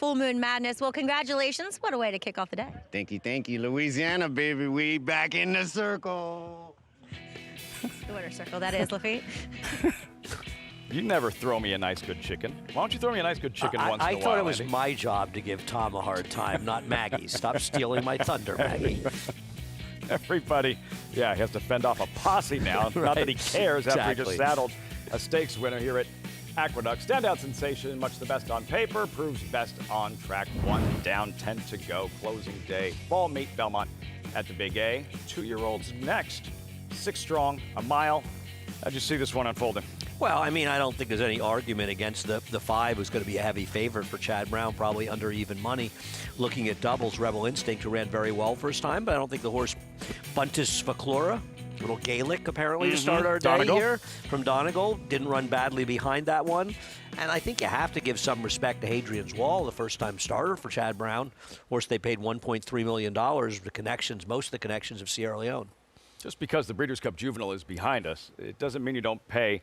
Full Moon Madness. Well, congratulations. What a way to kick off the day. Thank you, Louisiana, baby. We back in the circle. The winner's circle, that is, Lafitte. You never throw me a nice good chicken. Why don't you throw me a nice good chicken once in a while? I thought it was Andy? my job to give Tom a hard time, not Maggie's. Stop stealing my thunder, Maggie. Everybody, yeah, he has to fend off a posse now. Not that he cares after he just saddled a stakes winner here at Aqueduct. Standout sensation, much the best on paper, proves best on track. 1 down, 10 to go. Closing day. Fall meet Belmont at the Big A. 2-year-olds next. 6 strong, a mile. How'd you see this one unfolding? Well, I mean, I don't think there's any argument against the 5 who's going to be a heavy favorite for Chad Brown, probably under even money. Looking at doubles, Rebel Instinct, who ran very well first time, but I don't think the horse Buntis Faclora, little Gaelic apparently to start our day here from Donegal, didn't run badly behind that one. And I think you have to give some respect to Hadrian's Wall, the first-time starter for Chad Brown. Horse they paid $1.3 million, the connections, most of the connections of Sierra Leone. Just because the Breeders' Cup Juvenile is behind us, it doesn't mean you don't pay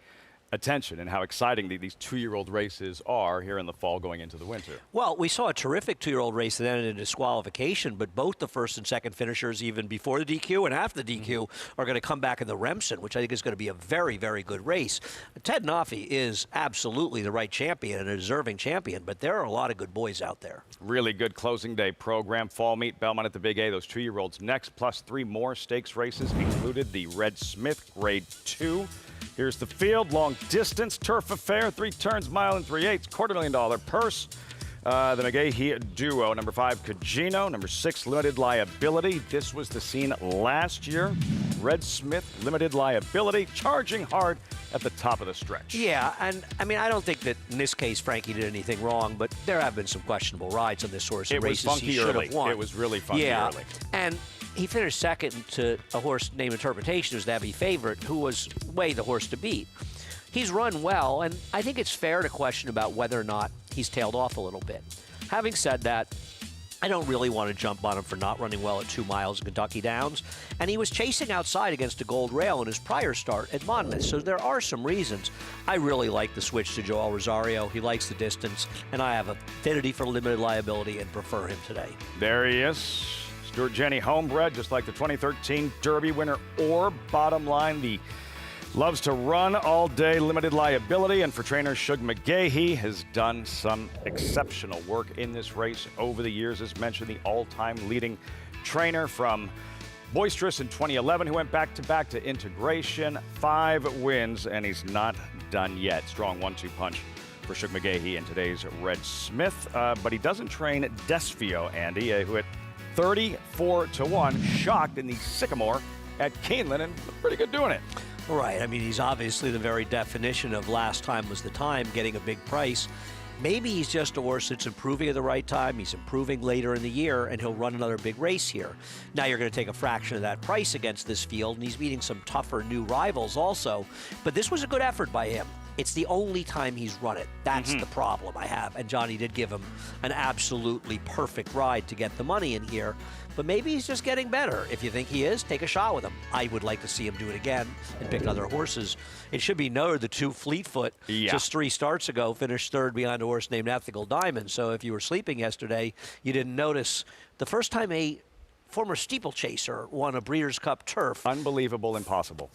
attention and how exciting these 2-year-old races are here in the fall going into the winter. Well, we saw a terrific 2-year-old race that ended in disqualification, but both the first and second finishers, even before the DQ and after the DQ, are going to come back in the Remsen, which I think is going to be a very, very good race. Ted Nafi is absolutely the right champion and a deserving champion, but there are a lot of good boys out there. Really good closing day program. Fall meet Belmont at the Big A. Those 2-year-olds next, plus 3 more stakes races included. The Red Smith Grade 2. Here's the field, long distance, turf affair, 3 turns, mile and 3/8, $250,000 purse. The McGahee duo, number 5, Cugino, number 6, Limited Liability. This was the scene last year. Red Smith, Limited Liability, charging hard at the top of the stretch. Yeah, and I mean, I don't think that in this case Frankie did anything wrong, but there have been some questionable rides on this horse. It was funky early. Won. It was really funky early. And he finished second to a horse named Interpretation, who's the heavy favorite, who was way the horse to beat. He's run well, and I think it's fair to question about whether or not he's tailed off a little bit. Having said that, I don't really want to jump on him for not running well at 2 miles in Kentucky Downs. And he was chasing outside against a gold rail in his prior start at Monmouth. So there are some reasons. I really like the switch to Joel Rosario. He likes the distance, and I have affinity for Limited Liability and prefer him today. There he is. Stuart Jenny homebred, just like the 2013 Derby winner Orb. Bottom line, the loves to run all day, Limited Liability, and for trainer Shug McGahee has done some exceptional work in this race over the years. As mentioned, the all-time leading trainer from Boisterous in 2011, who went back-to-back to Integration. 5 wins, and he's not done yet. Strong 1-2 punch for Shug McGahee in today's Red Smith, but he doesn't train Desfio, Andy, who at 34-1, shocked in the Sycamore at Keeneland, and looked pretty good doing it. Right. I mean, he's obviously the very definition of last time was the time, getting a big price. Maybe he's just a horse that's improving at the right time. He's improving later in the year, and he'll run another big race here. Now you're going to take a fraction of that price against this field, and he's meeting some tougher new rivals also. But this was a good effort by him. It's the only time he's run it. That's the problem I have. And Johnny did give him an absolutely perfect ride to get the money in here. But maybe he's just getting better. If you think he is, take a shot with him. I would like to see him do it again and pick other horses. It should be noted the 2 Fleetfoot, just 3 starts ago, finished 3rd behind a horse named Ethical Diamond. So if you were sleeping yesterday, you didn't notice the first time a former steeplechaser won a Breeders' Cup Turf. Unbelievable, impossible.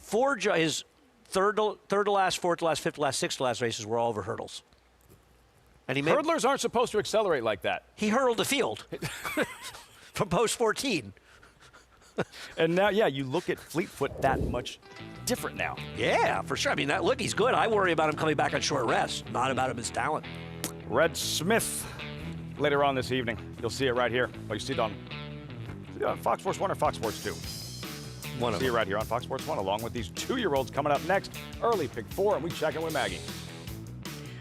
His third to last, 4th to last, 5th to last, 6th to last races were all over hurdles. And he Hurdlers aren't supposed to accelerate like that. He hurdled the field from post 14. And now, yeah, you look at Fleetfoot that much different now. Yeah, for sure. I mean, look, he's good. I worry about him coming back on short rest, not about him as talent. Red Smith later on this evening. You'll see it right here. Well, you see it on Fox Sports 1 or Fox Sports 2. See it right here on Fox Sports 1, along with these 2-year-olds coming up next. Early pick 4, and we check in with Maggie.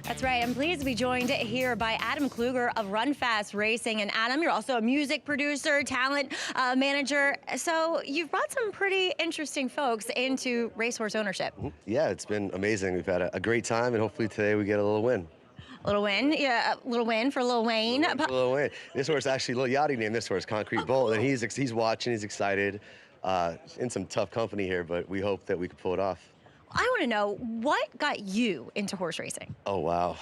That's right. I'm pleased to be joined here by Adam Kluger of Run Fast Racing. And Adam, you're also a music producer, talent manager. So you've brought some pretty interesting folks into racehorse ownership. Yeah, it's been amazing. We've had a great time, and hopefully today we get a little win. A little win, yeah, a little win for Lil Wayne. Lil Wayne. This horse, actually, Lil Yachty named this horse Concrete Bolt, and he's watching, he's excited. In some tough company here, but we hope that we can pull it off. I want to know, what got you into horse racing? Oh, wow.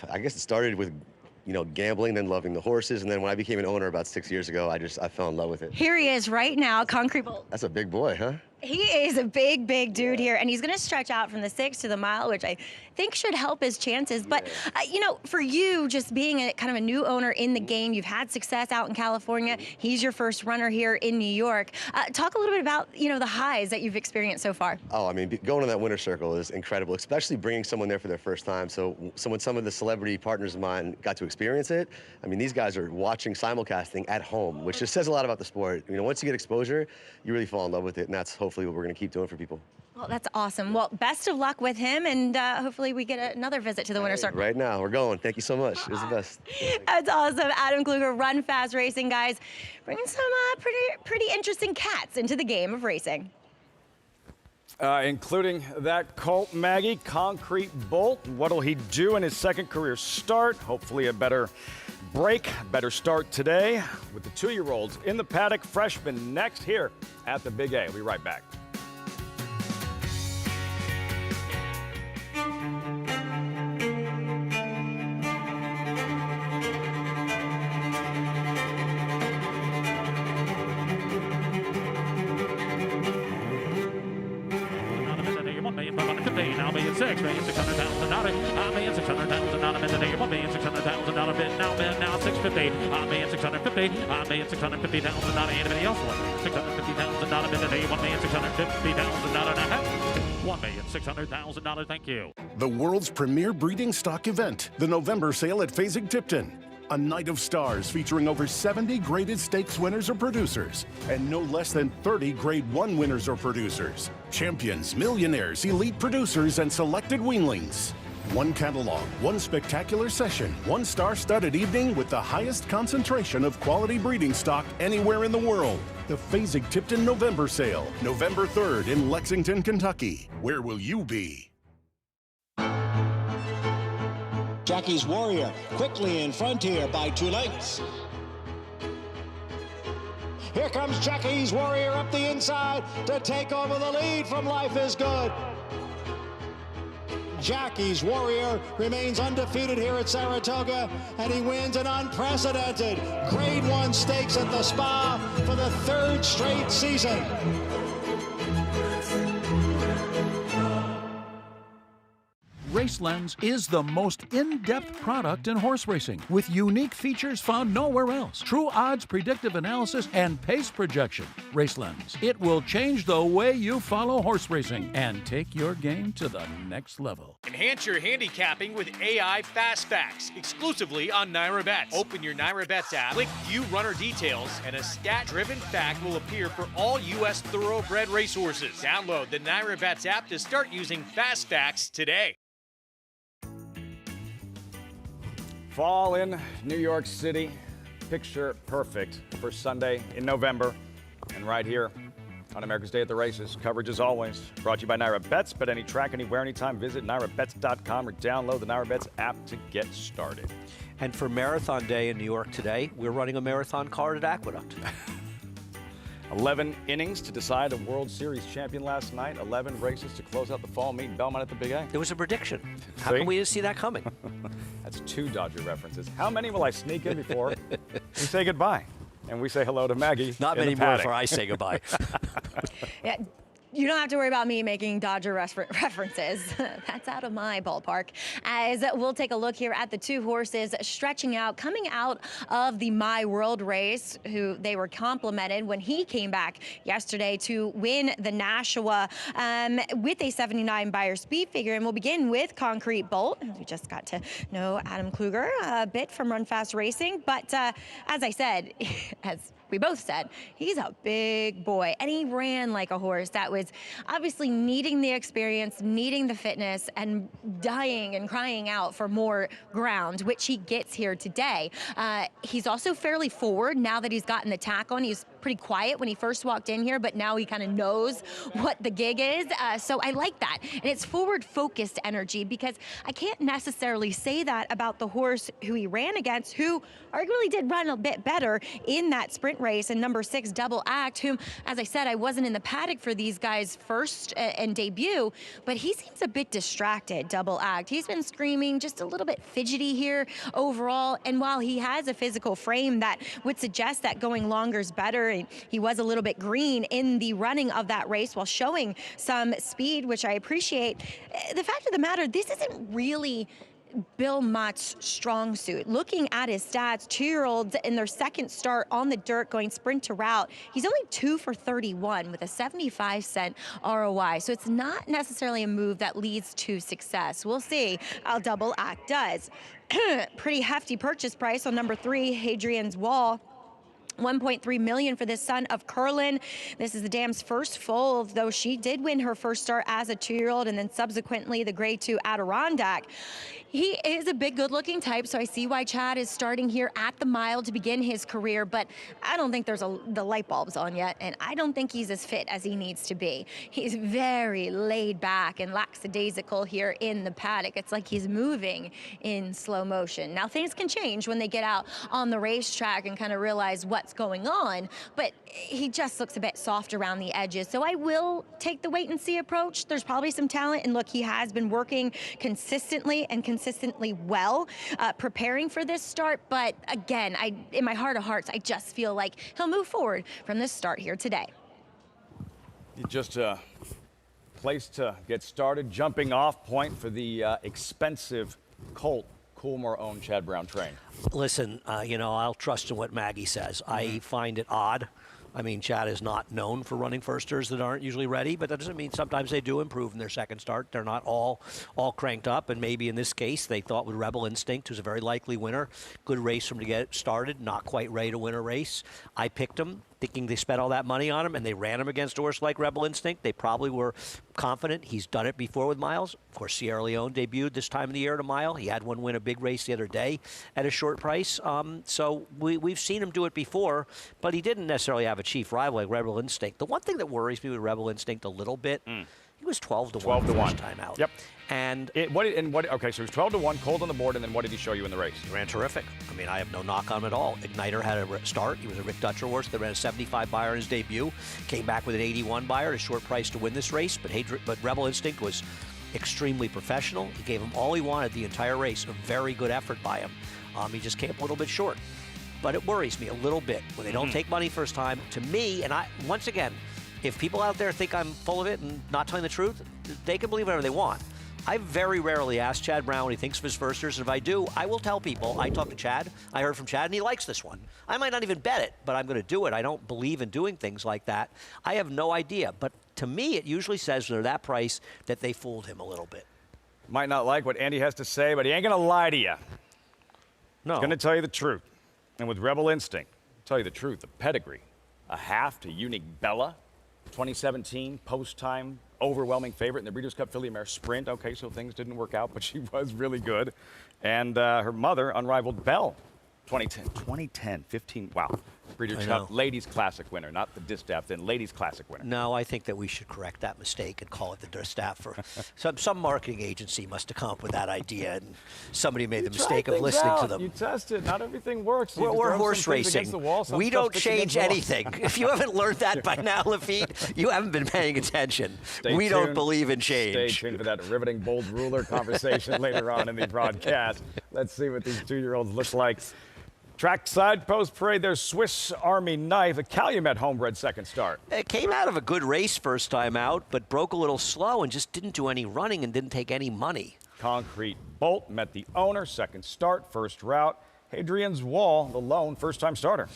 I guess it started with gambling, then loving the horses. And then when I became an owner about 6 years ago, I fell in love with it. Here he is right now, Concrete Bolt. That's a big boy, huh? He is a big, big dude here, and he's going to stretch out from the 6 to the mile, which I think should help his chances. But, for you, just being kind of a new owner in the game, you've had success out in California. He's your first runner here in New York. Talk a little bit about, the highs that you've experienced so far. Oh, I mean, going on that winner's circle is incredible, especially bringing someone there for their first time. So when some of the celebrity partners of mine got to experience it, I mean, these guys are watching simulcasting at home, which just says a lot about the sport. Once you get exposure, you really fall in love with it, and that's hopefully what we're going to keep doing for people. Well, that's awesome. Well, best of luck with him, and hopefully we get another visit to the winner's circle. Right now, we're going. Thank you so much. It was the best. That's awesome. Adam Kluger, Run Fast Racing, guys, bringing some pretty interesting cats into the game of racing. Including that colt, Maggie, Concrete Bolt. What'll he do in his second career start? Hopefully a better break, better start today with the 2-year-olds in the paddock. Freshman next here at the Big A. We'll be right back. Now $1,600,000 now 650. $1,650,000 anybody else want $650,000 bid today. $1,650,000 $1,600,000. Thank you. The world's premier breeding stock event, the November sale at Fasig-Tipton. A night of stars featuring over 70 graded stakes winners or producers, and no less than 30 Grade 1 winners or producers. Champions, millionaires, elite producers, and selected weanlings. One catalog, one spectacular session, one star-studded evening with the highest concentration of quality breeding stock anywhere in the world. The Fasig-Tipton November sale, November 3rd in Lexington, Kentucky. Where will you be? Jockey's Warrior quickly in front here by 2 lengths. Here comes Jockey's Warrior up the inside to take over the lead from Life is Good. Jockey's Warrior remains undefeated here at Saratoga, and he wins an unprecedented Grade 1 stakes at the Spa for the 3rd straight season. RaceLens is the most in-depth product in horse racing, with unique features found nowhere else. True odds, predictive analysis, and pace projection. RaceLens. It will change the way you follow horse racing and take your game to the next level. Enhance your handicapping with AI Fast Facts, exclusively on NYRA-Bets. Open your NYRA-Bets app, click View Runner Details, and a stat-driven fact will appear for all U.S. thoroughbred racehorses. Download the NYRA-Bets app to start using Fast Facts today. Fall in New York City, picture perfect for Sunday in November. And right here on America's Day at the Races, coverage as always brought to you by NYRA-Bets. Bet any track, anywhere, anytime. Visit NYRABets.com or download the NYRA-Bets app to get started. And for Marathon Day in New York today, we're running a marathon card at Aqueduct. 11 innings to decide a World Series champion last night. 11 races to close out the fall meet in Belmont at the Big A. It was a prediction. How See? can we see that coming? That's 2 Dodger references. How many will I sneak in before we say goodbye? And we say hello to Maggie. Not many more before I say goodbye. Yeah. You don't have to worry about me making Dodger references. That's out of my ballpark. As we'll take a look here at the 2 horses stretching out, coming out of the My World race, who they were complimented when he came back yesterday to win the Nashua with a 79 Beyer speed figure. And we'll begin with Concrete Bolt. We just got to know Adam Kluger a bit from Run Fast Racing. But as I said, as we both said, he's a big boy, and he ran like a horse that was obviously needing the experience, needing the fitness, and dying and crying out for more ground, which he gets here today. He's also fairly forward now that he's gotten the tack on. He's pretty quiet when he first walked in here, but now he kind of knows what the gig is. So I like that. And it's forward-focused energy, because I can't necessarily say that about the horse who he ran against, who arguably did run a bit better in that sprint race, and number 6, Double Act, whom, as I said, I wasn't in the paddock for these guys' first and debut, but he seems a bit distracted, Double Act. He's been screaming, just a little bit fidgety here overall, and while he has a physical frame that would suggest that going longer is better, and he was a little bit green in the running of that race while showing some speed, which I appreciate. The fact of the matter, this isn't really Bill Mott's strong suit. Looking at his stats, 2-year-olds in their second start on the dirt going sprint to route, he's only 2 for 31 with a 75-cent ROI. So it's not necessarily a move that leads to success. We'll see how Double Act does. Pretty hefty purchase price on number 3, Hadrian's Wall. $1.3 million for this son of Curlin. This is the dam's first foal, though she did win her first start as a 2-year-old, and then subsequently the Grade 2 Adirondack. He is a big, good-looking type, so I see why Chad is starting here at the mile to begin his career, but I don't think there's the light bulbs on yet, and I don't think he's as fit as he needs to be. He's very laid back and lackadaisical here in the paddock. It's like he's moving in slow motion. Now, things can change when they get out on the racetrack and kind of realize what's going on, but he just looks a bit soft around the edges, so I will take the wait-and-see approach. There's probably some talent, and look, he has been working consistently well, preparing for this start. But again, in my heart of hearts, I just feel like he'll move forward from this start here today. Just a place to get started, jumping off point for the expensive Colt Coolmore-owned Chad Brown train. Listen, I'll trust in what Maggie says. I find it odd. I mean, Chad is not known for running firsters that aren't usually ready, but that doesn't mean sometimes they do improve in their second start. They're not all cranked up, and maybe in this case they thought with Rebel Instinct, who's a very likely winner, good race for him to get started, not quite ready to win a race. I picked him thinking they spent all that money on him, and they ran him against a horse like Rebel Instinct. They probably were confident. He's done it before with miles. Of course, Sierra Leone debuted this time of the year at a mile. He had one win a big race the other day at a short price. So we've seen him do it before, but he didn't necessarily have a chief rival like Rebel Instinct. The one thing that worries me with Rebel Instinct a little bit, he was 12 to 1 first time out. Yep. And okay, so he was 12 to 1, cold on the board, and then what did he show you in the race? He ran terrific. I mean, I have no knock on him at all. Igniter had a start. He was a Rick Dutcher horse that ran a 75 buyer in his debut. Came back with an 81 buyer at a short price to win this race. But Rebel Instinct was extremely professional. He gave him all he wanted the entire race. A very good effort by him. He just came up a little bit short. But it worries me a little bit when they don't take money first time. To me, and once again, if people out there think I'm full of it and not telling the truth, they can believe whatever they want. I very rarely ask Chad Brown what he thinks of his firsters, and if I do, I will tell people. I talked to Chad, I heard from Chad, and he likes this one. I might not even bet it, but I'm going to do it. I don't believe in doing things like that. I have no idea, but to me, it usually says when they're that price that they fooled him a little bit. Might not like what Andy has to say, but he ain't going to lie to you. No. He's going to tell you the truth. And with Rebel Instinct, tell you the truth, the pedigree, a half to Unique Bella, 2017 post-time overwhelming favorite in the Breeders' Cup Filly Mare Sprint. Okay, so things didn't work out, but she was really good. And her mother, Unrivaled Belle, 2010, 15, wow. Breeders' Cup Ladies Classic winner, not the Distaff, then Ladies Classic winner. No, I think that we should correct that mistake and call it the Distaff. For some marketing agency must have come up with that idea, and somebody made the mistake of listening to them. You test it. Not everything works. We're horse racing. We don't change anything. If you haven't learned that by now, Lafitte, you haven't been paying attention. We don't believe in change. Stay tuned for that riveting bold ruler conversation later on in the broadcast. Let's see what these 2-year-olds look like. Trackside post parade, there's Swiss Army Knife, a Calumet homebred second start. It came out of a good race first time out, but broke a little slow and just didn't do any running and didn't take any money. Concrete Bolt met the owner, second start, first route. Hadrian's Wall, the lone first-time starter.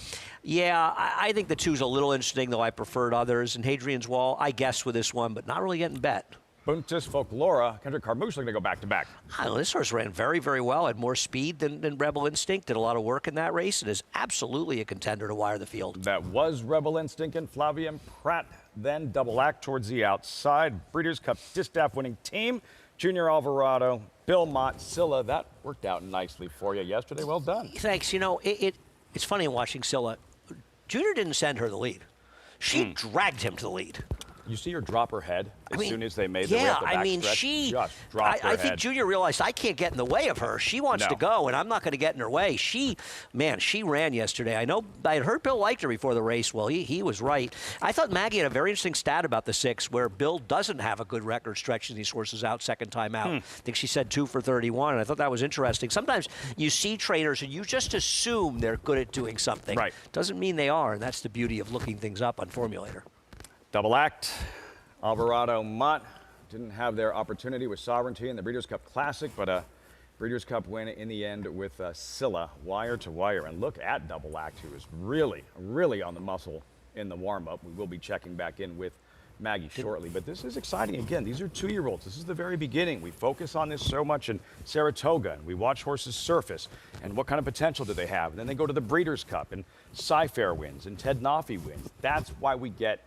Yeah, I think the two's a little interesting, though I preferred others. And Hadrian's Wall, I guess with this one, but not really getting bet. Buntis Folklora, Kendrick Carmouche looking to go back-to-back. This horse ran very, very well, had more speed than Rebel Instinct, did a lot of work in that race, and is absolutely a contender to wire the field. That was Rebel Instinct and Flavien Prat, then Double Act towards the outside. Breeders' Cup Distaff winning team, Junior Alvarado, Bill Mott, Silla. That worked out nicely for you yesterday. Well done. Thanks. You know, it's funny watching Silla. Junior didn't send her the lead. She dragged him to the lead. You see her drop her head as soon as they made the way up the I mean, backstretch? she. Just dropped her I head. think Junior realized I can't get in the way of her. She wants to go, and I'm not going to get in her way. She ran yesterday. I know I had heard Bill liked her before the race. Well, he was right. I thought Maggie had a very interesting stat about the 6, where Bill doesn't have a good record stretching these horses out second time out. I think she said 2 for 31, and I thought that was interesting. Sometimes you see trainers and you just assume they're good at doing something. Right. Doesn't mean they are, and that's the beauty of looking things up on Formulator. Double act. Alvarado Mott didn't have their opportunity with Sovereignty in the Breeders' Cup Classic, but a Breeders' Cup win in the end with Scylla, wire to wire. And look at Double Act, who is really, really on the muscle in the warm-up. We will be checking back in with Maggie shortly, but this is exciting. Again, these are 2-year-olds. This is the very beginning. We focus on this so much in Saratoga, and we watch horses surface, and what kind of potential do they have? And then they go to the Breeders' Cup, and Cy-Fair wins, and Ted Noffe wins. That's why we get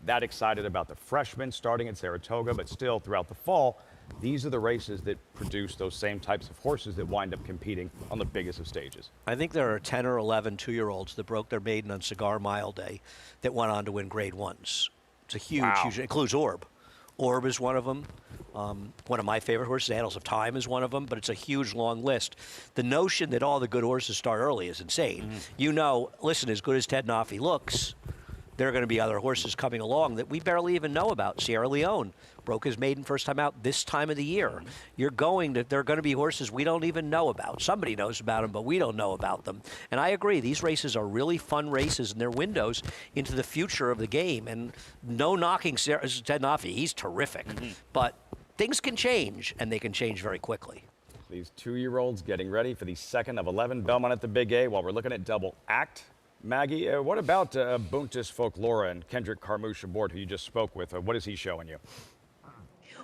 that excited about the freshmen starting at Saratoga, but still throughout the fall, these are the races that produce those same types of horses that wind up competing on the biggest of stages. I think there are 10 or 11 2-year-olds that broke their maiden on Cigar Mile Day that went on to win Grade 1s. It's a huge, huge, it includes Orb. Orb is one of them. One of my favorite horses, Annals of Time, is one of them, but it's a huge, long list. The notion that all the good horses start early is insane. You know, listen, as good as Ted Noffe looks, there are going to be other horses coming along that we barely even know about. Sierra Leone broke his maiden first time out this time of the year. There are going to be horses we don't even know about. Somebody knows about them, but we don't know about them. And I agree, these races are really fun races, and they're windows into the future of the game. And no knocking Ted Noffe, he's terrific. But things can change, and they can change very quickly. These 2-year-olds getting ready for the second of 11 Belmont at the Big A while we're looking at Double Act. Maggie, what about Buntis Folklora and Kendrick Carmouche aboard, who you just spoke with? What is he showing you?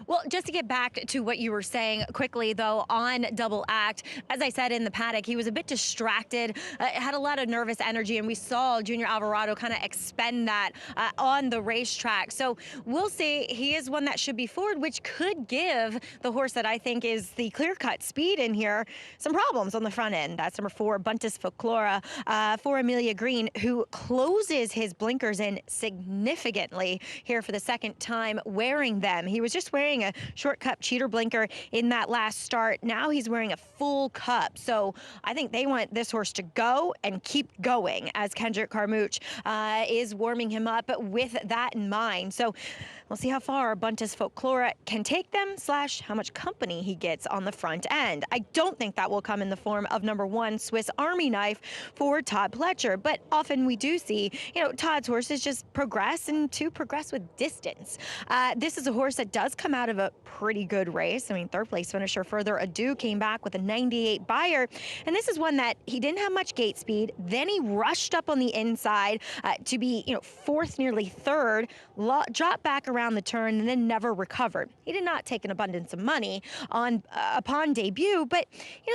Well, just to get back to what you were saying quickly, though, on Double Act, as I said in the paddock, he was a bit distracted, had a lot of nervous energy, and we saw Junior Alvarado kind of expend that on the racetrack. So we'll see. He is one that should be forward, which could give the horse that I think is the clear-cut speed in here some problems on the front end. That's number 4, Buntis Folklora, for Amelia Green, who closes his blinkers in significantly here for the second time wearing them. He was just wearing a short cup cheater blinker in that last start. Now he's wearing a full cup. So I think they want this horse to go and keep going as Kendrick Carmouche is warming him up with that in mind. So we'll see how far Buntis Folklora can take them / how much company he gets on the front end. I don't think that will come in the form of number 1, Swiss Army Knife for Todd Pletcher. But often we do see, Todd's horses just progress and to progress with distance. This is a horse that does come out of a pretty good race. I mean, 3rd place finisher Further Ado came back with a 98 buyer. And this is one that he didn't have much gate speed. Then he rushed up on the inside to be, 4th, nearly 3rd, dropped back around the turn and then never recovered. He did not take an abundance of money upon debut, but,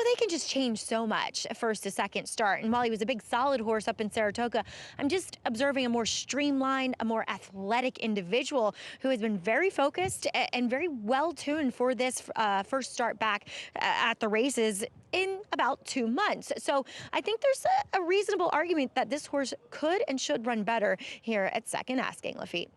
they can just change so much first to second start. And while he was a big solid horse up in Saratoga, I'm just observing a more streamlined, a more athletic individual who has been very focused and very well tuned for this first start back at the races in about 2 months. So I think there's a reasonable argument that this horse could and should run better here at second, asking Lafitte.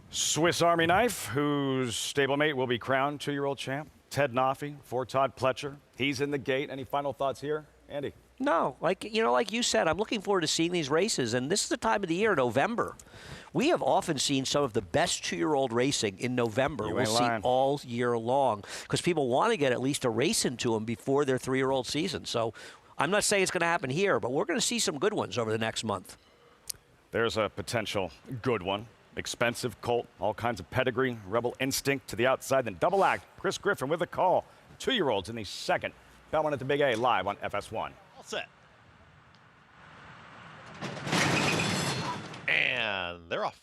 Swiss Army Knife, whose stablemate will be crowned 2-year-old champ. Ted Noffe for Todd Pletcher. He's in the gate. Any final thoughts here, Andy? No, like you said, I'm looking forward to seeing these races, and this is the time of the year, November. We have often seen some of the best 2-year-old racing in November. We'll see all year long because people want to get at least a race into them before their 3-year-old season. So I'm not saying it's going to happen here, but we're going to see some good ones over the next month. There's a potential good one. Expensive colt, all kinds of pedigree, Rebel Instinct to the outside, then Double Act. Chris Griffin with a call. 2-year-olds in the second. Belmont at the Big A live on FS1. All set. And they're off.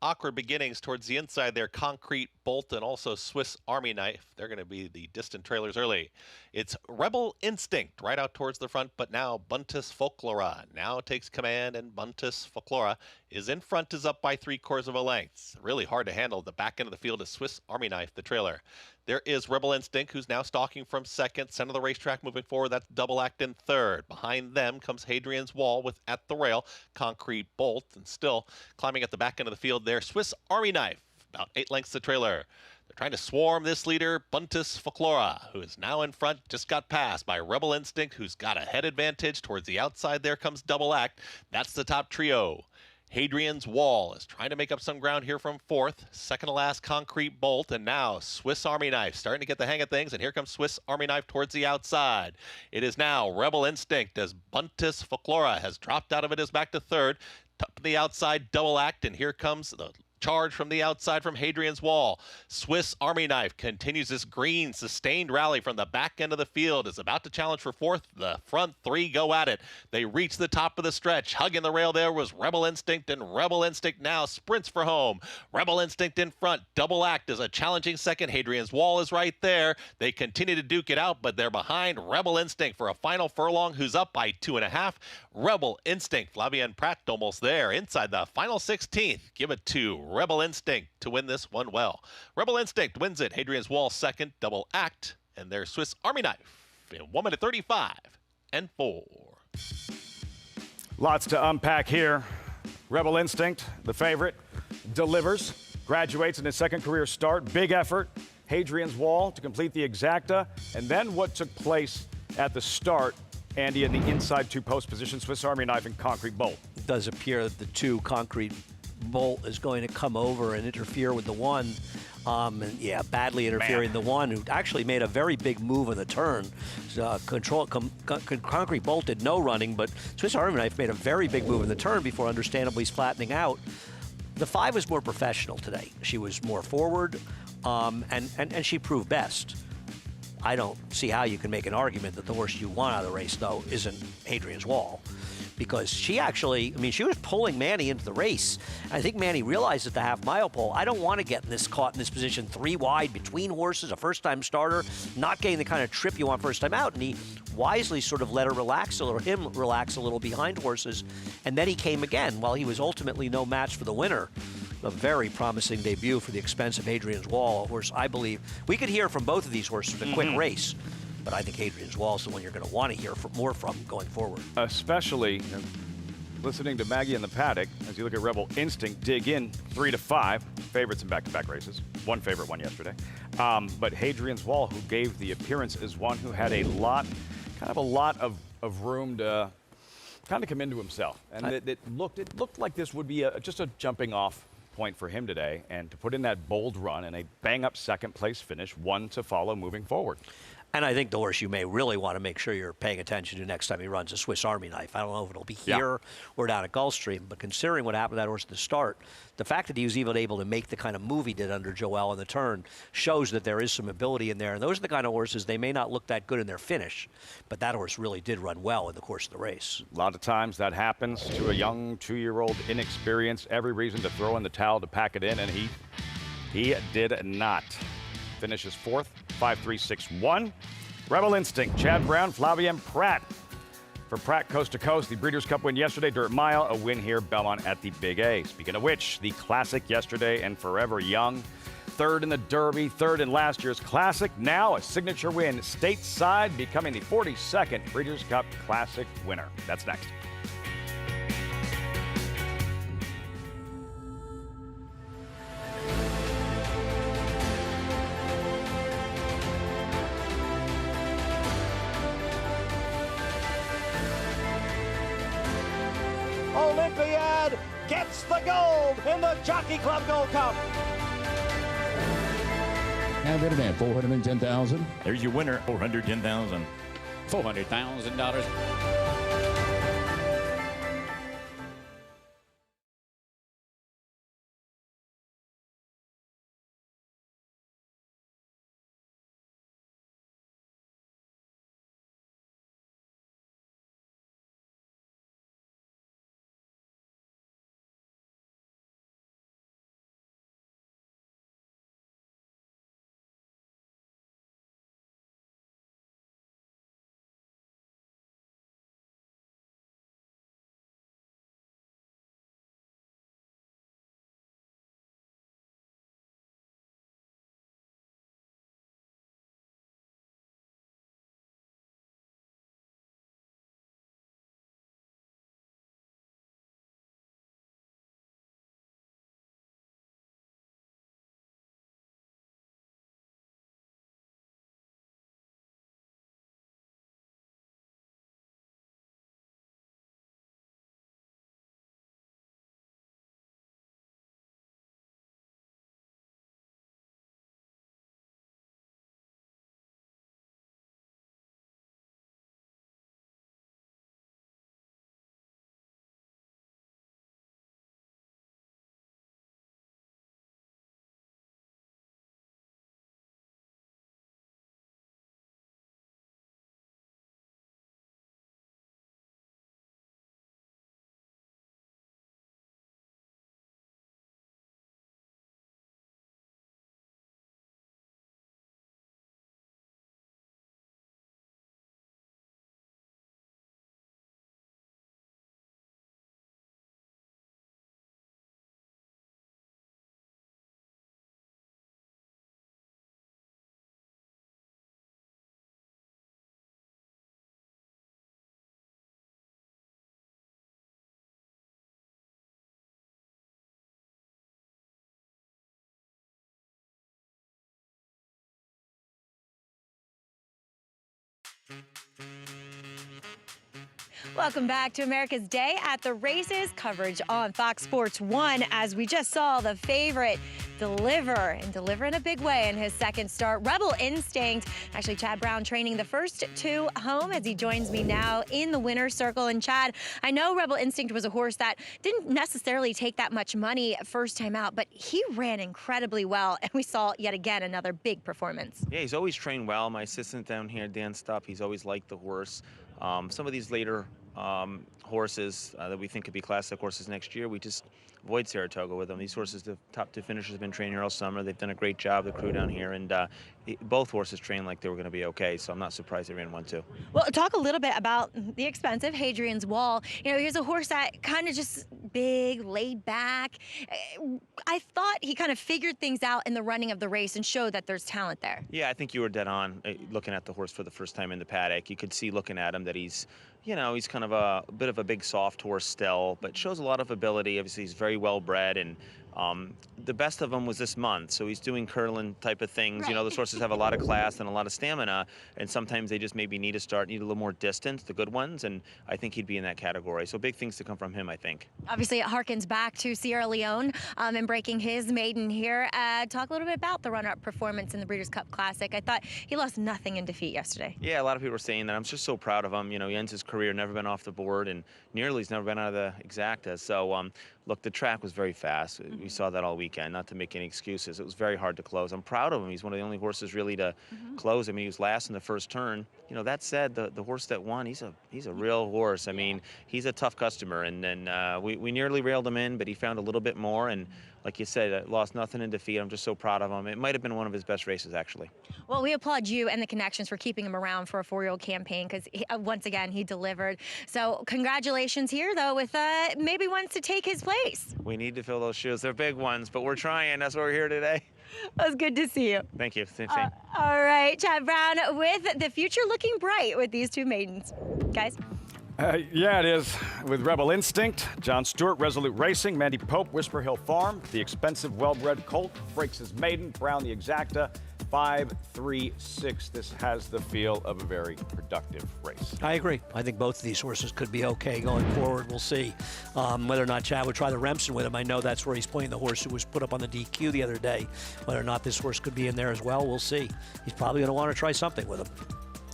Awkward beginnings towards the inside there. Concrete Bolt and also Swiss Army Knife. They're going to be the distant trailers early. It's Rebel Instinct right out towards the front, but now Buntis Folklora now takes command, and Buntis Folklora is in front, is up by 3/4 of a length. Really hard to handle. The back end of the field is Swiss Army Knife, the trailer. There is Rebel Instinct, who's now stalking from second. Center of the racetrack moving forward. That's Double Act in third. Behind them comes Hadrian's Wall with At the Rail, Concrete Bolt, and still climbing at the back end of the field there. Swiss Army Knife, about 8 lengths the trailer. They're trying to swarm this leader, Buntis Folklora, who is now in front, just got passed by Rebel Instinct, who's got a head advantage. Towards the outside there comes Double Act. That's the top trio. Hadrian's Wall is trying to make up some ground here from fourth. Second to last, Concrete Bolt. And now Swiss Army Knife starting to get the hang of things. And here comes Swiss Army Knife towards the outside. It is now Rebel Instinct as Buntis Folklora has dropped out of it, is back to third. Top of the outside, Double Act. And here comes the charge from the outside from Hadrian's Wall. Swiss Army Knife continues this green sustained rally from the back end of the field. Is about to challenge for fourth. The front three go at it. They reach the top of the stretch. Hugging the rail there was Rebel Instinct, and Rebel Instinct now sprints for home. Rebel Instinct in front. Double Act is a challenging second. Hadrian's Wall is right there. They continue to duke it out, but they're behind Rebel Instinct for a final furlong, who's up by 2.5. Rebel Instinct, Flavien Prat almost there inside the final 16th. Give it to Rebel Instinct to win this one well. Rebel Instinct wins it. Hadrian's Wall second. Double Act and their Swiss Army Knife in 1 minute 35 and 4. Lots to unpack here. Rebel Instinct, the favorite, delivers, graduates in his second career start. Big effort. Hadrian's Wall to complete the exacta. And then what took place at the start, Andy, in the inside two post position, Swiss Army Knife and Concrete Bolt. It does appear that the two Concrete Bolt is going to come over and interfere with the one. Badly interfering. The one who actually made a very big move in the turn. Concrete Bolt did no running, but Swiss Army Knife made a very big move in the turn before understandably flattening out. The 5 was more professional today. She was more forward, and she proved best. I don't see how you can make an argument that the horse you want out of the race, though, isn't Hadrian's Wall. Because she actually, she was pulling Manny into the race. I think Manny realized at the half-mile pole, I don't want to get caught in this position 3 wide between horses, a first-time starter, not getting the kind of trip you want first time out. And he wisely sort of let her relax a little, him relax a little behind horses. And then he came again, while he was ultimately no match for the winner. A very promising debut for the expensive Hadrian's Wall, a horse I believe we could hear from both of these horses in a quick race. But I think Hadrian's Wall is the one you're going to want to hear more from going forward. Especially Listening to Maggie in the paddock, as you look at Rebel Instinct, dig in 3 to 5 favorites in back-to-back races. One favorite won yesterday. But Hadrian's Wall, who gave the appearance, is one who had a lot of room to kind of come into himself. And it looked like this would be just a jumping off point for him today, and to put in that bold run and a bang-up second-place finish, one to follow moving forward. And I think the horse you may really want to make sure you're paying attention to next time he runs a Swiss Army Knife. I don't know if it'll be here or down at Gulfstream, but considering what happened to that horse at the start, the fact that he was even able to make the kind of move he did under Joel in the turn shows that there is some ability in there. And those are the kind of horses, they may not look that good in their finish, but that horse really did run well in the course of the race. A lot of times that happens to a young 2-year-old, inexperienced, every reason to throw in the towel to pack it in, and he did not. Finishes 4th, 5-3-6-1. Rebel Instinct, Chad Brown, Flavien Prat. For Prat, coast to coast, the Breeders' Cup win yesterday, Dirt Mile, a win here, Belmont at the Big A. Speaking of which, the Classic yesterday and Forever Young. 3rd in the Derby, 3rd in last year's Classic. Now a signature win stateside, becoming the 42nd Breeders' Cup Classic winner. That's next. Olympiad gets the gold in the Jockey Club Gold Cup. Now bid at $410,000. There's your winner, $410,000. $400,000. Welcome back to America's Day at the Races, coverage on Fox Sports 1 as we just saw the favorite deliver in a big way in his second start. Rebel Instinct, actually Chad Brown training the first two home as he joins me now in the winner's circle. And Chad, I know Rebel Instinct was a horse that didn't necessarily take that much money first time out, but he ran incredibly well and we saw yet again another big performance. Yeah, he's always trained well. My assistant down here, Distaff, he's always liked the horse. Some of these later horses that we think could be classic horses next year, we just avoid Saratoga with them. These horses, the top two finishers, have been training here all summer. They've done a great job, the crew down here, and both horses trained like they were going to be okay, so I'm not surprised they ran 1-2. Well, talk a little bit about the expensive Hadrian's Wall. You know, he's a horse that kind of just big, laid back. I thought he kind of figured things out in the running of the race and showed that there's talent there. Yeah, I think you were dead on looking at the horse for the first time in the paddock. You could see looking at him that he's, you know, he's kind of a bit of a big soft horse still, but shows a lot of ability. Obviously, he's very well bred, and the best of them was this month, so he's doing curling type of things. Right. You know, those horses have a lot of class and a lot of stamina, and sometimes they just maybe need a little more distance, the good ones, and I think he'd be in that category. So big things to come from him, I think. Obviously, it harkens back to Sierra Leone and breaking his maiden here. Talk a little bit about the runner-up performance in the Breeders' Cup Classic. I thought he lost nothing in defeat yesterday. Yeah, a lot of people were saying that. I'm just so proud of him. You know, he ends his career, never been off the board, and nearly he's never been out of the exacta. So, look, the track was very fast. We saw that all weekend, not to make any excuses. It was very hard to close. I'm proud of him. He's one of the only horses really to close. I mean, he was last in the first turn. You know, that said, the horse that won, he's a real horse. I mean, he's a tough customer, and then we nearly railed him in, but he found a little bit more, and like you said, lost nothing in defeat. I'm just so proud of him. It might have been one of his best races, actually. Well, we applaud you and the Connections for keeping him around for a 4-year-old campaign because, once again, he delivered. So congratulations here, though, with maybe wants to take his place. We need to fill those shoes. They're big ones, but we're trying. That's why we're here today. It was good to see you. Thank you. Same. All right, Chad Brown, with the future looking bright with these two maidens. Guys? Yeah, it is. With Rebel Instinct, John Stewart, Resolute Racing, Mandy Pope, Whisper Hill Farm, the expensive well-bred colt, breaks his maiden, Brown the Exacta, 5-3-6. This has the feel of a very productive race. I agree. I think both of these horses could be okay going forward. We'll see whether or not Chad would try the Remsen with him. I know that's where he's playing the horse who was put up on the DQ the other day. Whether or not this horse could be in there as well, we'll see. He's probably going to want to try something with him.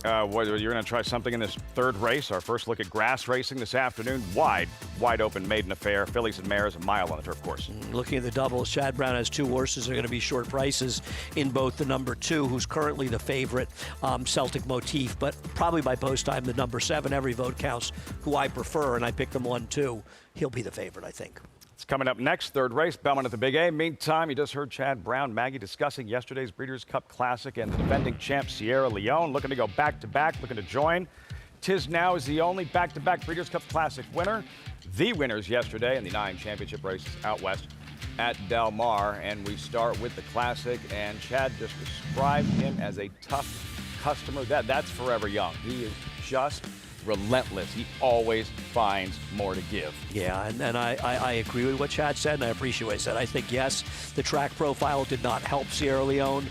You're going to try something in this third race. Our first look at grass racing this afternoon. Wide open maiden affair. Fillies and mares, a mile on the turf course. Looking at the doubles, Chad Brown has two horses that are going to be short prices in both the number 2, who's currently the favorite, Celtic Motif, but probably by post time the number 7, Every Vote Counts, who I prefer, and I picked them 1-2. He'll be the favorite, I think. It's coming up next, third race, Belmont at the Big A. Meantime, you just heard Chad Brown, Maggie discussing yesterday's Breeders' Cup Classic and the defending champ Sierra Leone looking to go back-to-back, looking to join. Tiz now is the only back-to-back Breeders' Cup Classic winner. The winners yesterday in the 9 championship races out west at Del Mar. And we start with the Classic, and Chad just described him as a tough customer. That's Forever Young. He is just relentless. He always finds more to give. Yeah, and I agree with what Chad said, and I appreciate what he said. I think, yes, the track profile did not help Sierra Leone,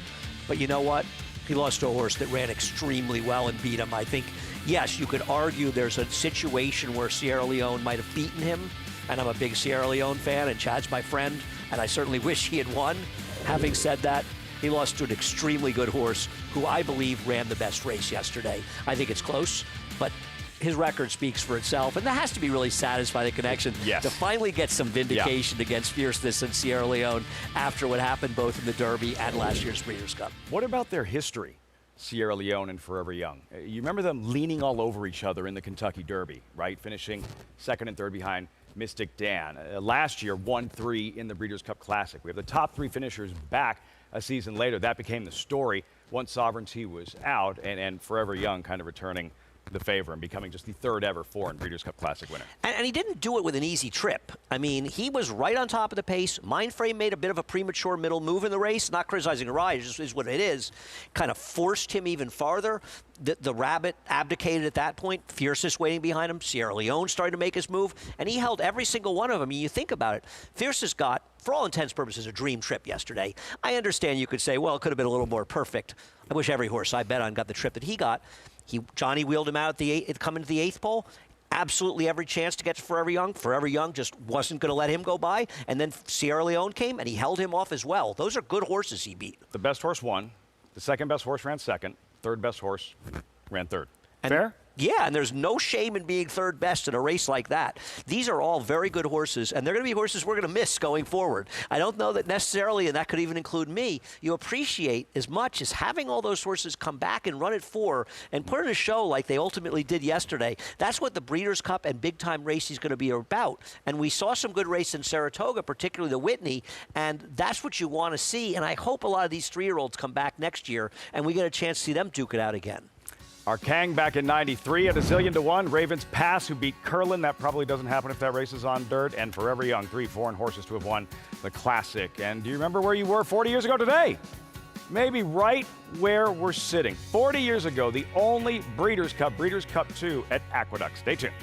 but you know what? He lost to a horse that ran extremely well and beat him. I think, yes, you could argue there's a situation where Sierra Leone might have beaten him, and I'm a big Sierra Leone fan, and Chad's my friend, and I certainly wish he had won. Having said that, he lost to an extremely good horse who I believe ran the best race yesterday. I think it's close, but his record speaks for itself, and that has to be really satisfying, the Connection, to finally get some vindication against fierceness in Sierra Leone after what happened both in the Derby and last year's Breeders' Cup. What about their history, Sierra Leone and Forever Young? You remember them leaning all over each other in the Kentucky Derby, right? Finishing second and third behind Mystic Dan. Last year, 1-3 in the Breeders' Cup Classic. We have the top 3 finishers back a season later. That became the story once Sovereignty was out, and Forever Young kind of returning the favor and becoming just the third ever foreign Breeders' Cup Classic winner. And he didn't do it with an easy trip. I mean, he was right on top of the pace. Mindframe made a bit of a premature middle move in the race, not criticizing the ride, it just is what it is. Kind of forced him even farther. The Rabbit abdicated at that point. Fiercest waiting behind him. Sierra Leone started to make his move, and he held every single one of them. I mean, you think about it. Fiercest got, for all intents and purposes, a dream trip yesterday. I understand you could say, well, it could have been a little more perfect. I wish every horse I bet on got the trip that he got. Johnny wheeled him out coming to the 8th pole. Absolutely every chance to get to Forever Young. Forever Young just wasn't going to let him go by. And then Sierra Leone came, and he held him off as well. Those are good horses he beat. The best horse won. The second best horse ran second. Third best horse ran third. And fair? Yeah, and there's no shame in being third best in a race like that. These are all very good horses, and they're going to be horses we're going to miss going forward. I don't know that necessarily, and that could even include me, you appreciate as much as having all those horses come back and run at 4 and put in a show like they ultimately did yesterday. That's what the Breeders' Cup and big-time racing is going to be about. And we saw some good race in Saratoga, particularly the Whitney, and that's what you want to see. And I hope a lot of these 3-year-olds come back next year, and we get a chance to see them duke it out again. Our Kang back in 93 at 1,000,000 to 1. Ravens Pass, who beat Curlin. That probably doesn't happen if that race is on dirt. And Forever Young, 3 foreign horses to have won the Classic. And do you remember where you were 40 years ago today? Maybe right where we're sitting. 40 years ago, the only Breeders' Cup 2 at Aqueduct. Stay tuned.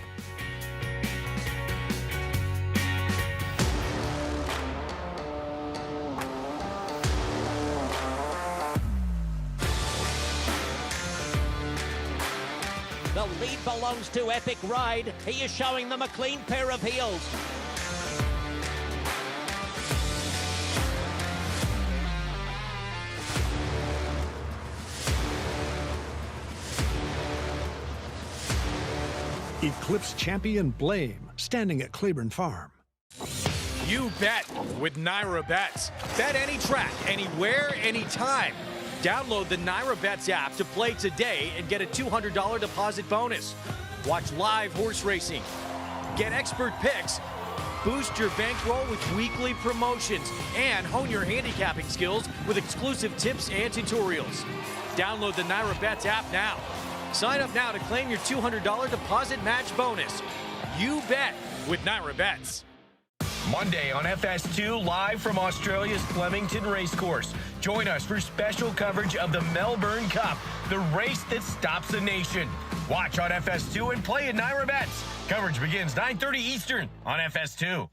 The lead belongs to Epic Ride. He is showing them a clean pair of heels. Eclipse champion Blame, standing at Claiborne Farm. You bet with Naira Bets. Bet any track, anywhere, anytime. Download the Naira Bets app to play today and get a $200 deposit bonus. Watch live horse racing. Get expert picks. Boost your bankroll with weekly promotions and hone your handicapping skills with exclusive tips and tutorials. Download the Naira Bets app now. Sign up now to claim your $200 deposit match bonus. You bet with Naira Bets. Monday on FS2, live from Australia's Flemington Racecourse. Join us for special coverage of the Melbourne Cup, the race that stops the nation. Watch on FS2 and play at Naira Bets. Coverage begins 9:30 Eastern on FS2.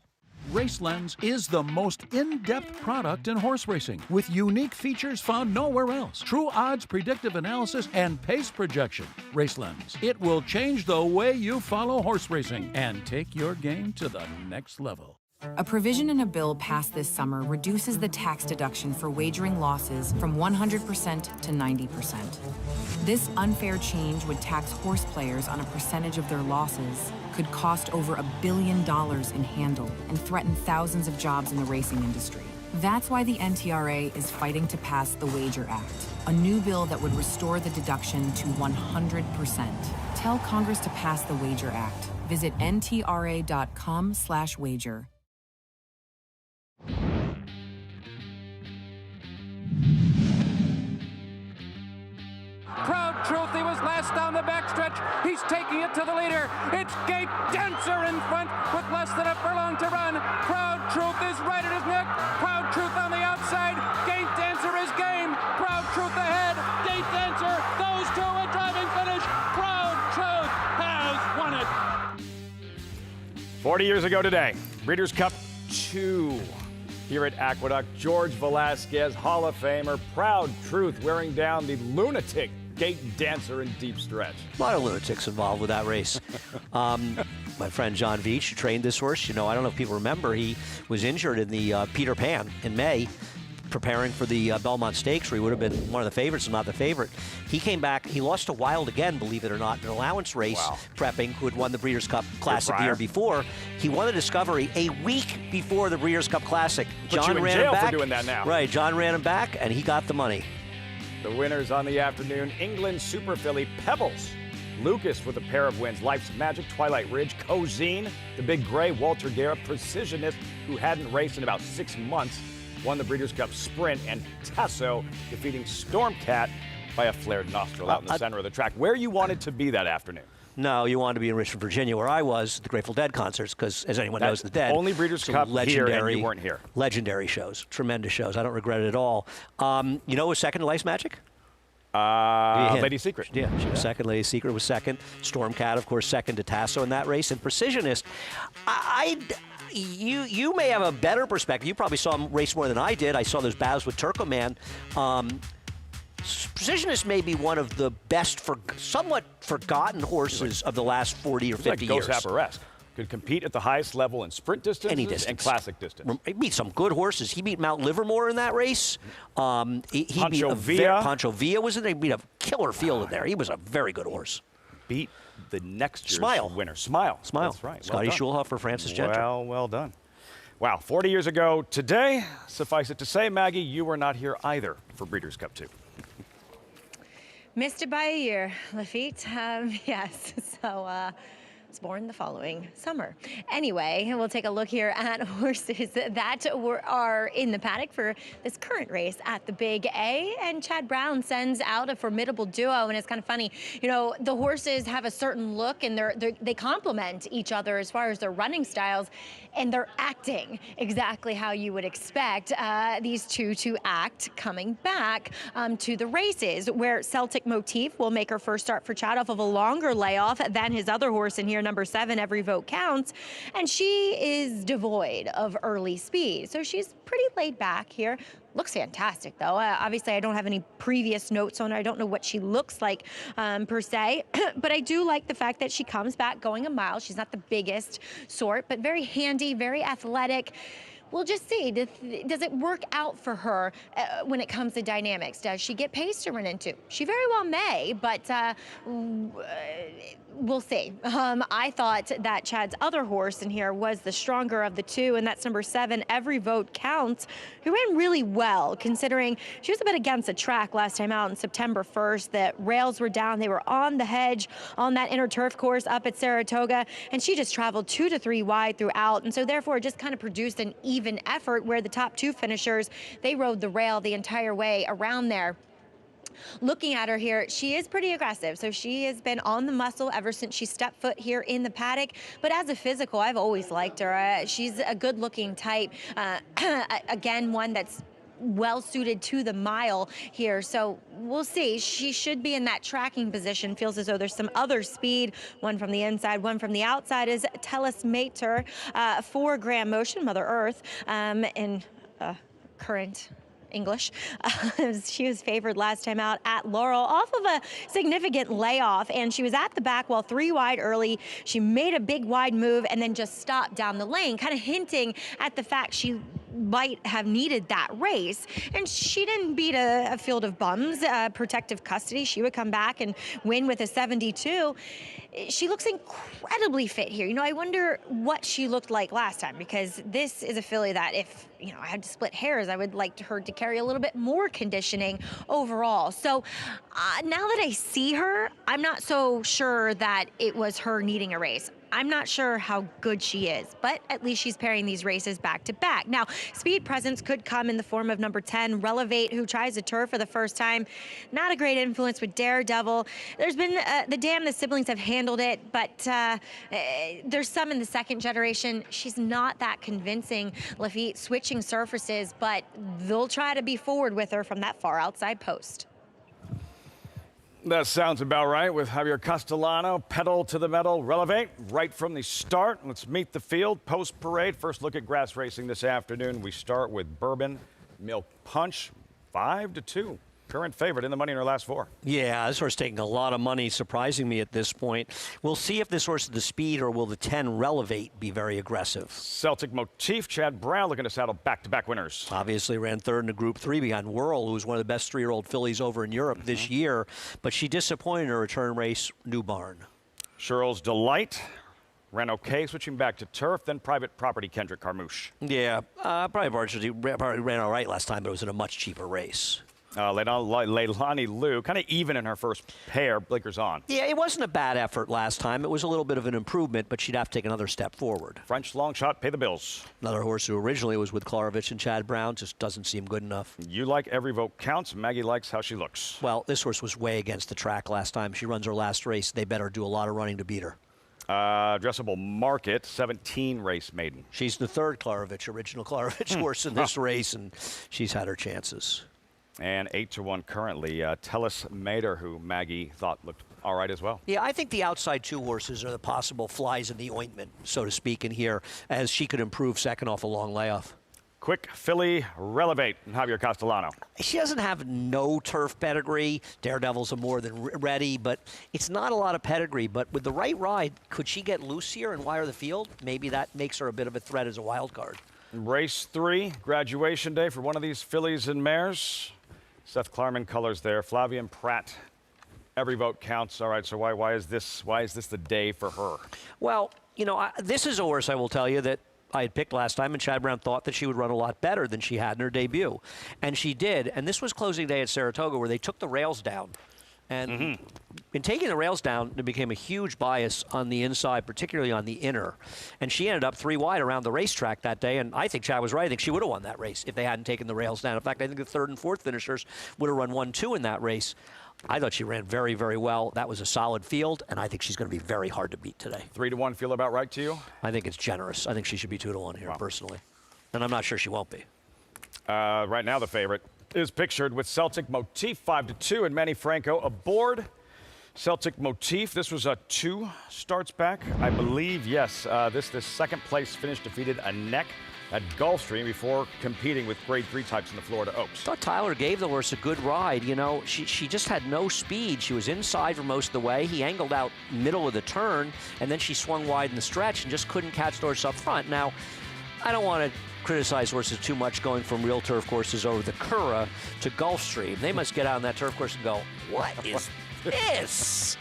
RaceLens is the most in-depth product in horse racing with unique features found nowhere else. True odds, predictive analysis, and pace projection. RaceLens. It will change the way you follow horse racing and take your game to the next level. A provision in a bill passed this summer reduces the tax deduction for wagering losses from 100% to 90%. This unfair change would tax horse players on a percentage of their losses, could cost over $1 billion in handle, and threaten thousands of jobs in the racing industry. That's why the NTRA is fighting to pass the Wager Act, a new bill that would restore the deduction to 100%. Tell Congress to pass the Wager Act. Visit ntra.com/wager. Proud Truth, he was last down the backstretch. He's taking it to the leader. It's Gate Dancer in front with less than a furlong to run. Proud Truth is right at his neck. Proud Truth on the outside. Gate Dancer is game. Proud Truth ahead. Gate Dancer. Those two a driving finish. Proud Truth has won it. 40 years ago today, Breeders' Cup 2 here at Aqueduct. George Velasquez, Hall of Famer, Proud Truth wearing down the lunatic Gate Dancer in deep stretch. A lot of lunatics involved with that race. My friend John Veach, who trained this horse, I don't know if people remember, he was injured in the Peter Pan in May, preparing for the Belmont Stakes, where he would have been one of the favorites, if not the favorite. He came back. He lost to Wild again, believe it or not, in an allowance race, prepping, who had won the Breeders' Cup Classic the year before. He won the Discovery a week before the Breeders' Cup Classic. John ran him back. For doing that now. Right, John ran him back, and he got the money. The winners on the afternoon, England Super Filly Pebbles. Lucas with a pair of wins. Life's Magic, Twilight Ridge, Cozine, the Big Gray, Walter Guerra, Precisionist, who hadn't raced in about 6 months, won the Breeders' Cup Sprint, and Tasso defeating Stormcat by a flared nostril out in the center of the track. Where you wanted to be that afternoon? No, you wanted to be in Richmond, Virginia, where I was, the Grateful Dead concerts, because as anyone knows, the Dead. Only Breeders' Cup here, and you weren't here. Legendary shows, tremendous shows. I don't regret it at all. You know who was second to Life's Magic? Lady Secret. Yeah, she was second. Lady Secret was second. Stormcat, of course, second to Tasso in that race. And Precisionist, you may have a better perspective. You probably saw him race more than I did. I saw those battles with Turcoman. Precisionist may be one of the best, somewhat forgotten horses of the last 40 or 50 years. Like Ghost could compete at the highest level in sprint distance and classic distance. He beat some good horses. He beat Mount Livermore in that race. He beat Pancho Villa. Pancho Villa was in there. He beat a killer field in there. He was a very good horse. Beat the next year's winner. Smile. That's right. Scotty Schulhofer, Francis Gentry. Well done. Wow, 40 years ago today, suffice it to say, Maggie, you were not here either for Breeders' Cup 2. Missed it by a year, Lafitte. Yes, so was born the following summer. Anyway, we'll take a look here at horses that are in the paddock for this current race at the Big A. And Chad Brown sends out a formidable duo, and it's kind of funny. You know, the horses have a certain look, and they complement each other as far as their running styles, and they're acting exactly how you would expect these two to act coming back to the races, where Celtic Motif will make her first start for Chad off of a longer layoff than his other horse in here, number 7, Every Vote Counts, and she is devoid of early speed. So she's pretty laid back here. Looks fantastic, though. Obviously, I don't have any previous notes on her. I don't know what she looks like per se, but I do like the fact that she comes back going a mile. She's not the biggest sort, but very handy, very athletic. We'll just see. Does it work out for her when it comes to dynamics? Does she get pace to run into? She very well may, but we'll see. I thought that Chad's other horse in here was the stronger of the two, and that's number 7, Every Vote Counts, who ran really well, considering she was a bit against the track last time out on September 1st. The rails were down. They were on the hedge on that inner turf course up at Saratoga, and she just traveled 2 to 3 wide throughout, and so therefore just kind of produced an even effort where the top 2 finishers, they rode the rail the entire way around there. Looking at her here, she is pretty aggressive. So she has been on the muscle ever since she stepped foot here in the paddock. But as a physical, I've always liked her. She's a good-looking type. Again, one that's well suited to the mile here. So we'll see. She should be in that tracking position. Feels as though there's some other speed, one from the inside, one from the outside, is Tellus Mater, 4 Grand Motion, Mother Earth, in current English. She was favored last time out at Laurel off of a significant layoff, and she was at the back while 3 wide early. She made a big wide move and then just stopped down the lane, kind of hinting at the fact she might have needed that race. And she didn't beat a field of bums, protective custody. She would come back and win with a 72. She looks incredibly fit here. You know, I wonder what she looked like last time, because this is a filly that if, you know, I had to split hairs, I would like her to carry a little bit more conditioning overall. So now that I see her, I'm not so sure that it was her needing a race. I'm not sure how good she is, but at least she's pairing these races back to back. Now, speed presence could come in the form of number 10, Relevate, who tries the turf for the first time. Not a great influence with Daredevil. There's been the Dam, the siblings have handled it, but there's some in the second generation. She's not that convincing. Lafitte switching surfaces, but they'll try to be forward with her from that far outside post. That sounds about right with Javier Castellano, pedal to the metal, Relevate, right from the start. Let's meet the field, post-parade. First look at grass racing this afternoon. We start with Bourbon Milk Punch, 5-2. Current favorite in the money in her last 4. Yeah, this horse taking a lot of money, surprising me at this point. We'll see if this horse is the speed, or will the 10 Relevate be very aggressive. Celtic Motif, Chad Brown looking to saddle back-to-back winners. Obviously ran 3rd in the Group 3 behind Whirl, who was one of the best 3-year-old fillies over in Europe this year. But she disappointed in her return race, New Barn. Cheryl's Delight ran okay, switching back to turf, then Private Property, Kendrick Carmouche. Yeah, probably ran all right last time, but it was in a much cheaper race. Leilani Liu, kind of even in her first pair, blinkers on. Yeah, it wasn't a bad effort last time. It was a little bit of an improvement, but she'd have to take another step forward. French long shot, pay the bills. Another horse who originally was with Klarovich and Chad Brown, just doesn't seem good enough. You like Every Vote Counts. Maggie likes how she looks. Well, this horse was way against the track last time. She runs her last race. They better do a lot of running to beat her. Addressable Market, 17 race maiden. She's the 3rd Klarovich, original Klarovich horse in this race, and she's had her chances. And 8-1 currently. Tellus Mater, who Maggie thought looked all right as well. Yeah, I think the outside 2 horses are the possible flies in the ointment, so to speak, in here, as she could improve second off a long layoff. quick filly relevate. Javier Castellano. She doesn't have no turf pedigree. Daredevil's are more than ready, but it's not a lot of pedigree. But with the right ride, could she get loose here and wire the field? Maybe that makes her a bit of a threat as a wild card. Race 3, graduation day for one of these fillies and mares. Seth Klarman colors there. Flavian Pratt. Every vote counts. All right, so why is this the day for her? Well, you know, this is a horse, I will tell you, that I had picked last time, and Chad Brown thought that she would run a lot better than she had in her debut. And she did. And this was closing day at Saratoga where they took the rails down. And in taking the rails down, there became a huge bias on the inside, particularly on the inner. And she ended up 3 wide around the racetrack that day. And I think Chad was right. I think she would have won that race if they hadn't taken the rails down. In fact, I think the 3rd and 4th finishers would have run 1-2 in that race. I thought she ran very, very well. That was a solid field, and I think she's going to be very hard to beat today. 3-1 feel about right to you? I think it's generous. I think she should be 2-1 here, personally. And I'm not sure she won't be. Right now, the favorite is pictured with Celtic Motif 5-2 and Manny Franco aboard. Celtic Motif, this was 2 starts back, I believe. Yes, this second place finish defeated a neck at Gulfstream before competing with grade 3 types in the Florida Oaks. I thought Tyler gave the horse a good ride. You know, she just had no speed. She was inside for most of the way. He angled out middle of the turn, and then she swung wide in the stretch and just couldn't catch the horse up front. Now, I don't want to criticize horses too much going from real turf courses over the Curragh to Gulfstream. They must get out on that turf course and go, what is this?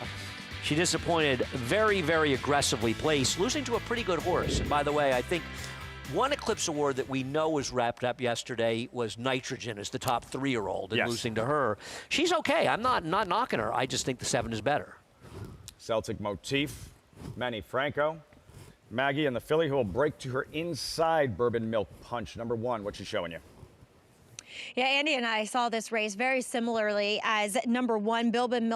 She disappointed very, very aggressively placed, losing to a pretty good horse. And by the way, I think one Eclipse Award that we know was wrapped up yesterday was Nitrogen as the top 3-year-old, and losing to her. She's okay. I'm not knocking her. I just think the 7 is better. Celtic Motif, Manny Franco, Maggie, and the filly who will break to her inside Bourbon Milk Punch. Number 1, what's she showing you? Yeah, Andy and I saw this race very similarly as number 1, Bourbon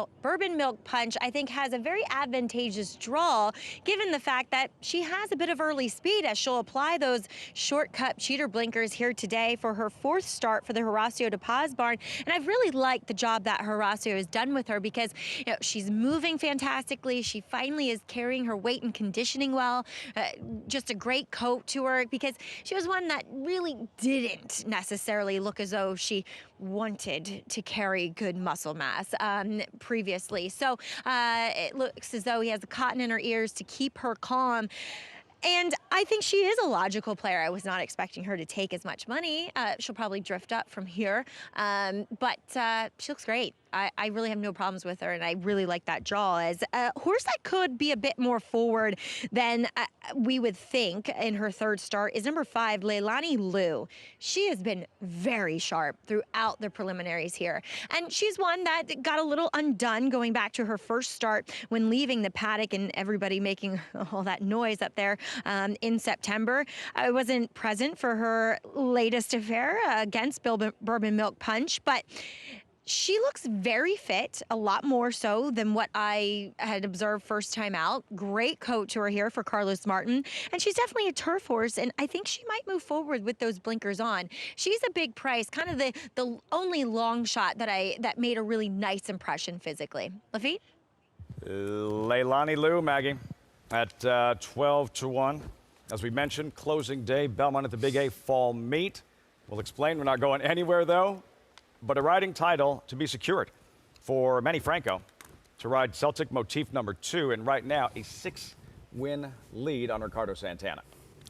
Milk Punch, I think has a very advantageous draw given the fact that she has a bit of early speed as she'll apply those shortcut cheater blinkers here today for her 4th start for the Horacio de Paz barn. And I've really liked the job that Horacio has done with her because, you know, she's moving fantastically. She finally is carrying her weight and conditioning well. Just a great coat to her because she was one that really didn't necessarily look as though she wanted to carry good muscle mass previously. So it looks as though he has the cotton in her ears to keep her calm. And I think she is a logical player. I was not expecting her to take as much money. She'll probably drift up from here, but she looks great. I really have no problems with her, and I really like that draw as a horse that could be a bit more forward than we would think in her 3rd start is number 5, Leilani Liu. She has been very sharp throughout the preliminaries here, and she's one that got a little undone going back to her 1st start when leaving the paddock and everybody making all that noise up there in September. I wasn't present for her latest affair against Bourbon Milk Punch, but she looks very fit, a lot more so than what I had observed first time out. Great coat to her here for Carlos Martin. And she's definitely a turf horse, and I think she might move forward with those blinkers on. She's a big price, kind of the only long shot that made a really nice impression physically. Lafitte? Leilani Liu, Maggie, at 12-1. As we mentioned, closing day, Belmont at the Big A Fall Meet. We'll explain, we're not going anywhere though. But a riding title to be secured for Manny Franco to ride Celtic Motif number 2, and right now a 6-win lead on Ricardo Santana.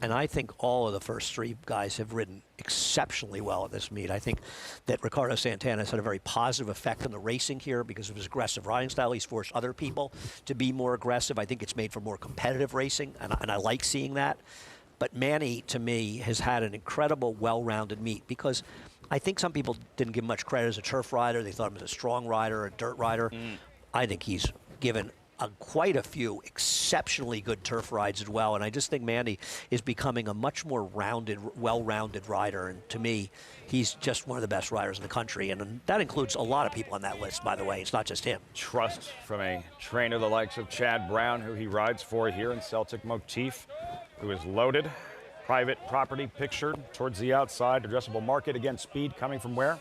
And I think all of the first 3 guys have ridden exceptionally well at this meet. I think that Ricardo Santana has had a very positive effect on the racing here because of his aggressive riding style. He's forced other people to be more aggressive. I think it's made for more competitive racing, and I like seeing that. But Manny, to me, has had an incredible, well-rounded meet because I think some people didn't give him much credit as a turf rider. They thought him as a strong rider, a dirt rider. I think he's given quite a few exceptionally good turf rides as well, and I just think Manny is becoming a much more rounded, well-rounded rider, and to me, he's just one of the best riders in the country, and that includes a lot of people on that list, by the way. It's not just him. Trust from a trainer the likes of Chad Brown, who he rides for here in Celtic Motif, who is loaded. Private property pictured towards the outside, addressable market. Again, speed coming from where?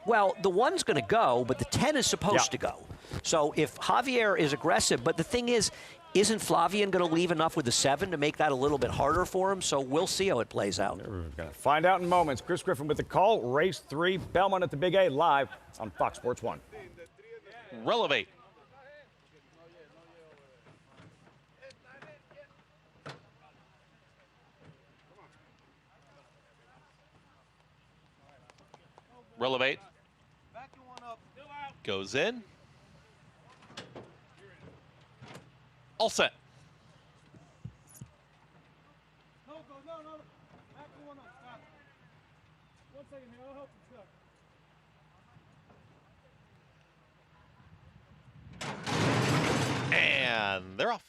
Well, the 1's going to go, but the 10 is supposed to go. So if Javier is aggressive, but the thing is, Isn't Flavian going to leave enough with the 7 to make that a little bit harder for him? So we'll see how it plays out. We're going to find out in moments. Chris Griffin with the call. Race 3, Belmont at the Big A, live on Fox Sports 1. Relevate. Relevate. Goes in. All set. And they're off.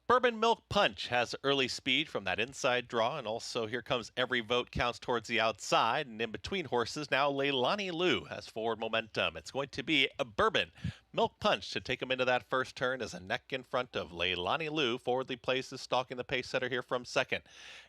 Bourbon Milk Punch has early speed from that inside draw, and also here comes Every Vote Counts towards the outside, and in between horses now Leilani Liu has forward momentum. It's going to be a Bourbon Milk Punch to take him into that first turn as a neck in front of Leilani Liu. Forwardly places stalking the pace setter here from second.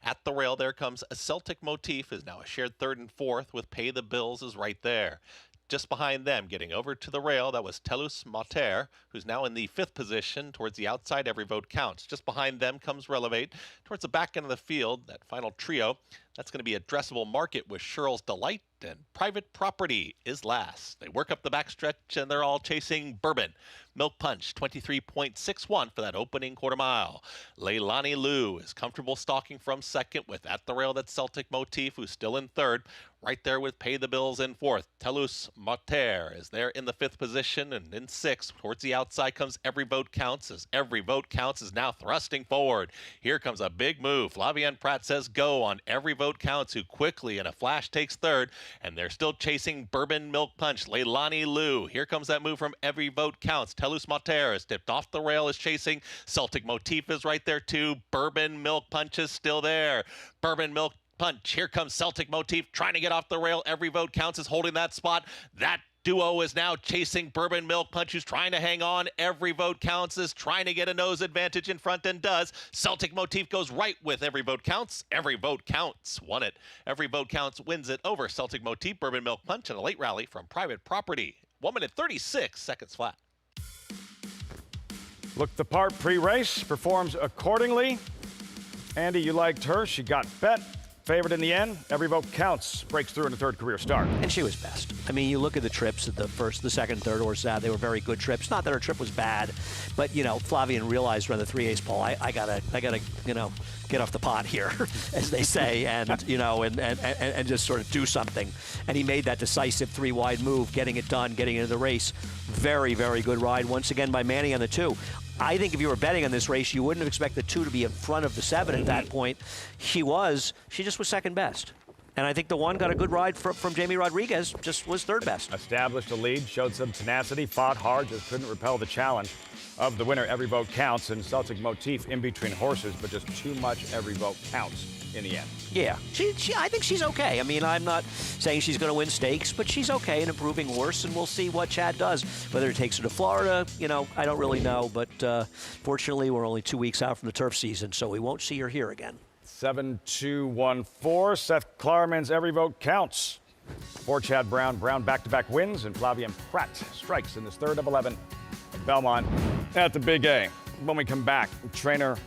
At the rail there comes a Celtic Motif, is now a shared third and fourth with Pay the Bills is right there. Just behind them, getting over to the rail, that was Telus Mater, who's now in the 5th position. Towards the outside, Every Vote Counts. Just behind them comes Relevate. Towards the back end of the field, that final trio, that's going to be Addressable Market with Sheryl's Delight, and Private Property is last. They work up the backstretch, and they're all chasing Bourbon Milk Punch, 23.61 for that opening quarter mile. Leilani Liu is comfortable stalking from second with At the Rail, that Celtic Motif, who's still in third. Right there with Pay the Bills in fourth. Telus Mater is there in the 5th position, and in 6th, towards the outside comes Every Vote Counts, as Every Vote Counts is now thrusting forward. Here comes a big move. Flavien Prat says go on Every Vote Counts, who quickly in a flash takes third, and they're still chasing Bourbon Milk Punch. Leilani Liu. Here comes that move from Every Vote Counts. Telus Mater is tipped off the rail, is chasing. Celtic Motif is right there too. Bourbon Milk Punch is still there. Bourbon Milk Punch. Here comes Celtic Motif trying to get off the rail. Every Vote Counts is holding that spot. That duo is now chasing Bourbon Milk Punch, who's trying to hang on. Every Vote Counts is trying to get a nose advantage in front and does. Celtic Motif goes right with Every Vote Counts. Every Vote Counts won it. Every Vote Counts wins it over Celtic Motif, Bourbon Milk Punch, and a late rally from Private Property. 1 minute 36 seconds flat. Looked the part pre-race, performs accordingly. Andy, you liked her. She got bet. Favored in the end. Every Vote Counts. Breaks through in the 3rd career start. And she was best. I mean, you look at the trips that the first, the second, third horse had, they were very good trips. Not that her trip was bad, but, you know, Flavian realized around the 3-ace pole, I gotta, you know, get off the pot here, as they say, and, you know, and just sort of do something. And he made that decisive 3-wide move, getting it done, getting into the race. Very, very good ride once again by Manny on the 2. I think if you were betting on this race, you wouldn't expect the 2 to be in front of the 7 at that point. She just was second best. And I think the 1 got a good ride from Jamie Rodriguez, just was third best. Established a lead, showed some tenacity, fought hard, just couldn't repel the challenge of the winner. Every Vote Counts, and Celtic Motif in between horses, but just too much Every Vote Counts in the end. Yeah, I think she's okay. I mean, I'm not saying she's going to win stakes, but she's okay, an improving horse, and we'll see what Chad does. Whether it takes her to Florida, you know, I don't really know, but fortunately, we're only 2 weeks out from the turf season, so we won't see her here again. 7-2-1-4. Seth Klarman's Every Vote Counts. For Chad Brown. Brown back-to-back wins, and Flavien Prat strikes in this 3rd of 11 at Belmont at the Big A. When we come back, trainer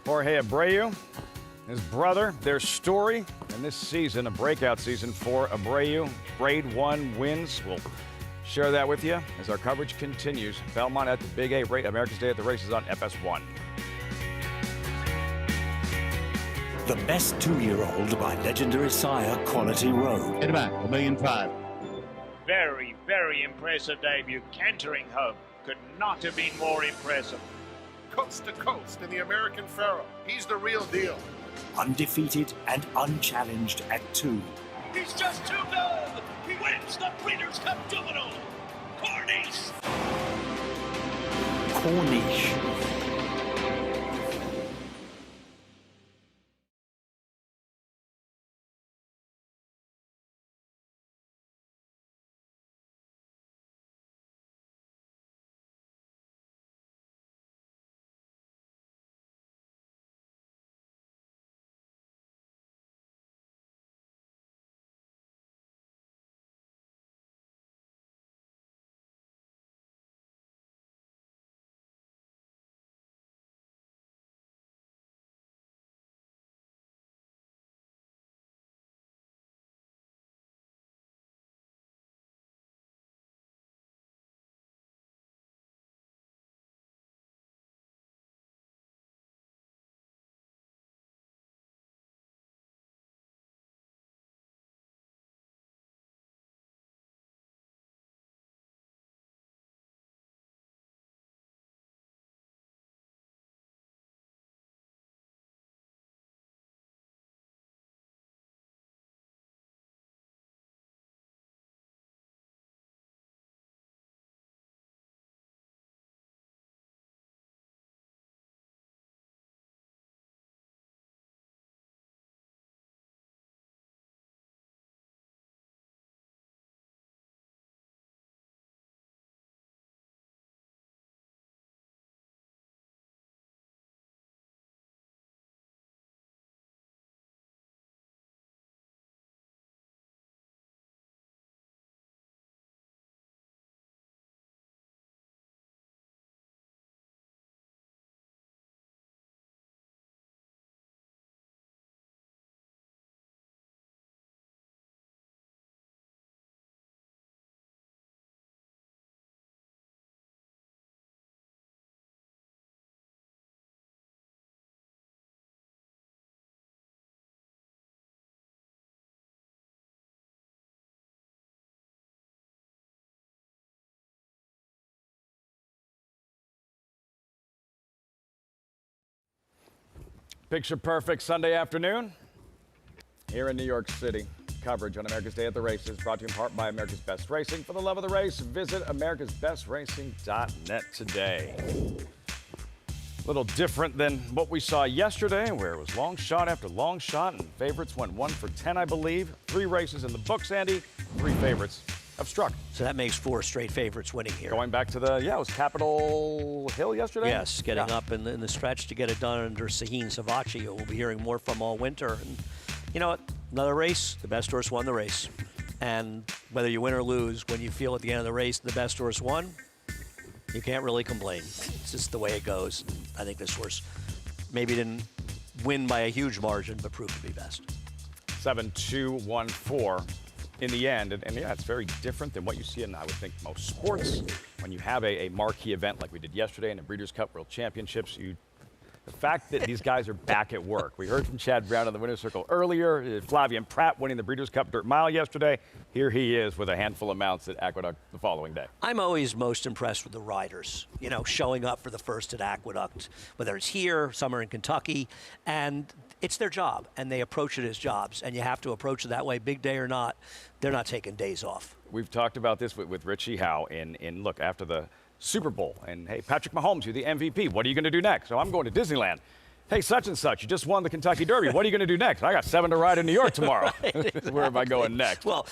Jorge Abreu, his brother, their story, and this season, a breakout season for Abreu. Grade 1 wins. We'll share that with you as our coverage continues. Belmont at the Big A. America's Day at the Races on FS1. The Best 2-Year-Old by legendary sire Quality Road. Hit back, $1.5 million. Very, very impressive debut. Cantering home. Could not have been more impressive. Coast to coast in the American Pharaoh. He's the real deal. Undefeated and unchallenged at 2. He's just too good. He wins the Breeders' Cup Juvenile. Corniche. Picture perfect Sunday afternoon here in New York City. Coverage on America's Day at the Races, brought to you in part by America's Best Racing. For the love of the race, visit americasbestracing.net today. A little different than what we saw yesterday, where it was long shot after long shot, and favorites went 1 for 10, I believe. 3 races in the books, Andy. 3 favorites have struck. So that makes 4 straight favorites winning here. Going back to it was Capitol Hill yesterday? Yes, getting up in the stretch to get it done under Sahin Savachi, who we'll be hearing more from all winter. And you know what? Another race, the best horse won the race. And whether you win or lose, when you feel at the end of the race the best horse won, you can't really complain. It's just the way it goes. I think this horse maybe didn't win by a huge margin, but proved to be best. 7-2-1-4 in the end. And yeah, it's very different than what you see in, I would think, most sports. When you have a marquee event like we did yesterday in the Breeders' Cup World Championships, the fact that these guys are back at work. We heard from Chad Brown in the winner's circle earlier. Flavian Pratt winning the Breeders' Cup Dirt Mile yesterday. Here he is with a handful of mounts at Aqueduct the following day. I'm always most impressed with the riders, showing up for the first at Aqueduct, whether it's here, some are in Kentucky, and it's their job, and they approach it as jobs, and you have to approach it that way, big day or not. They're not taking days off. We've talked about this with Richie Howe in look, after the Super Bowl. And hey, Patrick Mahomes, you're the MVP. What are you going to do next? So I'm going to Disneyland. Hey, such and such, you just won the Kentucky Derby. What are you going to do next? I got 7 to ride in New York tomorrow. Right. Where am I going next? Well,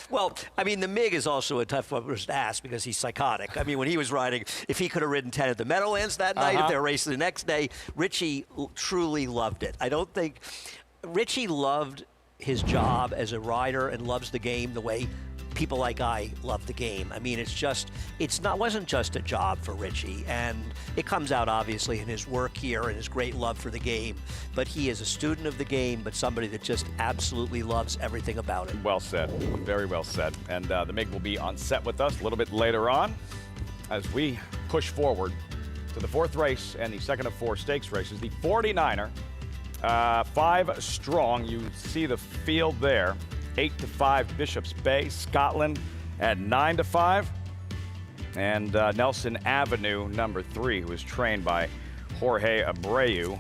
I mean, the MIG is also a tough one to ask because he's psychotic. I mean, when he was riding, if he could have ridden 10 at the Meadowlands that night, if they were racing the next day, Richie truly loved it. I don't think Richie loved his job as a rider and loves the game the way people like I love the game. I mean, wasn't just a job for Richie, and it comes out obviously in his work here and his great love for the game, but he is a student of the game, but somebody that just absolutely loves everything about it. Well said, very well said. And the MIG will be on set with us a little bit later on as we push forward to the 4th race and the second of 4 stakes races, the 49er, 5 strong. You see the field there. 8-5 Bishop's Bay, Scotland at 9-5, and Nelson Avenue, number 3, who is trained by Jorge Abreu,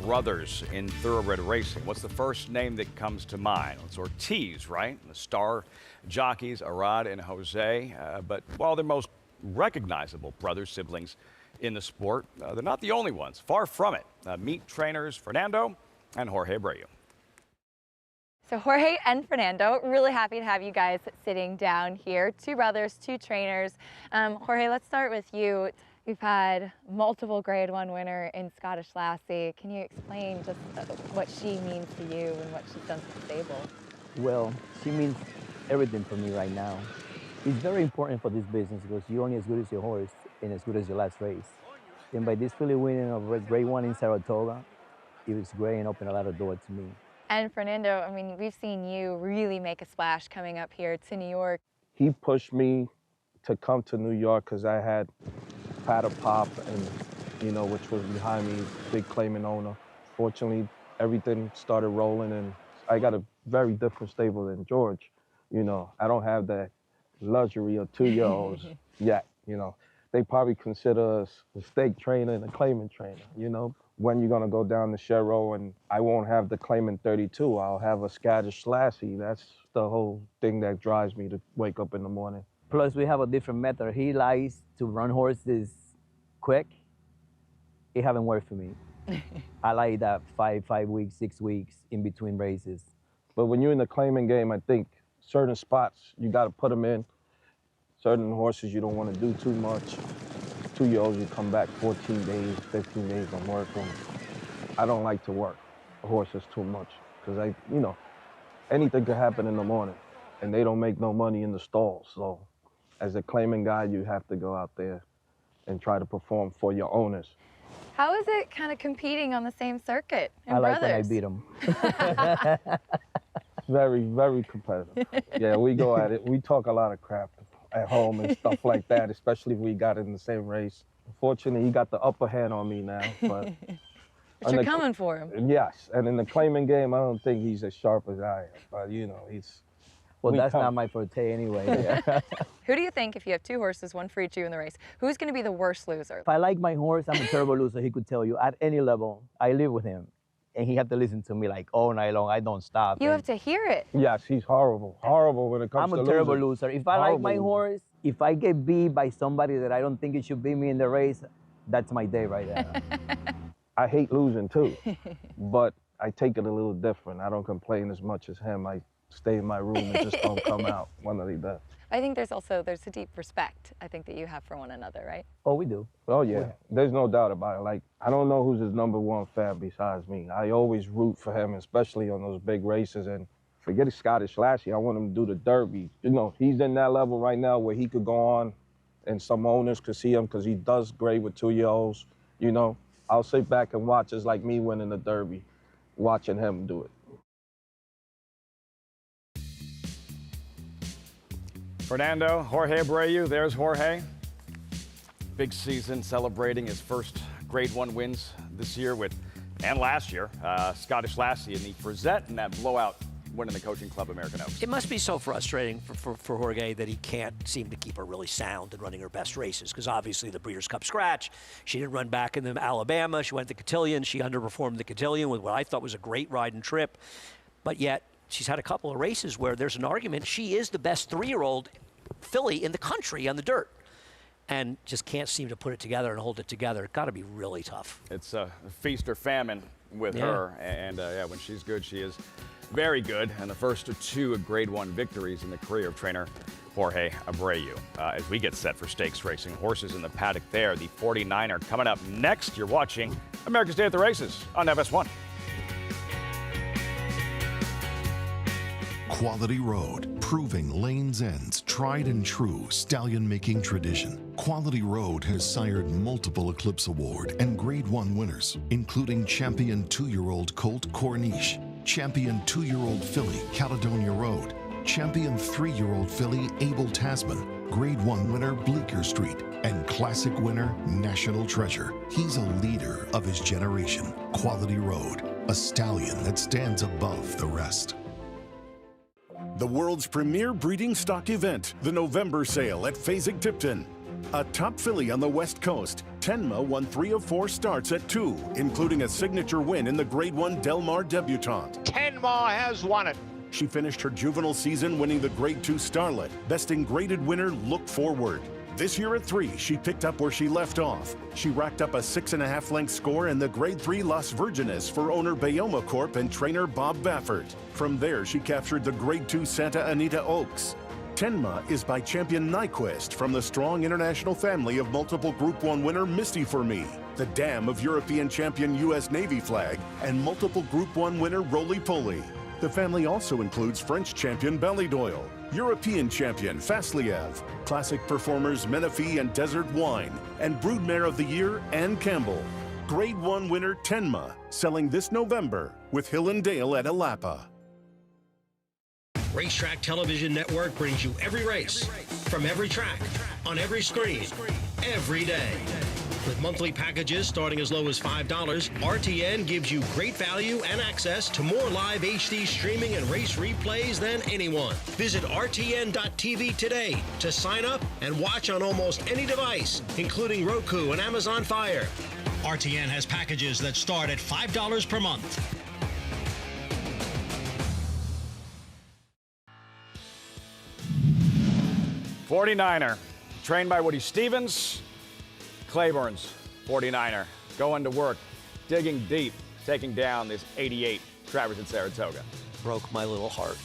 brothers in thoroughbred racing. What's the first name that comes to mind? It's Ortiz, right? The star jockeys, Arad and Jose. But while they're most recognizable brother siblings in the sport, they're not the only ones. Far from it. Meet trainers Fernando and Jorge Abreu. So Jorge and Fernando, really happy to have you guys sitting down here. 2 brothers, 2 trainers. Jorge, let's start with you. You've had multiple Grade 1 winner in Scottish Lassie. Can you explain just what she means to you and what she's done for the stable? Well, she means everything for me right now. It's very important for this business because you're only as good as your horse and as good as your last race. And by this filly winning of Grade 1 in Saratoga, it was great and opened a lot of doors to me. And Fernando, I mean, we've seen you really make a splash coming up here to New York. He pushed me to come to New York because I had Patter Pop and, which was behind me, big claiming owner. Fortunately, everything started rolling and I got a very different stable than George. I don't have that luxury of 2-year-olds yet, They probably consider us a stake trainer and a claimant trainer, When you're gonna go down the Sherrow and I won't have the claimant 32, I'll have a Scottish Lassie. That's the whole thing that drives me to wake up in the morning. Plus, we have a different method. He likes to run horses quick. It haven't worked for me. I like that 5 weeks, 6 weeks in between races. But when you're in the claiming game, I think certain spots you gotta put them in. Certain horses you don't wanna do too much. 2-year-olds, you come back 14 days, 15 days on work. And I don't like to work horses too much because anything could happen in the morning and they don't make no money in the stalls. So as a claiming guy, you have to go out there and try to perform for your owners. How is it kind of competing on the same circuit in I like brothers? when I beat them. Very, very competitive. Yeah, we go at it. We talk a lot of crap at home and stuff like that, especially if we got in the same race. Unfortunately, he got the upper hand on me now. But you're coming for him. Yes, and in the claiming game, I don't think he's as sharp as I am. But, he's... Well, that's not my forte anyway. Yeah. Who do you think, if you have 2 horses, 1 for each you in the race, who's going to be the worst loser? If I like my horse, I'm a terrible loser. He could tell you at any level. I live with him. and he have to listen to me like all night long. I don't stop. You have to hear it. Yeah, she's horrible. Horrible when it comes to I'm a terrible losing. loser. If I like my Horrible. horse, if I get beat by somebody that I don't think it should beat me in the race, that's my day right there. I hate losing too, but I take it a little different. I don't complain as much as him. I stay in my room and just don't come out one of the best. I think there's a deep respect, I think, that you have for one another, right? Oh, we do. Oh, yeah. There's no doubt about it. Like, I don't know who's his #1 fan besides me. I always root for him, especially on those big races. And forget Scottish Lassie, I want him to do the Derby. You know, he's in that level right now where he could go on and some owners could see him because he does great with 2-year-olds. You know, I'll sit back and watch. It's like me winning the Derby, watching him do it. Fernando, Jorge Abreu, there's Jorge. Big season, celebrating his first Grade 1 wins this year and last year, Scottish Lassie in the Frizette and that blowout win in the Coaching Club American Oaks. It must be so frustrating for Jorge that he can't seem to keep her really sound and running her best races, because obviously the Breeders' Cup scratch, she didn't run back in the Alabama, she went to Cotillion, she underperformed the Cotillion with what I thought was a great ride and trip, but yet she's had a couple of races where there's an argument she is the best 3-year-old filly in the country on the dirt, and just can't seem to put it together and hold it together. It's got to be really tough. It's a feast or famine with her, and yeah, when she's good, she is very good, and the first 2 Grade 1 victories in the career of trainer Jorge Abreu. As we get set for stakes racing, horses in the paddock there, the 49er coming up next. You're watching America's Day at the Races on FS1. Quality Road, proving Lane's End's tried and true stallion-making tradition. Quality Road has sired multiple Eclipse Award and Grade 1 winners, including champion 2-year-old colt Corniche, champion 2-year-old filly Caledonia Road, champion 3-year-old filly Abel Tasman, Grade 1 winner Bleecker Street, and classic winner National Treasure. He's a leader of his generation. Quality Road, a stallion that stands above the rest. The world's premier breeding stock event, the November sale at Fasig-Tipton. A top filly on the West Coast, Tenma won 3 of 4 starts at 2, including a signature win in the Grade 1 Del Mar Debutante. Tenma has won it. She finished her juvenile season winning the Grade 2 Starlet, besting graded winner Look Forward. This year at 3, she picked up where she left off. She racked up a 6.5-length score in the Grade 3 Las Virgenes for owner Bayoma Corp and trainer Bob Baffert. From there, she captured the Grade 2 Santa Anita Oaks. Tenma is by champion Nyquist from the strong international family of multiple Group 1 winner Misty For Me, the dam of European champion U.S. Navy flag, and multiple Group 1 winner Roly Poly. The family also includes French champion Ballydoyle, European champion Fasliev, classic performers Menifee and Desert Wine, and broodmare of the year Ann Campbell. Grade 1 winner Tenma, selling this November with Hill and Dale at Elapa. Racetrack Television Network brings you every race, from every track, on every screen, every day. With monthly packages starting as low as $5, RTN gives you great value and access to more live HD streaming and race replays than anyone. Visit RTN.tv today to sign up and watch on almost any device, including Roku and Amazon Fire. RTN has packages that start at $5 per month. '49er, trained by Woody Stevens, Claiborne's 49er, going to work, digging deep, taking down this 88 Travers at Saratoga. Broke my little heart.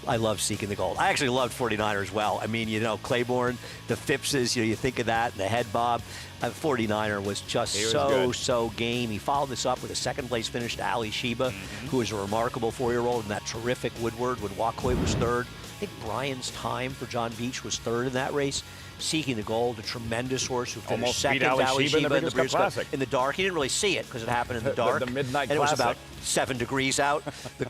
I love Seeking the Gold. I actually loved 49er as well. I mean, you know, Claiborne, the Phippses, you know, you think of that, and the head bob. 49er was just so game. He followed this up with a second-place finish to Ali Sheba, who is a remarkable 4-year-old, and that terrific Woodward when Wacoy was third. I think Brian's Time for John Beach was third in that race. Seeking the Gold, a tremendous horse who finished Almost second beat Ali Ali Sheba in Sheba the Breeders' Cup Classic. in the dark. He didn't really see it because it happened in the dark. The Midnight and it was Classic. about 7 degrees out.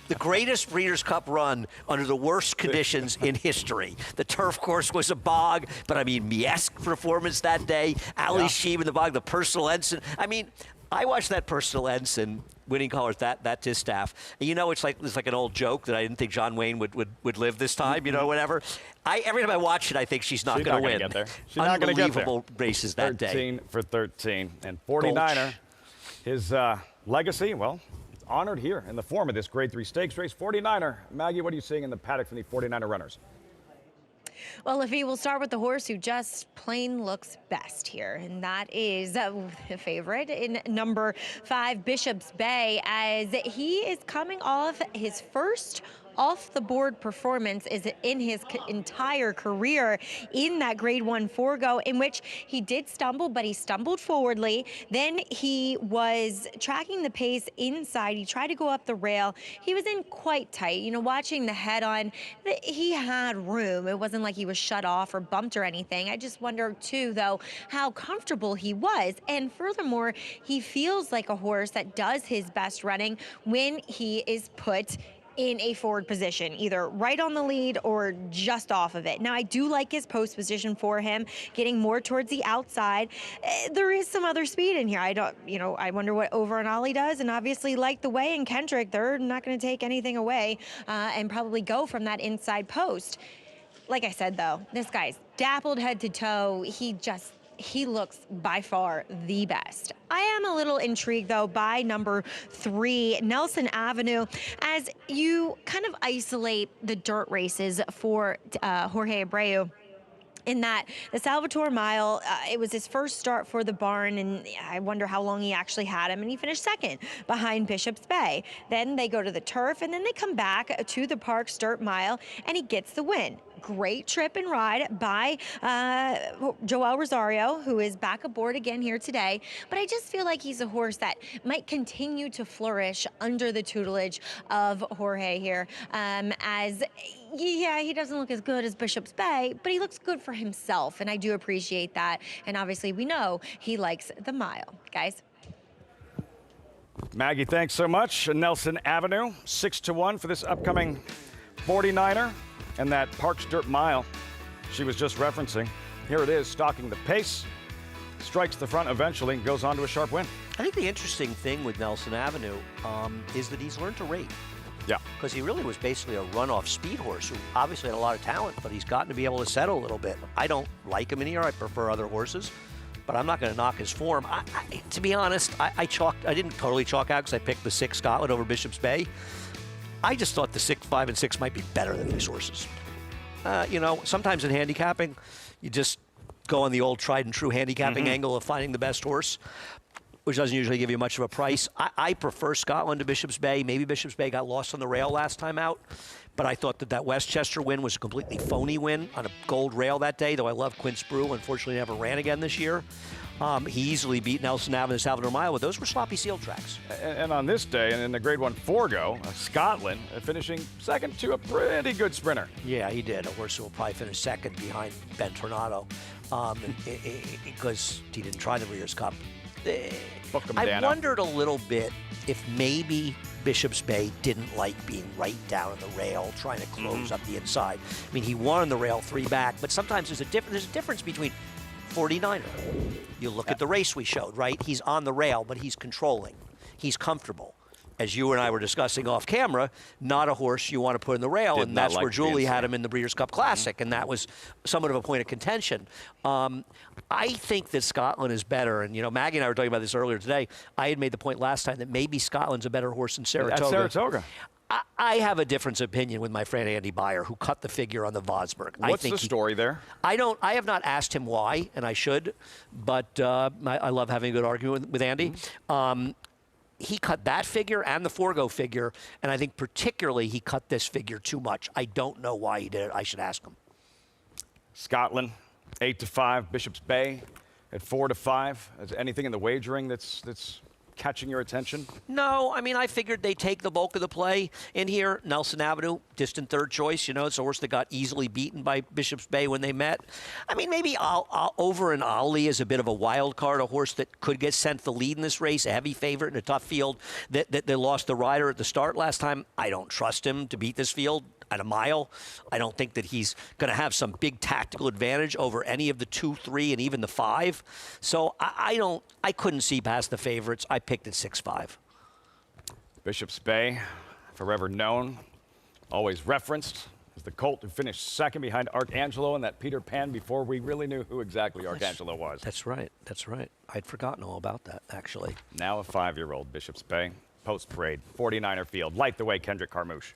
The greatest Breeders' Cup run under the worst conditions in history. The turf course was a bog, but I mean, Miesk performance that day. Ali Sheba in the bog, the personal ensign. I mean, I watched that personal ensign winning colors, that Distaff. And you know, it's like an old joke that I didn't think John Wayne would live this time, you know, whatever. Every time I watch it, I think she's not going to win. Get there. She's not going to get there. Unbelievable races that day. 13 for 13. And 49er, his legacy, well, it's honored here in the form of this Grade 3 Stakes race. 49er. Maggie, what are you seeing in the paddock from the 49er runners? Well, Lafi, we'll start with the horse who just plain looks best here, and that is the favorite in number 5, Bishop's Bay, as he is coming off his first off-the-board performance is in his entire career in that Grade 1 Forgo, in which he did stumble, but he stumbled forwardly. Then he was tracking the pace inside. He tried to go up the rail. He was in quite tight. You know, watching the head-on, he had room. It wasn't like he was shut off or bumped or anything. I just wonder, too, though, how comfortable he was. And furthermore, he feels like a horse that does his best running when he is put in a forward position, either right on the lead or just off of it. Now, I do like his post position for him, getting more towards the outside. There is some other speed in here. I wonder what Over and Ollie does, and obviously, like the way in Kendrick, they're not going to take anything away and probably go from that inside post. Like I said, though, this guy's dappled head to toe. He looks by far the best. I am a little intrigued, though, by number 3, Nelson Avenue, as you kind of isolate the dirt races for Jorge Abreu. In that the Salvatore Mile, it was his first start for the barn, and I wonder how long he actually had him, and he finished second behind Bishop's Bay. Then they go to the turf, and then they come back to the Parks Dirt Mile, and he gets the win. Great trip and ride by Joel Rosario, who is back aboard again here today. But I just feel like he's a horse that might continue to flourish under the tutelage of Jorge here, yeah, he doesn't look as good as Bishop's Bay, but he looks good for himself, and I do appreciate that. And obviously, we know he likes the mile. Guys? Maggie, thanks so much. Nelson Avenue, 6-1 for this upcoming 49er, and that Parks Dirt Mile she was just referencing. Here it is, stalking the pace, strikes the front eventually, goes on to a sharp win. I think the interesting thing with Nelson Avenue is that he's learned to rate. Yeah. Because he really was basically a runoff speed horse who obviously had a lot of talent, but he's gotten to be able to settle a little bit. I don't like him in here. I prefer other horses, but I'm not going to knock his form. To be honest, I didn't totally chalk out because I picked the 6 Scotland over Bishop's Bay. I just thought the 6, 5, and 6 might be better than these horses. You know, sometimes in handicapping, you just go on the old tried and true handicapping angle of finding the best horse, which doesn't usually give you much of a price. I prefer Scotland to Bishop's Bay. Maybe Bishop's Bay got lost on the rail last time out, but I thought that Westchester win was a completely phony win on a gold rail that day, though I love Quince Brew. Unfortunately, never ran again this year. He easily beat Nelson Avenue and Salvador Mile, but those were sloppy seal tracks. And on this day, and in the Grade 1 Forgo, Scotland finishing second to a pretty good sprinter. Yeah, he did. A horse who will probably finish second behind Ben Tornado because he didn't try the Breeders' Cup. I wondered a little bit if maybe Bishop's Bay didn't like being right down on the rail, trying to close up the inside. I mean, he won on the rail 3 back, but sometimes there's a difference between 49er. You look at the race we showed, right? He's on the rail, but he's controlling. He's comfortable. As you and I were discussing off camera, not a horse you want to put in the rail, and that's where Julie had him in the Breeders' Cup Classic, and that was somewhat of a point of contention. I think that Scotland is better, and, you know, Maggie and I were talking about this earlier today. I had made the point last time that maybe Scotland's a better horse than Saratoga. At Saratoga. I have a different opinion with my friend Andy Beyer, who cut the figure on the Vosburg. What's the story there? I have not asked him why, and I should, but I love having a good argument with Andy. He cut that figure and the Forgo figure, and I think particularly he cut this figure too much. I don't know why he did it. I should ask him. Scotland, 8-5. Bishop's Bay at 4-5. Is there anything in the wagering that's catching your attention? No, I mean, I figured they'd take the bulk of the play in here. Nelson Avenue, distant third choice. You know, it's a horse that got easily beaten by Bishop's Bay when they met. I mean, maybe Over and Ollie is a bit of a wild card, a horse that could get sent the lead in this race, a heavy favorite in a tough field that they lost the rider at the start last time. I don't trust him to beat this field at a mile. I don't think that he's going to have some big tactical advantage over any of the 2, 3, and even the 5. So I couldn't see past the favorites. I picked at 6-5. Bishop's Bay, forever known, always referenced as the colt who finished second behind Arcangelo in that Peter Pan before we really knew who exactly Arcangelo was. That's right. That's right. I'd forgotten all about that, actually. Now a 5-year-old, Bishop's Bay. Post-parade, 49er field. Light the way, Kendrick Carmouche.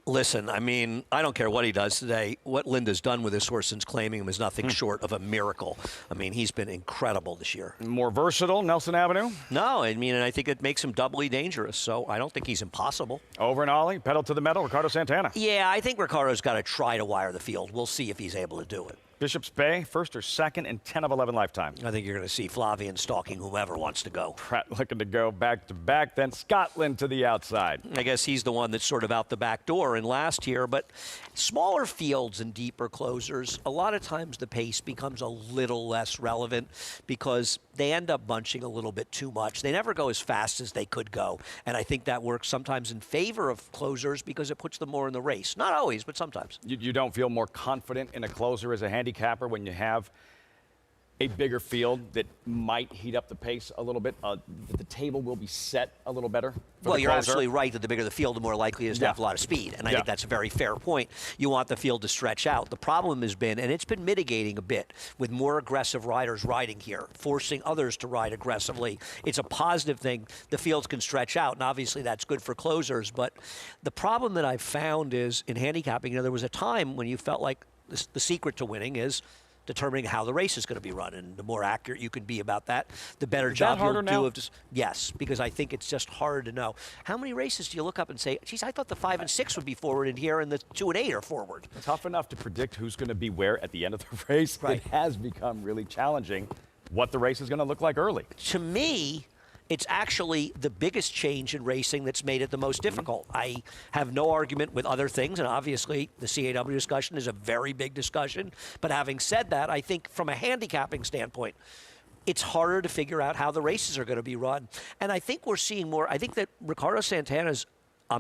Listen, I mean, I don't care what he does today. What Linda's done with this horse since claiming him is nothing short of a miracle. I mean, he's been incredible this year. More versatile, Nelson Avenue? No, I mean, and I think it makes him doubly dangerous, so I don't think he's impossible. Over and Ollie, pedal to the metal, Ricardo Santana. Yeah, I think Ricardo's got to try to wire the field. We'll see if he's able to do it. Bishop's Bay, first or second in 10 of 11 lifetime. I think you're going to see Flavian stalking whomever wants to go. Pratt looking to go back to back, then Scotland to the outside. I guess he's the one that's sort of out the back door in last year, but smaller fields and deeper closers, a lot of times the pace becomes a little less relevant because they end up bunching a little bit too much. They never go as fast as they could go, and I think that works sometimes in favor of closers because it puts them more in the race. Not always, but sometimes. You don't feel more confident in a closer as a handicapper when you have a bigger field that might heat up the pace a little bit? The table will be set a little better? Well, you're absolutely right that the bigger the field, the more likely it is to have a lot of speed. And I think that's a very fair point. You want the field to stretch out. The problem has been, and it's been mitigating a bit, with more aggressive riders riding here, forcing others to ride aggressively. It's a positive thing. The fields can stretch out, and obviously that's good for closers. But the problem that I've found is in handicapping, there was a time when you felt like the secret to winning is determining how the race is going to be run, and the more accurate you can be about that, the better job you'll do of just yes, because I think it's just hard to know. How many races do you look up and say, geez, I thought the 5 and 6 would be forward in here and the 2 and 8 are forward? It's tough enough to predict who's going to be where at the end of the race. Right. It has become really challenging what the race is going to look like early. To me, it's actually the biggest change in racing that's made it the most difficult. I have no argument with other things, and obviously the CAW discussion is a very big discussion. But having said that, I think from a handicapping standpoint, it's harder to figure out how the races are going to be run. And I think we're seeing more. I think that Ricardo Santana's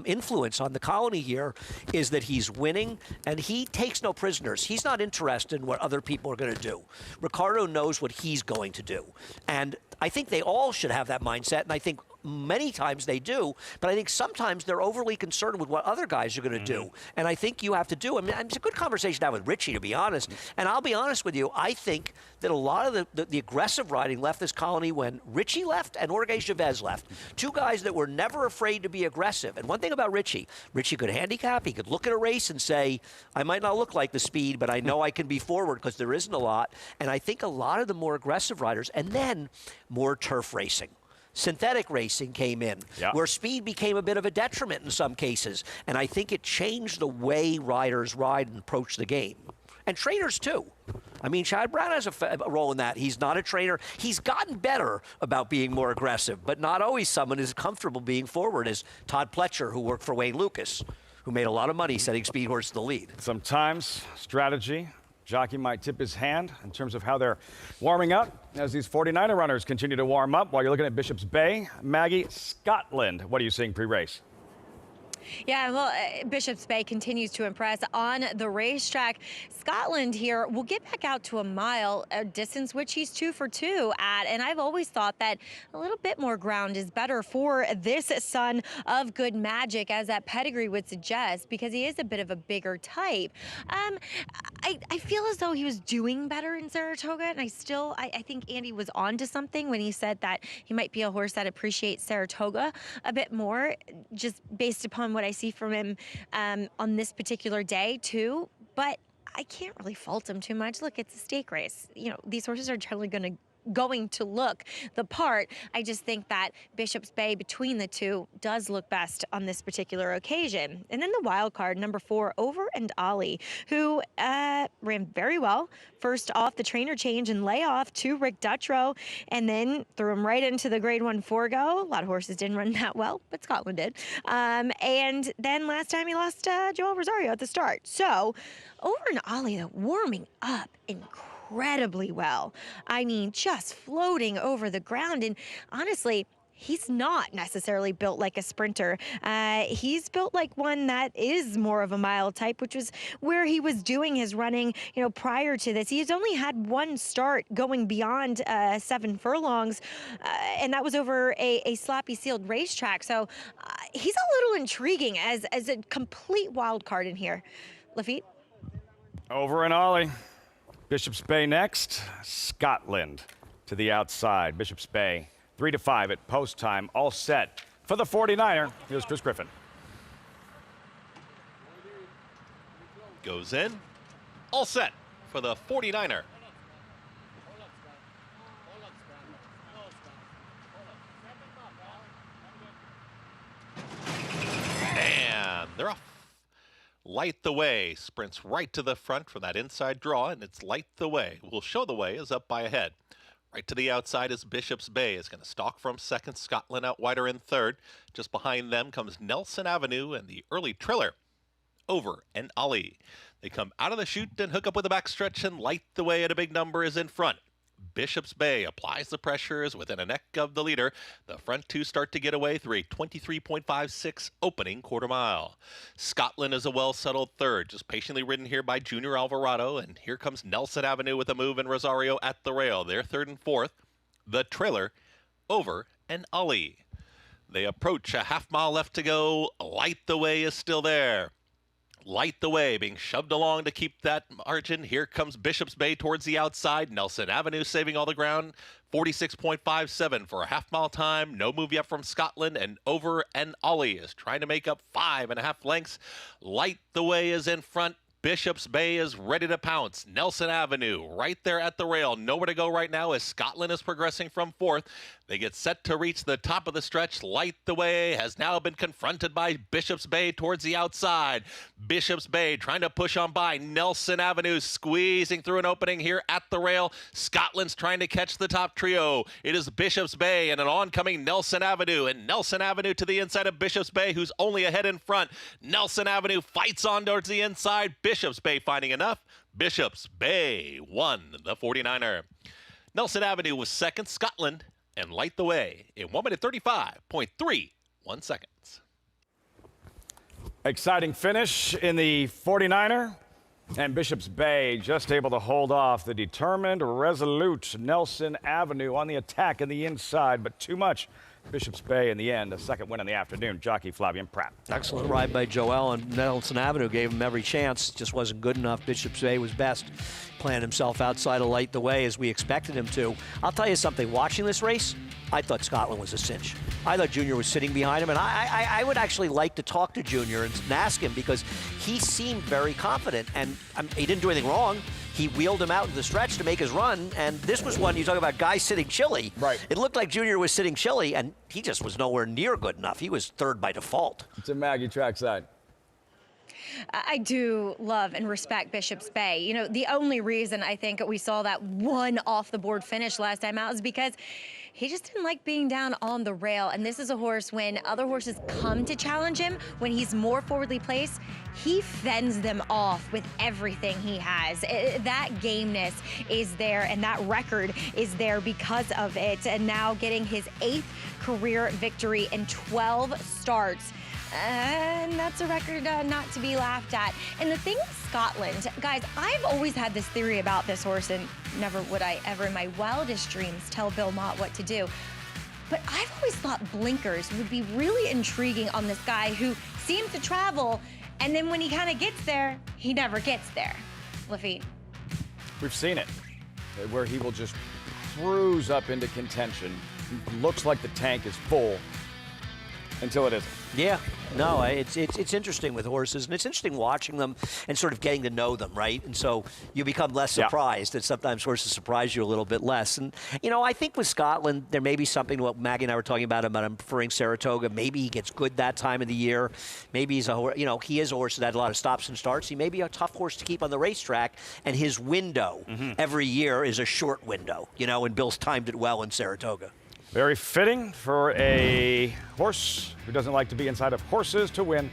influence on the colony here is that he's winning and he takes no prisoners. He's not interested in what other people are going to do. Ricardo knows what he's going to do. And I think they all should have that mindset, and I think many times they do, but I think sometimes they're overly concerned with what other guys are going to do. And I think you have to do. I mean, it's a good conversation to have with Richie, to be honest. And I'll be honest with you, I think that a lot of the aggressive riding left this colony when Richie left and Jorge Chavez left. Two guys that were never afraid to be aggressive. And one thing about Richie could handicap. He could look at a race and say, I might not look like the speed, but I know I can be forward because there isn't a lot. And I think a lot of the more aggressive riders, and then more turf racing. Synthetic racing came in, where speed became a bit of a detriment in some cases. And I think it changed the way riders ride and approach the game. And trainers, too. I mean, Chad Brown has a role in that. He's not a trainer. He's gotten better about being more aggressive, but not always someone is comfortable being forward, as Todd Pletcher, who worked for Wayne Lucas, who made a lot of money setting Speed Horse to the lead. Sometimes strategy. Jockey might tip his hand in terms of how they're warming up as these 49er runners continue to warm up while you're looking at Bishop's Bay. Maggie, Scotland, what are you seeing pre-race? Yeah, well, Bishop's Bay continues to impress on the racetrack. Scotland here will get back out to a mile, a distance which he's 2 for 2 at. And I've always thought that a little bit more ground is better for this son of good magic, as that pedigree would suggest, because he is a bit of a bigger type. I feel as though he was doing better in Saratoga, and I think Andy was onto something when he said that he might be a horse that appreciates Saratoga a bit more, just based upon what I see from him on this particular day too. But I can't really fault him too much. Look, it's a stake race. You know, these horses are generally going to look the part. I just think that Bishop's Bay between the two does look best on this particular occasion. And then the wild card, number 4, Over and Ollie, who ran very well. First off the trainer change and layoff to Rick Dutrow, and then threw him right into the grade 1 forego. A lot of horses didn't run that well, but Scotland did. And then last time he lost Joel Rosario at the start. So Over and Ollie, warming up incredibly well. I mean, just floating over the ground. And honestly, he's not necessarily built like a sprinter. He's built like one that is more of a mile type, which was where he was doing his running, prior to this. He's only had one start going beyond 7 furlongs, and that was over a sloppy sealed racetrack. So he's a little intriguing as a complete wild card in here. Lafitte? Over and Ollie. Bishop's Bay next, Scotland. to the outside. Bishop's Bay, 3-5 at post time. All set for the 49er. Here's Chris Griffin. Goes in. All set for the 49er. And they're off. Light the Way sprints right to the front from that inside draw, and it's Light the Way. Will Show the Way is up by a head. Right to the outside is Bishop's Bay. Is going to stalk from second. Scotland out wider in third. Just behind them comes Nelson Avenue and the early Triller. Over and Ollie. They come out of the chute and hook up with a backstretch, and Light the Way at a big number is in front. Bishop's Bay applies the pressures within a neck of the leader. The front two start to get away through a 23.56 opening quarter mile. Scotland is a well-settled third, just patiently ridden here by Junior Alvarado. And here comes Nelson Avenue with a move and Rosario at the rail. They're third and fourth. The Trailer, Over, and Ollie. They approach a half mile left to go. Light the Way is still there. Light the Way being shoved along to keep that margin. Here comes Bishop's Bay towards the outside. Nelson Avenue saving all the ground. 46.57 for a half mile time. No move yet from Scotland. And Over and Ollie is trying to make up 5.5 lengths. Light the Way is in front. Bishop's Bay is ready to pounce. Nelson Avenue right there at the rail. Nowhere to go right now as Scotland is progressing from fourth. They get set to reach the top of the stretch. Light the Way has now been confronted by Bishop's Bay towards the outside. Bishop's Bay trying to push on by. Nelson Avenue squeezing through an opening here at the rail. Scotland's trying to catch the top trio. It is Bishop's Bay and an oncoming Nelson Avenue. And Nelson Avenue to the inside of Bishop's Bay, who's only ahead in front. Nelson Avenue fights on towards the inside. Bishop's Bay finding enough. Bishop's Bay won the 49er. Nelson Avenue was second. Scotland and Light the Way in 1 minute 35.31 seconds. Exciting finish in the 49er. And Bishop's Bay just able to hold off the determined, resolute Nelson Avenue on the attack in the inside, but too much. Bishop's Bay in the end, a second win in the afternoon. Jockey Flavian Pratt. Excellent ride by Joel, and Nelson Avenue gave him every chance. Just wasn't good enough. Bishop's Bay was best. Playing himself outside of Light the Way as we expected him to. I'll tell you something, watching this race, I thought Scotland was a cinch. I thought Junior was sitting behind him, and I would actually like to talk to Junior and ask him because he seemed very confident, and he didn't do anything wrong. He wheeled him out into the stretch to make his run, and this was one you talk about guys sitting chilly. Right. It looked like Junior was sitting chilly, and he just was nowhere near good enough. He was third by default. It's a Maggie trackside. I do love and respect Bishop's Bay. You know, the only reason I think we saw that one off-the-board finish last time out is because he just didn't like being down on the rail. And this is a horse, when other horses come to challenge him, when he's more forwardly placed, he fends them off with everything he has. That gameness is there, and that record is there because of it. And now getting his 8th career victory in 12 starts. And that's a record not to be laughed at. And the thing with Scotland, guys, I've always had this theory about this horse, and never would I ever in my wildest dreams tell Bill Mott what to do. But I've always thought blinkers would be really intriguing on this guy who seems to travel, and then when he kind of gets there, he never gets there. Lafitte. We've seen it, where he will just cruise up into contention. Looks like the tank is full until it isn't. Yeah, no, it's interesting with horses, and it's interesting watching them and sort of getting to know them, right? And so you become less surprised that sometimes horses surprise you a little bit less. And, you know, I think with Scotland, there may be something to what Maggie and I were talking about him preferring Saratoga. Maybe he gets good that time of the year. Maybe he's he is a horse that had a lot of stops and starts. He may be a tough horse to keep on the racetrack, and his window every year is a short window, and Bill's timed it well in Saratoga. Very fitting for a horse who doesn't like to be inside of horses to win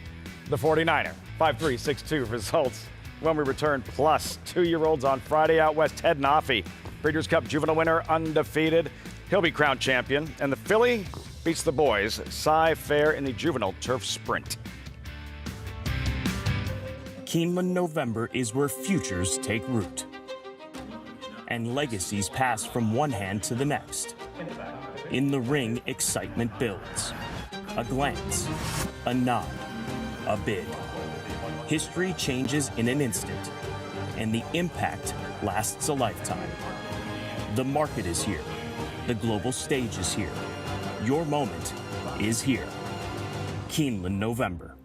the 49er. 5-3-6-2 results when we return. Plus, 2-year-olds on Friday out west. Ted Naffy, Breeders' Cup juvenile winner, undefeated. He'll be crowned champion. And the filly beats the boys. Cy Fair in the juvenile turf sprint. Keeneland November is where futures take root and legacies pass from one hand to the next. In the ring, excitement builds. A glance, a nod, a bid. History changes in an instant, and the impact lasts a lifetime. The market is here, The global stage is here. Your moment is here. Keeneland, November.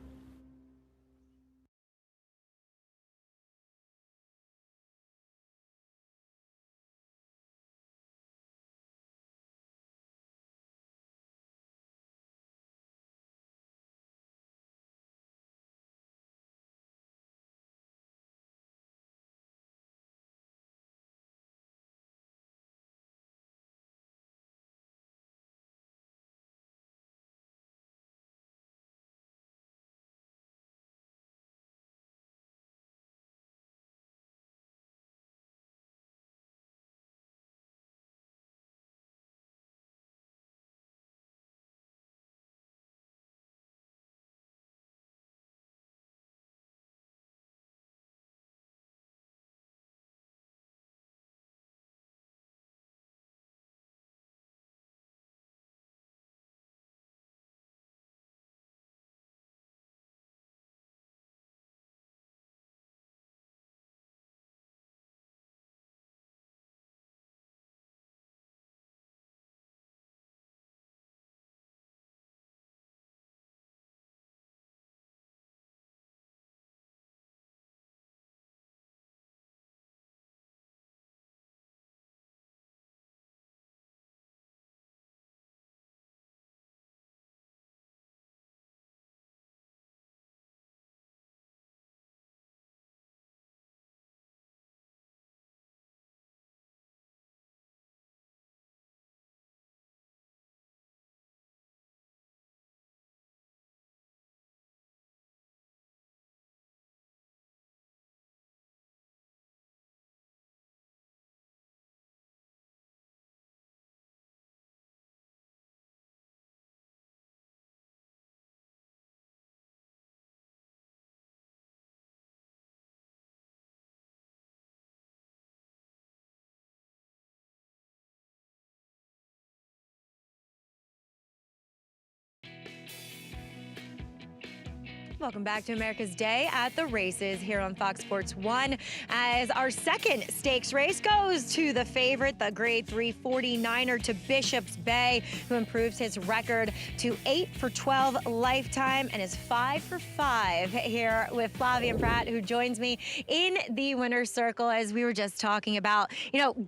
Welcome back to America's Day at the Races here on Fox Sports 1 as our second stakes race goes to the favorite, the Grade 3 49er to Bishops Bay, who improves his record to 8 for 12 lifetime and is 5 for 5 here with Flavien Prat, who joins me in the winner's circle as we were just talking about,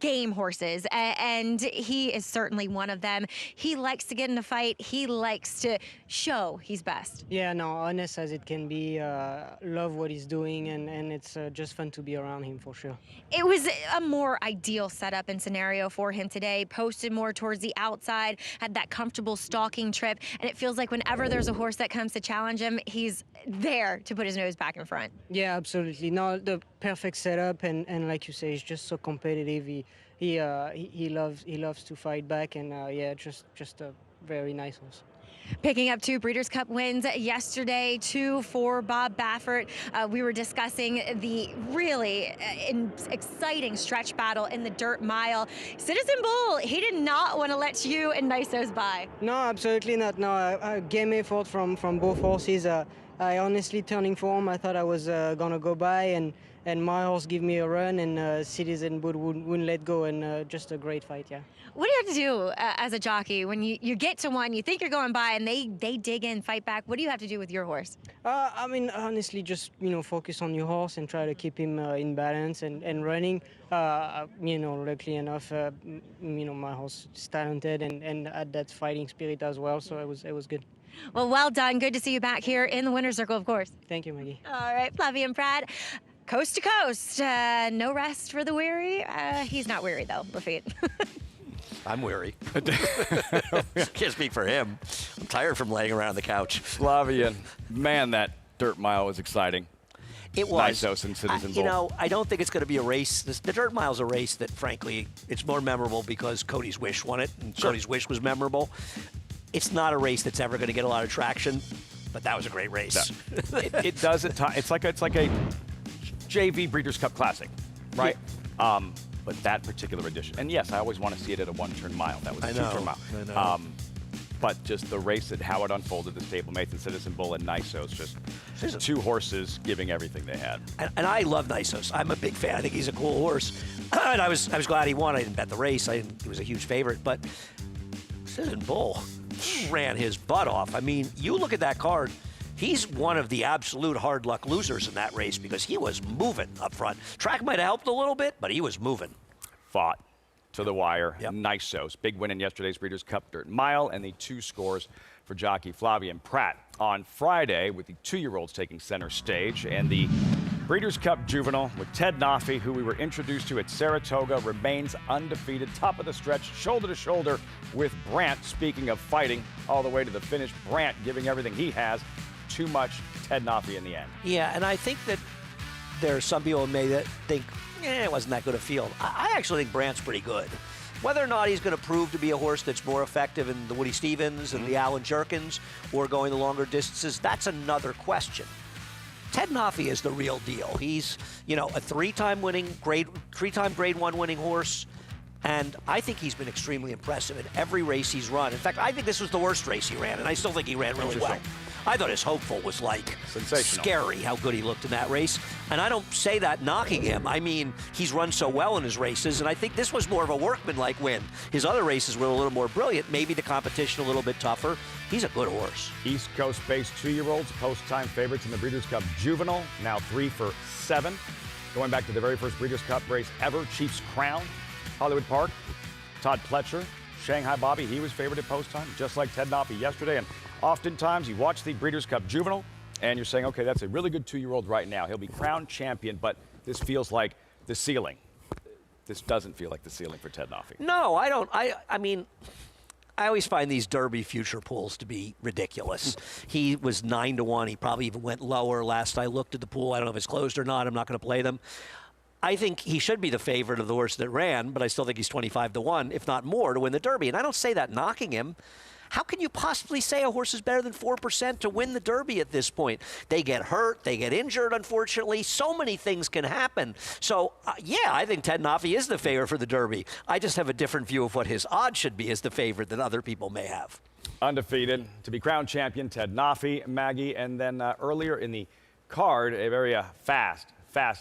game horses, and he is certainly one of them. He likes to get in a fight. He likes to show he's best. Yeah, no, honest as it can be, love what he's doing, and it's just fun to be around him for sure. It was a more ideal setup and scenario for him today, posted more towards the outside, had that comfortable stalking trip, and it feels like whenever there's a horse that comes to challenge him, he's there to put his nose back in front. Yeah, absolutely. No, the perfect setup, and like you say, he's just so competitive. He loves to fight back, and yeah, just a very nice horse. Picking up 2 Breeders' Cup wins yesterday, 2 for Bob Baffert. We were discussing the really exciting stretch battle in the dirt mile. Citizen Bull, he did not want to let you and Nysos by. No, absolutely not. No, a game effort from both horses. I honestly turning form. I thought I was gonna go by, and my horse give me a run, and Citizen Bull wouldn't let go, and just a great fight, yeah. What do you have to do as a jockey when you get to one, you think you're going by, and they dig in, fight back? What do you have to do with your horse? I mean, honestly, just focus on your horse and try to keep him in balance and running. Luckily enough, my horse is talented and had that fighting spirit as well, so it was good. Well done. Good to see you back here in the winner's circle, of course. Thank you, Maggie. All right, Flavien Prat, coast to coast. No rest for the weary. He's not weary, though, Lafitte. I'm weary. Can't speak for him. I'm tired from laying around the couch. Flavien, man, that dirt mile was exciting. It was. Nysos and Citizen Bull. I don't think it's going to be a race. The dirt mile's a race that, frankly, it's more memorable because Cody's Wish won it, and Cody's Wish was memorable. It's not a race that's ever going to get a lot of traction, but that was a great race. No. it does at times. It's like a JV Breeders' Cup Classic, right? Yeah. But that particular edition, and yes, I always want to see it at a one-turn mile. That was a two-turn mile. I know. But just the race and how it unfolded, the stablemates and Citizen Bull and Nysos, just 2 horses giving everything they had. And I love Nysos. I'm a big fan. I think he's a cool horse. And I was glad he won. I didn't bet the race. He was a huge favorite, but Citizen Bull ran his butt off. I mean, you look at that card. He's one of the absolute hard luck losers in that race because he was moving up front. Track might have helped a little bit, but he was moving. Fought to the wire. Yep. Nice shows. Big win in yesterday's Breeders' Cup Dirt Mile, and the 2 scores for jockey Flavien Prat on Friday, with the 2-year-olds taking center stage. And the Breeders' Cup Juvenile with Ted Nafi, who we were introduced to at Saratoga, remains undefeated, top of the stretch, shoulder to shoulder with Brandt. Speaking of fighting all the way to the finish, Brandt giving everything he has. Too much Ted Nafi in the end. Yeah, and I think that there are some people who may think, it wasn't that good a field. I actually think Brandt's pretty good. Whether or not he's going to prove to be a horse that's more effective in the Woody Stevens and the Alan Jerkins or going the longer distances, that's another question. Ted Nafi is the real deal. He's, a 3-time Grade 1 winning horse. And I think he's been extremely impressive in every race he's run. In fact, I think this was the worst race he ran, and I still think he ran really well. I thought his hopeful was scary how good he looked in that race. And I don't say that knocking him. I mean, he's run so well in his races, and I think this was more of a workmanlike win. His other races were a little more brilliant, maybe the competition a little bit tougher. He's a good horse. East Coast-based 2-year-olds, post-time favorites in the Breeders' Cup Juvenile, now 3 for 7. Going back to the very first Breeders' Cup race ever, Chiefs Crown, Hollywood Park. Todd Pletcher, Shanghai Bobby, he was favored at post-time, just like Ted Nafi yesterday. And oftentimes you watch the Breeders' Cup Juvenile and you're saying, okay, that's a really good 2-year-old right now. He'll be crowned champion, but this feels like the ceiling. This doesn't feel like the ceiling for Ted Nafi. No, I don't. I mean, I always find these Derby future pools to be ridiculous. He was 9-1. He probably even went lower last I looked at the pool. I don't know if it's closed or not. I'm not going to play them. I think he should be the favorite of the horse that ran, but I still think he's 25-1, if not more, to win the Derby. And I don't say that knocking him. How can you possibly say a horse is better than 4% to win the Derby at this point? They get hurt, they get injured, unfortunately. So many things can happen. So, yeah, I think Ted Nafi is the favorite for the Derby. I just have a different view of what his odds should be as the favorite than other people may have. Undefeated to be crowned champion, Ted Nafi, Maggie, and then earlier in the card, a very fast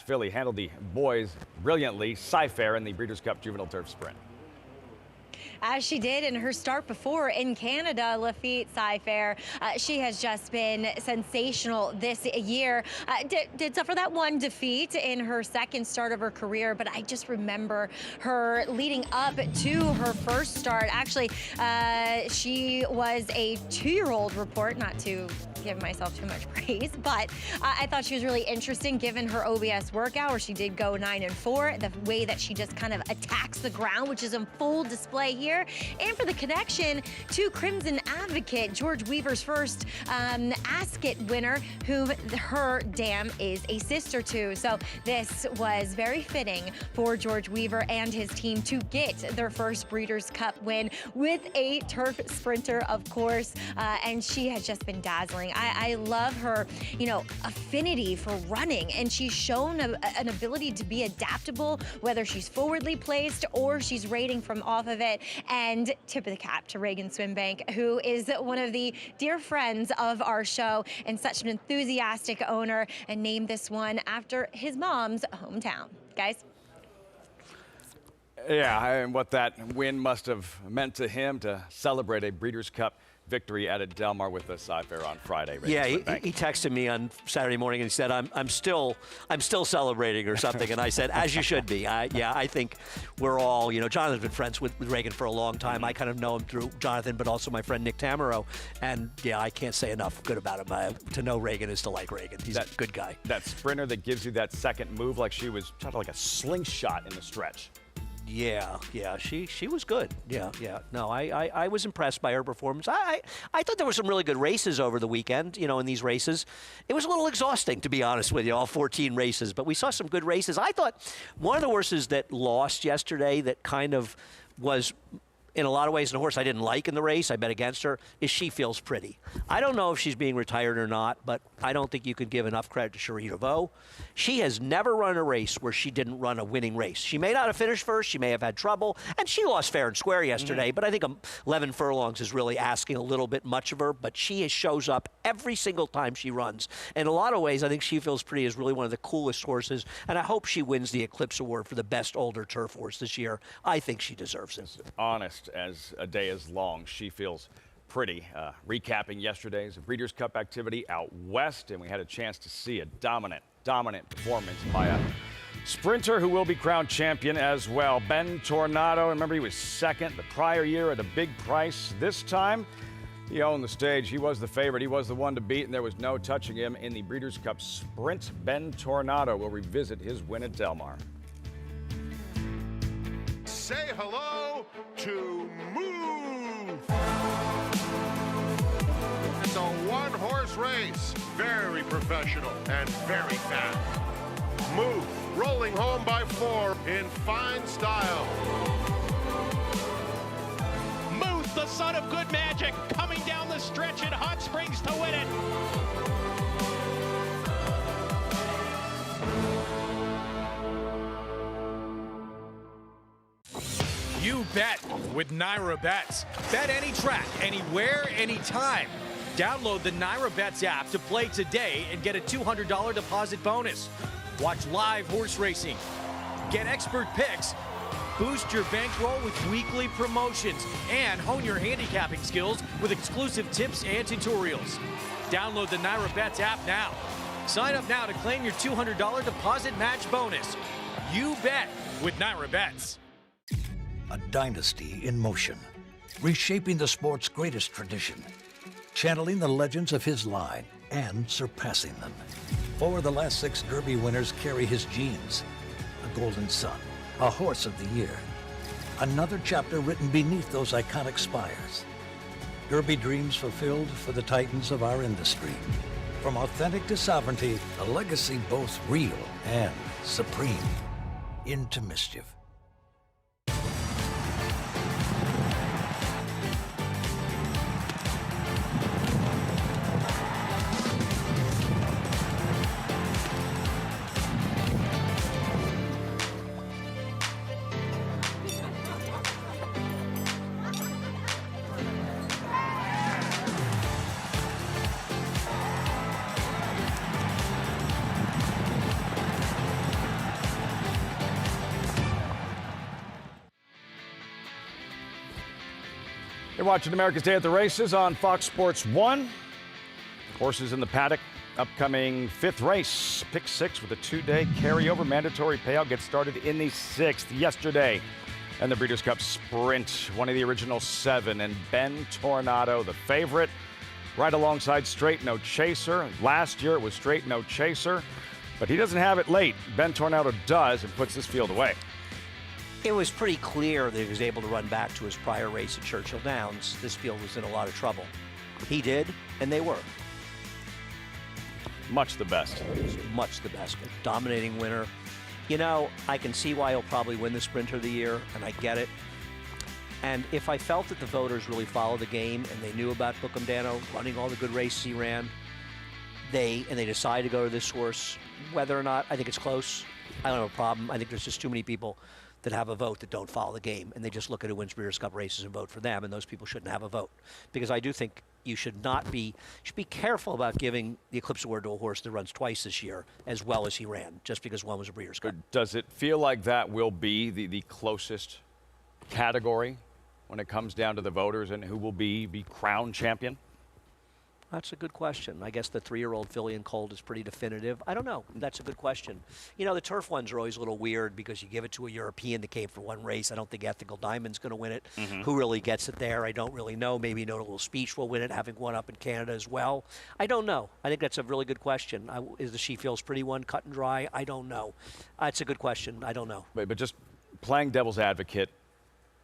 filly handled the boys brilliantly. Cyfair in the Breeders' Cup Juvenile Turf Sprint. As she did in her start before in Canada, Lafitte Cyfair. She has just been sensational this year. Did suffer that one defeat in her second start of her career, but I just remember her leading up to her first start. Actually, she was a 2-year-old report, not to give myself too much praise, but I thought she was really interesting given her OBS workout where she did go 9-4, the way that she just kind of attacks the ground, which is in full display here, and for the connection to Crimson Advocate, George Weaver's first Ascot winner, who her dam is a sister to. So this was very fitting for George Weaver and his team to get their first Breeders' Cup win with a turf sprinter, of course, and she has just been dazzling. I love her, affinity for running, and she's shown an ability to be adaptable, whether she's forwardly placed or she's rating from off of it. And tip of the cap to Reagan Swimbank, who is one of the dear friends of our show and such an enthusiastic owner, and named this one after his mom's hometown. Guys? Yeah, and what that win must have meant to him to celebrate a Breeders' Cup victory at Del Mar with the Cyfair on Friday. Yeah, he texted me on Saturday morning and he said, I'm still celebrating or something. And I said, as you should be. I think we're all, Jonathan's been friends with Reagan for a long time. I kind of know him through Jonathan, but also my friend Nick Tamaro. And yeah, I can't say enough good about him. To know Reagan is to like Reagan. He's a good guy. That sprinter that gives you that second move, like she was trying to like a slingshot in the stretch. Yeah, she was good. Yeah. No, I was impressed by her performance. I thought there were some really good races over the weekend, in these races. It was a little exhausting, to be honest with you, all 14 races, but we saw some good races. I thought one of the horses that lost yesterday that kind of was in a lot of ways, and a horse I didn't like in the race, I bet against her, is She Feels Pretty. I don't know if she's being retired or not, but I don't think you could give enough credit to Cherie DeVaux. She has never run a race where she didn't run a winning race. She may not have finished first, she may have had trouble, and she lost fair and square yesterday, but I think 11 furlongs is really asking a little bit much of her, but she shows up every single time she runs. In a lot of ways, I think She Feels Pretty is really one of the coolest horses, and I hope she wins the Eclipse Award for the best older turf horse this year. I think she deserves it. Honest as a day is long, She Feels Pretty. Recapping yesterday's Breeders' Cup activity out west, and we had a chance to see a dominant performance by a sprinter who will be crowned champion as well. Ben Tornado, remember he was second the prior year at a big price. This time, he owned the stage. He was the favorite. He was the one to beat, and there was no touching him in the Breeders' Cup Sprint. Ben Tornado will revisit his win at Del Mar. Say hello to Move. It's a one-horse race. Very professional and very fast. Move, rolling home by 4 in fine style. Muth, the son of good magic, coming down the stretch in Hot Springs to win it. You bet with Naira Bets. Bet any track, anywhere, anytime. Download the Naira Bets app to play today and get a $200 deposit bonus. Watch live horse racing. Get expert picks. Boost your bankroll with weekly promotions and hone your handicapping skills with exclusive tips and tutorials. Download the Naira Bets app now. Sign up now to claim your $200 deposit match bonus. You bet with Naira Bets. A dynasty in motion, reshaping the sport's greatest tradition, channeling the legends of his line and surpassing them. 4 of the last 6 Derby winners carry his genes. A Golden Son, a Horse of the Year. Another chapter written beneath those iconic spires. Derby dreams fulfilled for the titans of our industry. From authentic to sovereignty, a legacy both real and supreme. Into mischief. You're watching America's Day at the Races on Fox Sports 1. Horses in the paddock. Upcoming 5th race. Pick 6 with a 2-day carryover. Mandatory payout gets started in the 6th yesterday. And the Breeders' Cup Sprint, one of the original 7. And Ben Tornado, the favorite, right alongside Straight No Chaser. Last year it was Straight No Chaser. But he doesn't have it late. Ben Tornado does and puts this field away. It was pretty clear that he was able to run back to his prior race at Churchill Downs. This field was in a lot of trouble. He did, and they were. Much the best. Much the best. A dominating winner. You know, I can see why he'll probably win the Sprinter of the Year, and I get it. And if I felt that the voters really followed the game and they knew about Bookham Dano running all the good races he ran, they decided to go to this horse, whether or not I think it's close, I don't have a problem. I think there's just too many people that have a vote that don't follow the game, and they just look at who wins Breeders' Cup races and vote for them, and those people shouldn't have a vote. Because I do think you should be careful about giving the Eclipse Award to a horse that runs twice this year as well as he ran, just because one was a Breeders' Cup. Does it feel like that will be the closest category when it comes down to the voters and who will be crowned champion? That's a good question. I guess the 3-year-old filly and colt is pretty definitive. I don't know. That's a good question. You know, the turf ones are always a little weird because you give it to a European that came for one race. I don't think Ethical Diamond's going to win it. Who really gets it there? I don't really know. Maybe Notable Speech will win it, having won up in Canada as well. I don't know. I think that's a really good question. Is the She Feels Pretty one cut and dry? I don't know. It's a good question. I don't know. But just playing devil's advocate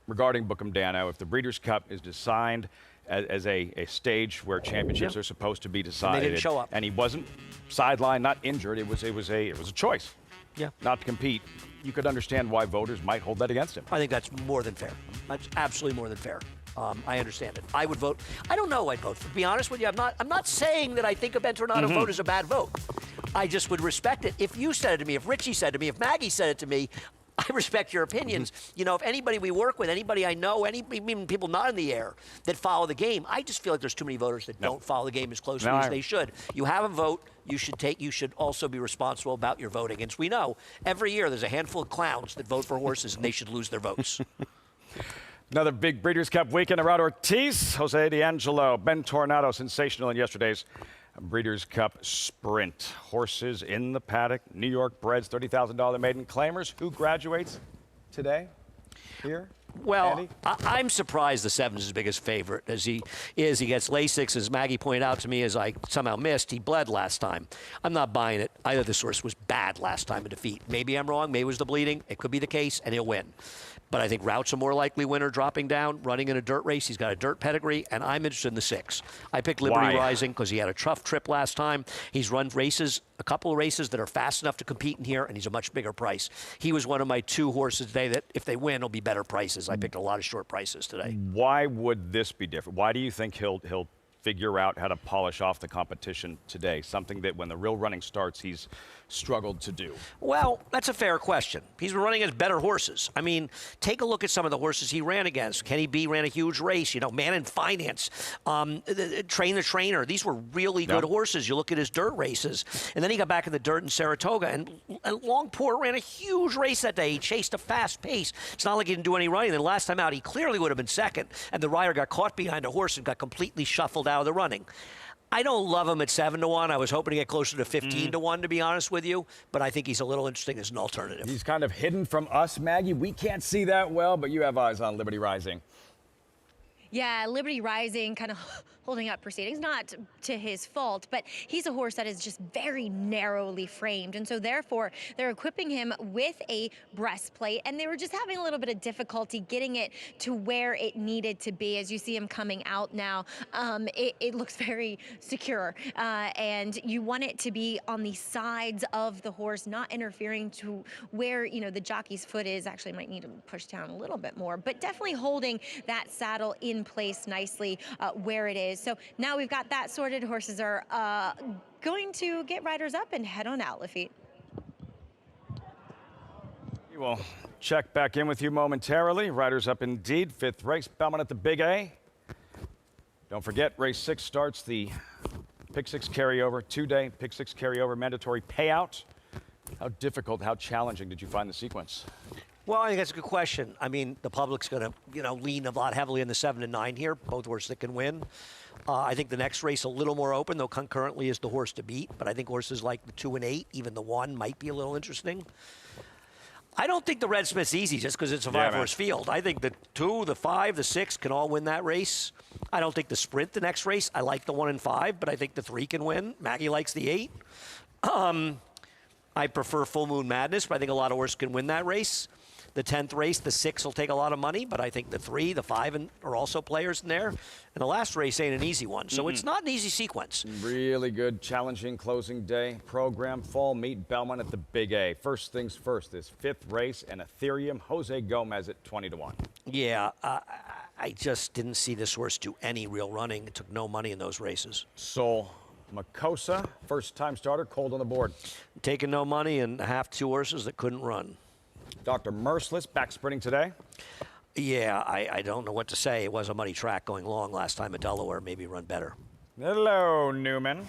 regarding Bookham Dano, if the Breeders' Cup is designed as a stage where championships are supposed to be decided, and they didn't show up, and he wasn't sidelined, not injured, it was a choice, yeah, not to compete. You could understand why voters might hold that against him. I think that's more than fair. That's absolutely more than fair. I understand it. I would vote. I don't know who I'd vote for. To be honest with you, I'm not saying that I think a Bentornato vote is a bad vote. I just would respect it. If you said it to me, if Richie said it to me, if Maggie said it to me, I respect your opinions. You know, if anybody we work with, anybody I know, even people not in the air that follow the game, I just feel like there's too many voters that don't follow the game as closely as they should. You have a vote. You should also be responsible about your voting. And as we know, every year there's a handful of clowns that vote for horses, and they should lose their votes. Another big Breeders' Cup weekend. Gerard Ortiz, Jose D'Angelo, Ben Tornado, sensational in yesterday's Breeders' Cup Sprint. Horses in the paddock, New York breds, $30,000 maiden claimers. Who graduates today here? Well, I'm surprised the 7's his biggest favorite as he is. He gets Lasix, as Maggie pointed out to me, as I somehow missed. He bled last time. I'm not buying it. Either this horse was bad last time in defeat. Maybe I'm wrong. Maybe it was the bleeding. It could be the case, and he'll win. But I think Rout's a more likely winner dropping down, running in a dirt race. He's got a dirt pedigree, and I'm interested in the 6. I picked Liberty Rising because he had a tough trip last time. He's run races, a couple of races that are fast enough to compete in here, and he's a much bigger price. He was one of my 2 horses today that, if they win, will be better prices. I picked a lot of short prices today. Why would this be different? Why do you think he'll figure out how to polish off the competition today? Something that when the real running starts, he's struggled to do. Well, that's a fair question. He's been running against better horses. I mean, take a look at some of the horses he ran against. Kenny B ran a huge race. You know, Man in Finance, Train the Trainer. These were really good horses. You look at his dirt races. And then he got back in the dirt in Saratoga. And Longport ran a huge race that day. He chased a fast pace. It's not like he didn't do any running. Then last time out, he clearly would have been second. And the rider got caught behind a horse and got completely shuffled out of the running. I don't love him at 7-1. I was hoping to get closer to 15-1, to be honest with you. But I think he's a little interesting as an alternative. He's kind of hidden from us, Maggie. We can't see that well, but you have eyes on Liberty Rising. Yeah, Liberty Rising kind of holding up proceedings, not to his fault, but he's a horse that is just very narrowly framed. And so therefore, they're equipping him with a breastplate, and they were just having a little bit of difficulty getting it to where it needed to be. As you see him coming out now, it looks very secure. And you want it to be on the sides of the horse, not interfering to where, you know, the jockey's foot is. Actually might need to push down a little bit more, but definitely holding that saddle in place nicely where it is. So now we've got that sorted. Horses are going to get riders up and head on out, Lafitte. We will check back in with you momentarily. Riders up indeed. 5th race, Belmont at the Big A. Don't forget, race 6 starts the Pick 6 carryover, 2-day Pick 6 carryover mandatory payout. How difficult, how challenging did you find the sequence? Well, I think that's a good question. I mean, the public's going to, you know, lean a lot heavily in the 7 and 9 here, both horses that can win. I think the next race a little more open, though concurrently is the horse to beat. But I think horses like the 2 and 8, even the 1, might be a little interesting. I don't think the Red Smith's easy just because it's a 5-horse field. I think the 2, the 5, the 6 can all win that race. I don't think the Sprint, the next race, I like the 1 and 5, but I think the 3 can win. Maggie likes the 8. I prefer Full Moon Madness, but I think a lot of horses can win that race. The 10th race, the 6 will take a lot of money, but I think the 3, the 5 are also players in there. And the last race ain't an easy one, so it's not an easy sequence. Really good, challenging closing day program. Fall meet Belmont at the Big A. First things first, this 5th race, and Ethereum, Jose Gomez at 20-1. Yeah, I just didn't see this horse do any real running. It took no money in those races. Sol Makosa, first-time starter, cold on the board. Taking no money and 2 horses that couldn't run. Dr. Merciless back sprinting today. Yeah, I don't know what to say. It was a muddy track going long last time at Delaware. Maybe run better. Hello, Newman.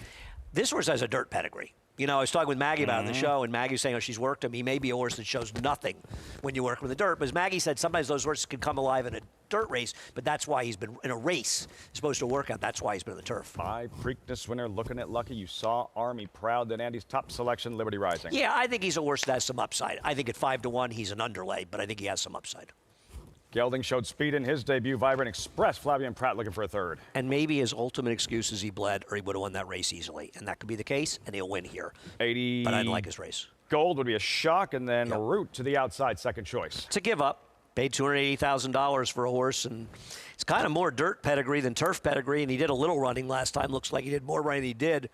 This horse has a dirt pedigree. You know, I was talking with Maggie about it in the show, and Maggie was saying, oh, she's worked him. He may be a horse that shows nothing when you work with the dirt. But as Maggie said, sometimes those horses can come alive in a dirt race, but that's why he's been in a race. He's supposed to work out. That's why he's been in the turf. 5 Preakness winner, looking at Lucky. You saw Army Proud, then Andy's top selection, Liberty Rising. Yeah, I think he's a horse that has some upside. I think at 5-1, he's an underlay, but I think he has some upside. Gelding showed speed in his debut. Vibrant Express, Flavian Pratt looking for a 3rd. And maybe his ultimate excuse is he bled, or he would have won that race easily. And that could be the case, and he'll win here. 80. But I don't like his race. Gold would be a shock, and then a route to the outside, second choice. It's a give up. Paid $280,000 for a horse, and it's kind of more dirt pedigree than turf pedigree, and he did a little running last time. Looks like he did more running than he did.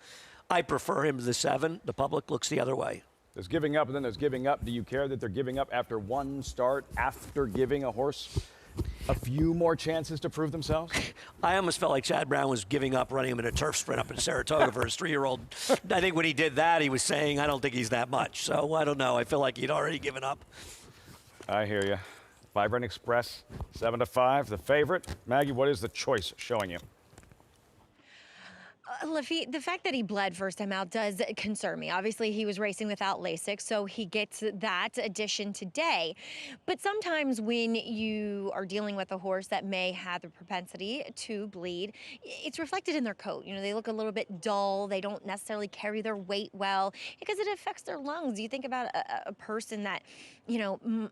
I prefer him to the 7. The public looks the other way. There's giving up, and then there's giving up. Do you care that they're giving up after 1 start, after giving a horse a few more chances to prove themselves? I almost felt like Chad Brown was giving up running him in a turf sprint up in Saratoga for his 3-year-old. I think when he did that, he was saying, I don't think he's that much. So I don't know. I feel like he'd already given up. I hear you. Vibrant Express, 7-5, the favorite. Maggie, what is the choice showing you? Lafitte, the fact that he bled first time out does concern me. Obviously, he was racing without LASIK, so he gets that addition today. But sometimes when you are dealing with a horse that may have the propensity to bleed, it's reflected in their coat. You know, they look a little bit dull. They don't necessarily carry their weight well because it affects their lungs. You think about a person that, you know,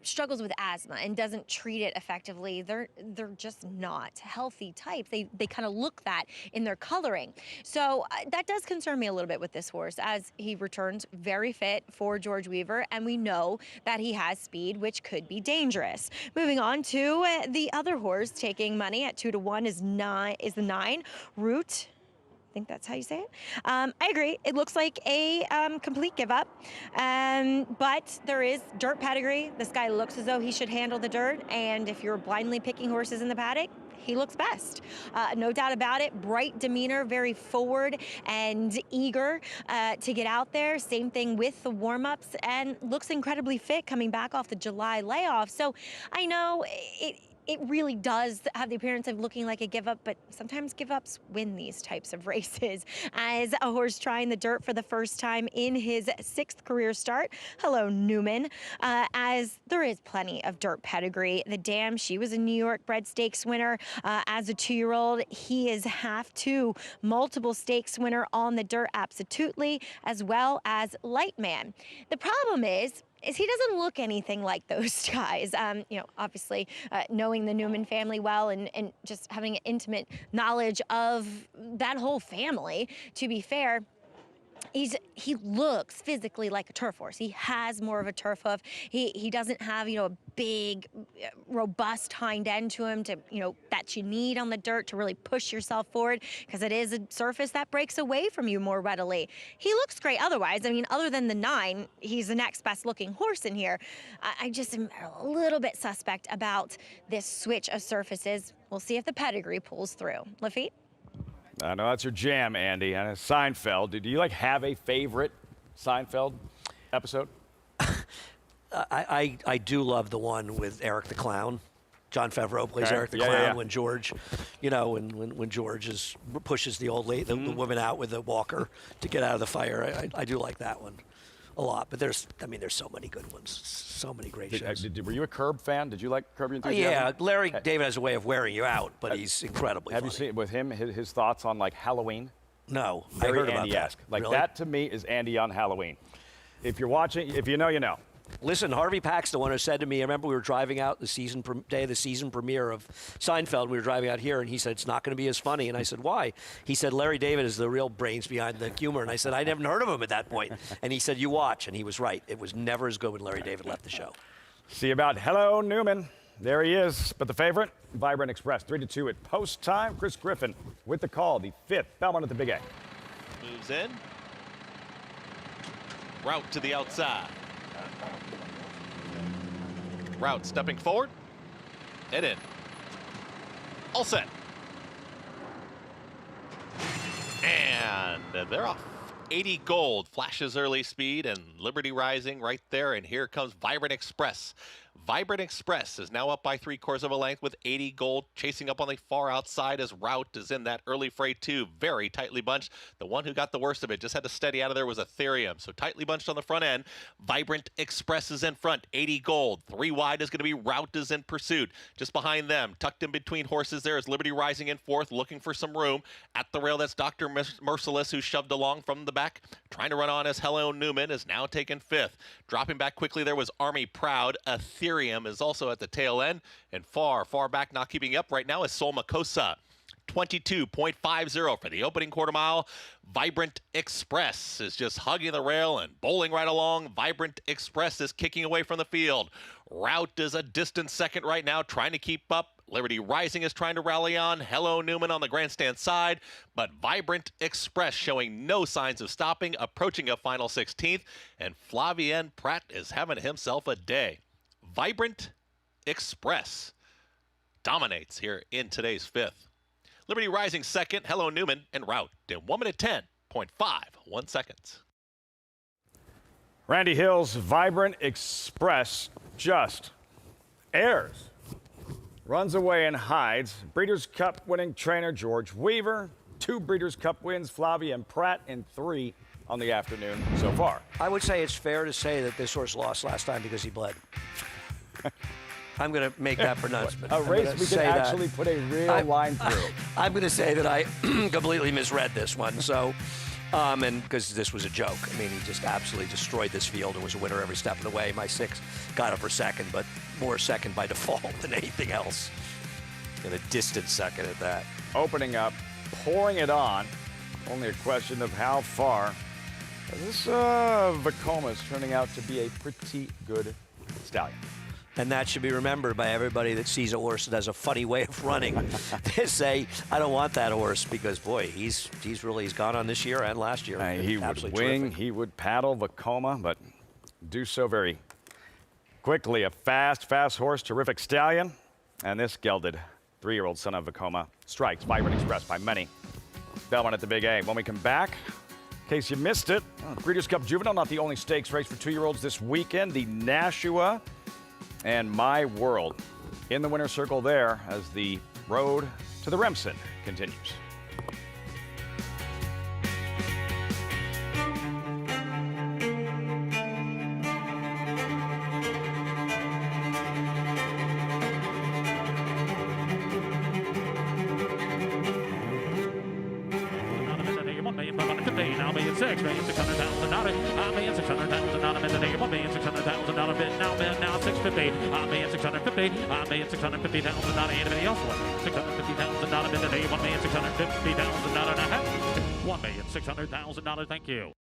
struggles with asthma and doesn't treat it effectively, they're just not healthy types. They kind of look that in their coloring. So that does concern me a little bit with this horse as he returns very fit for George Weaver, and we know that he has speed, which could be dangerous. Moving on to the other horse taking money at 2-1 is the 9 Root. I think that's how you say it. I agree. It looks like a complete give up, but there is dirt pedigree. This guy looks as though he should handle the dirt, and if you're blindly picking horses in the paddock, he looks best. No doubt about it. Bright demeanor, very forward and eager to get out there. Same thing with the warm-ups, and looks incredibly fit coming back off the July layoff. So I know it really does have the appearance of looking like a give up, but sometimes give ups win these types of races. As a horse trying the dirt for the first time in his 6th career start, Hello Newman, as there is plenty of dirt pedigree. The Dam, she was a New York bred stakes winner as a 2-year-old. He is half to multiple stakes winner on the dirt absolutely, as well as Lightman. The problem is he doesn't look anything like those guys. You know, obviously, knowing the Newman family well and just having an intimate knowledge of that whole family, to be fair, he looks physically like a turf horse. He has more of a turf hoof. He doesn't have, you know, a big, robust hind end to him to, you know, that you need on the dirt to really push yourself forward, because it is a surface that breaks away from you more readily. He looks great otherwise. I mean, other than the 9, he's the next best looking horse in here. I just am a little bit suspect about this switch of surfaces. We'll see if the pedigree pulls through. Lafitte? I know that's your jam, Andy. And Seinfeld, do you have a favorite Seinfeld episode? I do love the one with Eric the Clown. John Favreau plays Eric the Clown. Yeah. When George, you know, when George pushes the old lady, the woman out with the walker to get out of the fire. I do like that one a lot. But there's so many good ones, so many great shows. Were you a Curb fan? Did you like Curb Your Enthusiasm? Yeah, Larry David has a way of wearing you out, but he's incredibly Have funny. you seen with him his thoughts on Halloween? No, Very I heard about Andy-esque. that. Really? That to me is Andy on Halloween. If you're watching, if you know, you know. Listen, Harvey Pack's the one who said to me, I remember we were driving out the day of the season premiere of Seinfeld. We were driving out here, and he said, it's not going to be as funny. And I said, why? He said, Larry David is the real brains behind the humor. And I said, I haven't heard of him at that point. And he said, you watch. And he was right. It was never as good when Larry David left the show. See about Hello Newman. There he is. But the favorite, Vibrant Express, 3-2 at post time. Chris Griffin with the call, the 5th Belmont at the Big A. Moves in. Route to the outside. Route stepping forward and in. All set. And they're off. 80 Gold flashes early speed and Liberty Rising right there. And here comes Vibrant Express. Vibrant Express is now up by 3/4 of a length with 80 Gold chasing up on the far outside as Route is in that early fray too. Very tightly bunched. The one who got the worst of it, just had to steady out of there, was Ethereum. So tightly bunched on the front end. Vibrant Express is in front. 80 Gold. 3 wide is going to be Route is in pursuit. Just behind them, tucked in between horses there is Liberty Rising in 4th, looking for some room. At the rail, that's Dr. Merciless, who shoved along from the back. Trying to run on as Hello Newman is now taken 5th. Dropping back quickly there was Army Proud. Ethereum is also at the tail end, and far back, not keeping up right now, is Sol Makosa. 22.50 for the opening quarter mile. Vibrant Express is just hugging the rail and bowling right along. Vibrant Express is kicking away from the field. Route is a distant second right now, trying to keep up. Liberty Rising is trying to rally on. Hello Newman on the grandstand side, but Vibrant Express showing no signs of stopping, approaching a final 16th, and Flavien Prat is having himself a day. Vibrant Express dominates here in today's fifth. Liberty Rising second, Hello Newman en route in 1 minute 10.51 seconds. Randy Hill's Vibrant Express just airs, runs away and hides. Breeders' Cup winning trainer George Weaver, 2 Breeders' Cup wins, Flavia and Pratt, and 3 on the afternoon so far. I would say it's fair to say that this horse lost last time because he bled. I'm going to make that pronouncement. A race we can actually put a real line through. I'm going to say that I completely misread this one. So, and because this was a joke. I mean, he just absolutely destroyed this field and was a winner every step of the way. My 6 got him for second, but more second by default than anything else. And a distant second at that. Opening up, pouring it on. Only a question of how far. This Vekoma is turning out to be a pretty good stallion. And that should be remembered by everybody that sees a horse that has a funny way of running. They say, I don't want that horse because, boy, he's gone on this year and last year. He would wing, terrific. he would paddle Vekoma, but do so very quickly. A fast horse, terrific stallion. And this gelded 3-year-old son of Vekoma strikes Vibrant Express by many. Belmont at the Big A. When we come back, in case you missed it, Breeders' Cup Juvenile, not the only stakes race for 2-year-olds this weekend. The Nashua and My World in the winner's circle there as the road to the Remsen continues. Now 650. $1,650,000. Not anybody else won. $650,000 bid today. $1,650,000. $1,600,000. Thank you.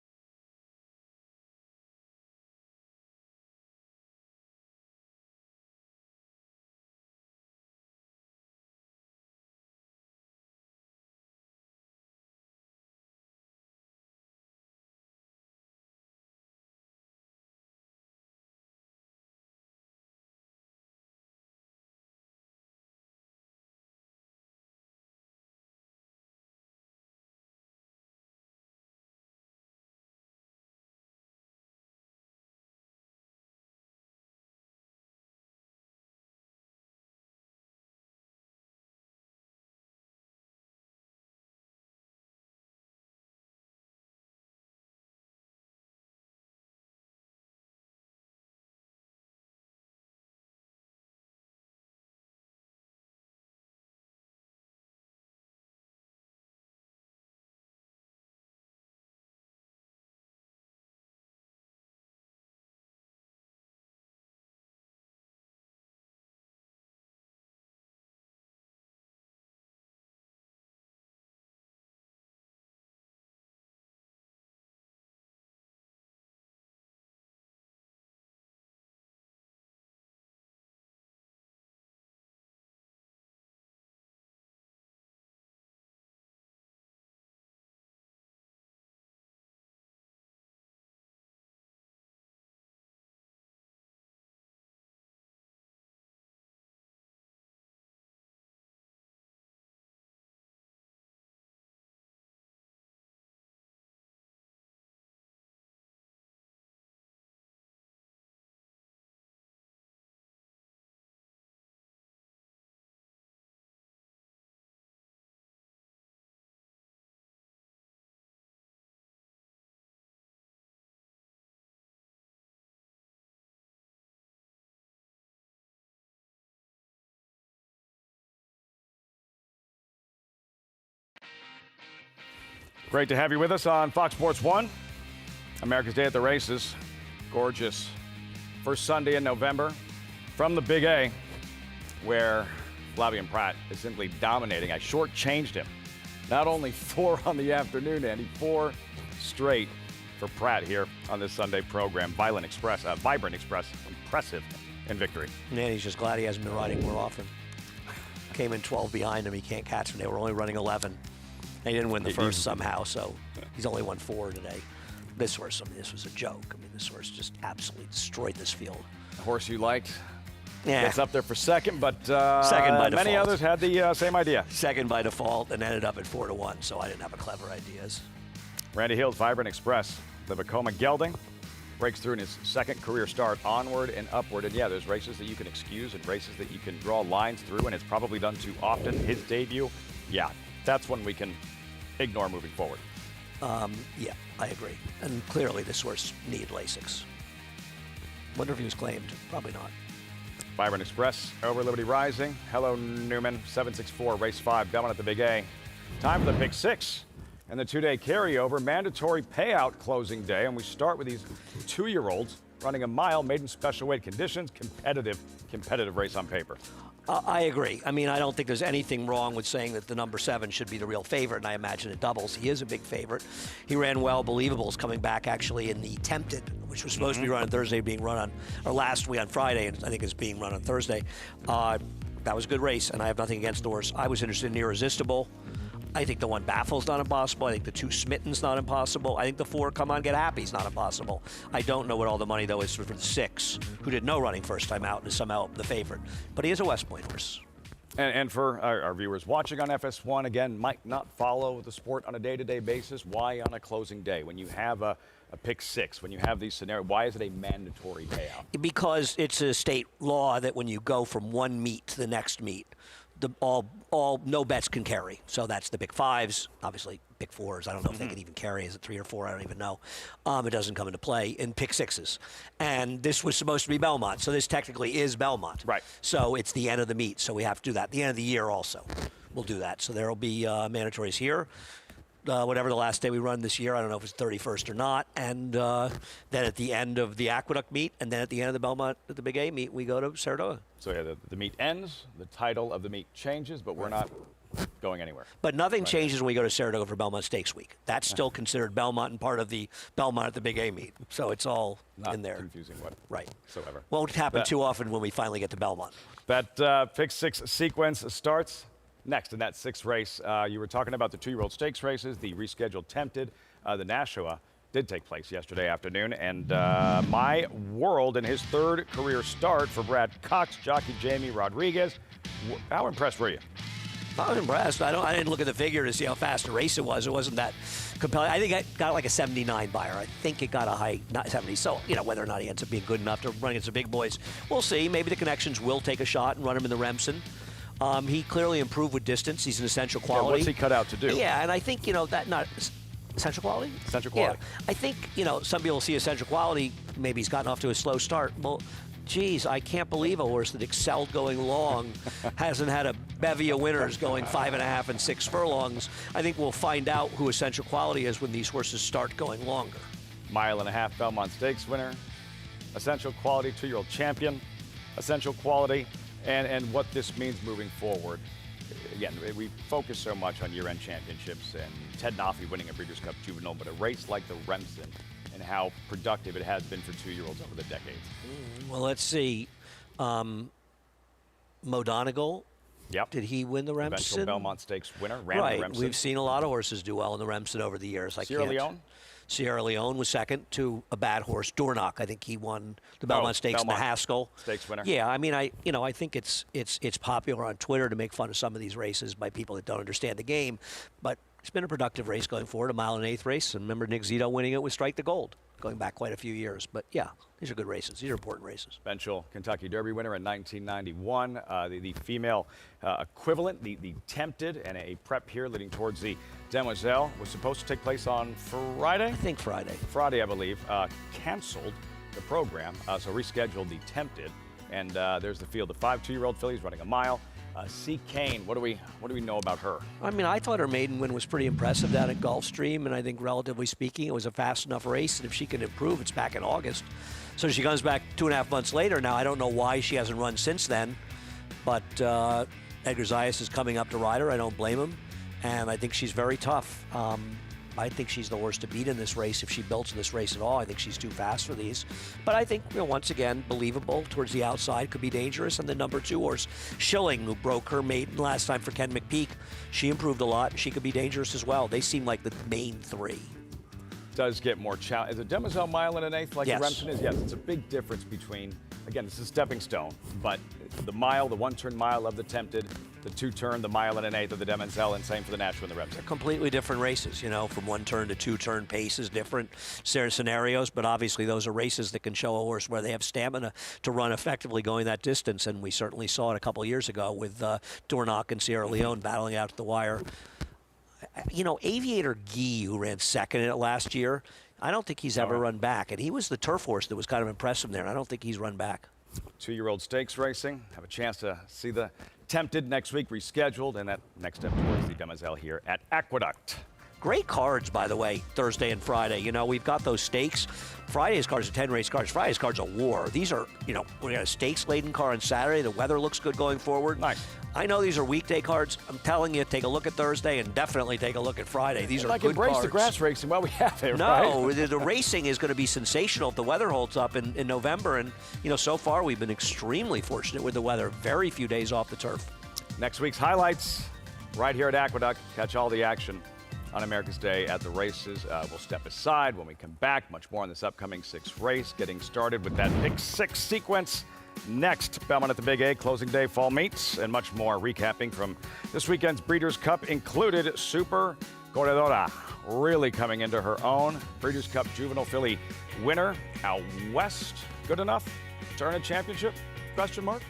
Great to have you with us on Fox Sports 1. America's Day at the Races. Gorgeous first Sunday in November from the Big A, where Flavia and Pratt is simply dominating. I shortchanged him. Not only 4 on the afternoon, Andy, 4 straight for Pratt here on this Sunday program. Vibrant Express, impressive in victory. Man, he's just glad he hasn't been riding more often. Came in 12 behind him. He can't catch him. They were only running 11. He didn't win the first somehow, so he's only won 4 today. This horse, I mean, this was a joke. I mean, this horse just absolutely destroyed this field. A horse you liked Gets up there for second, but second by many default. others had the same idea. Second by default and ended up at 4-1, so I didn't have a clever ideas. Randy Hill's Vibrant Express, the Vekoma gelding, breaks through in his second career start, onward and upward. And yeah, there's races that you can excuse and races that you can draw lines through, and it's probably done too often. His debut, yeah, that's one we can ignore moving forward. Yeah, I agree. And clearly this horse needed Lasix. Wonder if he was claimed. Probably not. Vibrant Express over Liberty Rising. Hello, Newman. 764, race 5, Belmont at the Big A. Time for the Pick 6 and the two-day carryover. Mandatory payout closing day. And we start with these 2-year-olds running a mile, maiden special weight conditions. Competitive race on paper. I agree. I mean, I don't think there's anything wrong with saying that the number 7 should be the real favorite, and I imagine it doubles. He is a big favorite. He ran well. Believables coming back actually in the Tempted, which was supposed to be run on Thursday, being run on, or last week on Friday, and I think it's being run on Thursday. That was a good race, and I have nothing against the horse. I was interested in Irresistible. I think the 1 Baffle's not impossible. I think the 2 Smitten's not impossible. I think the 4 Come On Get Happy's not impossible. I don't know what all the money, though, is for the 6, who did no running first time out and is somehow the favorite. But he is a West Point horse. And for our viewers watching on FS1, again, might not follow the sport on a day-to-day basis. Why on a closing day? When you have a Pick 6, when you have these scenarios, why is it a mandatory payout? Because it's a state law that when you go from one meet to the next meet, all no bets can carry. So that's the Big 5s, obviously Big 4s. I don't know if they can even carry. Is it 3 or 4? I don't even know. It doesn't come into play in Pick 6s. And this was supposed to be Belmont, so this technically is Belmont. Right. So it's the end of the meet, so we have to do that. The end of the year also, we'll do that. So there will be mandatories here. Whatever the last day we run this year, I don't know if it's 31st or not. And then at the end of the Aqueduct meet, and then at the end of the Belmont, at the Big A meet, we go to Saratoga. So yeah, the meet ends, the title of the meet changes, but we're not going anywhere. But nothing changes when we go to Saratoga for Belmont Stakes Week. That's still considered Belmont and part of the Belmont at the Big A meet. So it's all Not in there. confusing whatsoever. Won't happen too often when we finally get to Belmont. That Pick 6 sequence starts next in that 6th race. You were talking about the 2-year-old stakes races, the rescheduled Tempted. The Nashua did take place yesterday afternoon, and my world in his 3rd career start for Brad Cox, jockey Jamie Rodriguez. How impressed were you? I was impressed. I didn't look at the figure to see how fast a race it was. It wasn't that compelling. I think I got like a 79 buyer. I think it got a high, not 70. So, whether or not he ends up being good enough to run against the big boys, we'll see. Maybe the connections will take a shot and run him in the Remsen. He clearly improved with distance. He's an essential quality. Yeah, what's he cut out to do? Yeah, and I think, that not essential quality? Essential quality. Yeah. I think, some people see essential quality. Maybe he's gotten off to a slow start. Well, geez, I can't believe a horse that excelled going long hasn't had a bevy of winners going 5.5 and 6 furlongs. I think we'll find out who essential quality is when these horses start going longer. 1.5 mile Belmont Stakes winner, essential quality 2-year-old champion, essential quality, and what this means moving forward. Again, we focus so much on year-end championships and Ted Noffey winning a Breeders' Cup Juvenile, but a race like the Remsen and how productive it has been for 2-year-olds over the decades. Well, let's see. Mo Donegal. Yep. Did he win the Remsen? Eventual Belmont Stakes winner. Ran right. the Remsen. We've seen a lot of horses do well in the Remsen over the years. Sierra Leone? Sierra Leone was second to a bad horse, Dornoch. I think he won the Belmont Stakes in the Haskell Stakes winner. Yeah, I mean, I think it's popular on Twitter to make fun of some of these races by people that don't understand the game, but it's been a productive race going forward, 1 1/8 race. And remember Nick Zito winning it with Strike the Gold, going back quite a few years. But yeah, these are good races. These are important races. Eventual Kentucky Derby winner in 1991. The female equivalent, the Tempted, and a prep here leading towards the Demoiselle was supposed to take place on Friday? I think Friday. Friday, I believe. Canceled the program, so rescheduled the Tempted. And there's the field of 5 2-year-old fillies running a mile. C. Kane, what do we know about her? I mean, I thought her maiden win was pretty impressive down at Gulfstream, and I think relatively speaking, it was a fast enough race. And if she can improve, it's back in August. So she comes back 2.5 months later. Now I don't know why she hasn't run since then, but Edgar Zayas is coming up to ride her. I don't blame him, and I think she's very tough. I think she's the horse to beat in this race if she builds in this race at all. I think she's too fast for these. But I think, once again, believable towards the outside, could be dangerous. And the number 2 horse, Schilling, who broke her maiden last time for Ken McPeak, she improved a lot, and she could be dangerous as well. They seem like the main 3. does get more challenging. Is a Demoiselle mile and an eighth like Yes. the Remington is? Yes, it's a big difference between, again, it's a stepping stone, but the mile, the one-turn mile of the Tempted, the two-turn, the mile and an eighth of the Demoiselle, and same for the Natural and the Remington. Completely different races, you know, from one-turn to two-turn paces, different scenarios, but obviously those are races that can show a horse where they have stamina to run effectively going that distance, and we certainly saw it a couple of years ago with Dornoch and Sierra Leone battling out to the wire. You know, Aviator Guy, who ran second in it last year, I don't think he's ever run back, and he was the turf horse that was kind of impressive there, and I don't think he's run back. Two-year-old stakes racing. Have a chance to see the Tempted next week, rescheduled, and that next step towards the Demoiselle here at Aqueduct. Great cards, by the way, Thursday and Friday. You know, we've got those stakes. Friday's cards are 10-race cards. Friday's cards are war. These are, you know, we got a stakes-laden car on Saturday. The weather looks good going forward. Nice. I know these are weekday cards. I'm telling you, take a look at Thursday and definitely take a look at Friday. These are like good embrace cards. the grass racing while we have it, No, right? the racing is going to be sensational if the weather holds up in November. And, you know, so far we've been extremely fortunate with the weather. Very few days off the turf. Next week's highlights right here at Aqueduct. Catch all the action on America's Day at the races. We'll step aside when we come back. Much more on this upcoming sixth race. Getting started with that Big Six sequence. Next, Belmont at the Big A, closing day, fall meets, and much more. Recapping from this weekend's Breeders' Cup included Super Corredora really coming into her own. Breeders' Cup Juvenile Filly winner, Out West. Good enough to earn a championship? Question mark?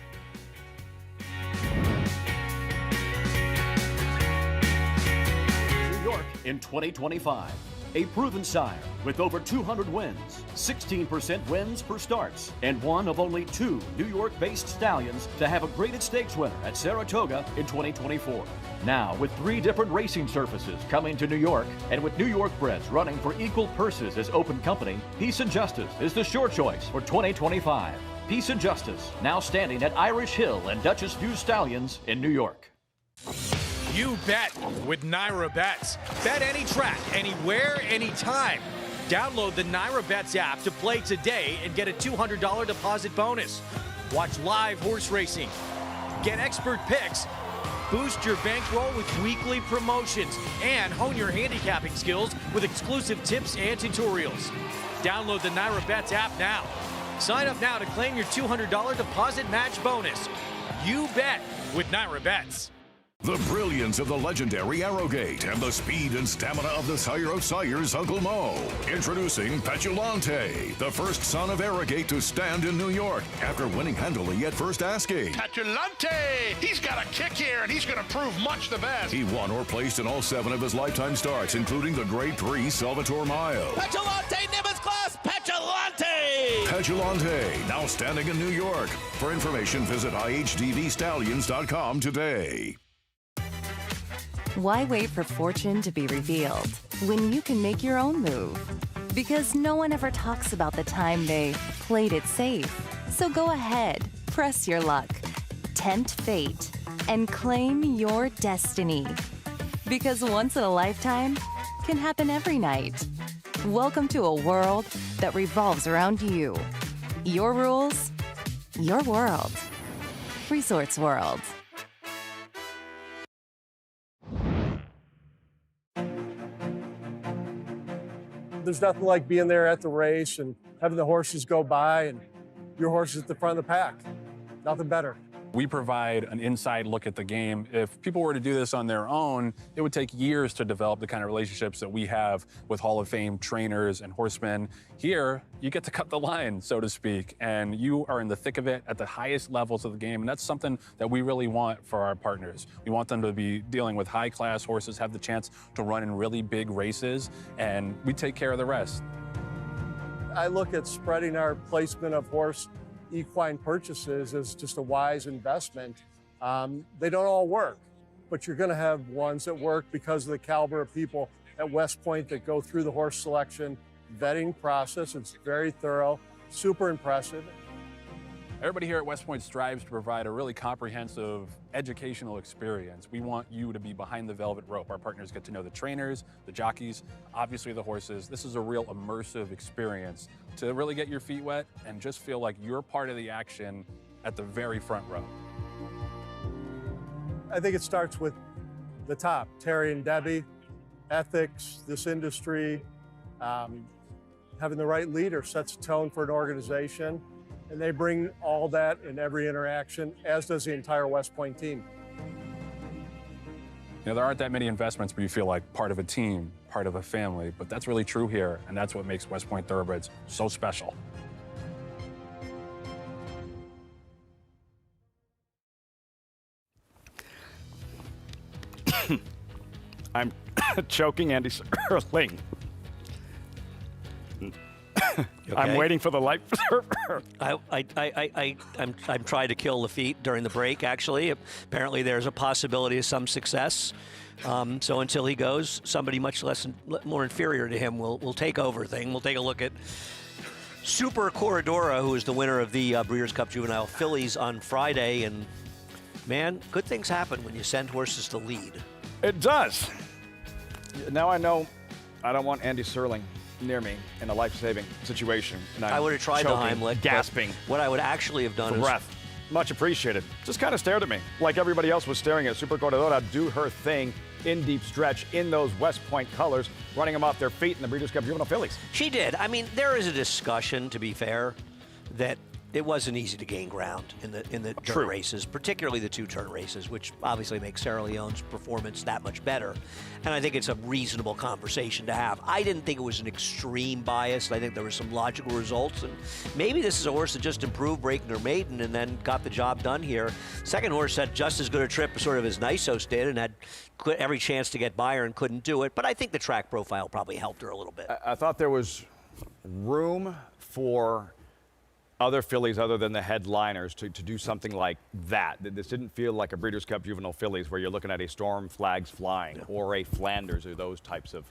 New York in 2025. A proven sire with over 200 wins, 16% wins per starts, and one of only 2 New York-based stallions to have a graded stakes winner at Saratoga in 2024. Now, with 3 different racing surfaces coming to New York, and with New York breds running for equal purses as open company, Peace and Justice is the sure choice for 2025. Peace and Justice, now standing at Irish Hill and Duchess View Stallions in New York. You bet with Naira Bets. Bet any track, anywhere, anytime. Download the Naira Bets app to play today and get a $200 deposit bonus. Watch live horse racing. Get expert picks. Boost your bankroll with weekly promotions and hone your handicapping skills with exclusive tips and tutorials. Download the Naira Bets app now. Sign up now to claim your $200 deposit match bonus. You bet with Naira Bets. The brilliance of the legendary Arrowgate and the speed and stamina of the sire of sires, Uncle Mo. Introducing Petulante, the first son of Arrowgate to stand in New York after winning handily at first asking. Petulante! He's got a kick here, and he's going to prove much the best. He won or placed in all 7 of his lifetime starts, including the Grade 3 Salvatore Mile. Petulante, Nimbus class, Petulante! Petulante, now standing in New York. For information, visit IHDVStallions.com today. Why wait for fortune to be revealed when you can make your own move? Because no one ever talks about the time they played it safe. So go ahead, press your luck, tempt fate, and claim your destiny. Because once in a lifetime can happen every night. Welcome to a world that revolves around you. Your rules, your world. Resorts World. There's nothing like being there at the race and having the horses go by and your horse is at the front of the pack. Nothing better. We provide an inside look at the game. If people were to do this on their own, it would take years to develop the kind of relationships that we have with Hall of Fame trainers and horsemen. Here, you get to cut the line, so to speak, and you are in the thick of it at the highest levels of the game, and that's something that we really want for our partners. We want them to be dealing with high-class horses, have the chance to run in really big races, and we take care of the rest. I look at spreading our placement of horse equine purchases as just a wise investment. They don't all work, but you're going to have ones that work because of the caliber of people at West Point that go through the horse selection vetting process. It's very thorough, super impressive. Everybody here at West Point strives to provide a really comprehensive educational experience. We want you to be behind the velvet rope. Our partners get to know the trainers, the jockeys, obviously the horses. This is a real immersive experience to really get your feet wet and just feel like you're part of the action at the very front row. I think it starts with the top, Terry and Debbie, ethics, this industry, Having the right leader sets a tone for an organization, and they bring all that in every interaction, as does the entire West Point team. You know, there aren't that many investments where you feel like part of a team, part of a family, but that's really true here, and that's what makes West Point Thoroughbreds so special. I'm choking Andy Serling. Okay? I'm waiting for the life preserver. I'm trying to kill Lafitte during the break, actually. Apparently there's a possibility of some success. So until he goes, somebody much more inferior to him will take over thing. We'll take a look at Super Corridora, who is the winner of the Breeders' Cup Juvenile Fillies on Friday. And, man, good things happen when you send horses to lead. It does. Now I know I don't want Andy Serling near me in a life-saving situation. And I would have tried choking, the Heimlich. gasping. What I would actually have done for is breath. Much appreciated. Just kind of stared at me like everybody else was staring at Super Corredora do her thing in deep stretch in those West Point colors, running them off their feet in the Breeders' Cup Juvenile Fillies. She did. I mean, there is a discussion, to be fair, that it wasn't easy to gain ground in the dirt races, particularly the two-turn races, which obviously makes Sarah Leone's performance that much better. And I think it's a reasonable conversation to have. I didn't think it was an extreme bias. I think there were some logical results. And maybe this is a horse that just improved breaking her maiden and then got the job done here. Second horse had just as good a trip sort of as Nisos did and had every chance to get by her and couldn't do it. But I think the track profile probably helped her a little bit. I thought there was room for other fillies other than the headliners to do something like that. This didn't feel like a Breeders' Cup Juvenile Fillies where you're looking at a Storm Flags Flying or a Flanders or those types of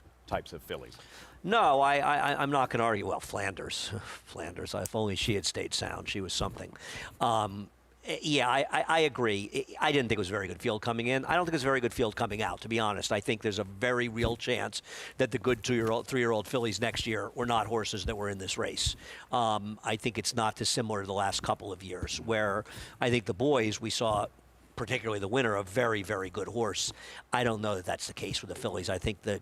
fillies. No, I'm not going to argue. Well, Flanders, if only she had stayed sound, she was something. Yeah, I agree. I didn't think it was a very good field coming in. I don't think it was a very good field coming out, to be honest. I think there's a very real chance that the good 2-year-old, 3-year-old fillies next year were not horses that were in this race. I think it's not dissimilar to the last couple of years, where I think the boys, we saw, particularly the winner, a very, very good horse. I don't know that that's the case with the fillies. I think that,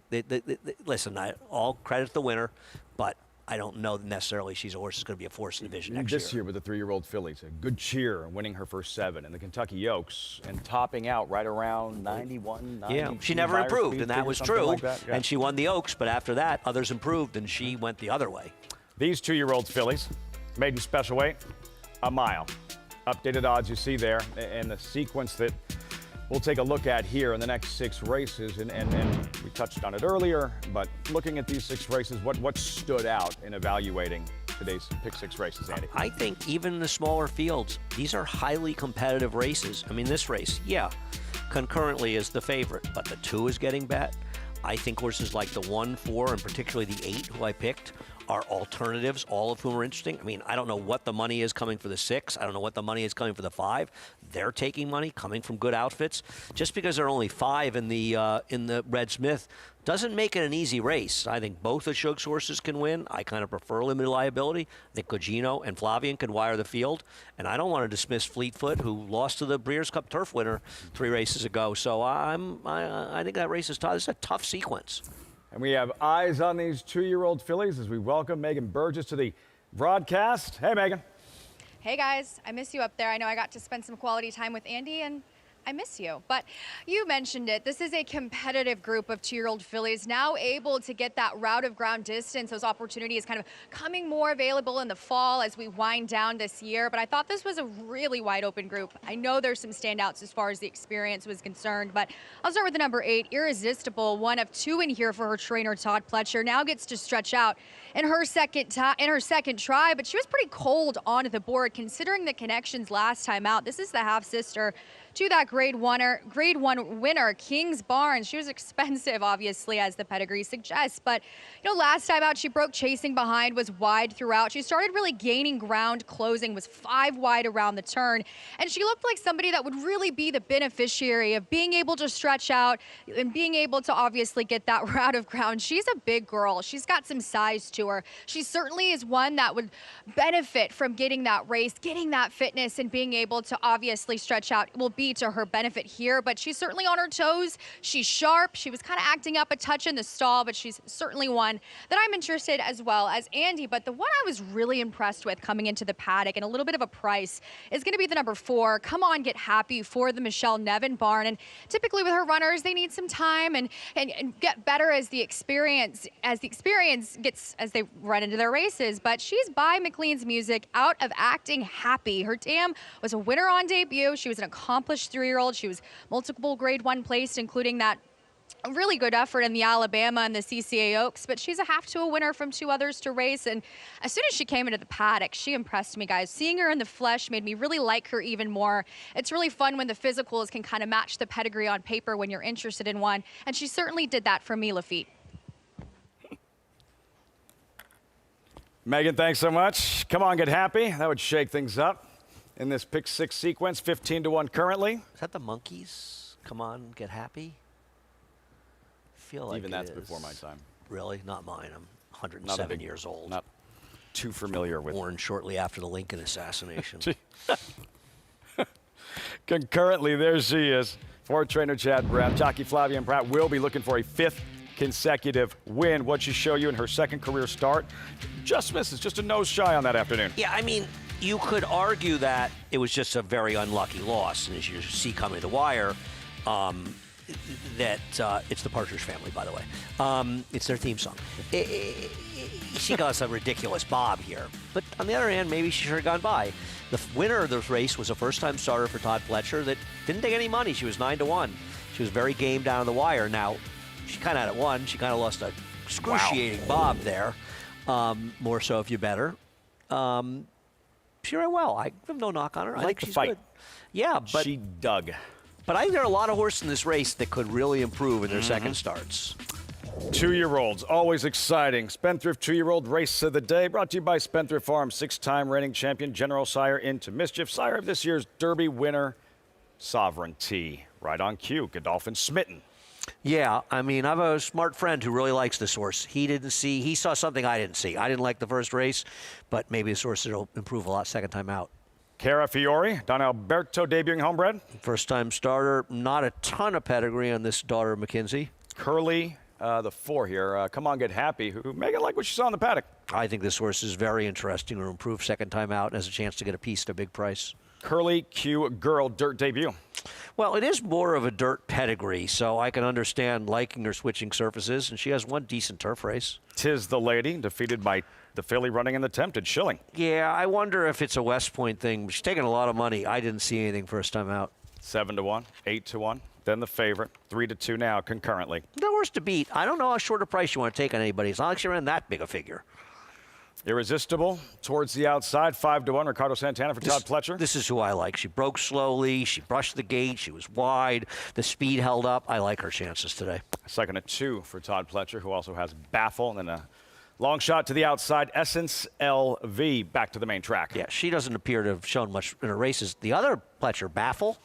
listen, all credit to the winner, but I don't know necessarily she's a horse that's going to be a force in the division next year. This year with the 3-year-old fillies, a good cheer winning her first 7, and the Kentucky Oaks, and topping out right around 91, 92. Yeah, she never improved, and that was true. Like that. Yeah. And she won the Oaks, but after that, others improved, and she went the other way. These 2-year-old fillies, maiden special weight, a mile. Updated odds you see there, and the sequence that we'll take a look at here in the next 6 races, and we touched on it earlier, but looking at these 6 races, what stood out in evaluating today's Pick 6 races, Andy? I think even in the smaller fields, these are highly competitive races. I mean, this race, yeah, concurrently is the favorite, but the 2 is getting bet. I think horses like the 1, 4, and particularly the 8, who I picked, are alternatives, all of whom are interesting. I mean, I don't know what the money is coming for the 6. I don't know what the money is coming for the 5. They're taking money coming from good outfits. Just because there are only 5 in the Red Smith doesn't make it an easy race. I think both of Shug's horses can win. I kind of prefer limited liability. I think Cogino and Flavian can wire the field. And I don't want to dismiss Fleetfoot, who lost to the Breeders' Cup Turf winner 3 races ago. So I think that race is tough. This is a tough sequence. And we have eyes on these 2-year-old fillies as we welcome Megan Burgess to the broadcast. Hey, Megan. Hey, guys. I miss you up there. I know I got to spend some quality time with Andy, and I miss you. But you mentioned it. This is a competitive group of 2-year-old fillies now able to get that route of ground distance. Those opportunities kind of coming more available in the fall as we wind down this year. But I thought this was a really wide open group. I know there's some standouts as far as the experience was concerned, but I'll start with the number 8, Irresistible, one of 2 in here for her trainer, Todd Pletcher. Now gets to stretch out in her second try, but she was pretty cold on the board considering the connections last time out. This is the half sister to that grade 1 winner, Kings Barnes. She was expensive, obviously, as the pedigree suggests, but last time out she broke chasing behind, was wide throughout. She started really gaining ground closing, was 5 wide around the turn, and she looked like somebody that would really be the beneficiary of being able to stretch out and being able to obviously get that route of ground. She's a big girl. She's got some size to her. She certainly is one that would benefit from getting that race, getting that fitness, and being able to obviously stretch out. It will be be to her benefit here, but she's certainly on her toes. She's sharp. She was kind of acting up a touch in the stall, but she's certainly one that I'm interested as well as Andy. But the one I was really impressed with coming into the paddock and a little bit of a price is going to be the number 4, Come On Get Happy, for the Michelle Nevin barn. And typically with her runners, they need some time and get better as the experience gets as they run into their races. But she's by McLean's Music, out of Acting Happy. Her dam was a winner on debut. She was an accomplished 3-year-old. She was multiple grade 1 placed, including that a really good effort in the Alabama and the CCA Oaks, but she's a half to a winner from 2 others to race. And as soon as she came into the paddock, she impressed me, guys. Seeing her in the flesh made me really like her even more. It's really fun when the physicals can kind of match the pedigree on paper when you're interested in one, and she certainly did that for me, Lafitte. Megan, thanks so much. Come On Get Happy. That would shake things up in this pick 6 sequence, 15-1 currently. Is that the Monkeys? Come On Get Happy? Feel like even that's before my time. Really? Not mine. I'm 107 years old. Not too familiar with. Born shortly after the Lincoln assassination. Concurrently, there she is. Ford trainer Chad Bratt. Jockey Flavian Pratt will be looking for a 5th consecutive win. What'd she show you in her 2nd career start? Just misses, just a nose shy on that afternoon. Yeah, I mean, you could argue that it was just a very unlucky loss. And as you see coming to the wire, it's the Partridge Family, by the way. It's their theme song. She got a ridiculous bob here. But on the other hand, maybe she should have gone by. The winner of this race was a first-time starter for Todd Fletcher that didn't take any money. She was 9-1. She was very game down on the wire. Now, she kind of had it won. She kind of lost a excruciating bob there. More so if you bet her. She ran well. I have no knock on her. I think the she's fight. good. Yeah, but she dug. But I think there are a lot of horses in this race that could really improve in their second starts. 2-year-olds, always exciting. Spendthrift 2-year-old race of the day, brought to you by Spendthrift Farm, 6-time reigning champion, General Sire Into Mischief, sire of this year's Derby winner, Sovereignty. Right on cue, Godolphin Smitten. Yeah, I mean, I have a smart friend who really likes this horse. He saw something I didn't see. I didn't like the first race, but maybe this horse will improve a lot second time out. Cara Fiore, Don Alberto debuting homebred. First-time starter, not a ton of pedigree on this daughter of McKinsey. Curly, the 4 here. Come On Get Happy, who Megan liked what she saw in the paddock. I think this horse is very interesting to improve second time out and has a chance to get a piece at a big price. Curly Q Girl dirt debut. Well, it is more of a dirt pedigree, so I can understand liking her switching surfaces, and she has one decent turf race. Tis the Lady, defeated by the filly running in the Tempted, Schilling. Yeah, I wonder if it's a West Point thing. She's taking a lot of money. I didn't see anything first time out. 7-1, 8-1, then the favorite, 3-2 now concurrently. No horse to beat. I don't know how short a price you want to take on anybody. It's not like she ran that big a figure. Irresistible towards the outside, 5-1. Ricardo Santana for Todd Pletcher. This is who I like. She broke slowly. She brushed the gate. She was wide. The speed held up. I like her chances today. 2nd at 2 for Todd Pletcher, who also has Baffle, and then a long shot to the outside. Essence LV back to the main track. Yeah, she doesn't appear to have shown much in her races. The other Pletcher, Baffle,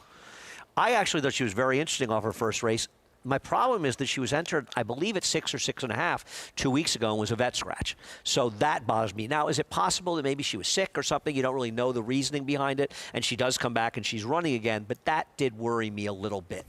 I actually thought she was very interesting off her first race. My problem is that she was entered, I believe, at 6 or 6.5 2 weeks ago and was a vet scratch. So that bothers me. Now, is it possible that maybe she was sick or something? You don't really know the reasoning behind it. And she does come back and she's running again. But that did worry me a little bit.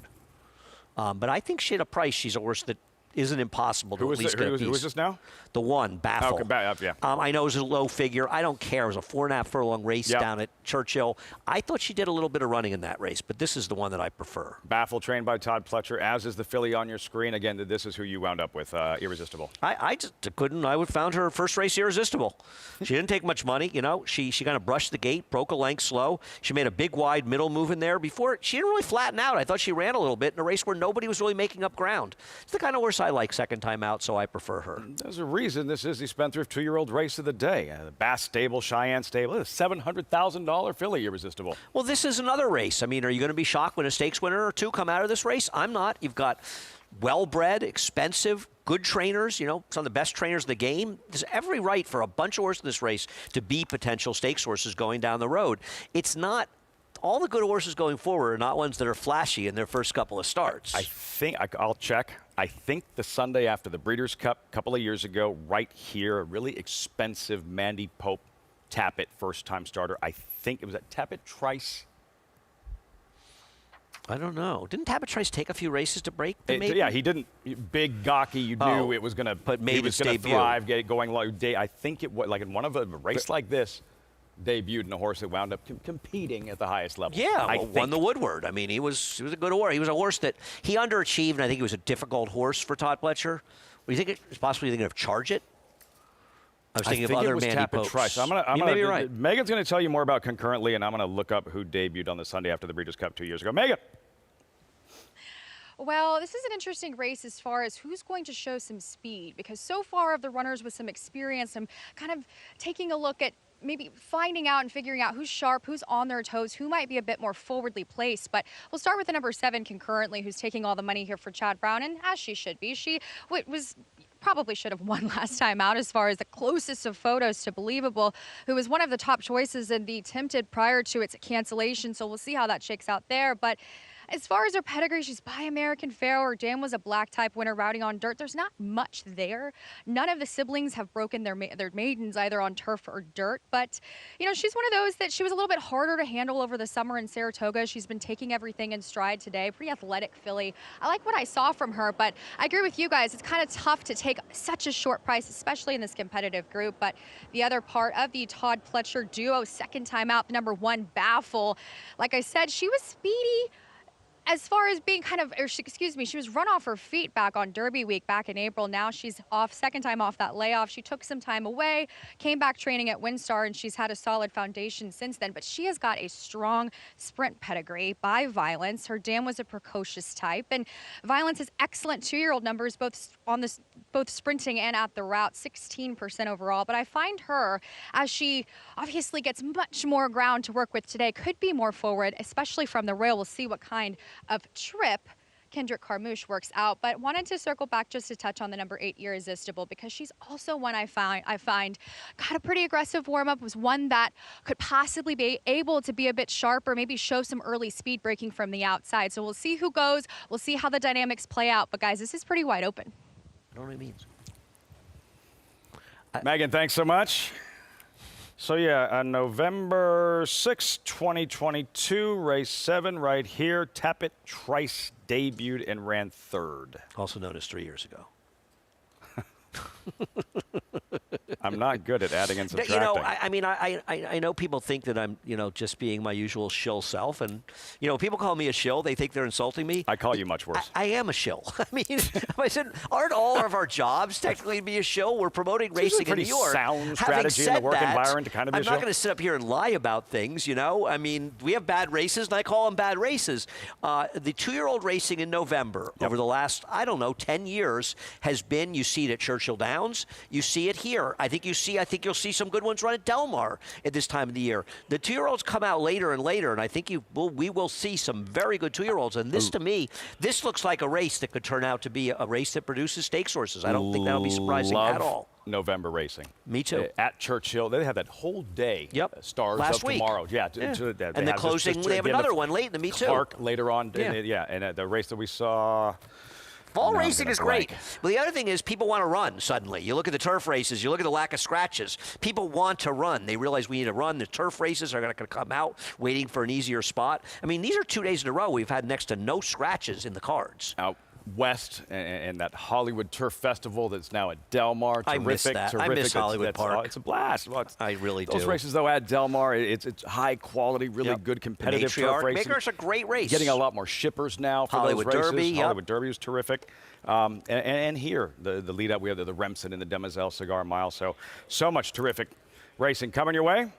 But I think she had a price. She's a horse that isn't impossible to at least get a piece. Who is this now? The 1, Baffle. Okay, yeah. I know it was a low figure. I don't care. It was a 4.5 furlong race down at Churchill. I thought she did a little bit of running in that race, but this is the one that I prefer. Baffle trained by Todd Pletcher, as is the filly on your screen. Again, this is who you wound up with, Irresistible. I just couldn't. I would found her first race Irresistible. She didn't take much money. You know, she kind of brushed the gate, broke a length slow. She made a big wide middle move in there. Before, she didn't really flatten out. I thought she ran a little bit in a race where nobody was really making up ground. It's the kind of horse I like second time out, so I prefer her. There's a reason this is the Spendthrift 2-year-old race of the day. The Bass Stable, Cheyenne Stable, a $700,000 filly Irresistible. Well, this is another race. I mean, are you going to be shocked when a stakes winner or two come out of this race? I'm not. You've got well-bred, expensive, good trainers, you know, some of the best trainers in the game. There's every right for a bunch of horses in this race to be potential stakes horses going down the road. It's not all the good horses going forward are not ones that are flashy in their first couple of starts. I think, I'll check. I think the Sunday after the Breeders' Cup a couple of years ago, right here, a really expensive Mandy Pope Tappet first-time starter. I think it was at Tappet Trice. I don't know. Didn't Tabatrice take a few races to break? Yeah, he didn't. Big Jockey, you knew it was going to. But made he was his going to debut. thrive, get it going. I think it was like in one of a race like this, debuted in a horse that wound up competing at the highest level. Yeah, won the Woodward. I mean, he was a good horse. He was a horse that he underachieved, and I think he was a difficult horse for Todd Pletcher. Do you think it was possibly thinking of Charge It? I was thinking of other Mandy Popes. You may be right. Megan's going to tell you more about Concurrently, and I'm going to look up who debuted on the Sunday after the Breeders' Cup 2 years ago. Megan. Well, this is an interesting race as far as who's going to show some speed, because so far of the runners with some experience, I'm kind of taking a look at maybe finding out and figuring out who's sharp, who's on their toes, who might be a bit more forwardly placed. But we'll start with the number 7, Concurrently, who's taking all the money here for Chad Brown, and as she should be. She was probably should have won last time out as far as the closest of photos to Believable, who was one of the top choices in the Tempted prior to its cancellation. So we'll see how that shakes out there. But as far as her pedigree, she's by American Pharoah. Her dam was a black type winner routing on dirt. There's not much there. None of the siblings have broken their maidens either on turf or dirt. But, you know, she's one of those that she was a little bit harder to handle over the summer in Saratoga. She's been taking everything in stride today. Pretty athletic filly. I like what I saw from her, but I agree with you guys. It's kind of tough to take such a short price, especially in this competitive group. But the other part of the Todd Pletcher duo, second time out, the number 1, Baffle. Like I said, she was speedy. As far as being she was run off her feet back on Derby week back in April. Now she's off, second time off that layoff. She took some time away, came back training at Windstar, and she's had a solid foundation since then. But she has got a strong sprint pedigree by Violence. Her dam was a precocious type, and Violence has excellent 2-year-old numbers, both sprinting and at the route, 16% overall. But I find her, as she obviously gets much more ground to work with today, could be more forward, especially from the rail. We'll see what kind of trip Kendrick Carmouche works out. But wanted to circle back just to touch on the number 8, Irresistible, because she's also one I find got a pretty aggressive warm-up, was one that could possibly be able to be a bit sharper, maybe show some early speed breaking from the outside. So we'll see who goes. We'll see how the dynamics play out. But guys, this is pretty wide open. I don't know what it means. Megan, thanks so much. So yeah, on November 6, 2022, race 7 right here, Tappet Trice debuted and ran 3rd. Also known as 3 years ago. I'm not good at adding and subtracting. You know, I know people think that I'm, just being my usual shill self. And, people call me a shill. They think they're insulting me. I call you much worse. I am a shill. I mean, I said, aren't all of our jobs technically to be a shill? We're promoting racing in New York. Sound strategy in the work environment to kind of be a shill. I'm not going to sit up here and lie about things, I mean, we have bad races, and I call them bad races. The 2-year-old racing in November over the last, 10 years has been, you see it at Churchill Downs, you see it here. I think you'll see some good ones run at Del Mar at this time of the year. The 2-year-olds come out later and later, and I think we will see some very good 2-year-olds. And this, to me, this looks like a race that could turn out to be a race that produces stakes horses. I don't think that'll be surprising at all. November racing. Me too. At Churchill, they have that whole day. Yep. Stars last of week. tomorrow. Yeah. And the closing, they have another one late in the Me Too. Clark later on. And the race that we saw. Fall racing is great. But the other thing is people want to run suddenly. You look at the turf races, you look at the lack of scratches. People want to run. They realize we need to run. The turf races are not going to come out waiting for an easier spot. I mean, these are 2 days in a row we've had next to no scratches in the cards. Out west and that Hollywood Turf Festival that's now at Del Mar. Terrific, I miss that. Terrific. I miss Hollywood Park. It's a blast. I really do. Those races, though, at Del Mar, it's high quality, really good competitive turf racing. Maker's a great race. Getting a lot more shippers now for Hollywood those races. Derby, Hollywood Derby was terrific. And here, the lead up, we have the Remsen and the Demoiselle Cigar Mile. So much terrific racing coming your way.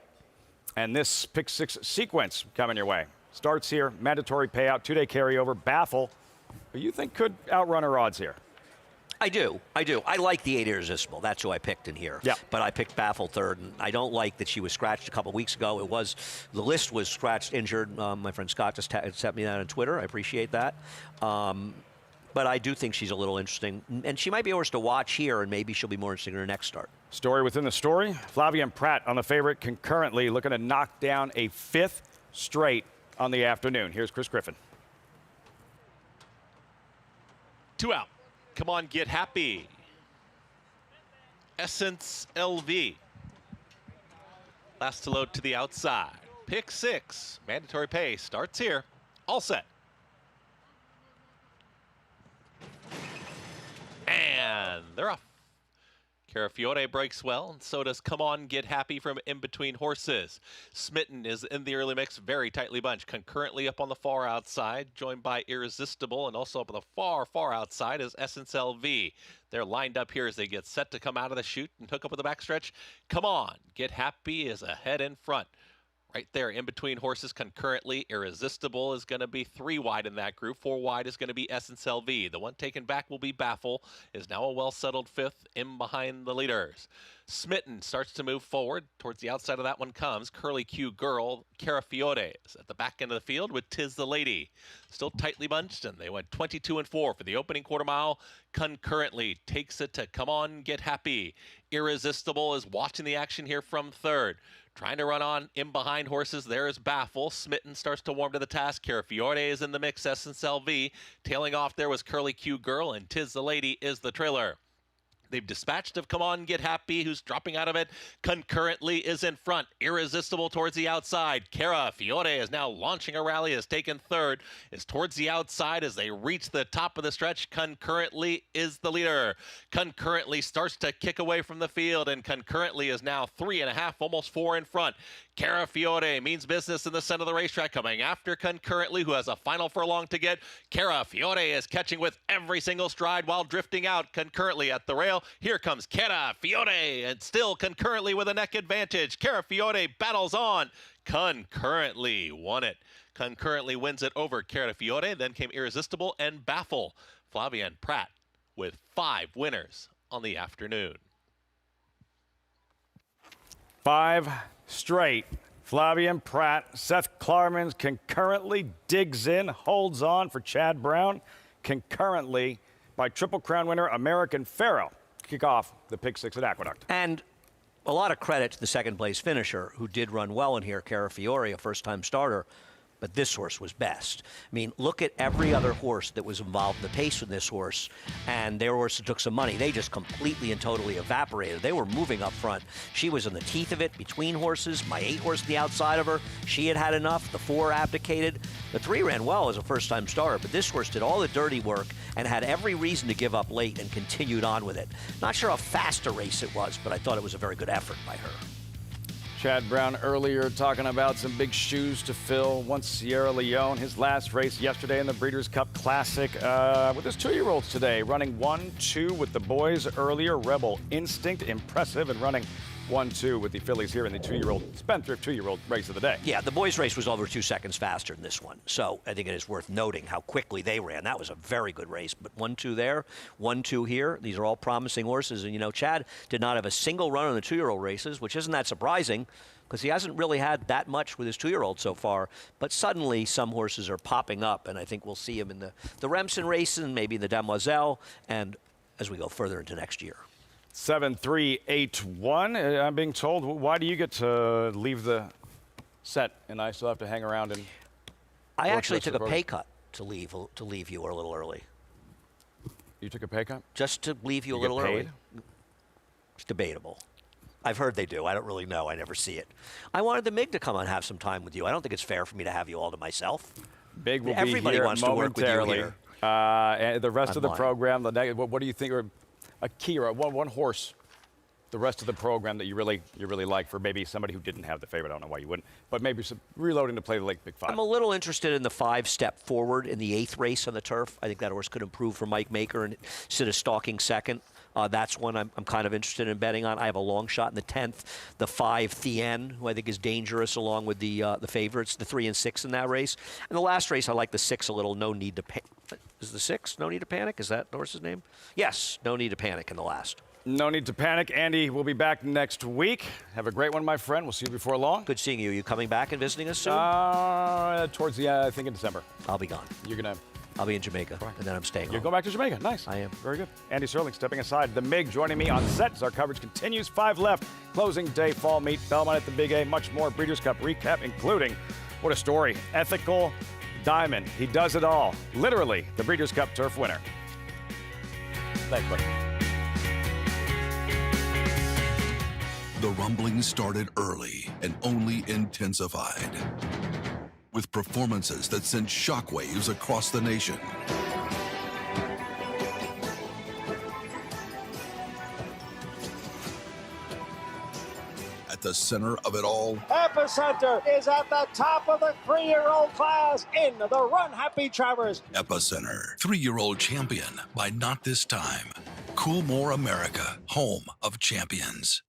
And this pick 6 sequence coming your way. Starts here, mandatory payout, 2-day carryover, Baffle, who you think could outrun her odds here. I do. I like the 8 Irresistible. That's who I picked in here. Yeah. But I picked Baffle 3rd, and I don't like that she was scratched a couple weeks ago. The list was scratched, injured. My friend Scott just sent me that on Twitter. I appreciate that. But I do think she's a little interesting, and she might be a horse to watch here, and maybe she'll be more interesting in her next start. Story within the story. Flavien Prat on the favorite Concurrently, looking to knock down a 5th straight on the afternoon. Here's Chris Griffin. 2 out. Come on, get happy. Essence LV. Last to load to the outside. Pick 6. Mandatory pay starts here. All set. And they're off. Carafiore breaks well, and so does Come On Get Happy from In Between Horses. Smitten is in the early mix, very tightly bunched. Concurrently up on the far outside, joined by Irresistible, and also up on the far, far outside is Essence LV. They're lined up here as they get set to come out of the chute and hook up with the backstretch. Come On Get Happy is ahead in front. Right there, In Between Horses concurrently. Irresistible is going to be 3 wide in that group. 4 wide is going to be Essence LV. The one taken back will be Baffle, is now a well-settled 5th in behind the leaders. Smitten starts to move forward. Towards the outside of that one comes Curly Q Girl. Carafiore is at the back end of the field with Tis the Lady. Still tightly bunched, and they went 22-4 for the opening quarter mile. Concurrently takes it to Come On Get Happy. Irresistible is watching the action here from 3rd. Trying to run on in behind Horses. There is Baffle. Smitten starts to warm to the task. Carafiore is in the mix. Essence LV. Tailing off there was Curly Q Girl, and Tis the Lady is the trailer. They've dispatched of Come On Get Happy, who's dropping out of it. Concurrently is in front. Irresistible towards the outside. Carafiore is now launching a rally, has taken 3rd, is towards the outside as they reach the top of the stretch. Concurrently is the leader. Concurrently starts to kick away from the field, and Concurrently is now 3.5, almost 4 in front. Carafiore means business in the center of the racetrack, coming after Concurrently, who has a final furlong to get. Carafiore is catching with every single stride while drifting out. Concurrently at the rail. Here comes Carafiore, and still Concurrently with a neck advantage. Carafiore battles on. Concurrently won it. Concurrently wins it over Carafiore. Then came Irresistible and Baffle. Flavien Prat with 5 winners on the afternoon. 5 straight. Flavien Prat. Seth Klarmans concurrently digs in, holds on for Chad Brown. Concurrently by Triple Crown winner American Pharaoh. Kick off the pick 6 at Aqueduct. And a lot of credit to the second place finisher, who did run well in here, Carafiore, a first-time starter. But this horse was best. I mean, look at every other horse that was involved in the pace with this horse, and their horse took some money. They just completely and totally evaporated. They were moving up front. She was in the teeth of it between horses. My 8 horse to the outside of her, she had had enough. The 4 abdicated. The 3 ran well as a first-time starter, but this horse did all the dirty work and had every reason to give up late and continued on with it. Not sure how fast a race it was, but I thought it was a very good effort by her. Chad Brown earlier talking about some big shoes to fill. Once Sierra Leone, his last race yesterday in the Breeders' Cup Classic with his 2-year-olds today, running 1-2 with the boys earlier. Rebel Instinct, impressive, and running 1-2 with the fillies here in the 2-year-old, Spendthrift 2-year-old race of the day. Yeah, the boys' race was over 2 seconds faster than this one. So I think it is worth noting how quickly they ran. That was a very good race. But 1-2 there, 1-2 here. These are all promising horses. And, you know, Chad did not have a single run in the 2-year-old races, which isn't that surprising because he hasn't really had that much with his 2-year-old so far. But suddenly some horses are popping up, and I think we'll see him in the Remsen races and maybe in the Demoiselle and as we go further into next year. 7-3-8-1. I'm being told, why do you get to leave the set and I still have to hang around and I actually took a pay cut to leave you a little early. You took a pay cut? Just to leave you a little early. It's debatable. I've heard they do. I don't really know. I never see it. I wanted the MIG to come and have some time with you. I don't think it's fair for me to have you all to myself. Big will Everybody be here wants to work with you here. And the rest of the lying. program, what do you think are a key or one horse, the rest of the program that you really like for maybe somebody who didn't have the favorite? I don't know why you wouldn't, but maybe some reloading to play the Lake Big 5. I'm a little interested in the 5-step forward in the 8th race on the turf. I think that horse could improve for Mike Maker and instead of stalking second. That's one I'm kind of interested in betting on. I have a long shot in the 10th, the 5 Thien, who I think is dangerous along with the favorites, the 3 and 6 in that race. And the last race, I like the 6 a little. No Need to Panic. Is the 6 No Need to Panic? Is that the horse's name? Yes, No Need to Panic in the last. No need to panic. Andy will be back next week. Have a great one, my friend. We'll see you before long. Good seeing you. Are you coming back and visiting us soon? Towards the, I think in December. I'll be gone. I'll be in Jamaica, and then I'm staying home. You're going back to Jamaica. Nice. I am. Very good. Andy Serling stepping aside. The MIG joining me on set as our coverage continues. 5 left. Closing day fall meet. Belmont at the Big A. Much more. Breeders' Cup recap, including, what a story, Ethical Diamond. He does it all. Literally, the Breeders' Cup turf winner. Thanks, buddy. The rumblings started early and only intensified, with performances that sent shockwaves across the nation. the center of it all? Epicenter is at the top of the 3-year-old class in the Run Happy Travers. Epicenter, 3-year-old champion by Not This Time. Coolmore America, home of champions.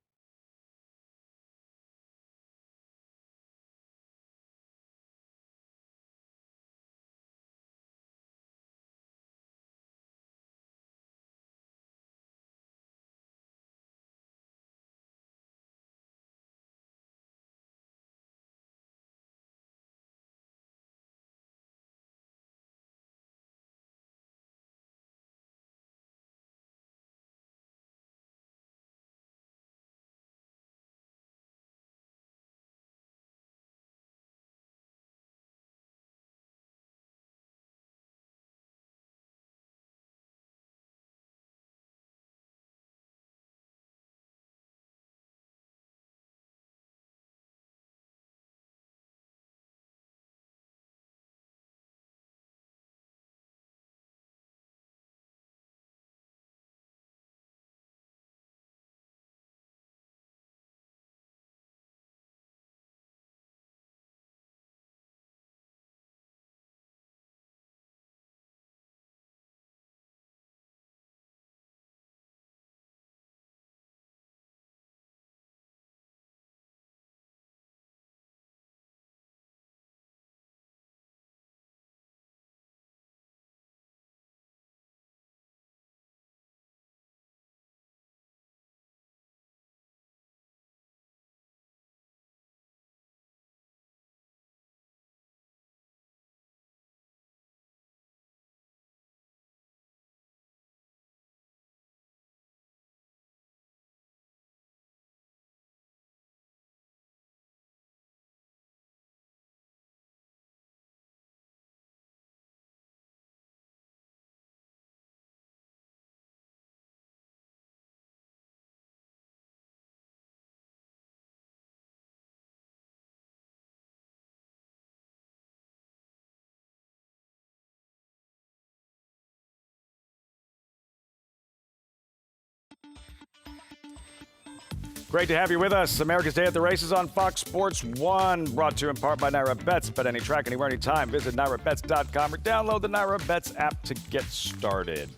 Great to have you with us. America's Day at the Races on Fox Sports 1, brought to you in part by Naira Bets. Bet any track, anywhere, anytime. Visit NairaBets.com or download the Naira Bets app to get started.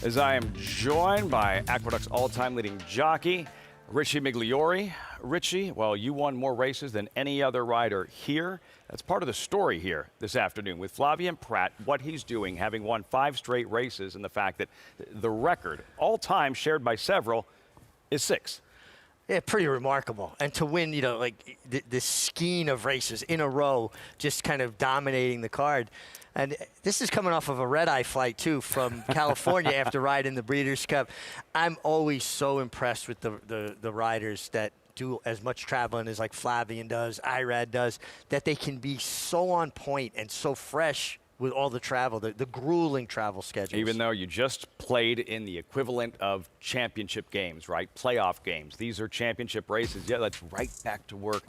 As I am joined by Aqueduct's all-time leading jockey, Richie Migliori. Richie, well, you won more races than any other rider here. That's part of the story here this afternoon with Flavien Prat, what he's doing, having won 5 straight races, and the fact that the record, all-time shared by several, is 6. Yeah, pretty remarkable. And to win, like the skein of races in a row, just kind of dominating the card. And this is coming off of a red-eye flight, too, from California after riding the Breeders' Cup. I'm always so impressed with the riders that do as much traveling as like Flavien does, Irad does, that they can be so on point and so fresh with all the travel, the grueling travel schedules. Even though you just played in the equivalent of championship games, right? Playoff games. These are championship races. Yeah, that's right back to work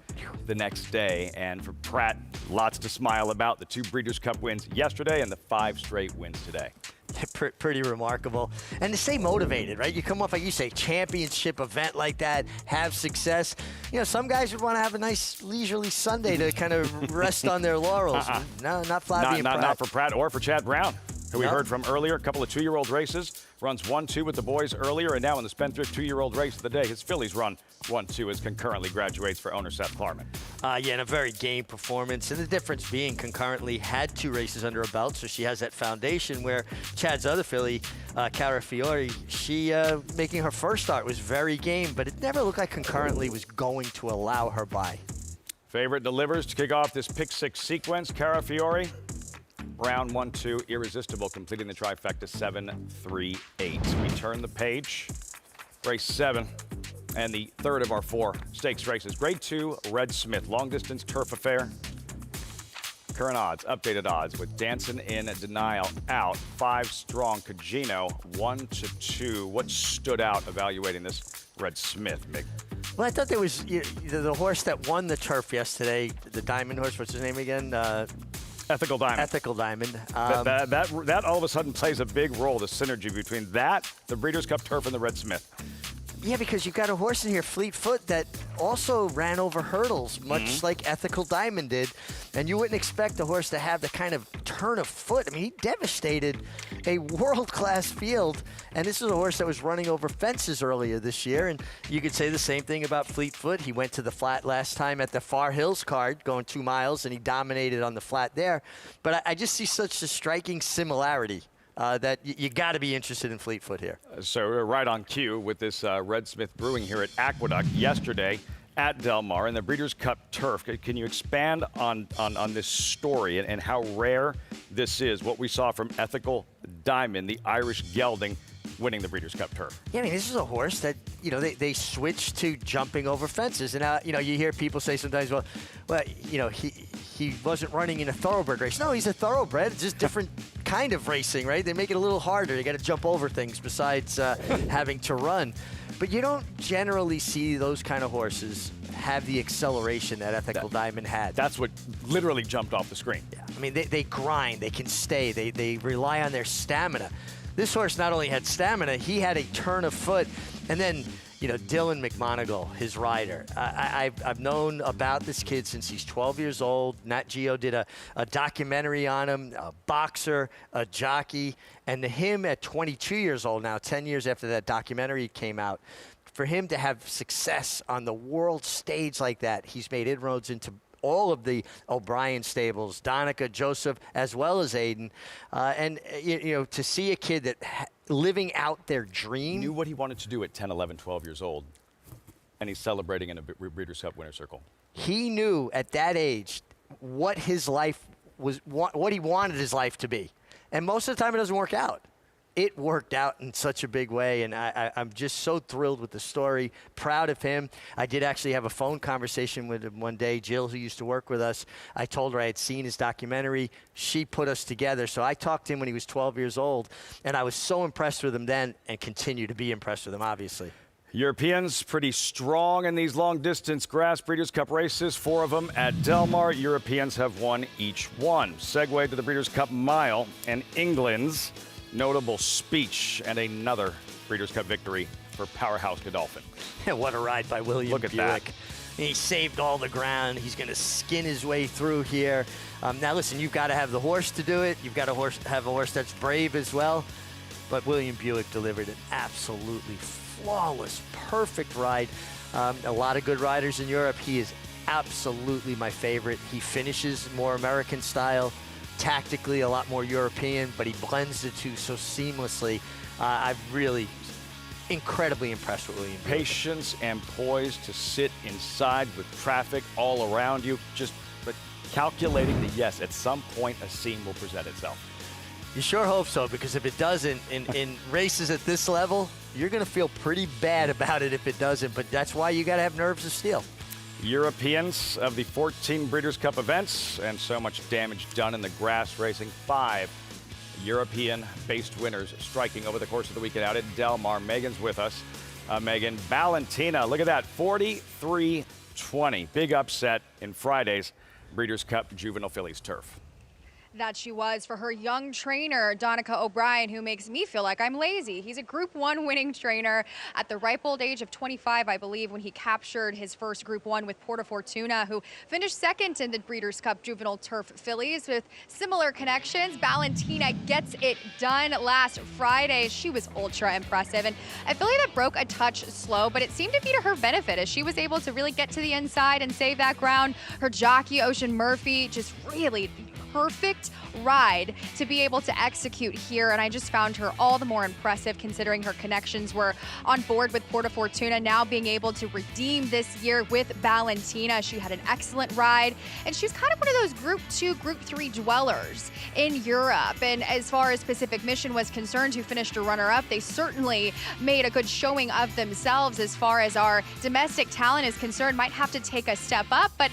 the next day. And for Prat, lots to smile about. The 2 Breeders' Cup wins yesterday and the 5 straight wins today. Pretty remarkable. And to stay motivated, right? You come off, like you say, championship event like that, have success. Some guys would want to have a nice leisurely Sunday to kind of rest on their laurels. No, not Flavien Prat. Not for Prat or for Chad Brown, who we heard from earlier. A couple of 2-year-old races. Runs 1-2 with the boys earlier, and now in the Spendthrift 2-year-old race of the day, his fillies run 1-2 as concurrently graduates for owner Seth Klarman. Yeah, and a very game performance. And the difference being concurrently had 2 races under her belt, so she has that foundation where Chad's other filly, Cara Fiore, she making her first start was very game, but it never looked like concurrently was going to allow her by. Favorite delivers to kick off this pick 6 sequence, Cara Fiore. Brown 1-2, irresistible, completing the trifecta 7-3-8. We turn the page. Race 7 and the third of our 4 stakes races. Grade 2, Red Smith, long distance turf affair. Current odds, updated odds with Danson in Denial out. 5 strong, Cugino 1-2. What stood out evaluating this Red Smith, Mick? Well, I thought there was the horse that won the turf yesterday, the Diamond horse. What's his name again? Ethical Diamond. Ethical Diamond. That all of a sudden plays a big role, the synergy between that, the Breeders' Cup turf, and the Red Smith. Yeah, because you've got a horse in here, Fleetfoot, that also ran over hurdles, much like Ethical Diamond did. And you wouldn't expect a horse to have the kind of turn of foot. I mean, he devastated a world-class field. And this is a horse that was running over fences earlier this year. And you could say the same thing about Fleetfoot. He went to the flat last time at the Far Hills card, going 2 miles, and he dominated on the flat there. But I just see such a striking similarity. That you got to be interested in Fleetfoot here. So we're right on cue with this Red Smith Brewing here at Aqueduct yesterday at Del Mar in the Breeders' Cup Turf. Can you expand on this story and how rare this is, what we saw from Ethical Diamond, the Irish gelding, winning the Breeders' Cup Turf? Yeah, I mean, this is a horse that, they switched to jumping over fences. And now, you hear people say sometimes, well, he wasn't running in a thoroughbred race. No, he's a thoroughbred. It's just different kind of racing, right? They make it a little harder. You got to jump over things besides having to run. But you don't generally see those kind of horses have the acceleration that Ethical Diamond had. That's what literally jumped off the screen. Yeah, I mean, they grind. They can stay. They rely on their stamina. This horse not only had stamina, he had a turn of foot. And then, Dylan McMonagle, his rider. I've known about this kid since he's 12 years old. Nat Geo did a documentary on him, a boxer, a jockey. And to him at 22 years old now, 10 years after that documentary came out, for him to have success on the world stage like that, he's made inroads into all of the O'Brien stables, Donica, Joseph, as well as Aiden. And, to see a kid that living out their dream. Knew what he wanted to do at 10, 11, 12 years old, and he's celebrating in a Breeders' Cup Winner's Circle. He knew at that age what his life was, what he wanted his life to be. And most of the time it doesn't work out. It worked out in such a big way, and I'm just so thrilled with the story, proud of him. I did actually have a phone conversation with him one day. Jill, who used to work with us, I told her I had seen his documentary. She put us together. So I talked to him when he was 12 years old, and I was so impressed with him then and continue to be impressed with him, obviously. Europeans pretty strong in these long-distance grass Breeders' Cup races, 4 of them at Del Mar. Europeans have won each one. Segue to the Breeders' Cup Mile and England's notable speech and another Breeders' Cup victory for Powerhouse Godolphin. What a ride by William Look at Buick. that. He saved all the ground. He's going to skin his way through here. Now, listen, you've got to have the horse to do it. You've got to have a horse that's brave as well. But William Buick delivered an absolutely flawless, perfect ride. A lot of good riders in Europe. He is absolutely my favorite. He finishes more American style. Tactically a lot more European, but he blends the two so seamlessly. I'm really incredibly impressed with William Buick. Patience and poise to sit inside with traffic all around you, but calculating that, yes, at some point a scene will present itself. You sure hope so, because if it doesn't, in races at this level, you're going to feel pretty bad about it if it doesn't, but that's why you got to have nerves of steel. Europeans of the 14 Breeders' Cup events, and so much damage done in the grass racing. 5 European-based winners striking over the course of the weekend out at Del Mar. Megan's with us. Megan, Valentina, look at that, 43-20. Big upset in Friday's Breeders' Cup Juvenile Fillies Turf. That she was for her young trainer, Donica O'Brien, who makes me feel like I'm lazy. He's a Group 1 winning trainer at the ripe old age of 25, I believe, when he captured his first Group 1 with Porta Fortuna, who finished second in the Breeders' Cup Juvenile Turf Fillies. With similar connections, Valentina gets it done last Friday. She was ultra impressive, and a filly that broke a touch slow, but it seemed to be to her benefit as she was able to really get to the inside and save that ground. Her jockey, Ocean Murphy, just really perfect ride to be able to execute here, and I just found her all the more impressive considering her connections were on board with Porta Fortuna, now being able to redeem this year with Valentina. She had an excellent ride, and she's kind of one of those Group 2, Group 3 dwellers in Europe, and as far as Pacific Mission was concerned, who finished a runner-up, they certainly made a good showing of themselves. As far as our domestic talent is concerned, might have to take a step up, but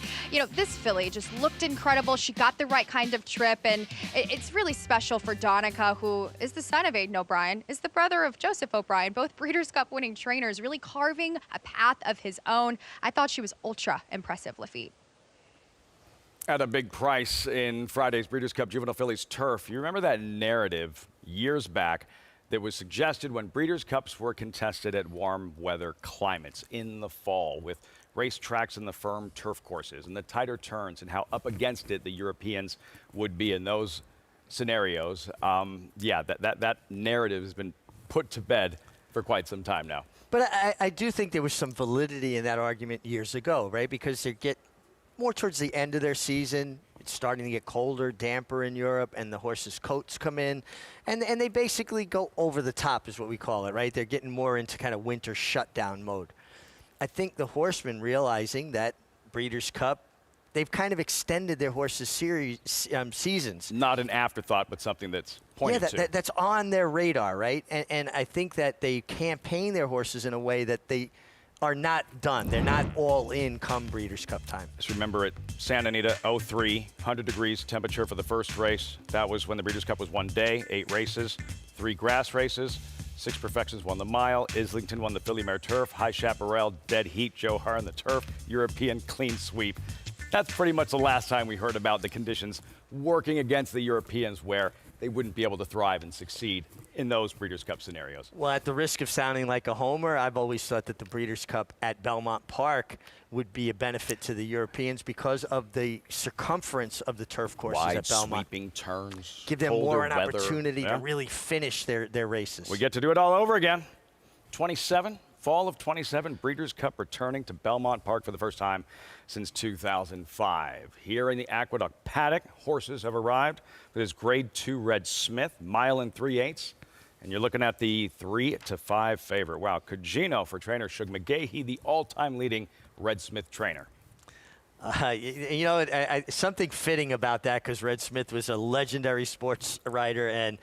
this filly just looked incredible. She got the right kind of trip, and it's really special for Donica, who is the son of Aiden O'Brien, is the brother of Joseph O'Brien, both Breeders' Cup winning trainers, really carving a path of his own. I thought she was ultra impressive, Lafitte. At a big price in Friday's Breeders' Cup Juvenile Fillies Turf. You remember that narrative years back that was suggested when Breeders' Cups were contested at warm weather climates in the fall, with racetracks in the firm turf courses and the tighter turns and how up against it the Europeans would be in those scenarios. That narrative has been put to bed for quite some time now. But I do think there was some validity in that argument years ago, right? Because they get more towards the end of their season. It's starting to get colder, damper in Europe, and the horses' coats come in. And they basically go over the top is what we call it, right? They're getting more into kind of winter shutdown mode. I think the horsemen realizing that Breeders' Cup, they've kind of extended their horses' seasons. Not an afterthought, but something that's pointed to. That's on their radar, right? And I think that they campaign their horses in a way that they are not done. They're not all in come Breeders' Cup time. Just remember at Santa Anita, 03, 100 degrees temperature for the first race. That was when the Breeders' Cup was 1 day, 8 races, 3 grass races. 6 Perfections won the mile. Islington won the Filly Mare Turf. High Chaparral, dead heat. Joe Harn the turf. European clean sweep. That's pretty much the last time we heard about the conditions working against the Europeans where they wouldn't be able to thrive and succeed in those Breeders' Cup scenarios. Well, at the risk of sounding like a homer, I've always thought that the Breeders' Cup at Belmont Park would be a benefit to the Europeans because of the circumference of the turf courses Wide at Belmont. sweeping turns, Give them colder more an weather. opportunity to really finish their races. We get to do it all over again. 27, fall of 27, Breeders' Cup returning to Belmont Park for the first time since 2005. Here in the Aqueduct paddock, horses have arrived with his Grade 2 Red Smith, mile and 3/8. And you're looking at the 3 to 5 favorite. Wow, Cugino for trainer Shug McGahee, the all-time leading Red Smith trainer. Something fitting about that because Red Smith was a legendary sports writer and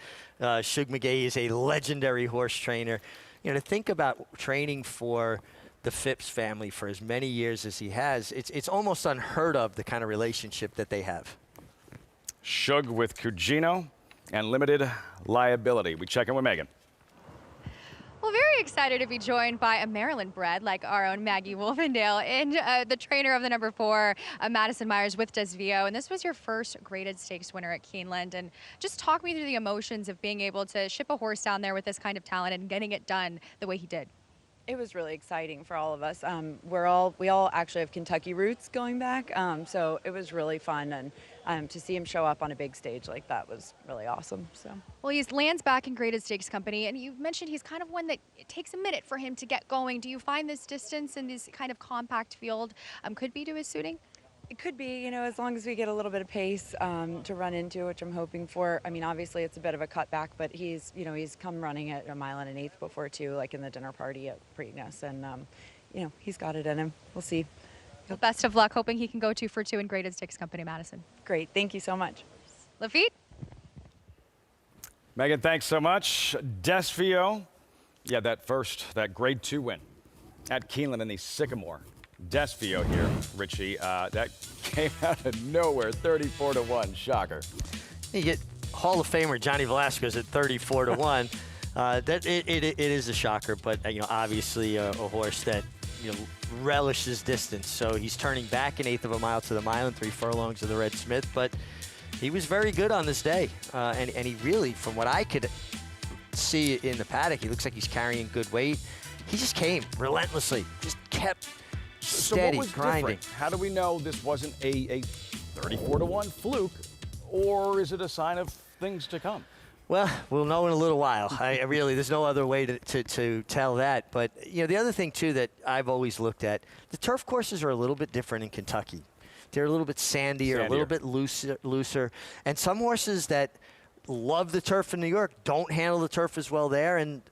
Shug McGahee is a legendary horse trainer. You know, to think about training for the Phipps family for as many years as he has, it's almost unheard of the kind of relationship that they have. Shug with Cugino and limited liability. We check in with Megan. Well, very excited to be joined by a Maryland bred like our own Maggie Wolfendale and the trainer of the number 4, Madison Myers with Desvio. And this was your first graded stakes winner at Keeneland. And just talk me through the emotions of being able to ship a horse down there with this kind of talent and getting it done the way he did. It was really exciting for all of us. We all actually have Kentucky roots going back, so it was really fun, and to see him show up on a big stage like that was really awesome. So. Well, he lands back in graded stakes company, and you mentioned he's kind of one that it takes a minute for him to get going. Do you find this distance and this kind of compact field could be to his suiting? It could be, as long as we get a little bit of pace to run into, which I'm hoping for. I mean, obviously it's a bit of a cutback, but he's come running at 1 1/8 miles before too, like in the dinner party at Preakness, and he's got it in him. We'll see. Well, best of luck, hoping he can go 2 for 2 in graded stakes company, Madison. Great, thank you so much. Lafitte? Megan, thanks so much. Desvio, that Grade 2 win at Keeneland in the Sycamore. Desvio here, Richie, that came out of nowhere, 34 to 1, shocker. You get Hall of Famer Johnny Velasquez at 34 to 1. It is a shocker, but obviously a horse that relishes distance. So he's turning back 1/8 of a mile to the mile and 3 furlongs of the Red Smith, but he was very good on this day, and he really, from what I could see in the paddock, he looks like he's carrying good weight. He just came relentlessly, just kept steady, so what was grinding. Different? How do we know this wasn't a 34 to 1 fluke, or is it a sign of things to come? Well, we'll know in a little while. There's no other way to tell that. But the other thing too that I've always looked at, the turf courses are a little bit different in Kentucky. They're a little bit sandier, a little bit looser, and some horses that love the turf in New York don't handle the turf as well there, and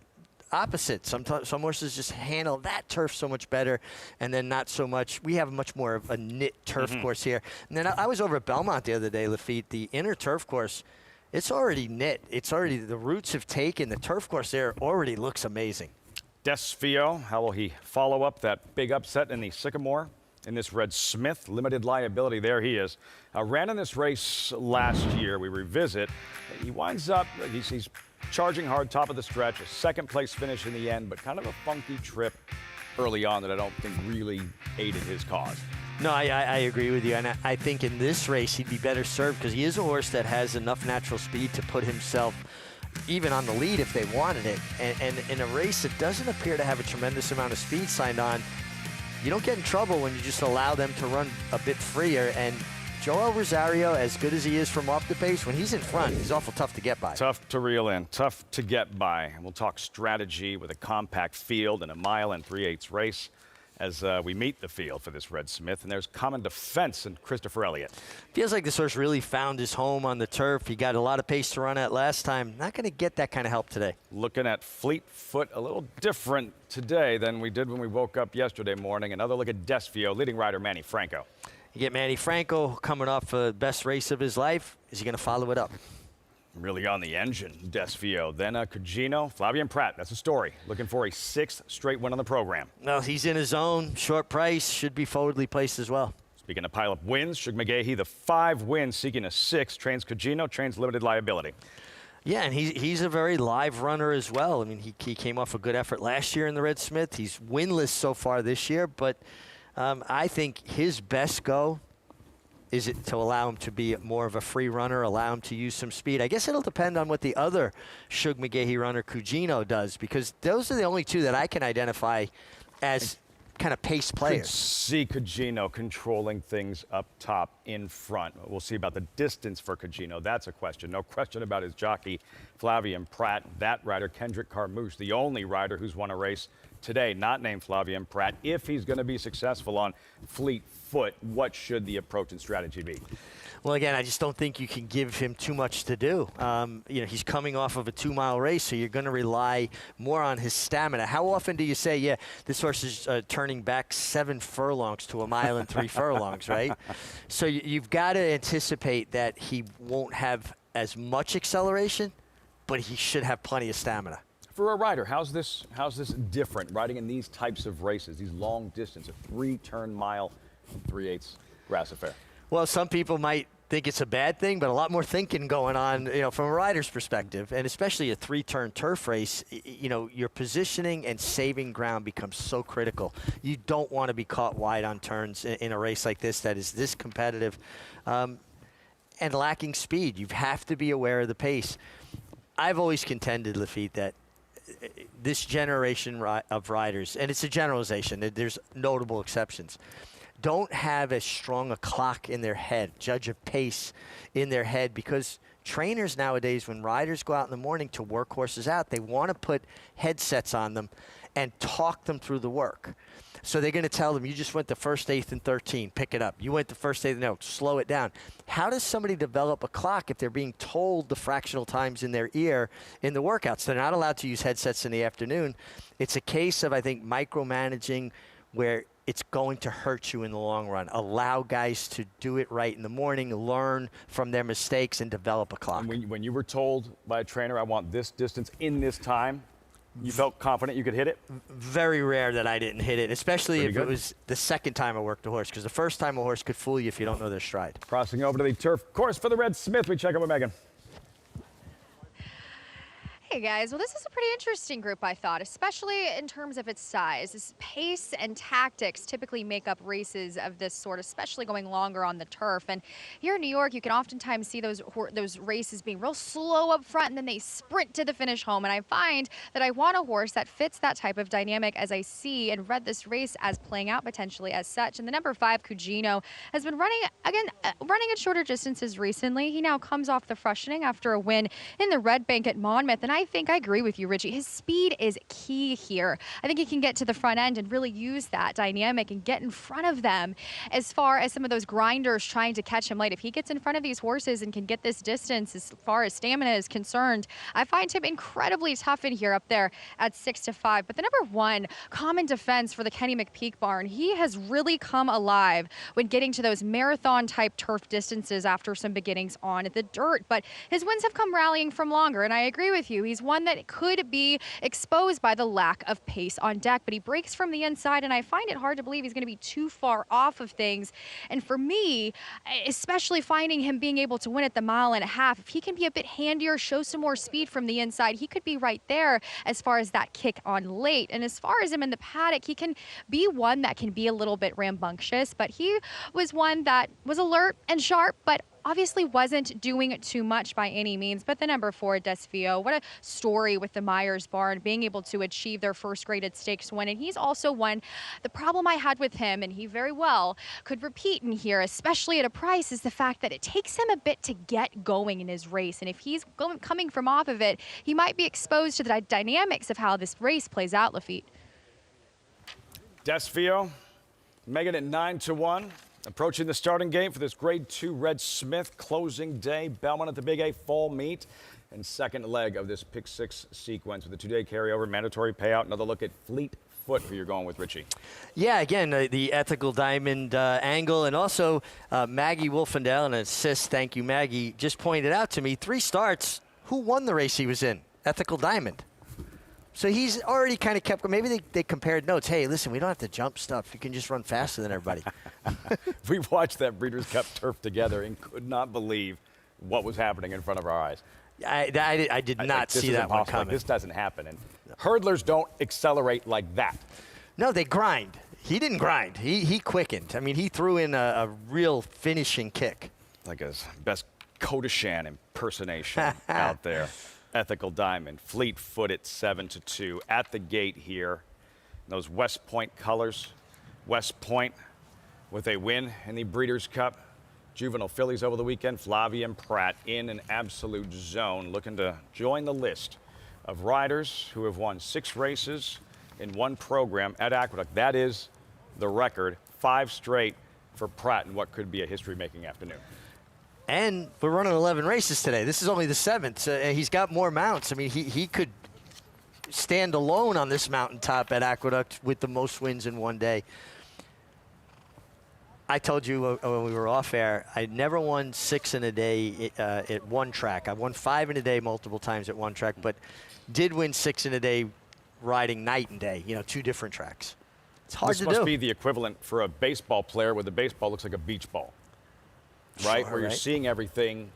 opposite. Some horses just handle that turf so much better, and then not so much. We have much more of a knit turf course here. And then I was over at Belmont the other day, Lafitte. The inner turf course, it's already knit. It's already, the roots have taken. The turf course there already looks amazing. Desvio, how will he follow up that big upset in the Sycamore? In this Red Smith, limited liability, there he is. Ran in this race last year. We revisit. He winds up, he's charging hard, top of the stretch, a second place finish in the end, but kind of a funky trip early on that I don't think really aided his cause. No, I agree with you, and I think in this race he'd be better served because he is a horse that has enough natural speed to put himself even on the lead if they wanted it. And in a race that doesn't appear to have a tremendous amount of speed signed on, you don't get in trouble when you just allow them to run a bit freer. And Joel Rosario, as good as he is from off the pace, when he's in front, he's awful tough to get by. Tough to reel in, tough to get by. And we'll talk strategy with a compact field and a 1 3/8 race as we meet the field for this Red Smith. And there's common defense in Christopher Elliott. Feels like this horse really found his home on the turf. He got a lot of pace to run at last time. Not going to get that kind of help today. Looking at Fleetfoot a little different today than we did when we woke up yesterday morning. Another look at Desvio, leading rider Manny Franco. You get Manny Franco coming off the best race of his life. Is he going to follow it up? Really on the engine, Desvio. Then Cugino, Flavien Prat. That's a story. Looking for a 6th straight win on the program. Well, he's in his zone. Short price. Should be forwardly placed as well. Speaking of pile-up wins, Shug McGahee, the 5 wins, seeking a 6th. Trains Cugino, trains limited liability. Yeah, and he's a very live runner as well. I mean, he came off a good effort last year in the Red Smith. He's winless so far this year, but I think his best go is it to allow him to be more of a free runner, allow him to use some speed. I guess it'll depend on what the other Shug McGahee runner, Cugino, does, because those are the only two that I can identify as kind of pace players. Could see Cugino controlling things up top in front. We'll see about the distance for Cugino. That's a question. No question about his jockey, Flavien Prat. That rider, Kendrick Carmouche, the only rider who's won a race today, not named Flavien Prat. If he's going to be successful on Fleetfoot, what should the approach and strategy be? Well, again, I just don't think you can give him too much to do. He's coming off of a 2-mile race, so you're going to rely more on his stamina. How often do you say, yeah, this horse is turning back 7 furlongs to 1 3 furlongs, right? So you've got to anticipate that he won't have as much acceleration, but he should have plenty of stamina. For a rider, how's this different, riding in these types of races, these long distance, a 3-turn mile, 3/8 grass affair? Well, some people might think it's a bad thing, but a lot more thinking going on, from a rider's perspective, and especially a 3-turn turf race. Your positioning and saving ground becomes so critical. You don't want to be caught wide on turns in a race like this that is this competitive and lacking speed. You have to be aware of the pace. I've always contended, Lafitte, that this generation of riders, and it's a generalization, there's notable exceptions, don't have as strong a clock in their head, judge of pace in their head, because trainers nowadays, when riders go out in the morning to work horses out, they want to put headsets on them and talk them through the work. So they're going to tell them, you just went the 1st, 8th, and 13, pick it up. You went the 1st, 8th, no, slow it down. How does somebody develop a clock if they're being told the fractional times in their ear in the workouts? They're not allowed to use headsets in the afternoon. It's a case of, I think, micromanaging where it's going to hurt you in the long run. Allow guys to do it right in the morning, learn from their mistakes, and develop a clock. And when you were told by a trainer, I want this distance in this time, you felt confident you could hit it? Very rare that I didn't hit it, especially if it was the second time I worked a horse, because the first time a horse could fool you if you don't know their stride. Crossing over to the turf course for the Red Smith, we check in with Megan. Hey guys, well this is a pretty interesting group I thought, especially in terms of its size. This pace and tactics typically make up races of this sort, especially going longer on the turf. And here in New York, you can oftentimes see those races being real slow up front and then they sprint to the finish home. And I find that I want a horse that fits that type of dynamic as I see and read this race as playing out potentially as such. And the number 5, Cugino, has been running at shorter distances recently. He now comes off the freshening after a win in the Red Bank at Monmouth. And I think I agree with you, Richie. His speed is key here. I think he can get to the front end and really use that dynamic and get in front of them as far as some of those grinders trying to catch him late. If he gets in front of these horses and can get this distance as far as stamina is concerned, I find him incredibly tough in here up there at 6-5. But the number 1, common defense for the Kenny McPeak barn, he has really come alive when getting to those marathon-type turf distances after some beginnings on the dirt. But his wins have come rallying from longer, and I agree with you. He's one that could be exposed by the lack of pace on deck, but he breaks from the inside, and I find it hard to believe he's going to be too far off of things. And for me, especially finding him being able to win at the 1.5 miles, if he can be a bit handier, show some more speed from the inside, he could be right there as far as that kick on late. And as far as him in the paddock, he can be one that can be a little bit rambunctious, but he was one that was alert and sharp, but obviously wasn't doing too much by any means, but the number 4, Desfio, what a story with the Myers barn, being able to achieve their first graded stakes win. And he's also one, the problem I had with him, and he very well could repeat in here, especially at a price, is the fact that it takes him a bit to get going in his race. And if he's coming from off of it, he might be exposed to the dynamics of how this race plays out, Lafitte. Desfio, Megan at 9-1. Approaching the starting gate for this Grade 2 Red Smith closing day. Belmont at the Big A fall meet and second leg of this Pick 6 sequence with a 2-day carryover, mandatory payout. Another look at Fleet Foot, who you're going with, Richie. Yeah, again, the ethical diamond angle, and also Maggie Wolfendale, an assist, thank you, Maggie, just pointed out to me 3 starts. Who won the race he was in? Ethical diamond. So he's already kind of kept, maybe they compared notes. Hey, listen, we don't have to jump stuff. You can just run faster than everybody. We watched that Breeders' Cup turf together and could not believe what was happening in front of our eyes. I did not see that one coming. This doesn't happen. And hurdlers don't accelerate like that. No, they grind. He didn't grind. He quickened. I mean, he threw in a real finishing kick. Like his best Kodashan impersonation out there. Ethical Diamond, Fleet Foot at 7-2 at the gate here. Those West Point colors. West Point with a win in the Breeders' Cup. Juvenile fillies over the weekend. Flavia and Pratt in an absolute zone, looking to join the list of riders who have won 6 races in one program at Aqueduct. That is the record, 5 straight for Pratt in what could be a history-making afternoon. And we're running 11 races today. This is only the 7th. He's got more mounts. I mean, he could stand alone on this mountaintop at Aqueduct with the most wins in one day. I told you when we were off air, I never won 6 in a day at one track. I won 5 in a day multiple times at one track, but did win 6 in a day riding night and day, 2 different tracks. It's hard to do. This must be the equivalent for a baseball player where the baseball looks like a beach ball. Right? Sure, where you're seeing everything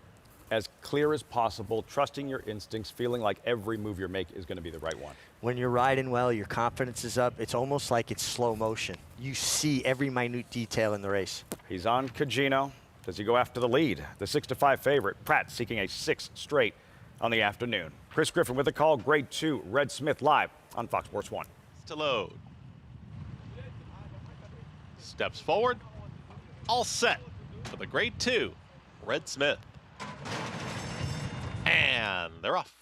as clear as possible, trusting your instincts, feeling like every move you make is going to be the right one. When you're riding well, your confidence is up. It's almost like it's slow motion. You see every minute detail in the race. He's on Cugino. Does he go after the lead? The 6-5 favorite. Pratt seeking a 6th straight on the afternoon. Chris Griffin with the call. Grade 2, Red Smith live on Fox Sports 1. To load. Steps forward. All set for the Grade 2, Red Smith. And they're off.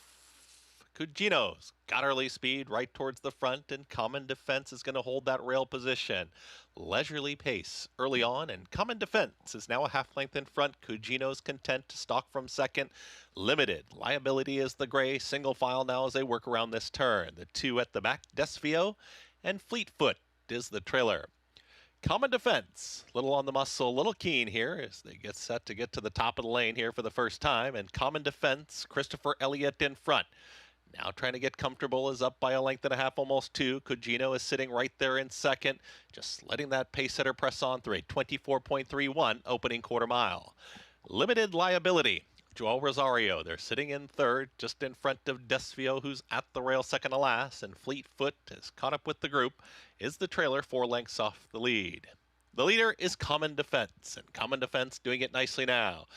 Cugino's got early speed right towards the front, and Common Defense is going to hold that rail position. Leisurely pace early on, and Common Defense is now a half length in front. Cugino's content to stalk from second. Limited Liability is the gray. Single file now as they work around this turn. The 2 at the back, Desfio, and Fleetfoot is the trailer. Common Defense, little on the muscle, a little keen here as they get set to get to the top of the lane here for the first time. And Common Defense, Christopher Elliott in front. Now trying to get comfortable, is up by a length and a half, almost 2. Cugino is sitting right there in second, just letting that pace setter press on through a 24.31 opening quarter mile. Limited Liability, Joel Rosario, they're sitting in third, just in front of Desfio, who's at the rail second to last, and Fleetfoot has caught up with the group, is the trailer 4 lengths off the lead. The leader is Common Defense, and Common Defense doing it nicely now.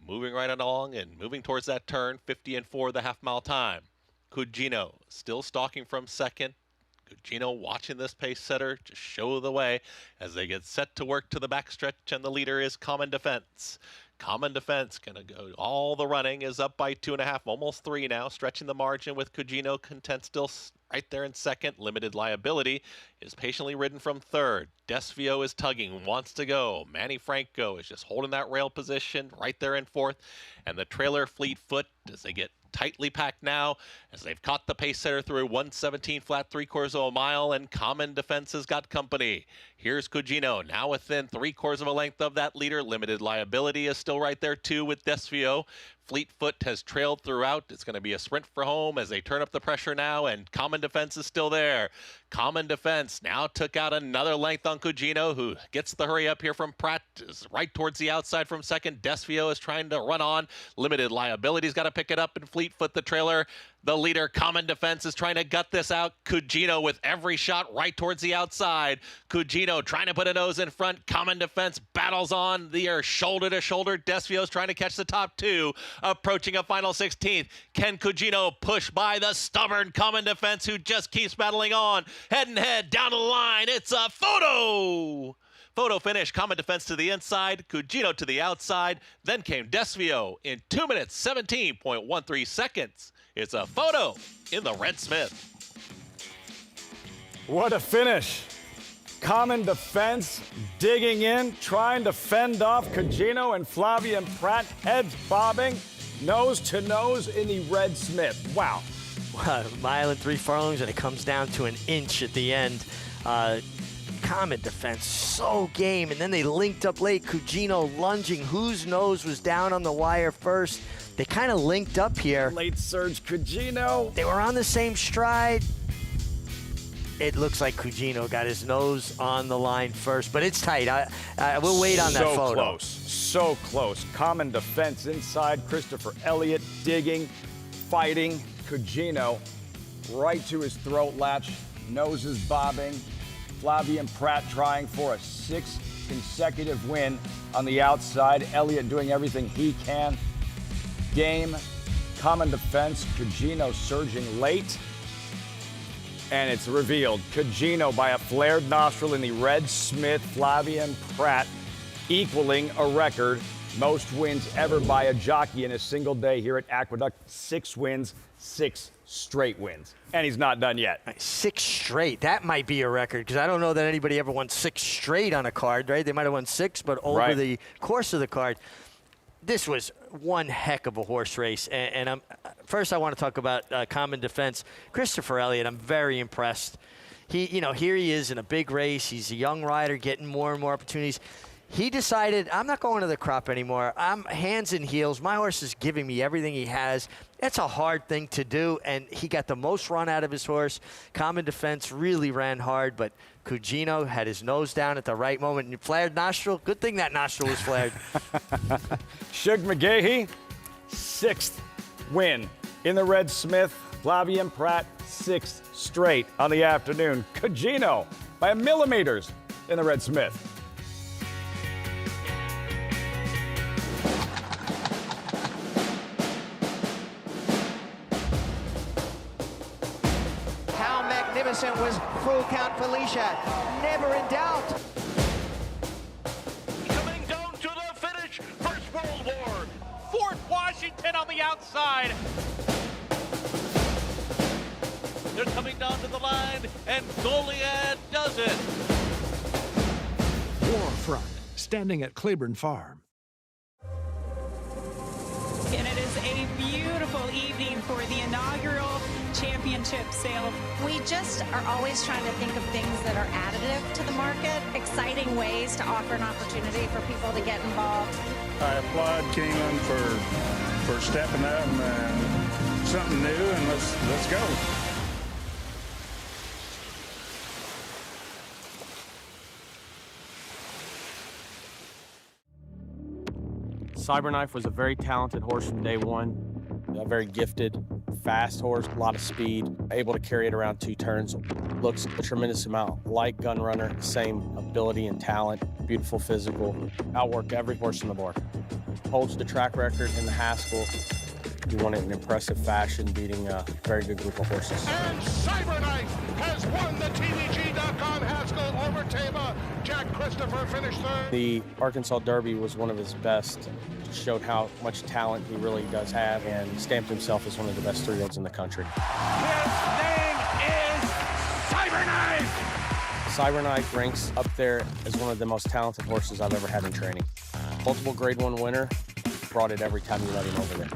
Moving right along and moving towards that turn, 50-4 the half-mile time. Cugino still stalking from second. Cugino watching this pace setter just show the way as they get set to work to the backstretch, and the leader is Common Defense. Common Defense gonna go all the running, is up by 2.5, almost 3 now, stretching the margin with Cugino content still right there in second. Limited Liability is patiently ridden from third. Desfio is tugging, wants to go. Manny Franco is just holding that rail position right there in fourth, and the trailer Fleetfoot as they get tightly packed now as they've caught the pace setter through 1:17 flat 3/4 of a mile, and Common Defense has got company. Here's Cugino now within 3/4 of a length of that leader. Limited Liability is still right there too with Desfio. Fleetfoot has trailed throughout. It's going to be a sprint for home as they turn up the pressure now, and Common Defense is still there. Common Defense now took out another length on Cugino, who gets the hurry up here from Pratt, is right towards the outside from second. Desfio is trying to run on. Limited Liability's got to pick it up, and Fleetfoot, the trailer, The leader, Common Defense, is trying to gut this out. Cugino with every shot right towards the outside. Cugino trying to put a nose in front. Common Defense battles on the air, shoulder to shoulder. Desvio's trying to catch the top two, approaching a final 16th. Can Cugino push by the stubborn Common Defense, who just keeps battling on? Head and head down the line. It's a photo. Photo finish, Common Defense to the inside, Cugino to the outside. Then came Desvio in 2 minutes, 17.13 seconds. It's a photo in the Red Smith. What a finish. Common Defense digging in, trying to fend off Cugino and Flavian Pratt, heads bobbing, nose to nose in the Red Smith. Wow. A mile and 3 furlongs, and it comes down to an inch at the end. Common Defense so game, and then they linked up late. Cugino lunging, whose nose was down on the wire first. They kind of linked up here. Late surge Cugino. They were on the same stride. It looks like Cugino got his nose on the line first, but it's tight. I will wait on that photo. So close. Common Defense inside. Christopher Elliott digging, fighting. Cugino right to his throat latch. Noses bobbing. Flavian Pratt trying for a 6th consecutive win on the outside. Elliott doing everything he can. Game, Common Defense, Cugino surging late. And it's revealed. Cugino by a flared nostril in the Red Smith. Flavian Pratt equaling a record. Most wins ever by a jockey in a single day here at Aqueduct. 6 wins, 6 straight wins. And he's not done yet. 6 straight. That might be a record, because I don't know that anybody ever won 6 straight on a card, right? They might have won 6, but over the course of the card. This was one heck of a horse race. And first I want to talk about Common Defense. Christopher Elliott, I'm very impressed. Here he is in a big race. He's a young rider getting more and more opportunities. He decided, I'm not going to the crop anymore. I'm hands and heels. My horse is giving me everything he has. That's a hard thing to do, and he got the most run out of his horse. Common Defense really ran hard, but Cugino had his nose down at the right moment. And flared nostril, good thing that nostril was flared. Shug McGahee, 6th win in the Red Smith. Flavian Pratt, 6th straight on the afternoon. Cugino by millimeters in the Red Smith. Was full count Felicia, never in doubt. Coming down to the finish, First World War. Fort Washington on the outside. They're coming down to the line, and Goliad does it. Warfront, standing at Claiborne Farm. And it is a beautiful evening for the inaugural championship sale. We just are always trying to think of things that are additive to the market, exciting ways to offer an opportunity for people to get involved. I applaud Keeneland for stepping up and something new, and let's go. Cyberknife was a very talented horse from day one. A very gifted, fast horse, a lot of speed, able to carry it around 2 turns. Looks a tremendous amount like Gunrunner, same ability and talent, beautiful physical, outworked every horse in the board. Holds the track record in the Haskell. He won it in impressive fashion, beating a very good group of horses. And Cyberknife has won the TVG.com Haskell over Tama. Jack Christopher finished 3rd. The Arkansas Derby was one of his best. Showed how much talent he really does have, and stamped himself as one of the best 3-year-olds in the country. His name is Cyberknife. Cyberknife ranks up there as one of the most talented horses I've ever had in training. Multiple Grade 1 winner, brought it every time you let him over there.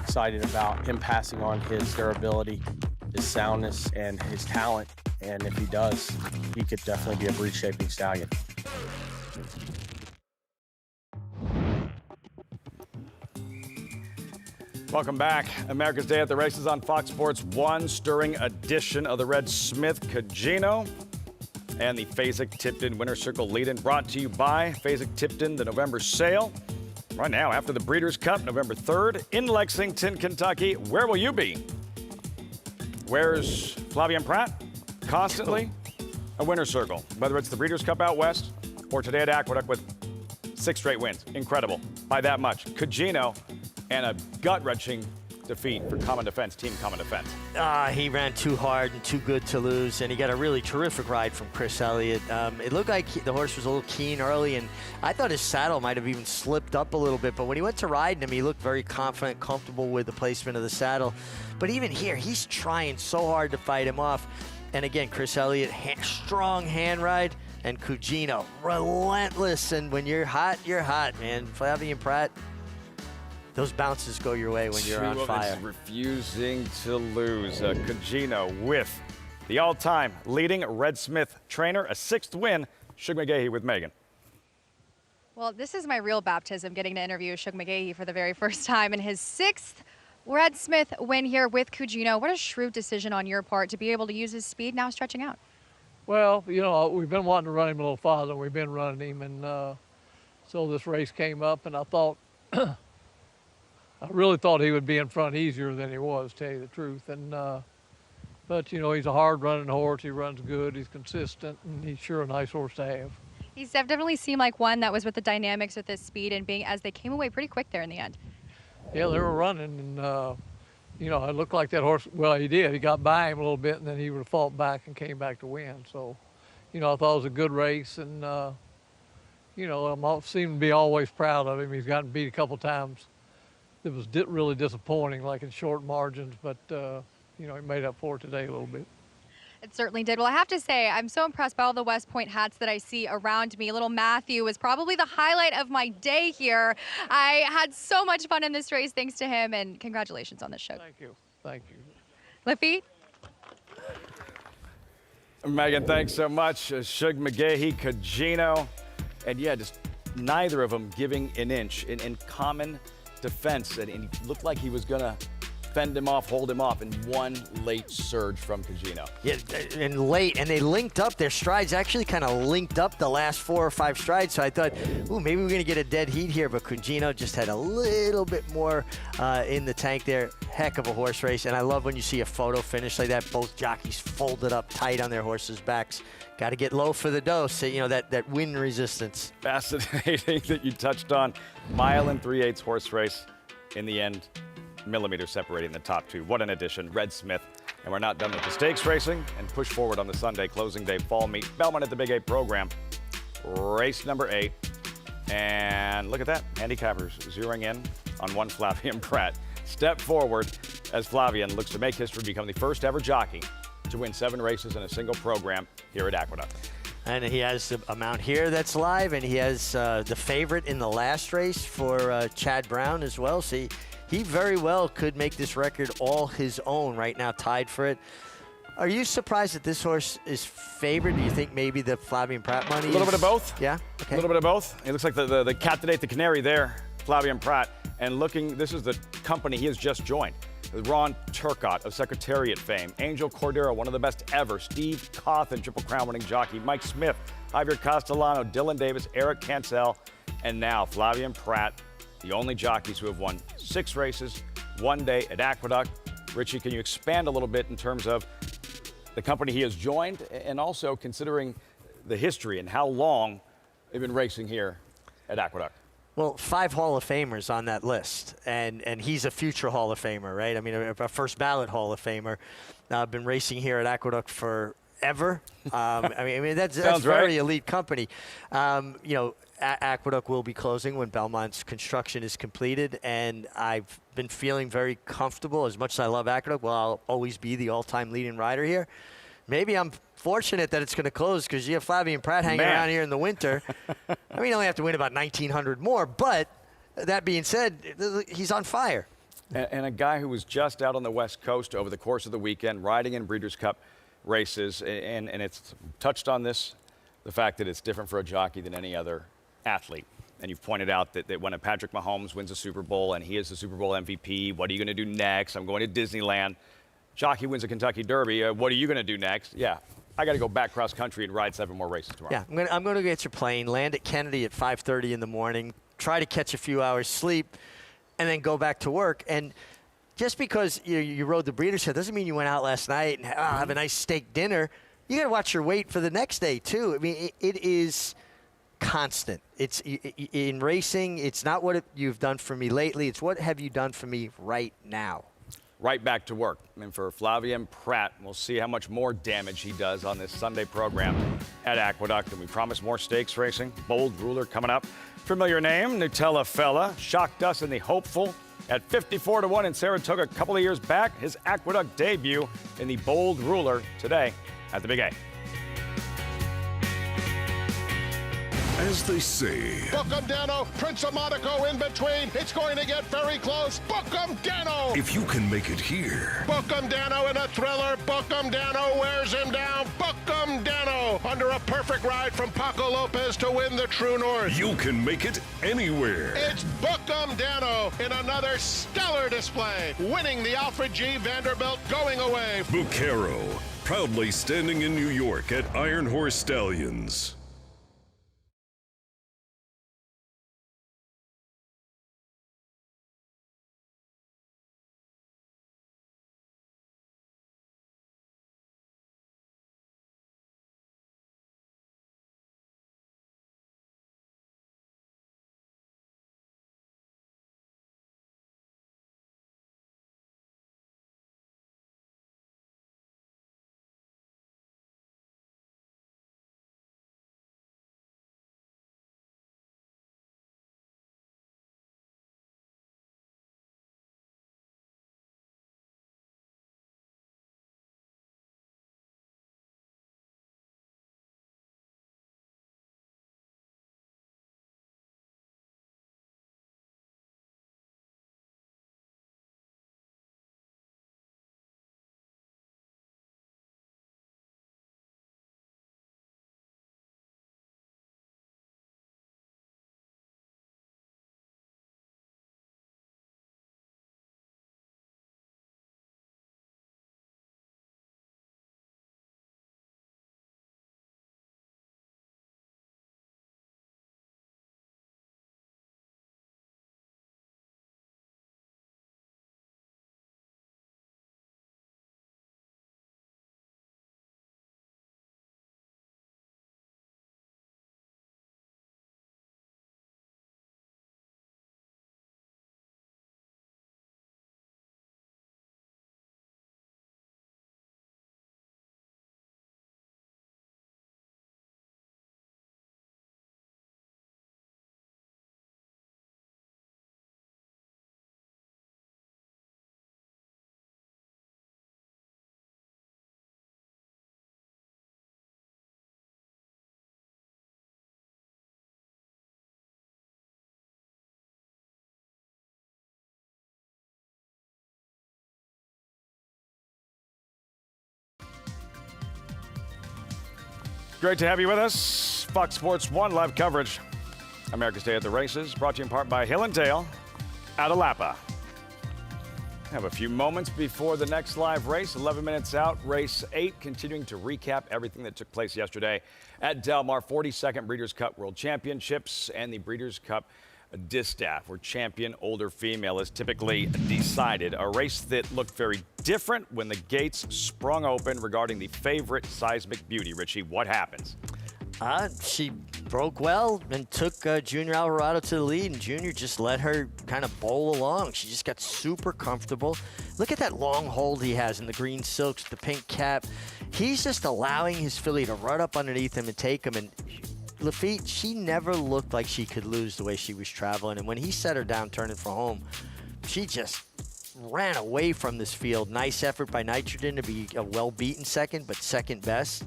Excited about him passing on his durability, his soundness, and his talent. And if he does, he could definitely be a breed-shaping stallion. Welcome back. America's Day at the Races on Fox Sports 1, stirring edition of the Red Smith Cugino and the Fasig-Tipton Winter Circle lead-in, brought to you by Fasig-Tipton, the November sale. Right now, after the Breeders' Cup, November 3rd, in Lexington, Kentucky. Where will you be? wears Flavien Prat constantly a winner's circle, whether it's the Breeders' Cup out west or today at Aqueduct with 6 straight wins. Incredible by that much. Cugino and a gut-wrenching defeat for Common Defense, Team Common Defense. He ran too hard and too good to lose, and he got a really terrific ride from Chris Elliott. It looked like the horse was a little keen early, and I thought his saddle might have even slipped up a little bit, but when he went to riding him, he looked very confident, comfortable with the placement of the saddle. But even here, he's trying so hard to fight him off. And again, Chris Elliott, strong hand ride, and Cugino, relentless. And when you're hot, man. Flavien Prat, those bounces go your way when you're on fire. Refusing to lose. Cugino with the all-time leading Red Smith trainer, a 6th win. Shug McGaughey with Megan. Well, this is my real baptism, getting to interview Shug McGaughey for the very first time in his 6th Red Smith win here with Cugino. What a shrewd decision on your part to be able to use his speed now stretching out. Well, you know, we've been wanting to run him a little farther. We've been running him, and so this race came up, and I thought, I really thought he would be in front easier than he was, to tell you the truth. And but you know, he's a hard-running horse. He runs good. He's consistent, and he's sure a nice horse to have. He's definitely seemed like one that was with the dynamics with his speed and being as they came away pretty quick there in the end. Yeah, they were running, and you know, it looked like that horse. Well, he did. He got by him a little bit, and then he would have fought back and came back to win. So, you know, I thought it was a good race, and you know, I seem to be always proud of him. He's gotten beat a couple times. It was really disappointing, like in short margins, but you know, he made up for it today a little bit. It certainly did. Well, I have to say, I'm so impressed by all the West Point hats that I see around me. Little Matthew was probably the highlight of my day here. I had so much fun in this race thanks to him, and congratulations on this show. Thank you. Thank you. Lippy? Megan, thanks so much. Shug McGaughey, Cugino, and yeah, just neither of them giving an inch in Common Defense, and he looked like he was going to fend him off, hold him off, and one late surge from Cugino. Yeah, and late, and they linked up. Their strides actually kind of linked up the last 4 or 5 strides, so I thought, ooh, maybe we're going to get a dead heat here, but Cugino just had a little bit more in the tank there. Heck of a horse race, and I love when you see a photo finish like that, both jockeys folded up tight on their horses' backs. Got to get low for the dose, you know, that wind resistance. Fascinating that you touched on. Mile and 3/8 horse race. In the end, millimeters separating the top 2. What an addition. Red Smith. And we're not done with the stakes racing and push forward on the Sunday closing day fall meet. Belmont at the Big 8 program. Race number 8. And look at that. Handicappers zeroing in on one Flavien Prat. Step forward as Flavien looks to make history, become the first ever jockey to win 7 races in a single program here at Aqueduct. And he has a mount here that's live, and he has the favorite in the last race for Chad Brown as well. So he very well could make this record all his own right now, tied for it. Are you surprised that this horse is favored? Do you think maybe the Flavien Prat money A little bit of both. Yeah? A Okay. little bit of both. It looks like the captain ate the canary there, Flavien Prat. And looking, this is the company he has just joined. Ron Turcotte of Secretariat fame, Angel Cordero, one of the best ever, Steve Cawthon, Triple Crown winning jockey, Mike Smith, Javier Castellano, Dylan Davis, Eric Cancel, and now Flavien Prat, the only jockeys who have won 6 races, 1 day at Aqueduct. Richie, can you expand a little bit in terms of the company he has joined and also considering the history and how long they've been racing here at Aqueduct? Well, 5 Hall of Famers on that list, and he's a future Hall of Famer, right? I mean, a first ballot Hall of Famer. I've been racing here at Aqueduct forever. I mean that's very elite company. You know, Aqueduct will be closing when Belmont's construction is completed, and I've been feeling very comfortable. As much as I love Aqueduct, well, I'll always be the all-time leading rider here. Maybe I'm fortunate that it's going to close because you have Flavien Prat hanging around here in the winter. I mean, you only have to win about 1,900 more, but that being said, he's on fire. And a guy who was just out on the West Coast over the course of the weekend, riding in Breeders' Cup races, and it's touched on this, the fact that it's different for a jockey than any other athlete. And you've pointed out that when a Patrick Mahomes wins a Super Bowl and he is the Super Bowl MVP, what are you going to do next? I'm going to Disneyland. Jockey wins a Kentucky Derby. What are you going to do next? Yeah, I got to go back cross country and ride 7 more races tomorrow. Yeah, I'm going to get your plane, land at Kennedy at 5:30 in the morning, try to catch a few hours sleep, and then go back to work. And just because you rode the breeders' show doesn't mean you went out last night and have a nice steak dinner. You got to watch your weight for the next day, too. I mean, it is constant. It's in racing, it's not what you've done for me lately. It's what have you done for me right now. Right back to work. I mean, for Flavien Prat, we'll see how much more damage he does on this Sunday program at Aqueduct. And we promise more stakes racing. Bold Ruler coming up. Familiar name, Nutella Fella, shocked us in the hopeful at 54-1 in Saratoga a couple of years back. His Aqueduct debut in the Bold Ruler today at the Big A. As they say, Book 'em, Dano. Prince of Monaco in between. It's going to get very close. Book 'em, Dano. if you can make it here, Book 'em, Dano in a thriller. Book 'em, Dano wears him down. Book 'em, Dano under a perfect ride from Paco Lopez to win the True North. you can make it anywhere. It's Book 'em, Dano in another stellar display, winning the Alfred G. Vanderbilt going away. Bucaro, proudly standing in New York at Iron Horse Stallions. Great to have you with us. Fox Sports 1 live coverage. America's Day at the Races, brought to you in part by Hill and Dale, Atalapa. Have a few moments before the next live race. 11 minutes out, race 8, continuing to recap everything that took place yesterday at Del Mar. 42nd Breeders' Cup World Championships and the Breeders' Cup Distaff, where champion older female is typically decided. A race that looked very different when the gates sprung open regarding the favorite Seismic Beauty. Richie, what happens? She broke well and took Junior Alvarado to the lead, and Junior just let her kind of bowl along. She just got super comfortable. Look at that long hold he has in the green silks, the pink cap. He's just allowing his filly to run up underneath him and take him. And Lafitte, she never looked like she could lose the way she was traveling. And when he set her down turning for home, she just ran away from this field. Nice effort by Nitrogen to be a well-beaten second, but second best.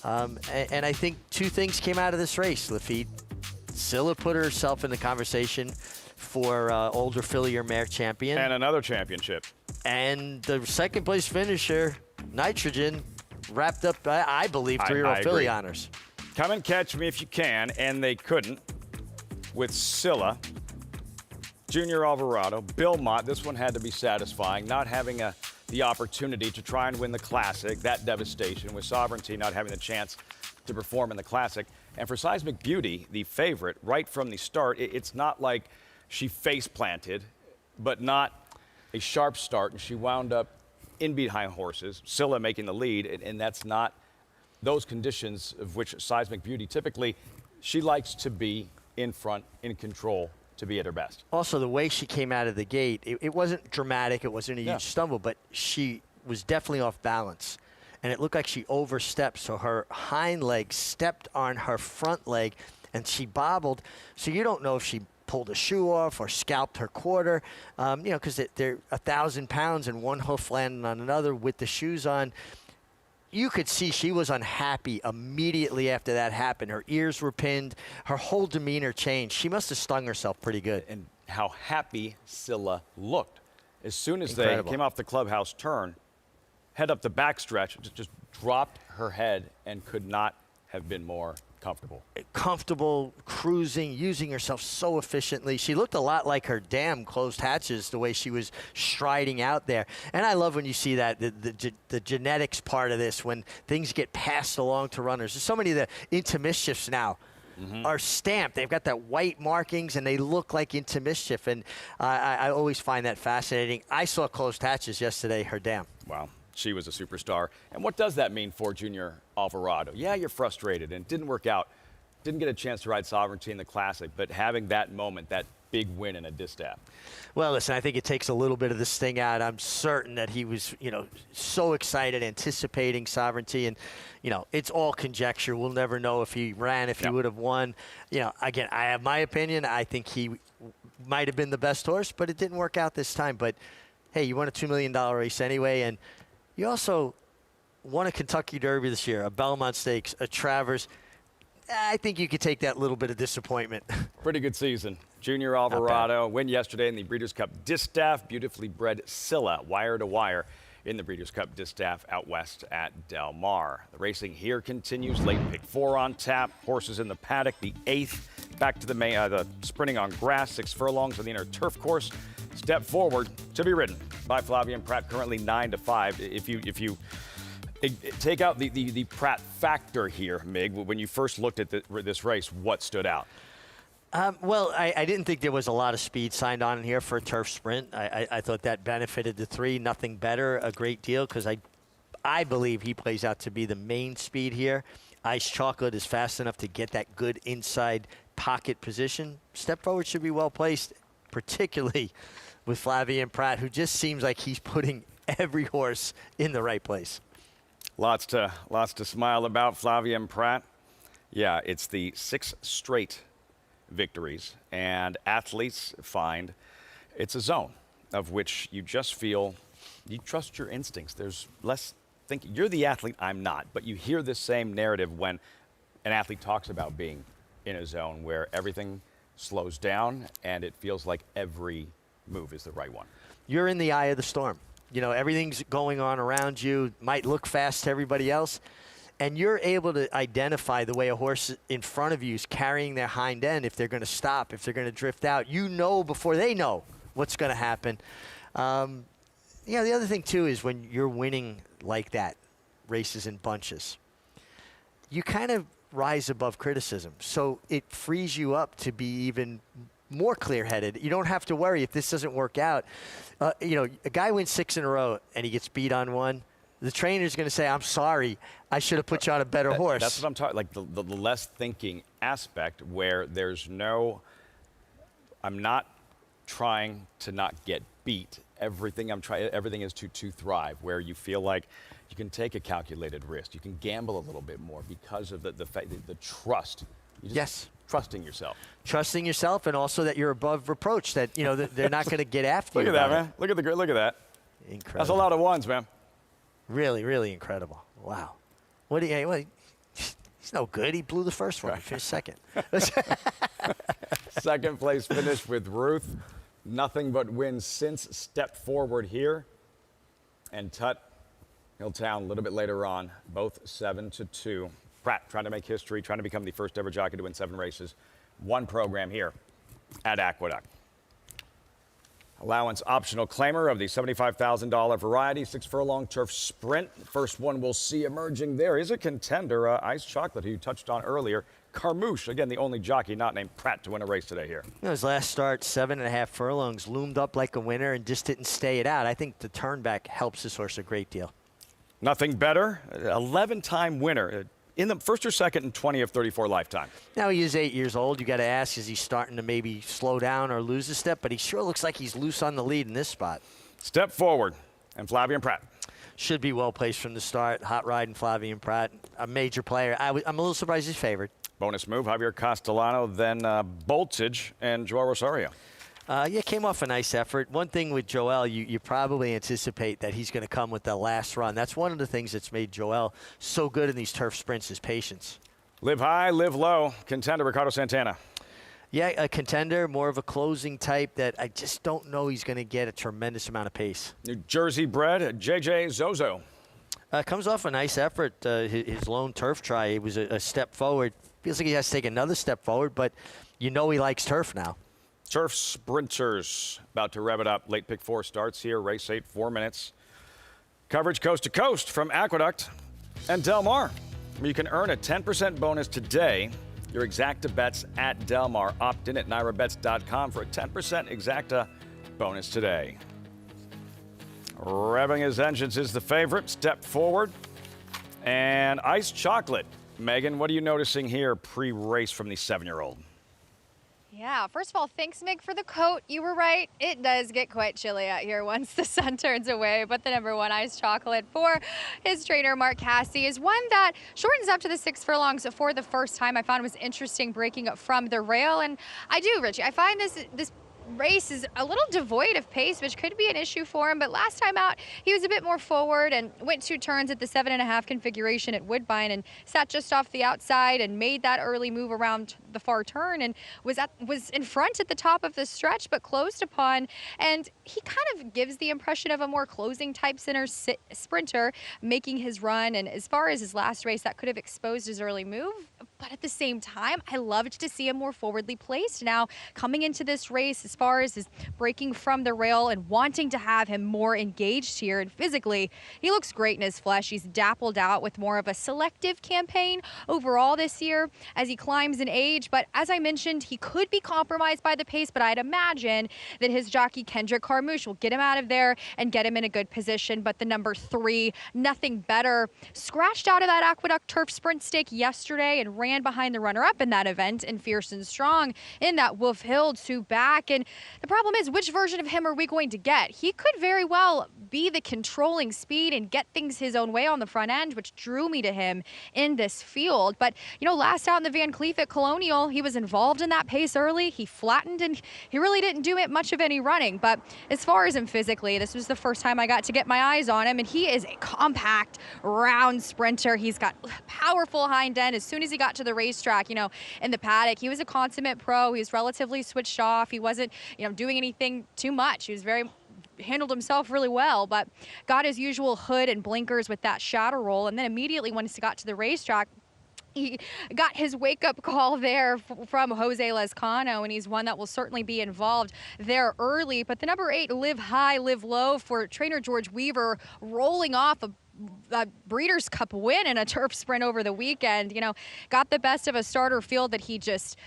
And I think two things came out of this race, Lafitte. Scylla put herself in the conversation for older filly or mare champion. And another championship. And the second place finisher, Nitrogen, wrapped up, I believe, 3-year-old filly honors. Come and catch me if you can, and they couldn't with Scylla, Junior Alvarado, Bill Mott. This one had to be satisfying, not having the opportunity to try and win the Classic, that devastation with Sovereignty not having the chance to perform in the Classic. And for Seismic Beauty, the favorite, right from the start, it's not like she face planted, but not a sharp start, and she wound up in behind horses, Scylla making the lead, and that's not those conditions of which Seismic Beauty typically, she likes to be in front, in control, to be at her best. Also, the way she came out of the gate, it wasn't dramatic, it wasn't a huge stumble, but she was definitely off balance. And it looked like she overstepped, so her hind leg stepped on her front leg, and she bobbled. So you don't know if she pulled a shoe off or scalped her quarter, because they're 1,000 pounds and one hoof landing on another with the shoes on. You could see she was unhappy immediately after that happened. Her ears were pinned. Her whole demeanor changed. She must have stung herself pretty good. And how happy Scylla looked. As soon as Incredible. they came off the clubhouse turn, head up the backstretch, just dropped her head and could not have been more comfortable, cruising, using herself so efficiently. She looked a lot like her dam closed hatches, the way she was striding out there. And I love when you see that, the genetics part of this, when things get passed along to runners. There's so many of the Into Mischiefs now are stamped. They've got that white markings, and they look like Into Mischief. And I always find that fascinating. I saw closed hatches yesterday, her dam. Wow. She was a superstar. And what does that mean for Junior Alvarado? Yeah, you're frustrated and it didn't work out. Didn't get a chance to ride Sovereignty in the Classic, but having that moment, that big win in a Distaff. Well, listen, I think it takes a little bit of the sting out. I'm certain that he was, so excited, anticipating Sovereignty. And, it's all conjecture. We'll never know if he ran, if he would have won. Again, I have my opinion. I think he might have been the best horse, but it didn't work out this time. But, hey, you won a $2 million race anyway. And you also won a Kentucky Derby this year, a Belmont Stakes, a Travers. I think you could take that little bit of disappointment. Pretty good season. Junior Alvarado win yesterday in the Breeders' Cup Distaff. Beautifully bred Scylla, wire to wire, in the Breeders' Cup Distaff out west at Del Mar. The racing here continues. Late pick 4 on tap. Horses in the paddock. The 8th back to the sprinting on grass. 6 furlongs on the inner turf course. Step Forward to be ridden by Flavien Prat, currently 9-5. If you take out the Prat factor here, Mig, when you first looked at this race, what stood out? Well, I didn't think there was a lot of speed signed on here for a turf sprint. I thought that benefited the 3. Nothing better, a great deal, because I believe he plays out to be the main speed here. Ice Chocolate is fast enough to get that good inside pocket position. Step Forward should be well placed, particularly with Flavien Prat, who just seems like he's putting every horse in the right place. Lots to smile about Flavien Prat. Yeah, it's the 6 straight victories, and athletes find it's a zone of which you just feel you trust your instincts. There's less thinking. You're the athlete, I'm not, but you hear this same narrative when an athlete talks about being in a zone where everything slows down and it feels like every move is the right one. You're in the eye of the storm. Everything's going on around you, might look fast to everybody else, and you're able to identify the way a horse in front of you is carrying their hind end, if they're going to stop, if they're going to drift out. You know before they know what's going to happen. The other thing, too, is when you're winning like that, races in bunches, you kind of rise above criticism. So it frees you up to be even more clear-headed. You don't have to worry if this doesn't work out. A guy wins 6 in a row and he gets beat on 1. The trainer's going to say, I'm sorry, I should have put you on a better horse. That's what I'm talking, like the less thinking aspect where there's no, I'm not trying to not get beat. Everything is to thrive, where you feel like you can take a calculated risk. You can gamble a little bit more because of the trust. Yes. Trusting yourself. Trusting yourself, and also that you're above reproach, that they're not going to get after you. Look at that, man. Look at that. Incredible. That's a lot of ones, man. Really, really incredible. Wow. He's no good. He blew the first one. He finished second. Second place finish with Ruth. Nothing but wins since Step Forward here. And Tut Hilltown a little bit later on, both 7-2. Pratt trying to make history, trying to become the first ever jockey to win 7 races. 1 program here at Aqueduct. Allowance optional claimer of the $75,000 variety 6 furlong turf sprint. The first one we'll see emerging there is a contender, Ice Chocolate, who you touched on earlier. Carmouche, again, the only jockey not named Pratt to win a race today here. His last start, 7.5 furlongs, loomed up like a winner and just didn't stay it out. I think the turn back helps this horse a great deal. Nothing better, 11-time winner in the first or second in 20 of 34 lifetime. Now he is 8 years old. You got to ask, is he starting to maybe slow down or lose a step? But he sure looks like he's loose on the lead in this spot. Step forward, and Flavien Prat. Should be well placed from the start. Hot riding Flavien Prat, a major player. I'm a little surprised he's favored. Bonus move, Javier Castellano, then Boltage and Joel Rosario. Yeah, came off a nice effort. One thing with Joel, you probably anticipate that he's going to come with the last run. That's one of the things that's made Joel so good in these turf sprints is patience. Live high, live low. Contender Ricardo Santana. Yeah, a contender, more of a closing type that I just don't know he's going to get a tremendous amount of pace. New Jersey bred JJ Zozo. Comes off a nice effort. His lone turf try, it was a step forward. Feels like he has to take another step forward, but you know he likes turf now. Turf sprinters about to rev it up. Late pick 4 starts here. Race 8, 4 minutes. Coverage coast to coast from Aqueduct and Del Mar. You can earn a 10% bonus today. Your exacta bets at Del Mar. Opt in at NyraBets.com for a 10% exacta bonus today. Revving his engines is the favorite. Step forward. And Ice Chocolate. Megan, what are you noticing here pre-race from the 7-year-old? Yeah, first of all, thanks, Mig, for the coat. You were right. It does get quite chilly out here once the sun turns away. But the #1 Ice Chocolate for his trainer, Mark Casse, is one that shortens up to the 6 furlongs for the first time. I found it was interesting breaking up from the rail. And I do, Richie. I find this race is a little devoid of pace, which could be an issue for him. But last time out, he was a bit more forward and went 2 turns at the 7.5 configuration at Woodbine and sat just off the outside and made that early move around the far turn and was in front at the top of the stretch, but closed upon. And he kind of gives the impression of a more closing type center sprinter making his run. And as far as his last race, that could have exposed his early move. But at the same time, I loved to see him more forwardly placed. Now, coming into this race, as far as his breaking from the rail and wanting to have him more engaged here and physically, he looks great in his flesh. He's dappled out with more of a selective campaign overall this year as he climbs in age. But as I mentioned, he could be compromised by the pace, but I'd imagine that his jockey Kendrick Carmouche will get him out of there and get him in a good position. But the #3, Nothing Better, scratched out of that Aqueduct Turf Sprint stake yesterday and ran behind the runner-up in that event in Fierce and Strong in that Wolf Hill 2 back. And the problem is, which version of him are we going to get? He could very well be the controlling speed and get things his own way on the front end, which drew me to him in this field. But, you know, last out in the Van Cleef at Colonial, he was involved in that pace early. He flattened and he really didn't do it much of any running. But as far as him physically, this was the first time I got to get my eyes on him, and he is a compact, round sprinter. He's got powerful hind end. As soon as he got to the racetrack, you know, in the paddock, he was a consummate pro. He was relatively switched off. He wasn't, you know, doing anything too much. He was handled himself really well, but got his usual hood and blinkers with that shadow roll. And then immediately once he got to the racetrack, he got his wake-up call there from Jose Lezcano, and he's one that will certainly be involved there early. But the #8, Live High, Live Low, for trainer George Weaver, rolling off a Breeders' Cup win in a turf sprint over the weekend. You know, got the best of a starter field that he just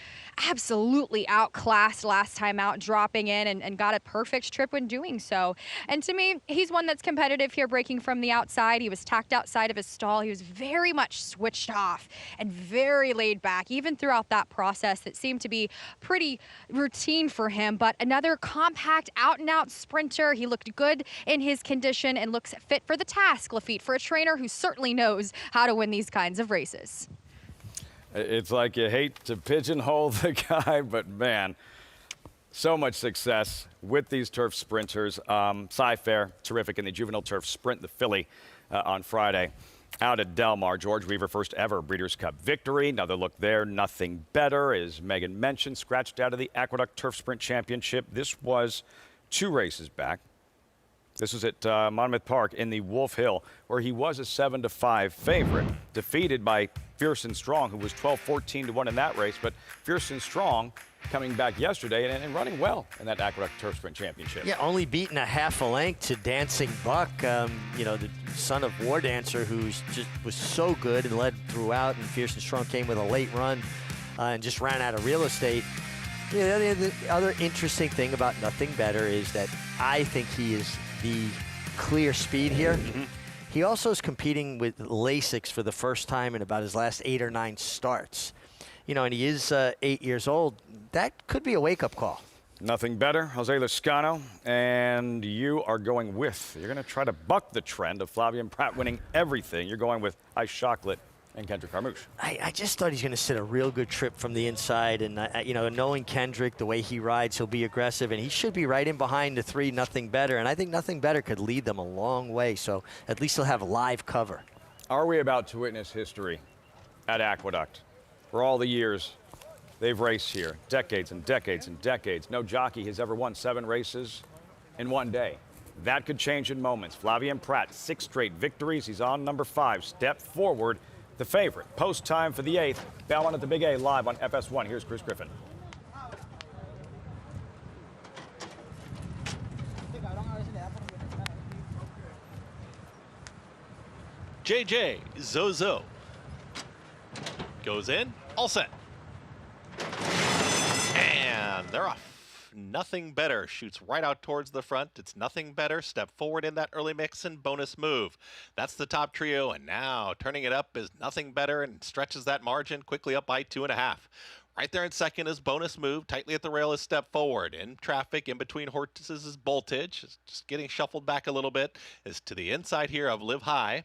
absolutely outclassed last time out, dropping in and got a perfect trip when doing so. And to me, he's one that's competitive here, breaking from the outside. He was tacked outside of his stall. He was very much switched off and very laid back, even throughout that process that seemed to be pretty routine for him. But another compact, out-and-out sprinter. He looked good in his condition and looks fit for the task, Lafitte, for a trainer who certainly knows how to win these kinds of races. It's like you hate to pigeonhole the guy, but man, so much success with these turf sprinters. Cy-Fair, terrific in the juvenile turf sprint, the filly on Friday. Out at Del Mar, George Weaver, first ever Breeders' Cup victory. Another look there, Nothing Better, as Megan mentioned, scratched out of the Aqueduct Turf Sprint Championship. This was 2 races back. This was at Monmouth Park in the Wolf Hill, where he was a 7-5 favorite, defeated by Fierce and Strong, who was 12-14 to 1 in that race. But Fierce and Strong coming back yesterday and running well in that Aqueduct Turf Sprint Championship. Yeah, only beaten a half a length to Dancing Buck, you know, the son of War Dancer, who's just was so good and led throughout, and Fierce and Strong came with a late run and just ran out of real estate. Yeah, the other interesting thing about Nothing Better is that I think he is the clear speed here. Mm-hmm. He also is competing with Lasix for the first time in about his last 8 or 9 starts. You know, and he is 8 years old. That could be a wake-up call. Nothing Better, Jose Lezcano, and you are going with, you're going to try to buck the trend of Flavien Prat winning everything. You're going with Ice Chocolate and Kendrick Carmouche. I just thought he's going to sit a real good trip from the inside, and you know, knowing Kendrick, the way he rides, he'll be aggressive, and he should be right in behind the 3 Nothing Better, and I think Nothing Better could lead them a long way, so at least he'll have live cover. Are we about to witness history at Aqueduct? For all the years they've raced here, decades and decades and decades, no jockey has ever won 7 races in one day. That could change in moments. Flavien Prat, 6 straight victories. He's on number 5. Step Forward, the favorite. Post time for the 8th. Belmont at the Big A live on FS1. Here's Chris Griffin. JJ Zozo goes in, all set. And they're off. Nothing Better shoots right out towards the front. It's Nothing Better. Step Forward in that early mix and Bonus Move. That's the top trio. And now turning it up is Nothing Better and stretches that margin quickly up by 2.5. Right there in second is Bonus Move. Tightly at the rail is Step Forward. In traffic in between horses is Voltage. Just getting shuffled back a little bit. Is to the inside here of Live High,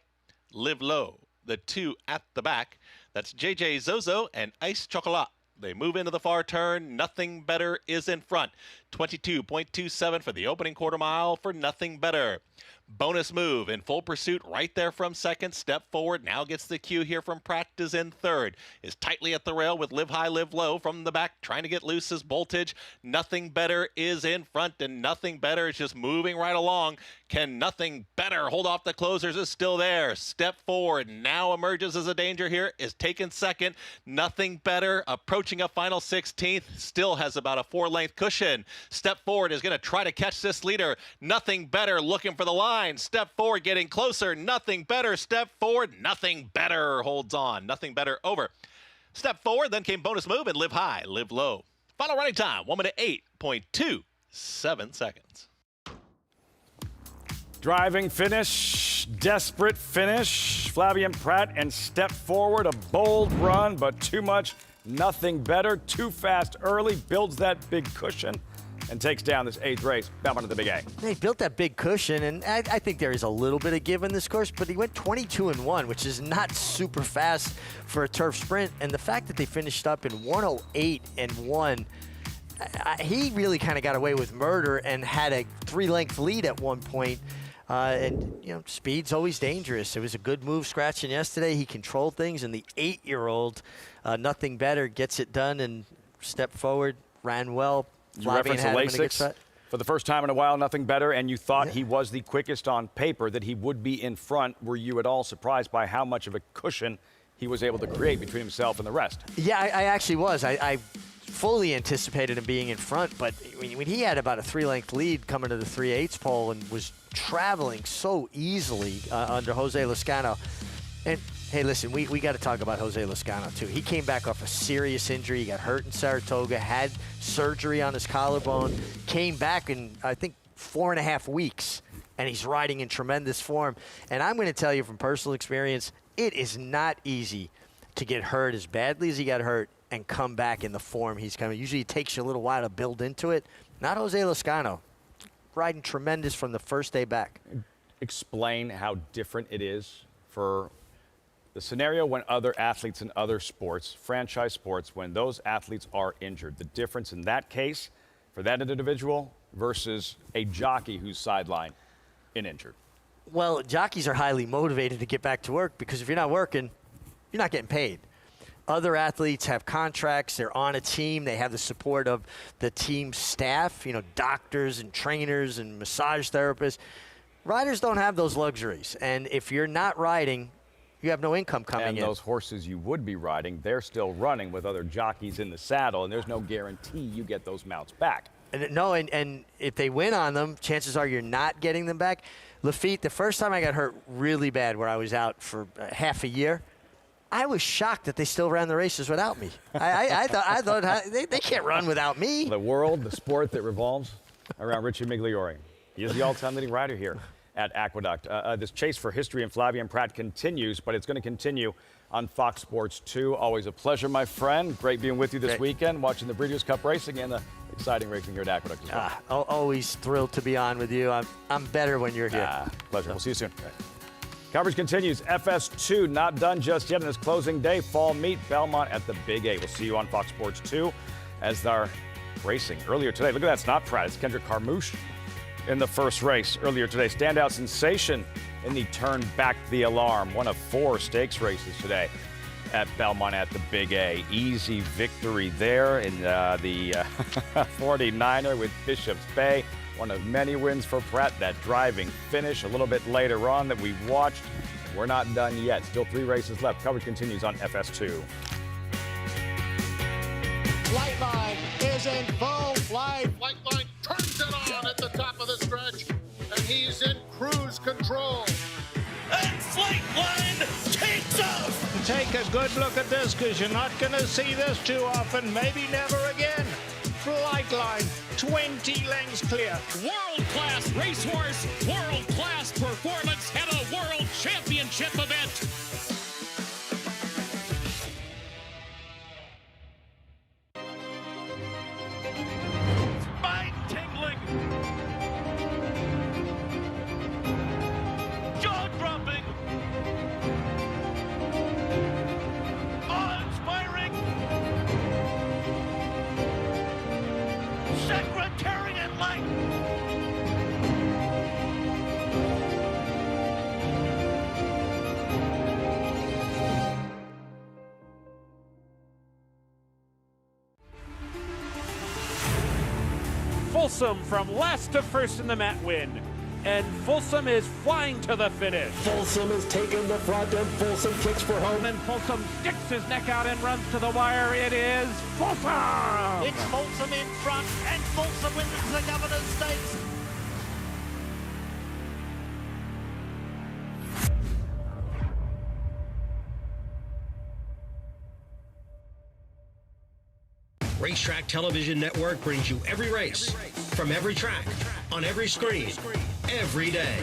Live Low. The 2 at the back. That's JJ Zozo and Ice Chocolat. They move into the far turn. Nothing Better is in front. 22.27 for the opening quarter mile for Nothing Better. Bonus Move in full pursuit right there from second. Step Forward now gets the cue here from Practice in third. Is tightly at the rail with Live High, Live Low from the back. Trying to get loose as Voltage. Nothing Better is in front, and Nothing Better is just moving right along. Can Nothing Better hold off the closers? Is still there. Step Forward now emerges as a danger here. Is taken second. Nothing Better approaching a final 16th. Still has about a 4-length cushion. Step Forward is going to try to catch this leader. Nothing Better looking for the line. Step Forward getting closer. Nothing Better. Step Forward. Nothing Better holds on. Nothing Better over. Step Forward. Then came Bonus Move and Live High, Live Low. Final running time, 1 minute 8.27 seconds. Driving finish, desperate finish. Flavien Prat and Step Forward, a bold run, but too much. Nothing Better. Too fast early, builds that big cushion, and takes down this 8th race. Belmont at the Big A. He built that big cushion, and I think there is a little bit of give in this course, but he went 22-1, which is not super fast for a turf sprint. And the fact that they finished up in 108-1, he really kind of got away with murder and had a 3-length lead at one point. And, you know, speed's always dangerous. It was a good move scratching yesterday. He controlled things, and the 8-year-old, Nothing Better, gets it done and Step Forward, ran well. You referenced the Lasix for the first time in a while, Nothing Better, and you thought he was the quickest on paper, that he would be in front. Were you at all surprised by how much of a cushion he was able to create between himself and the rest? Yeah, I actually was. I fully anticipated him being in front, but when he had about a 3-length lead coming to the 3/8 pole and was traveling so easily under Jose Lezcano. And hey, listen, we got to talk about Jose Lezcano too. He came back off a serious injury. He got hurt in Saratoga, had surgery on his collarbone, came back in, I think, 4.5 weeks, and he's riding in tremendous form. And I'm going to tell you from personal experience, it is not easy to get hurt as badly as he got hurt and come back in the form he's coming. Usually it takes you a little while to build into it. Not Jose Lezcano. Riding tremendous from the first day back. Explain how different it is for the scenario when other athletes in other sports, franchise sports, when those athletes are injured. The difference in that case for that individual versus a jockey who's sidelined and injured. Well, jockeys are highly motivated to get back to work because if you're not working, you're not getting paid. Other athletes have contracts, they're on a team, they have the support of the team staff, you know, doctors and trainers and massage therapists. Riders don't have those luxuries, and if you're not riding, You have no income coming in. And those horses you would be riding, they're still running with other jockeys in the saddle, and there's no guarantee you get those mounts back. And if they win on them, chances are you're not getting them back. Lafitte, the first time I got hurt really bad where I was out for half a year, I was shocked that they still ran the races without me. I thought they can't run without me. The world, the sport that revolves around Richie Migliore. He is the all-time leading rider here at Aqueduct. This chase for history in Flavien Prat continues, but it's going to continue on Fox Sports 2. Always a pleasure, my friend. Great being with you this weekend, watching the Breeders' Cup racing and the exciting racing here at Aqueduct as well. Always thrilled to be on with you. I'm better when you're here. Pleasure. We'll see you soon. Coverage continues. FS2 not done just yet on its closing day. Fall meet Belmont at the Big A. We'll see you on Fox Sports 2 as our racing earlier today. Look at that. It's not Pratt. It's Kendrick Carmouche in the first race earlier today. Standout sensation in the Turn Back the Alarm. One of 4 stakes races today at Belmont at the Big A. Easy victory there in the 49er with Bishop's Bay. One of many wins for Pratt. That driving finish a little bit later on that we watched. We're not done yet. Still 3 races left. Coverage continues on FS2. Flightline is in full flight. Flightline turns it on at the top of the stretch, and he's in cruise control. And Flightline takes off! Take a good look at this, because you're not going to see this too often, maybe never again. Flightline, 20 lengths clear. World-class racehorse, world-class performance at a world championship event. Spine-tingling. Jaw-dropping. Awe-inspiring. Secretariat-like. Folsom from last to first in the Mat win. And Folsom is flying to the finish. Folsom is taking the front, and Folsom kicks for home. And Folsom sticks his neck out and runs to the wire. It is Folsom! It's Folsom in front, and Folsom wins the Governor's Stakes. Racetrack Television Network brings you every race, from every track, on every screen, every day.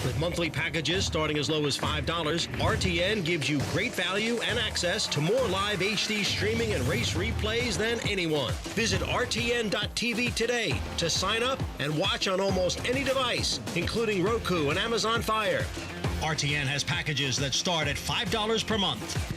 With monthly packages starting as low as $5, RTN gives you great value and access to more live HD streaming and race replays than anyone. Visit RTN.tv today to sign up and watch on almost any device, including Roku and Amazon Fire. RTN has packages that start at $5 per month.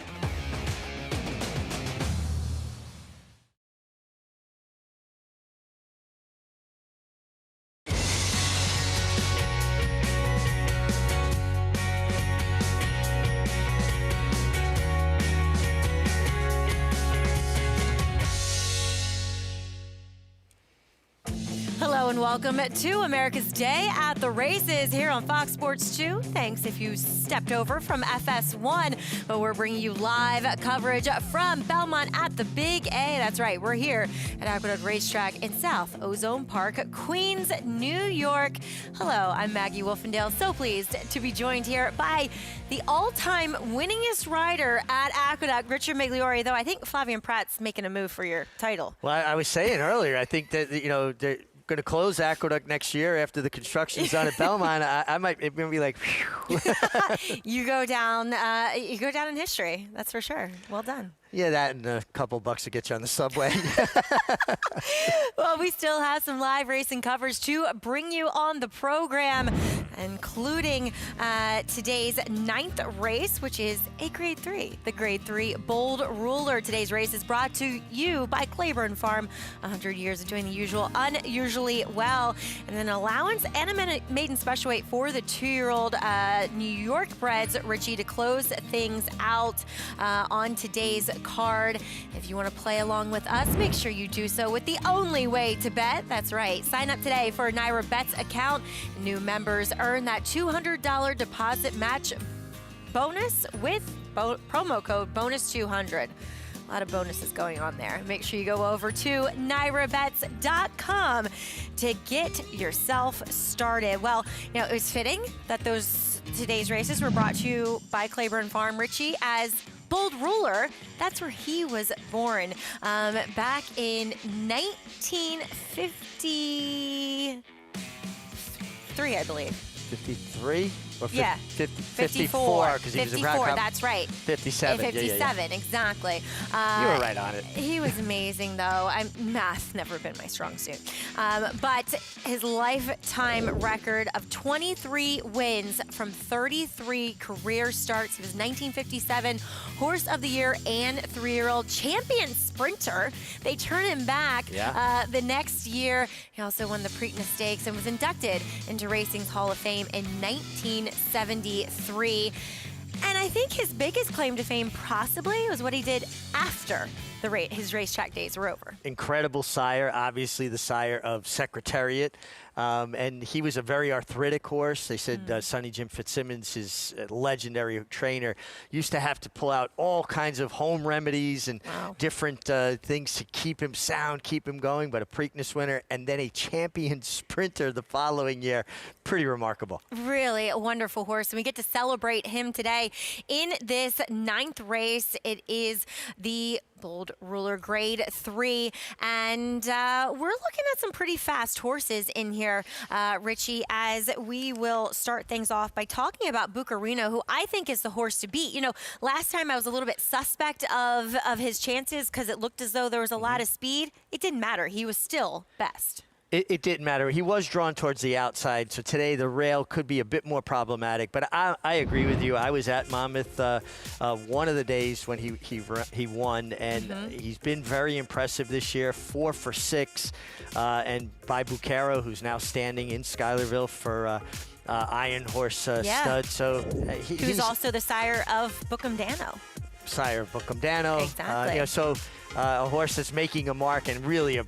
Hello and welcome to America's Day at the Races here on Fox Sports 2. Thanks if you stepped over from FS1, but we're bringing you live coverage from Belmont at the Big A. That's right, we're here at Aqueduct Racetrack in South Ozone Park, Queens, New York. Hello, I'm Maggie Wolfendale. So pleased to be joined here by the all-time winningest rider at Aqueduct, Richard Migliore, though I think Flavien Prat's making a move for your title. Well, I was saying earlier, I think that, they're going to close Aqueduct next year after the construction's done at Belmont. I might be like, phew. You go down in history. That's for sure. Well done. Yeah, that and a couple bucks to get you on the subway. Well, we still have some live racing coverage to bring you on the program, including today's 9th race, which is a Grade 3, the Grade 3 Bold Ruler. Today's race is brought to you by Claiborne Farm, 100 years of doing the usual unusually well. And an allowance and a maiden special weight for the 2-year-old New York breds, Richie, to close things out on today's card. If you want to play along with us, make sure you do so with the only way to bet. That's right. Sign up today for a NYRA Bets account. New members earn that $200 deposit match bonus with promo code bonus200. A lot of bonuses going on there. Make sure you go over to NyraBets.com to get yourself started. Well, it was fitting that today's races were brought to you by Claiborne Farm. Richie, as Bold Ruler, that's where he was born back in 1953, I believe. 53? Or Yeah. 54, because he was a 54, that's right. 57. 57, exactly. You were right on it. He was amazing, though. Math never been my strong suit. But his lifetime record of 23 wins from 33 career starts. He was 1957 Horse of the Year and 3-year-old champion sprinter. They turned him back the next year. He also won the Preakness Stakes and was inducted into Racing's Hall of Fame in 1973. And I think his biggest claim to fame possibly was what he did after his racetrack days were over. Incredible sire, obviously the sire of Secretariat. And he was a very arthritic horse. They said Sonny Jim Fitzsimmons, his legendary trainer, used to have to pull out all kinds of home remedies and different things to keep him sound, keep him going. But a Preakness winner and then a champion sprinter the following year. Pretty remarkable. Really a wonderful horse. And we get to celebrate him today in this 9th race. It is the Bold Ruler Grade 3. And we're looking at some pretty fast horses in here, Richie, as we will start things off by talking about Bucarino, who I think is the horse to beat. Last time I was a little bit suspect of his chances because it looked as though there was a lot of speed. It didn't matter. He was still best. It didn't matter. He was drawn towards the outside, so today the rail could be a bit more problematic. But I agree with you. I was at Monmouth one of the days when he won, and he's been very impressive this year. 4 for 6, and by Bucaro, who's now standing in Schuylerville for Iron Horse Stud. So he's also the sire of Bookham Dano. Sire of Bookham Dano. Exactly. So a horse that's making a mark and really a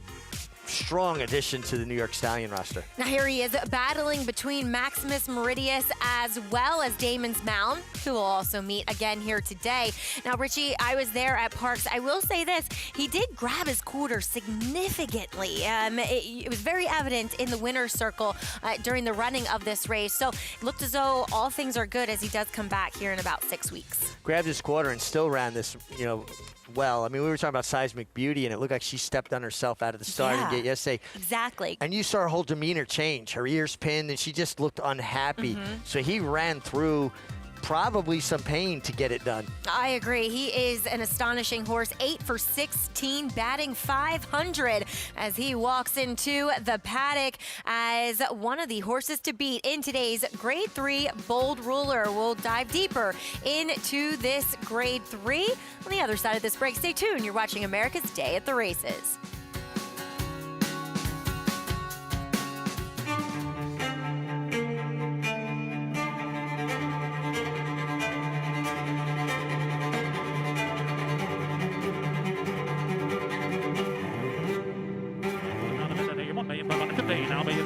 strong addition to the New York Stallion roster. Now here he is battling between Maximus Meridius as well as Damon's Mound, who will also meet again here today. Now, Richie, I was there at Parks. I will say this, he did grab his quarter significantly. It was very evident in the winner's circle during the running of this race. So it looked as though all things are good as he does come back here in about 6 weeks. Grabbed his quarter and still ran this, well. I mean, we were talking about Seismic Beauty, and it looked like she stepped on herself out of the starting gate yesterday. Exactly. And you saw her whole demeanor change. Her ears pinned, and she just looked unhappy. So he ran through probably some pain to get it done. I agree. He is an astonishing horse. 8 for 16, batting .500 as he walks into the paddock as one of the horses to beat in today's Grade 3 Bold Ruler. We'll dive deeper into this Grade 3 on the other side of this break. Stay tuned. You're watching America's Day at the Races.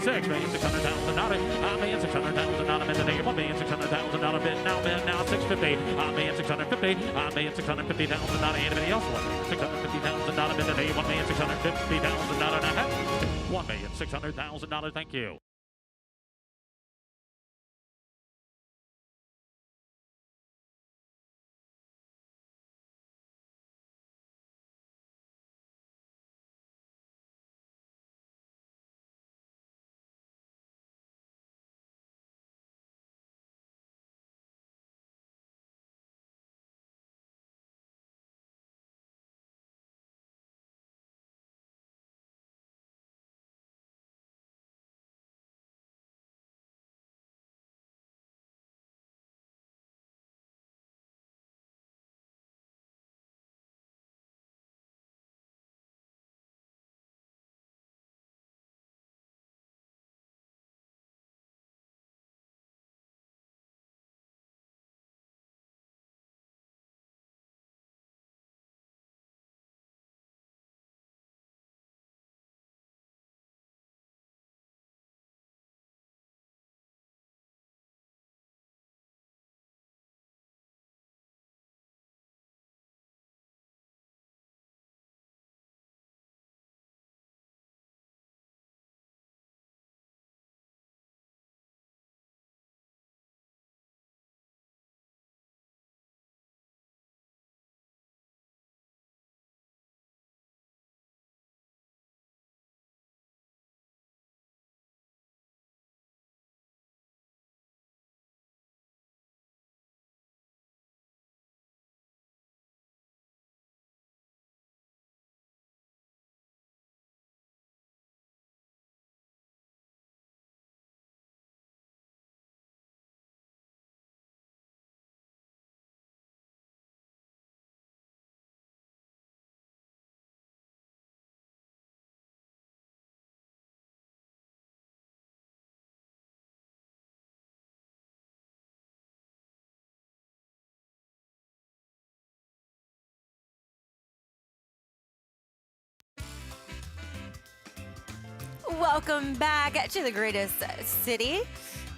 $1,600,000, $1,600,000 bid now $650,000, $1,650,000. Anybody else want $650,000 bid today? $1,650,000 $1,600,000. Thank you. Welcome back to the greatest city,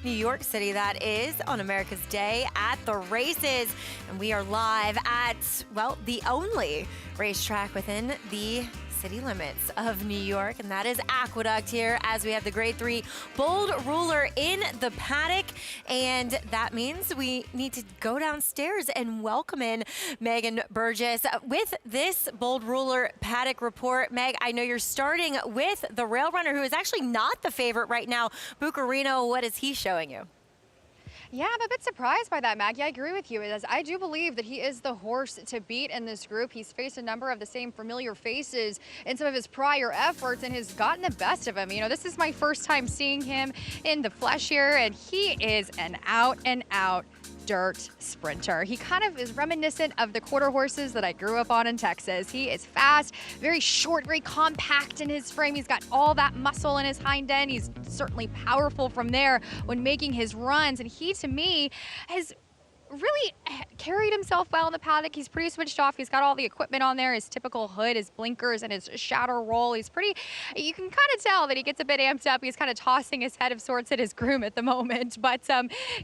New York City, that is, on America's Day at the races. And we are live at, well, the only racetrack within the city limits of New York, and that is Aqueduct here as we have the Grade 3 Bold Ruler in the paddock. And that means we need to go downstairs and welcome in Megan Burgess with this Bold Ruler paddock report. Meg, I know you're starting with the rail runner, who is actually not the favorite right now, Bucarino. What is he showing you? Yeah, I'm a bit surprised by that, Maggie. I agree with you, as I do believe that he is the horse to beat in this group. He's faced a number of the same familiar faces in some of his prior efforts and has gotten the best of him. You know, this is my first time seeing him in the flesh here, and he is an out-and-out dirt sprinter. He kind of is reminiscent of the quarter horses that I grew up on in Texas. He is fast, very short, very compact in his frame. He's got all that muscle in his hind end. He's certainly powerful from there when making his runs. And he, to me, has really carried himself well in the paddock. He's pretty switched off. He's got all the equipment on there, his typical hood, his blinkers, and his shadow roll. He's pretty, you can kind of tell that he gets a bit amped up. He's kind of tossing his head of sorts at his groom at the moment. But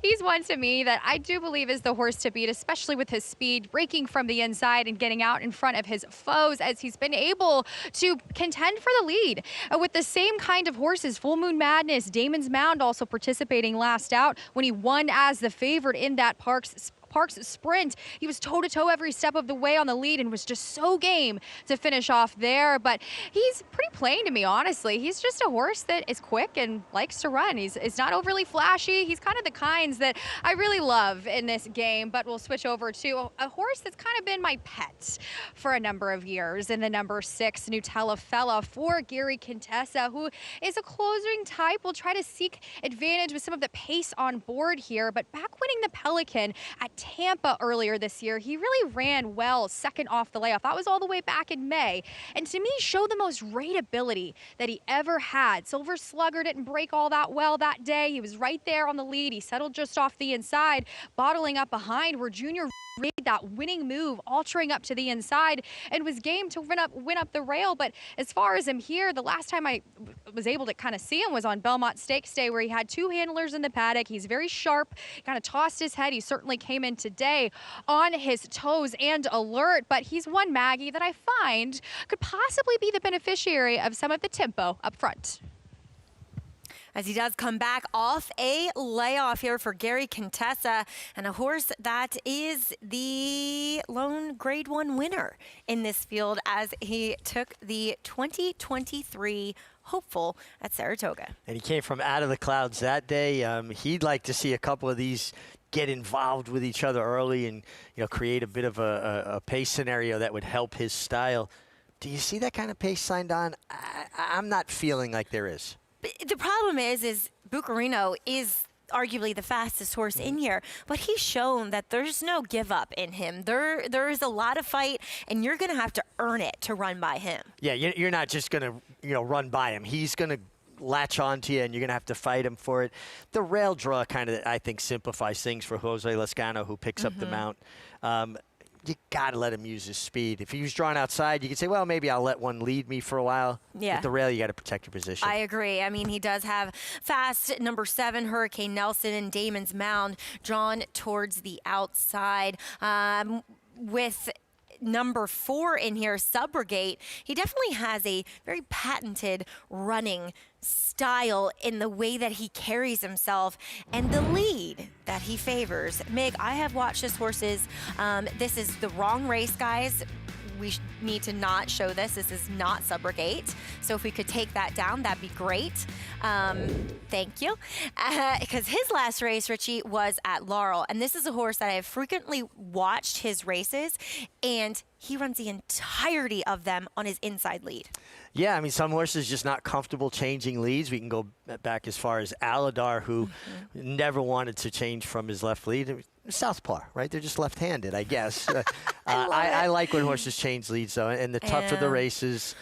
he's one to me that I do believe is the horse to beat, especially with his speed, breaking from the inside and getting out in front of his foes, as he's been able to contend for the lead with the same kind of horses. Full Moon Madness, Damon's Mound also participating last out when he won as the favorite in that Parks Sprint. He was toe-to-toe every step of the way on the lead and was just so game to finish off there. But he's pretty plain to me, honestly. He's just a horse that is quick and likes to run. He's not overly flashy. He's kind of the kinds that I really love in this game. But we'll switch over to a horse that's kind of been my pet for a number of years in the number 6 Nutella Fella for Gary Contessa, who is a closing type. Will try to seek advantage with some of the pace on board here. But back winning the Pelican at Tampa earlier this year, he really ran well second off the layoff. That was all the way back in May. And to me, showed the most rateability that he ever had. Silver Slugger didn't break all that well that day. He was right there on the lead. He settled just off the inside, bottling up behind where Junior made that winning move, altering up to the inside, and was game to win up the rail. But as far as him here, the last time I was able to kind of see him was on Belmont Stakes Day, where he had 2 handlers in the paddock. He's very sharp, kind of tossed his head. He certainly came in today on his toes and alert, but he's one, Maggie, that I find could possibly be the beneficiary of some of the tempo up front, as he does come back off a layoff here for Gary Contessa, and a horse that is the lone Grade 1 winner in this field as he took the 2023 hopeful at Saratoga. And he came from out of the clouds that day. He'd like to see a couple of these get involved with each other early and, you know, create a bit of a pace scenario that would help his style. Do you see that kind of pace signed on? I'm not feeling like there is. The problem is Bucarino is arguably the fastest horse in here, but he's shown that there's no give up in him. There is a lot of fight, and you're going to have to earn it to run by him. Yeah, you're not just going to, run by him. He's going to latch onto you, and you're going to have to fight him for it. The rail draw kind of, I think, simplifies things for Jose Lezcano, who picks up the mount. You got to let him use his speed. If he was drawn outside, you could say, well, maybe I'll let one lead me for a while. Yeah. With the rail, you got to protect your position. I agree. I mean, he does have fast number 7, Hurricane Nelson, and Damon's Mound drawn towards the outside. With number 4 in here, Subrogate, he definitely has a very patented running style in the way that he carries himself and the lead that he favors. Mig, I have watched his horses. This is the wrong race, guys. We need to not show this. This is not Subrogate. So if we could take that down, that'd be great. Thank you. Because his last race, Richie, was at Laurel. And this is a horse that I have frequently watched his races, and he runs the entirety of them on his inside lead. Yeah, I mean, some horses just not comfortable changing leads. We can go back as far as Aladar, who never wanted to change from his left lead. Southpaw, right? They're just left-handed, I guess. I like when horses change leads, though, and the tougher the races,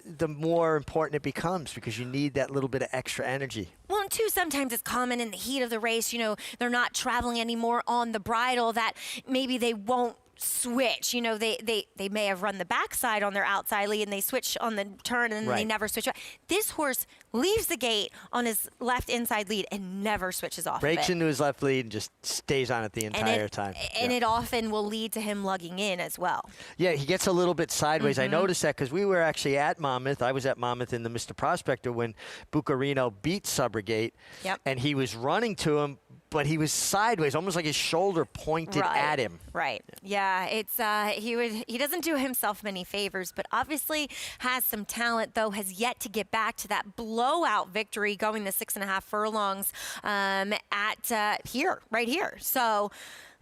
the more important it becomes, because you need that little bit of extra energy. Well, and too, sometimes it's common in the heat of the race, they're not traveling anymore on the bridle, that maybe they won't switch. They may have run the backside on their outside lead and they switch on the turn and then they never switch. This horse leaves the gate on his left inside lead and never switches off Breaks of it. into his left lead and just stays on it the entire time. And it often will lead to him lugging in as well. Yeah, he gets a little bit sideways. I Mhm. noticed that because we were actually at Monmouth. I was at Monmouth in the Mr. Prospector when Bucarino beat Subrogate. Yep. And he was running to him, but he was sideways, almost like his shoulder pointed at him. Right. Yeah, it's he doesn't do himself many favors, but obviously has some talent, though has yet to get back to that blowout victory going the 6.5 furlongs right here. So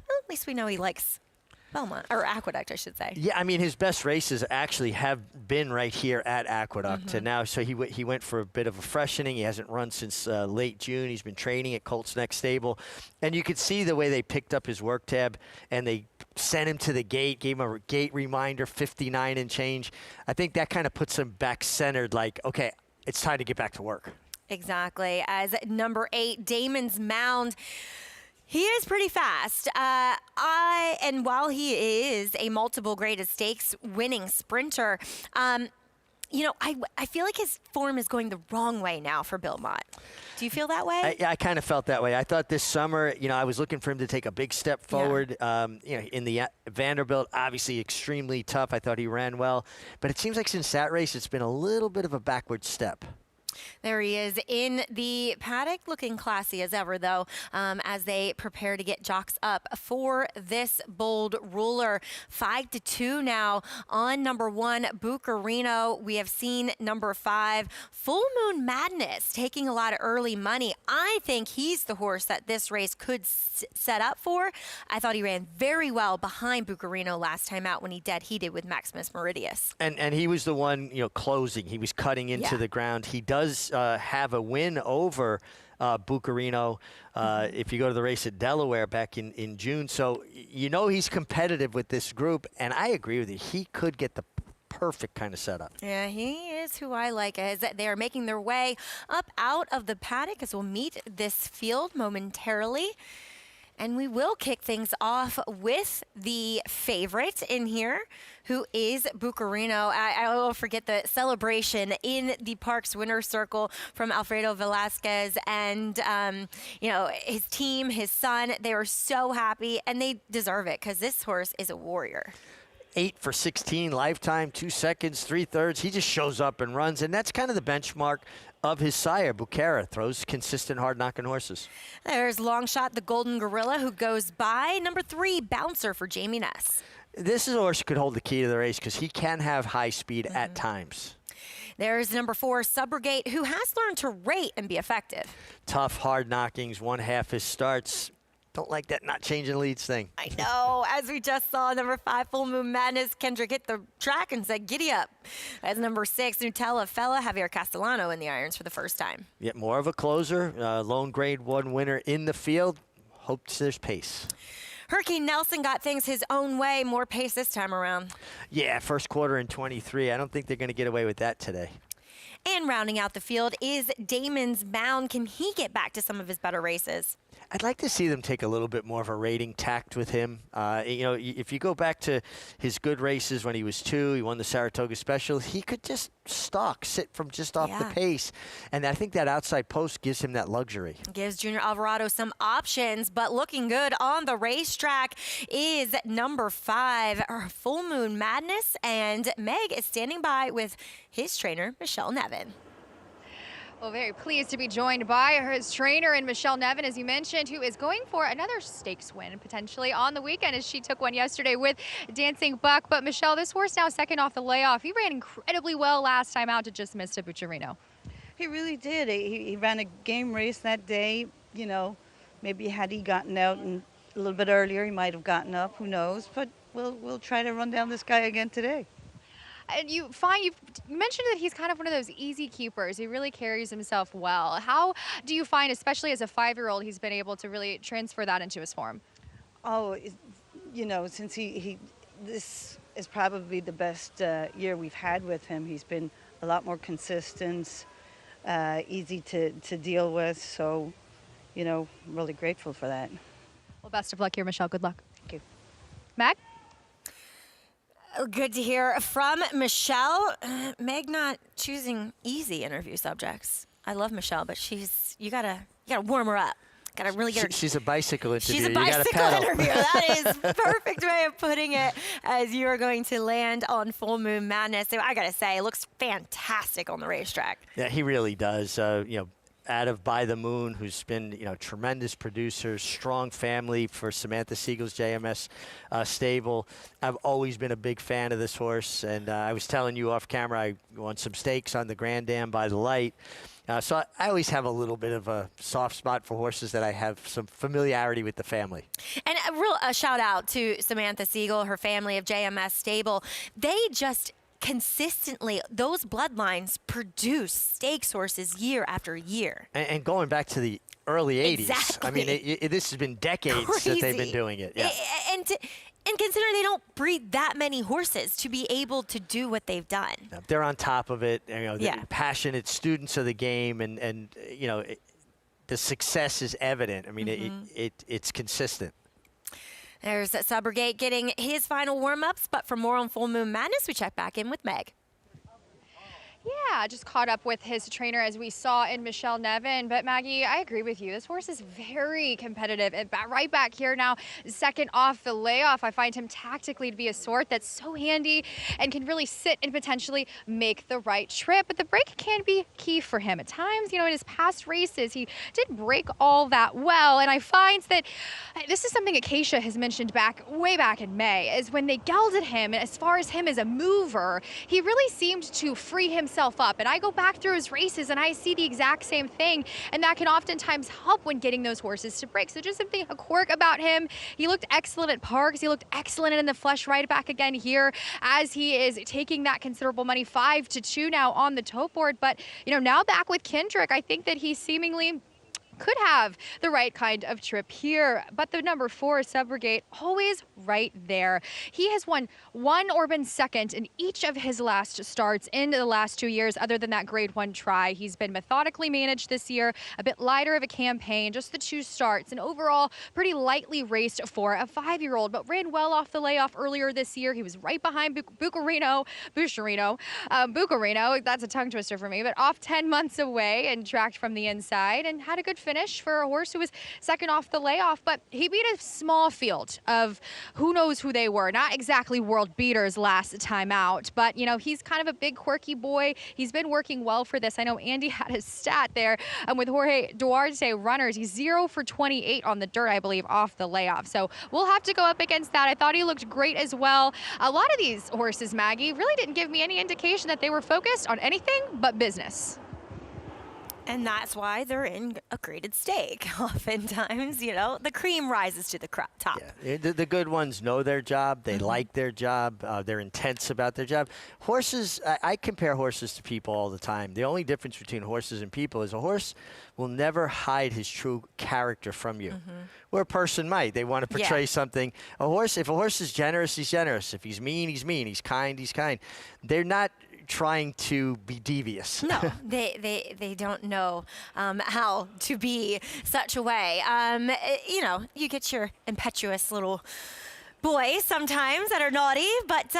well, at least we know he likes Belmont, or Aqueduct, I should say. Yeah, I mean, his best races actually have been right here at Aqueduct. And now, so he went for a bit of a freshening. He hasn't run since late June. He's been training at Colts Neck Stable. And you could see the way they picked up his work tab, and they sent him to the gate, gave him a gate reminder, 59 and change. I think that kind of puts him back centered, like, okay, it's time to get back to work. Exactly. As number 8, Damon's Mound. He is pretty fast. And while he is a multiple graded stakes winning sprinter, you know, I feel like his form is going the wrong way now for Bill Mott. Do you feel that way? I kind of felt that way. I thought this summer, you know, I was looking for him to take a big step forward. You know, in the Vanderbilt, obviously extremely tough. I thought he ran well. But it seems like since that race, it's been a little bit of a backward step. There he is in the paddock, looking classy as ever, though, as they prepare to get jocks up for this bold ruler. 5-2 now on number 1, Bucarino. We have seen number 5, Full Moon Madness, taking a lot of early money. I think he's the horse that this race could set up for. I thought he ran very well behind Bucarino last time out when he heated with Maximus Meridius. And he was the one, you know, closing. He was cutting into the ground. He does have a win over Bucarino if you go to the race at Delaware back in June. So you know he's competitive with this group, and I agree with you. He could get the perfect kind of setup. Yeah, he is who I like, as they are making their way up out of the paddock as we'll meet this field momentarily. And we will kick things off with the favorite in here, who is Bucarino. I will forget the celebration in the Parks Winner's Circle from Alfredo Velasquez and, you know, his team, his son. They were so happy, and they deserve it because this horse is a warrior. 8 for 16 lifetime, 2 seconds, 3/3. He just shows up and runs, and that's kind of the benchmark of his sire. Bucara throws consistent, hard-knocking horses. There's Longshot, the Golden Gorilla, who goes by. Number 3, Bouncer for Jamie Ness. This is a horse who could hold the key to the race because he can have high speed at times. There's number 4, Subrogate, who has learned to rate and be effective. Tough, hard knockings, 1/2 his starts. Don't like that not changing leads thing. I know. As we just saw, number 5, Full Moon Madness, Kendrick hit the track and said, giddy up. As number 6, Nutella Fella, Javier Castellano in the irons for the first time. Yet more of a closer, lone grade 1 winner in the field. Hopes there's pace. Hurricane Nelson got things his own way, more pace this time around. Yeah, first quarter in 23. I don't think they're going to get away with that today. And rounding out the field is Damon's Mound. Can he get back to some of his better races? I'd like to see them take a little bit more of a rating tact with him. You know, if you go back to his good races when he was 2, he won the Saratoga Special, he could just stalk, sit from just off the pace. And I think that outside post gives him that luxury. Gives Junior Alvarado some options, but looking good on the racetrack is number 5, Full Moon Madness. And Meg is standing by with his trainer, Michelle Nevin. Well, very pleased to be joined by his trainer and Michelle Nevin, as you mentioned, who is going for another stakes win potentially on the weekend, as she took one yesterday with Dancing Buck. But Michelle, this horse now second off the layoff. He ran incredibly well last time out to just miss to Bucarino. He really did. He ran a game race that day. You know, maybe had he gotten out and a little bit earlier, he might have gotten up. Who knows? But we'll try to run down this guy again today. And you mentioned that he's kind of one of those easy keepers. He really carries himself well. How do you find, especially as a 5-year-old, he's been able to really transfer that into his form? Oh, you know, since this is probably the best year we've had with him. He's been a lot more consistent, easy to deal with. So, you know, I'm really grateful for that. Well, best of luck here, Michelle. Good luck. Thank you. Mac? Good to hear from Michelle. Meg not choosing easy interview subjects. I love Michelle, but you gotta warm her up. Gotta really get her. She's a bicycle interview. She's a bicycle interview. That is the perfect way of putting it, as you are going to land on Full Moon Madness. So I gotta say, it looks fantastic on the racetrack. Yeah, he really does. Out of By the Moon, who's been, tremendous producer, strong family for Samantha Siegel's JMS stable. I've always been a big fan of this horse, and I was telling you off camera, I won some stakes on the Grand Dam by the Light. So I always have a little bit of a soft spot for horses that I have some familiarity with the family. And a shout out to Samantha Siegel, her family of JMS stable. They just consistently, those bloodlines produce stakes horses year after year. And going back to the early 80s. Exactly. I mean, this has been decades that they've been doing it. Yeah. And considering they don't breed that many horses to be able to do what they've done. They're on top of it. They're passionate students of the game, and the success is evident. I mean, it's consistent. There's Subrogate getting his final warm-ups, but for more on Full Moon Madness, we check back in with Meg. Yeah, just caught up with his trainer as we saw in Michelle Nevin. But Maggie, I agree with you. This horse is very competitive. And right back here now, second off the layoff, I find him tactically to be a sort that's so handy and can really sit and potentially make the right trip. But the break can be key for him. At times, in his past races, he did break all that well. And I find that this is something Acacia has mentioned way back in May, is when they gelded him, and as far as him as a mover, he really seemed to free himself up. And I go back through his races and I see the exact same thing, and that can oftentimes help when getting those horses to break. So just something, a quirk about him. He looked excellent at Parks. He looked excellent in the flesh, right back again here as he is taking that considerable money, 5-2 now on the tote board. But now back with Kendrick, I think that he seemingly could have the right kind of trip here. But the number 4, Subrogate, always right there. He has won one or been second in each of his last starts in the last 2 years, other than that grade 1 try. He's been methodically managed this year, a bit lighter of a campaign, just the 2 starts, and overall pretty lightly raced for a 5-year-old, but ran well off the layoff earlier this year. He was right behind Bucarino, that's a tongue twister for me, but off 10 months away and tracked from the inside and had a good finish for a horse who was second off the layoff. But he beat a small field of who knows who they were. Not exactly world beaters last time out, but he's kind of a big quirky boy. He's been working well for this. I know Andy had his stat there with Jorge Duarte runners. He's 0 for 28 on the dirt, I believe, off the layoff. So we'll have to go up against that. I thought he looked great as well. A lot of these horses, Maggie, really didn't give me any indication that they were focused on anything but business. And that's why they're in a graded stake. Oftentimes, the cream rises to the top. Yeah. The good ones know their job. They like their job. They're intense about their job. Horses, I compare horses to people all the time. The only difference between horses and people is a horse will never hide his true character from you. Where a person might. They want to portray something. If a horse is generous, he's generous. If he's mean, he's mean. He's kind, he's kind. They're not trying to be devious. No, they don't know how to be such a way. You get your impetuous little boys sometimes that are naughty, but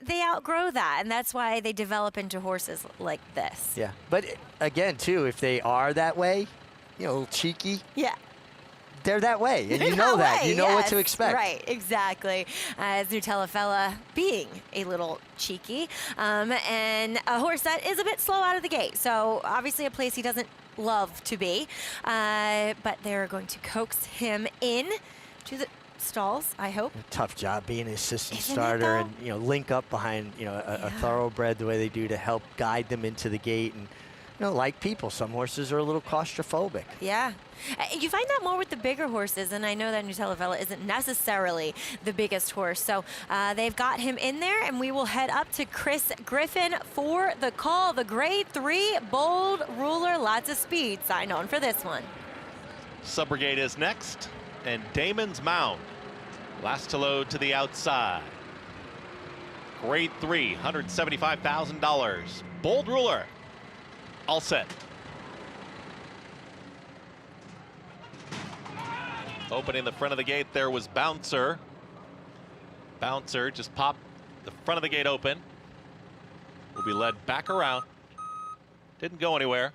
they outgrow that, and that's why they develop into horses like this. Yeah, but again, too, if they are that way, a little cheeky. Yeah. They're that way, and you know that. You know what to expect. Right, exactly. As Nutella Fella being a little cheeky, and a horse that is a bit slow out of the gate. So obviously a place he doesn't love to be, but they're going to coax him in to the stalls, I hope. Tough job being an assistant starter and link up behind a thoroughbred the way they do to help guide them into the gate. And like people, some horses are a little claustrophobic. Yeah. You find that more with the bigger horses, and I know that Nutella Fella isn't necessarily the biggest horse. So they've got him in there, and we will head up to Chris Griffin for the call. The grade 3 Bold Ruler, lots of speed. Sign on for this one. Subrogate is next, and Damon's Mound last to load to the outside. Grade 3, $175,000. Bold Ruler. All set. Opening the front of the gate there was Bouncer. Bouncer just popped the front of the gate open. Will be led back around. Didn't go anywhere.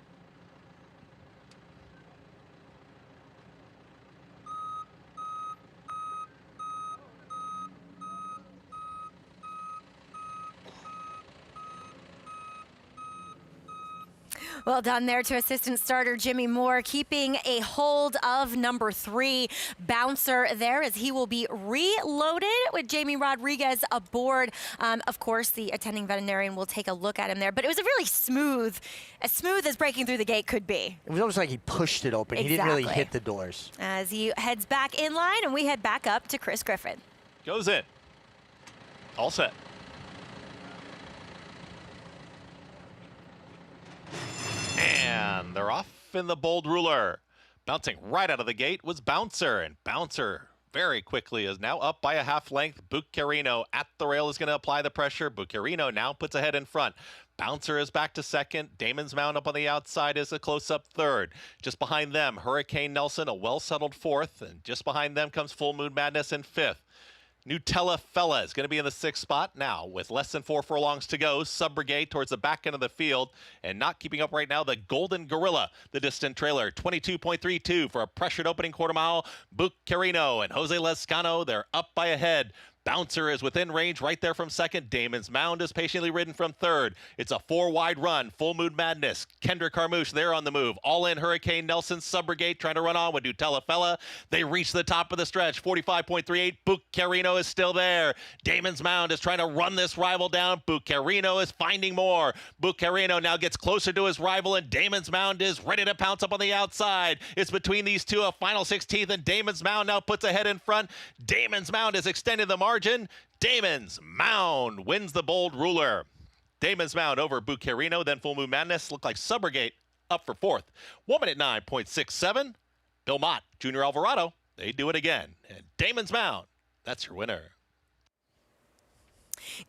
Well done there to assistant starter Jimmy Moore, keeping a hold of number 3 Bouncer there, as he will be reloaded with Jamie Rodriguez aboard. Of course, the attending veterinarian will take a look at him there, but it was a really smooth as breaking through the gate could be. It was almost like he pushed it open. Exactly. He didn't really hit the doors. As he heads back in line, and we head back up to Chris Griffin. Goes in. All set. And they're off in the bold ruler. Bouncing right out of the gate was Bouncer, and Bouncer very quickly is now up by a half length. Buccarino at the rail is going to apply the pressure. Buccarino now puts a head in front. Bouncer is back to second. Damon's Mound up on the outside is a close-up third. Just behind them, Hurricane Nelson, a well-settled fourth, and just behind them comes Full Moon Madness in fifth. Nutella Fella is going to be in the 6th spot now with less than 4 furlongs to go. Sub Brigade towards the back end of the field, and not keeping up right now, the Golden Gorilla, the distant trailer, 22.32 for a pressured opening quarter mile. Buccarino and Jose Lescano, they're up by a head. Bouncer is within range right there from second. Damon's Mound is patiently ridden from third. It's a 4-wide run. Full Moon Madness. Kendrick Carmouche, they're on the move. All in Hurricane Nelson, Sub Brigade trying to run on with Nutella Fella. They reach the top of the stretch. 45.38. Buccarino is still there. Damon's Mound is trying to run this rival down. Buccarino is finding more. Buccarino now gets closer to his rival, and Damon's Mound is ready to pounce up on the outside. It's between these two, a final 16th, and Damon's Mound now puts a head in front. Damon's Mound has extended the margin. Damon's Mound wins the bold ruler. Damon's Mound over Buccarino, then Full Moon Madness. Looked like Subrogate up for fourth. 1 minute 9.67. Bill Mott, Junior Alvarado, they do it again. And Damon's Mound, that's your winner.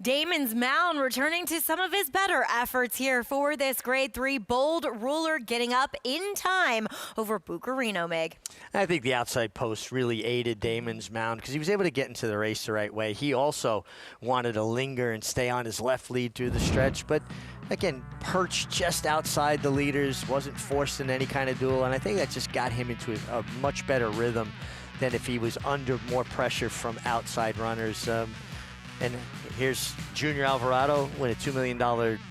Damon's Mound returning to some of his better efforts here for this Grade 3 bold ruler, getting up in time over Buccarino, Meg. I think the outside post really aided Damon's Mound because he was able to get into the race the right way. He also wanted to linger and stay on his left lead through the stretch, but again, perched just outside the leaders, wasn't forced in any kind of duel, and I think that just got him into a much better rhythm than if he was under more pressure from outside runners. And here's Junior Alvarado, win a $2 million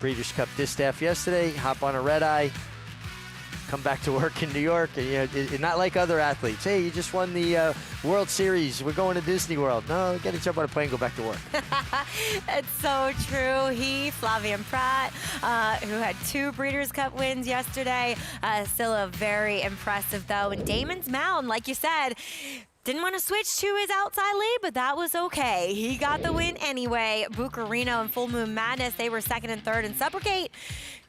Breeders' Cup Distaff yesterday, hop on a red eye, come back to work in New York, and not like other athletes. Hey, you just won the World Series. We're going to Disney World. No, get to jump on a plane and go back to work. That's so true. Flavian Pratt, who had 2 Breeders' Cup wins yesterday, still a very impressive, though. And Damon's Mound, like you said, didn't want to switch to his outside lead, but that was okay. He got the win anyway. Buccarino and Full Moon Madness, they were second and third, and Subrogate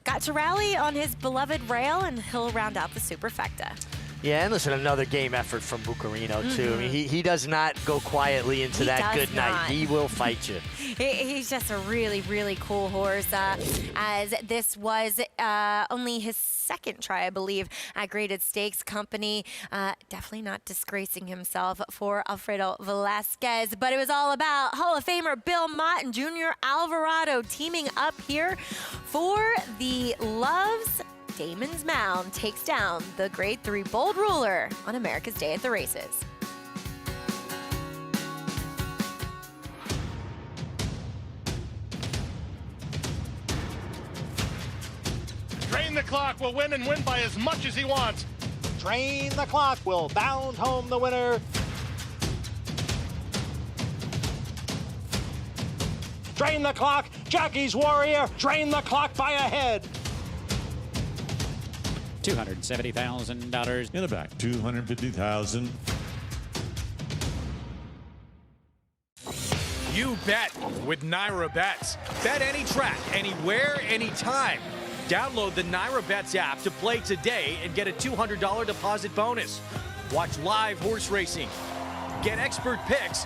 got to rally on his beloved rail, and he'll round out the superfecta. Yeah, and listen, another game effort from Buccarino, too. I mean, he does not go quietly into that good night. He will fight you. He's just a really, really cool horse, as this was only his second try, I believe, at Graded Stakes Company. Definitely not disgracing himself for Alfredo Velasquez, but it was all about Hall of Famer Bill Mott and Junior Alvarado teaming up here for the Loves. Damon's Mound takes down the Grade 3 bold ruler on America's Day at the Races. Drain the Clock will win and win by as much as he wants. Drain the Clock will bound home the winner. Drain the Clock, Jockey's Warrior, drain the clock by a head. $270,000 in the back. $250,000. You bet with Naira Bets. Bet any track, anywhere, anytime. Download the Naira Bets app to play today and get a $200 deposit bonus. Watch live horse racing. Get expert picks.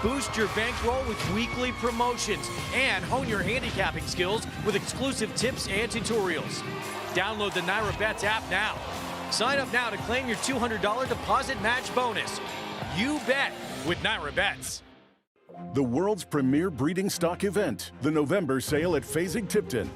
Boost your bankroll with weekly promotions and hone your handicapping skills with exclusive tips and tutorials. Download the Naira Bets app now. Sign up now to claim your $200 deposit match bonus. You bet with Naira Bets. The world's premier breeding stock event, the November sale at Fasig-Tipton.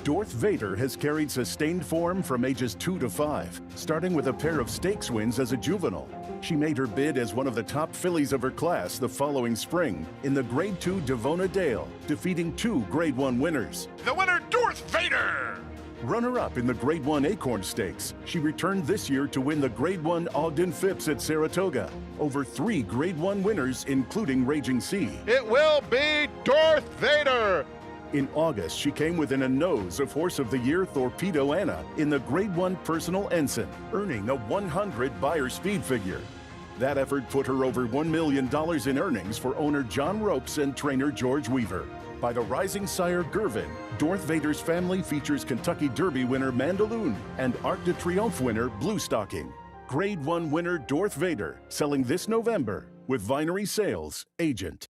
Dorth Vader has carried sustained form from ages 2 to 5, starting with a pair of stakes wins as a juvenile. She made her bid as one of the top fillies of her class the following spring in the Grade 2 Devona Dale, defeating 2 Grade 1 winners. The winner, Dorth Vader! Runner-up in the Grade 1 Acorn Stakes, she returned this year to win the Grade 1 Ogden Phipps at Saratoga. Over 3 Grade 1 winners, including Raging Sea. It will be Dorth Vader! In August, she came within a nose of Horse of the Year Torpedo Anna in the Grade 1 Personal Ensign, earning a 100 Beyer speed figure. That effort put her over $1 million in earnings for owner John Ropes and trainer George Weaver. By the rising sire Gervin, Dorth Vader's family features Kentucky Derby winner Mandaloon and Arc de Triomphe winner Blue Stocking. Grade 1 winner Dorth Vader, selling this November with Vinery Sales Agent.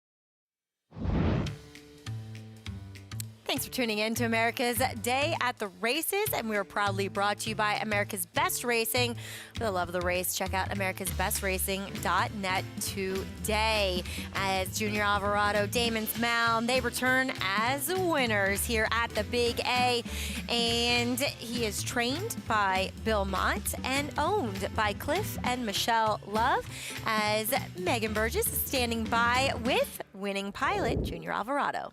Thanks for tuning in to America's Day at the Races, and we are proudly brought to you by America's Best Racing. For the love of the race, check out americasbestracing.net today. As Junior Alvarado, Damon's Mound, they return as winners here at the Big A, and he is trained by Bill Mott and owned by Cliff and Michelle Love, as Megan Burgess is standing by with winning pilot Junior Alvarado.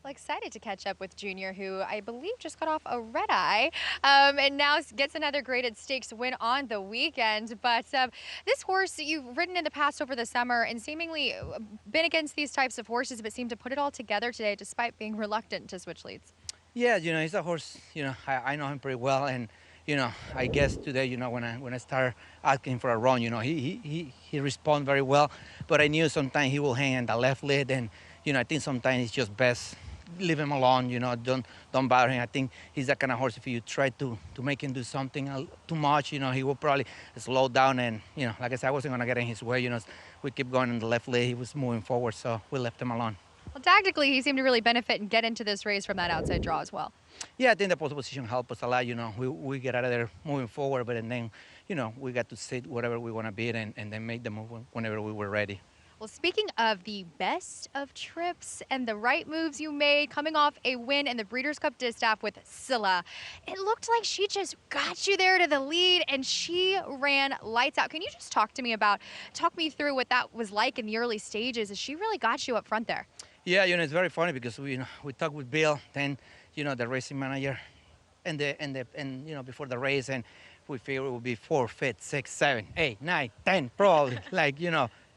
Well, excited to catch up with Junior, who I believe just got off a red eye and now gets another graded stakes win on the weekend. But this horse you've ridden in the past over the summer and seemingly been against these types of horses, but seemed to put it all together today despite being reluctant to switch leads. Yeah, he's a horse, I know him pretty well. And, I guess today, when I start asking for a run, he responded very well. But I knew sometimes he will hang in the left lid. And, I think sometimes it's just best leave him alone, don't bother him. I think he's that kind of horse. If you try to make him do something too much, he will probably slow down. And, like I said, I wasn't going to get in his way. We keep going in the left lane. He was moving forward, so we left him alone. Well, tactically, he seemed to really benefit and get into this race from that outside draw as well. Yeah, I think the pole position helped us a lot. We get out of there moving forward, but then, we got to sit whatever we want to beat and then make the move whenever we were ready. Well, speaking of the best of trips and the right moves you made, coming off a win in the Breeders' Cup Distaff with Scylla, it looked like she just got you there to the lead and she ran lights out. Can you just talk me through what that was like in the early stages as she really got you up front there? Yeah, it's very funny because we talked with Bill, then, the racing manager, and before the race, and we figured it would be 4, 5, 6, 7, 8, 9, 10, probably,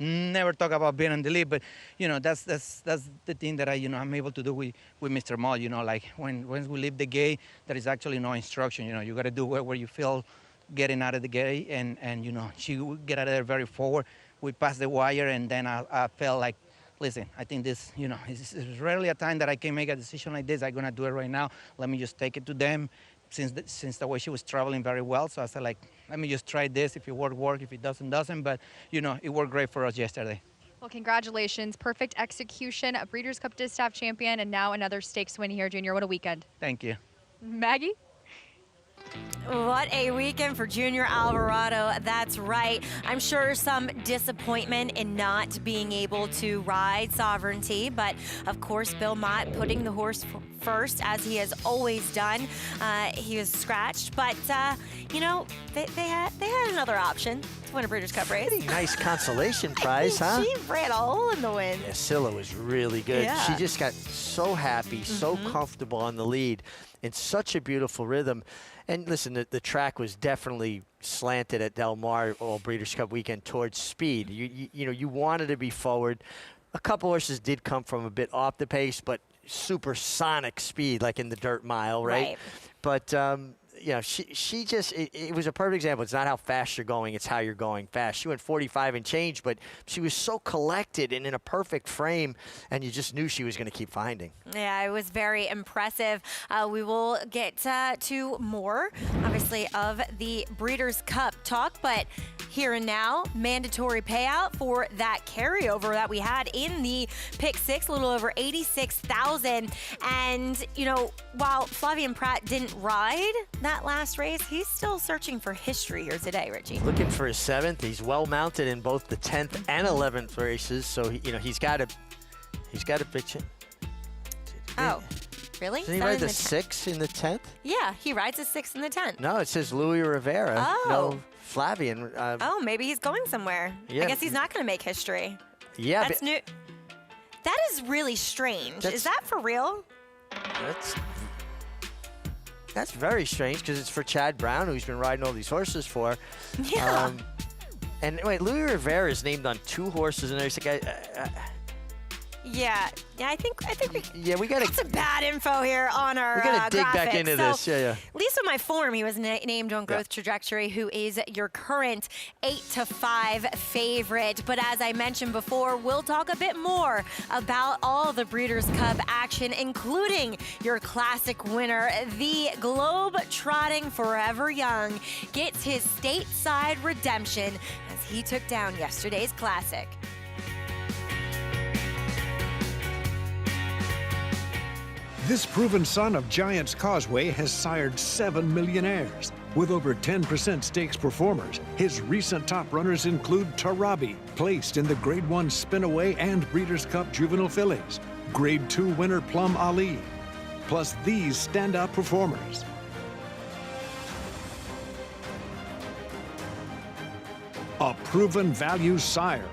never talk about being in the lead, but that's the thing that I'm able to do with Mr. Mull. When we leave the gate, there is actually no instruction. You got to do where you feel getting out of the gate, and she would get out of there very forward. We passed the wire, and then I felt like, listen, I think this, it's rarely a time that I can make a decision like this. I'm gonna do it right now. Let me just take it to them. Since the way she was traveling very well, so I said, let me just try this. If it work. If it doesn't. But, it worked great for us yesterday. Well, congratulations. Perfect execution, a Breeders' Cup Distaff champion, and now another stakes win here, Junior. What a weekend. Thank you. Maggie? What a weekend for Junior Alvarado. That's right. I'm sure some disappointment in not being able to ride Sovereignty, but of course Bill Mott putting the horse first, as he has always done. He was scratched, but they had another option to win a Breeders' Cup race. Pretty nice consolation prize, huh? She ran a hole in the wind. Yeah, Scylla was really good. Yeah. She just got so happy, so comfortable on the lead, in such a beautiful rhythm. And listen, the track was definitely slanted at Del Mar all Breeders' Cup weekend towards speed. You wanted to be forward. A couple horses did come from a bit off the pace, but supersonic speed, like in the dirt mile, right? But she just, it was a perfect example. It's not how fast you're going, it's how you're going fast. She went 45 and change, but she was so collected and in a perfect frame, and you just knew she was going to keep finding. Yeah, it was very impressive. We will get to more, obviously, of the Breeders' Cup talk, but here and now, mandatory payout for that carryover that we had in the Pick 6, a little over $86,000. And, while Flavien Prat didn't ride that last race, he's still searching for history here today, Richie. Looking for his 7th. He's well mounted in both the 10th and 11th races, so he's got to pitch it. Oh, Really? Didn't he Is that ride in the the 6 in the 10th? Yeah, he rides a 6 in the 10th. No, it says Louis Rivera. Oh. No, Flavian. Oh, maybe he's going somewhere. Yeah. I guess he's not going to make history. Yeah, That's but new. That is really strange. That's- Is that for real? that's very strange because it's for Chad Brown, who he's been riding all these horses for. Yeah. And wait, Louis Rivera is named on 2 horses, and there's like Yeah, I think we. Yeah, we gotta. Got some bad info here on our. We gotta dig back graphics. into So, this. Yeah. At least on my form, he was named on Growth Trajectory, who is your current 8-5 favorite. But as I mentioned before, we'll talk a bit more about all the Breeders' Cup action, including your classic winner, the Globe-trotting Forever Young, gets his stateside redemption as he took down yesterday's classic. This proven son of Giants Causeway has sired 7 millionaires. With over 10% stakes performers, his recent top runners include Tarabi, placed in the Grade 1 Spinaway and Breeders' Cup Juvenile Fillies, Grade 2 winner Plum Ali, plus these standout performers. A proven value sire,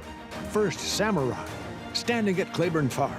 First Samurai, standing at Claiborne Farm.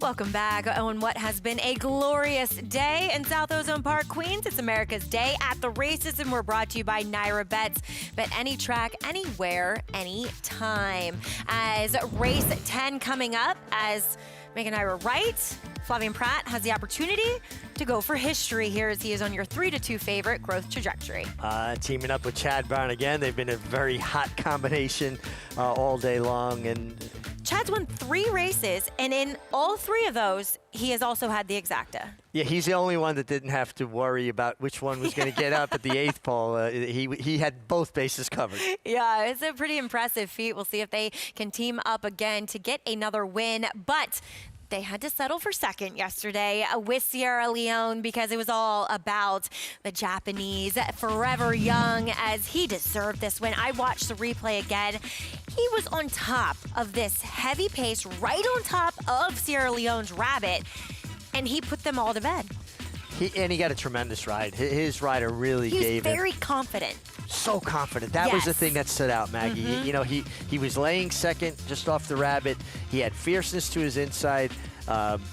Welcome back on what has been a glorious day in South Ozone Park, Queens. It's America's Day at the Races, and we're brought to you by Naira Bets. Bet any track, anywhere, anytime. As race 10 coming up, as Megan and I were right, Flavian Pratt has the opportunity to go for history here as he is on your 3-2 favorite, Growth Trajectory. Teaming up with Chad Brown again. They've been a very hot combination all day long. And Chad's won 3 races, and in all 3 of those, he has also had the exacta. yeah, he's the only one that didn't have to worry about which one was going to get up at the 8th pole. He had both bases covered. Yeah, it's a pretty impressive feat. We'll see if they can team up again to get another win, but they had to settle for second yesterday with Sierra Leone because it was all about the Japanese Forever Young, as he deserved this win. I watched the replay again. He was on top of this heavy pace, right on top of Sierra Leone's Rabbit, and he put them all to bed. He got a tremendous ride. His rider really He gave was it. very confident. So confident. That was the Yes. thing that stood out, Maggie. Mhm. You know, he was laying second just off the Rabbit. He had fierceness to his inside.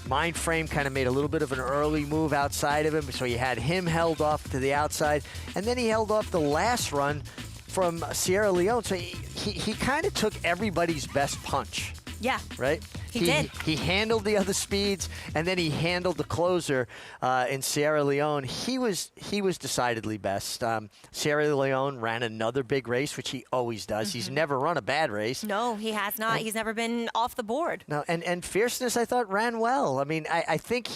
Mind Frame kind of made a little bit of an early move outside of him, so you had him held off to the outside, and then he held off the last run from Sierra Leone. So he kind of took everybody's best punch. Yeah. Right? He did. He handled the other speeds, and then he handled the closer in Sierra Leone. He was decidedly best. Sierra Leone ran another big race, which he always does. He's never run a bad race. No, he has not. He's never been off the board. No, and Fierceness, I thought, ran well. I mean, I think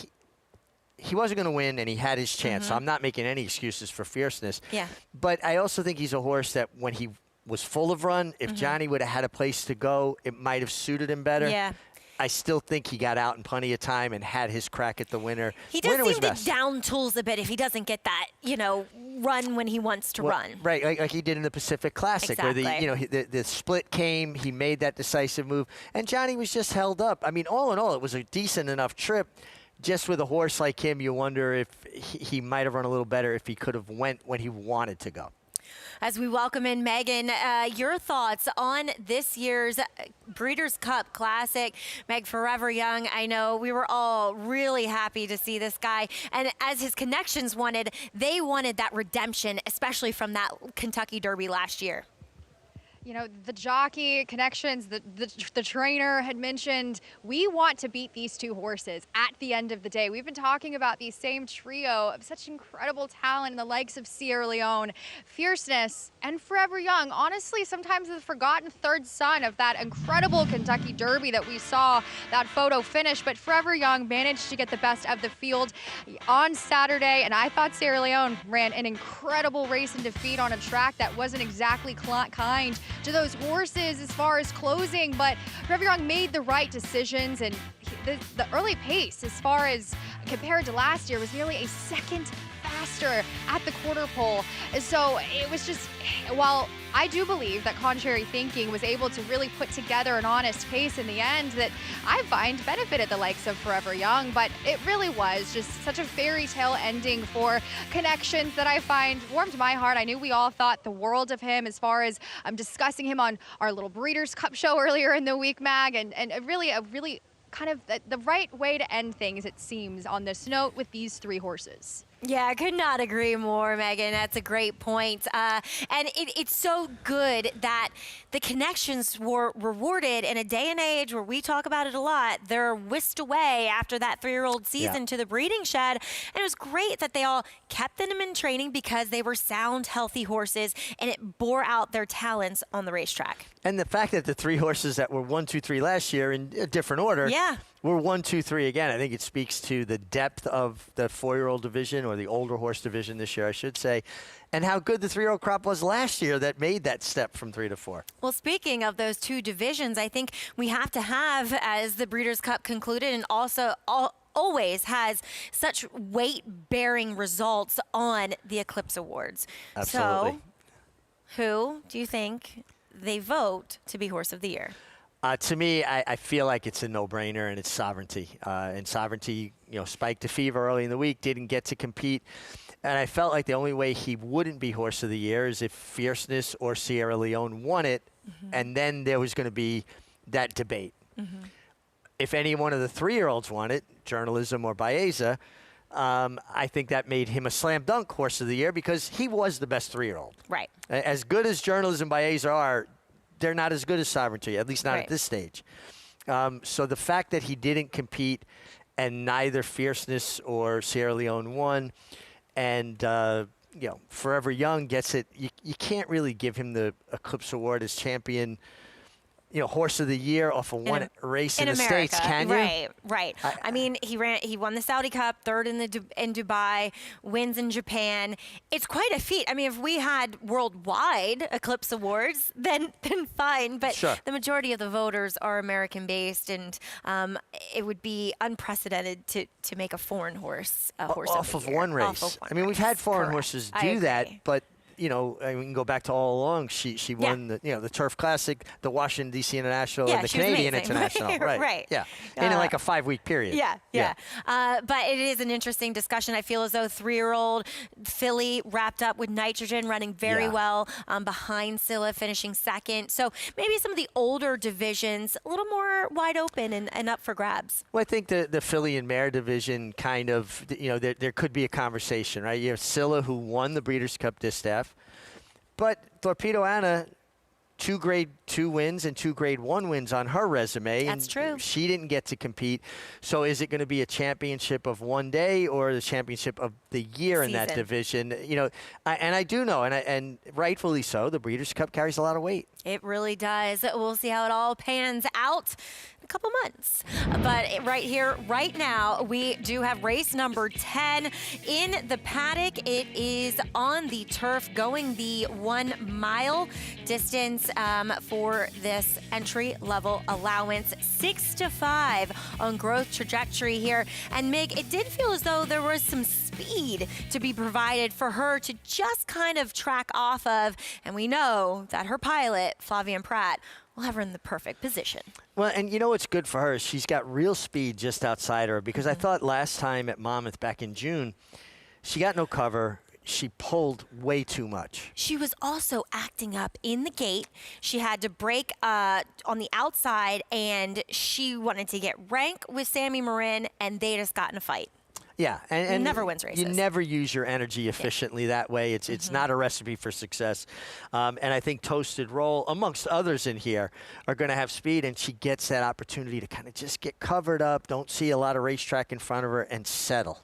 he wasn't going to win, and he had his chance. So I'm not making any excuses for Fierceness. Yeah. But I also think he's a horse that when he was full of run, if Johnny would have had a place to go, it might have suited him better. Yeah. I still think he got out in plenty of time and had his crack at the winner. He does Winner was seem to best. down tools a bit if he doesn't get that, run when he wants to run. Right, like he did in the Pacific Classic, where the split came, he made that decisive move, and Johnny was just held up. I mean, all in all, it was a decent enough trip. Just with a horse like him, you wonder if he might have run a little better if he could have went when he wanted to go. As we welcome in Megan, your thoughts on this year's Breeders' Cup Classic. Meg, Forever Young, I know we were all really happy to see this guy. And as his connections wanted, they wanted that redemption, especially from that Kentucky Derby last year. The jockey connections, the trainer had mentioned, we want to beat these two horses at the end of the day. We've been talking about the same trio of such incredible talent in the likes of Sierra Leone, Fierceness, and Forever Young. Honestly, sometimes the forgotten third son of that incredible Kentucky Derby that we saw that photo finish. But Forever Young managed to get the best of the field on Saturday, and I thought Sierra Leone ran an incredible race in defeat on a track that wasn't exactly kind to those horses as far as closing, but Forever Young made the right decisions, and the early pace as far as compared to last year was nearly a second faster at the quarter pole. So it was just, while I do believe that Contrary Thinking was able to really put together an honest pace in the end that I find benefited the likes of Forever Young, but it really was just such a fairy tale ending for Connections that I find warmed my heart. I knew we all thought the world of him as far as discussing him on our little Breeders' Cup show earlier in the week, Mag, and a really kind of the right way to end things, it seems, on this note with these three horses. Yeah, I could not agree more, Megan. That's a great point. And it's so good that the connections were rewarded in a day and age where we talk about it a lot. They're whisked away after that 3-year-old season to the breeding shed. And it was great that they all kept them in training because they were sound, healthy horses, and it bore out their talents on the racetrack. And the fact that the three horses that were 1, 2, 3 last year in a different order were 1, 2, 3 again. I think it speaks to the depth of the 4-year-old division, or the older horse division this year, I should say, and how good the 3-year-old crop was last year that made that step from 3 to 4. Well, speaking of those two divisions, I think we have to have, as the Breeders' Cup concluded, and also always has such weight-bearing results on the Eclipse Awards. Absolutely. So, who do you think they vote to be Horse of the Year? To me, I feel like it's a no-brainer, and it's Sovereignty. And Sovereignty, spiked a fever early in the week, didn't get to compete. And I felt like the only way he wouldn't be Horse of the Year is if Fierceness or Sierra Leone won it, and then there was going to be that debate. If any one of the 3-year-olds won it, Journalism or Baeza, I think that made him a slam dunk Horse of the Year because he was the best 3-year-old. Right. As good as Journalism Baeza are, they're not as good as Sovereignty, at least not at this stage. So the fact that he didn't compete and neither Fierceness or Sierra Leone won, and Forever Young gets it, you can't really give him the Eclipse Award as champion, Horse of the Year off of one race in the States, can you? Right. I mean, he won the Saudi Cup, third in Dubai, wins in Japan. It's quite a feat. I mean, if we had worldwide Eclipse Awards, then fine. But the majority of the voters are American-based, and it would be unprecedented to make a foreign horse a horse off of of the year. one race. Off of one I mean, we've had foreign Correct. horses I do agree. that, but you know, I mean, we can go back to all along. She won the, you know, the Turf Classic, the Washington D.C. International, and the Canadian International. Right. Yeah. In like a 5-week period. Yeah. But it is an interesting discussion. I feel as though 3-year-old filly wrapped up with nitrogen, running very well behind Scylla, finishing second. So maybe some of the older divisions a little more wide open and up for grabs. Well, I think the filly and mare division kind of, you know, there could be a conversation, right? You have Scylla, who won the Breeders' Cup Distaff, but Torpedo Anna, 2 Grade 2 wins and 2 Grade 1 wins on her resume. That's true. She didn't get to compete. So is it going to be a championship of one day or the championship of the year in that division? You know, I do know, and rightfully so, the Breeders' Cup carries a lot of weight. It really does. We'll see how it all pans out in a couple months. But right here, right now, we do have race number 10 in the paddock. It is on the turf, going the 1 mile distance for this entry-level allowance. 6 to 5 on Growth Trajectory here. And Mig, it did feel as though there was some speed to be provided for her to just kind of track off of. And we know that her pilot, Flavien Prat, will have her in the perfect position. Well, and you know what's good for her is she's got real speed just outside her, because I thought last time at Monmouth back in June, she got no cover. She pulled way too much. She was also acting up in the gate. She had to break on the outside, and she wanted to get rank with Sammy Marin, and they just got in a fight. Yeah, and never wins races. You never use your energy efficiently that way. It's not a recipe for success. And I think Toasted Roll, amongst others in here, are going to have speed, and she gets that opportunity to kind of just get covered up, don't see a lot of racetrack in front of her, and settle.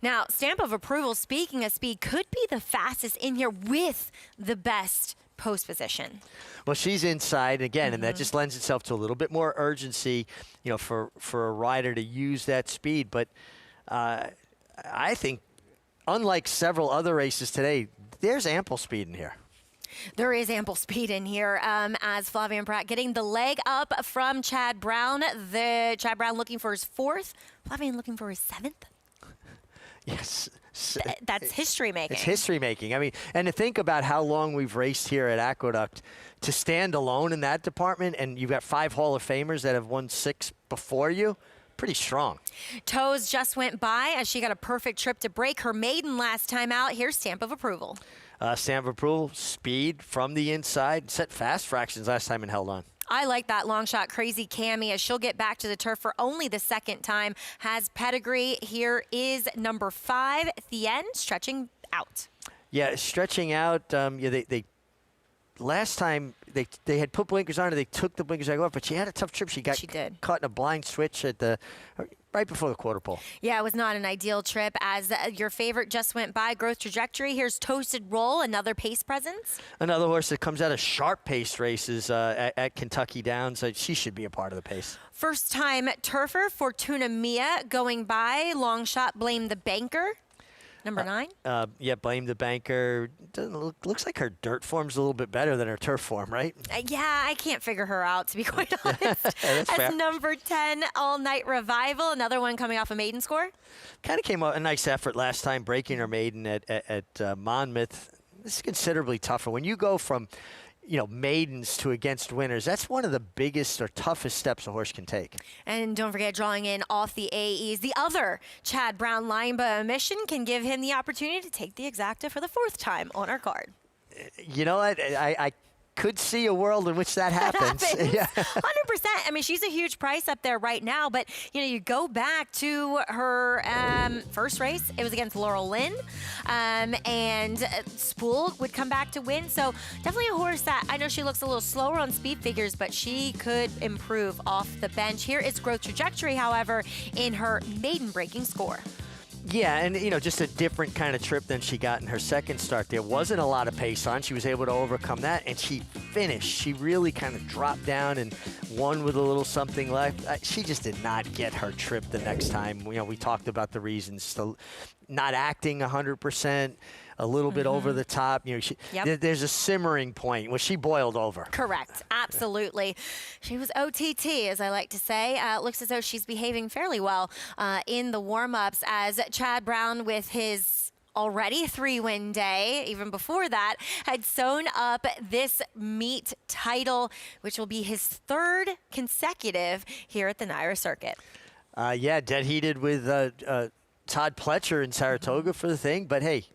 Now, Stamp of Approval, speaking of speed, could be the fastest in here with the best post position. Well, she's inside again, and that just lends itself to a little bit more urgency, you know, for a rider to use that speed. But I think, unlike several other races today, there's ample speed in here. There is ample speed in here as Flavien Prat getting the leg up from Chad Brown. Chad Brown looking for his 4th. Flavien looking for his 7th. Yes. That's history making. It's history making. I mean, and to think about how long we've raced here at Aqueduct, to stand alone in that department, and you've got 5 Hall of Famers that have won 6 before you. Pretty strong. Toes just went by as she got a perfect trip to break her maiden last time out. Here's Stamp of Approval. Stamp of Approval, speed from the inside, set fast fractions last time and held on. I like that long shot Crazy Cammy as she'll get back to the turf for only the 2nd time. Has pedigree. Here is number 5, Thien, stretching out. Yeah, stretching out. They last time they had put blinkers on her. They took the blinkers off, but she had a tough trip. She got caught in a blind switch at right before the quarter pole. Yeah, it was not an ideal trip as your favorite just went by. Growth Trajectory. Here's Toasted Roll, another pace presence. Another horse that comes out of sharp pace races at Kentucky Downs. She should be a part of the pace. First time turfer, Fortuna Mia going by. Long shot, Blame the Banker. Number 9? Yeah, Blame the Banker. Looks like her dirt form's a little bit better than her turf form, right? Yeah, I can't figure her out, to be quite honest. That's fair. Number 10, All Night Revival. Another one coming off a maiden score. Kind of came out a nice effort last time, breaking her maiden at Monmouth. This is considerably tougher. When you go from, you know, maidens to against winners, that's one of the biggest or toughest steps a horse can take. And don't forget, drawing in off the AEs, the other Chad Brown Limba mission can give him the opportunity to take the exacta for the 4th time on our card. You know what? I could see a world in which that happens. Yeah. 100%. I mean, she's a huge price up there right now, but, you know, you go back to her first race. It was against Laurel Lynn, and Spool would come back to win. So definitely a horse that I know she looks a little slower on speed figures, but she could improve off the bench. Here is Growth Trajectory, however, in her maiden breaking score. Yeah, and, you know, just a different kind of trip than she got in her 2nd start. There wasn't a lot of pace on. She was able to overcome that, and she finished. She really kind of dropped down and won with a little something left. She just did not get her trip the next time. You know, we talked about the reasons. Not acting 100%, a little bit over the top. You know, there's a simmering point where she boiled over. Correct. Absolutely. She was OTT, as I like to say. Looks as though she's behaving fairly well in the warm-ups as Chad Brown with his already 3-win day, even before that, had sewn up this meet title, which will be his 3rd consecutive here at the NYRA circuit. Yeah, dead heated with Todd Pletcher in Saratoga for the thing, but hey,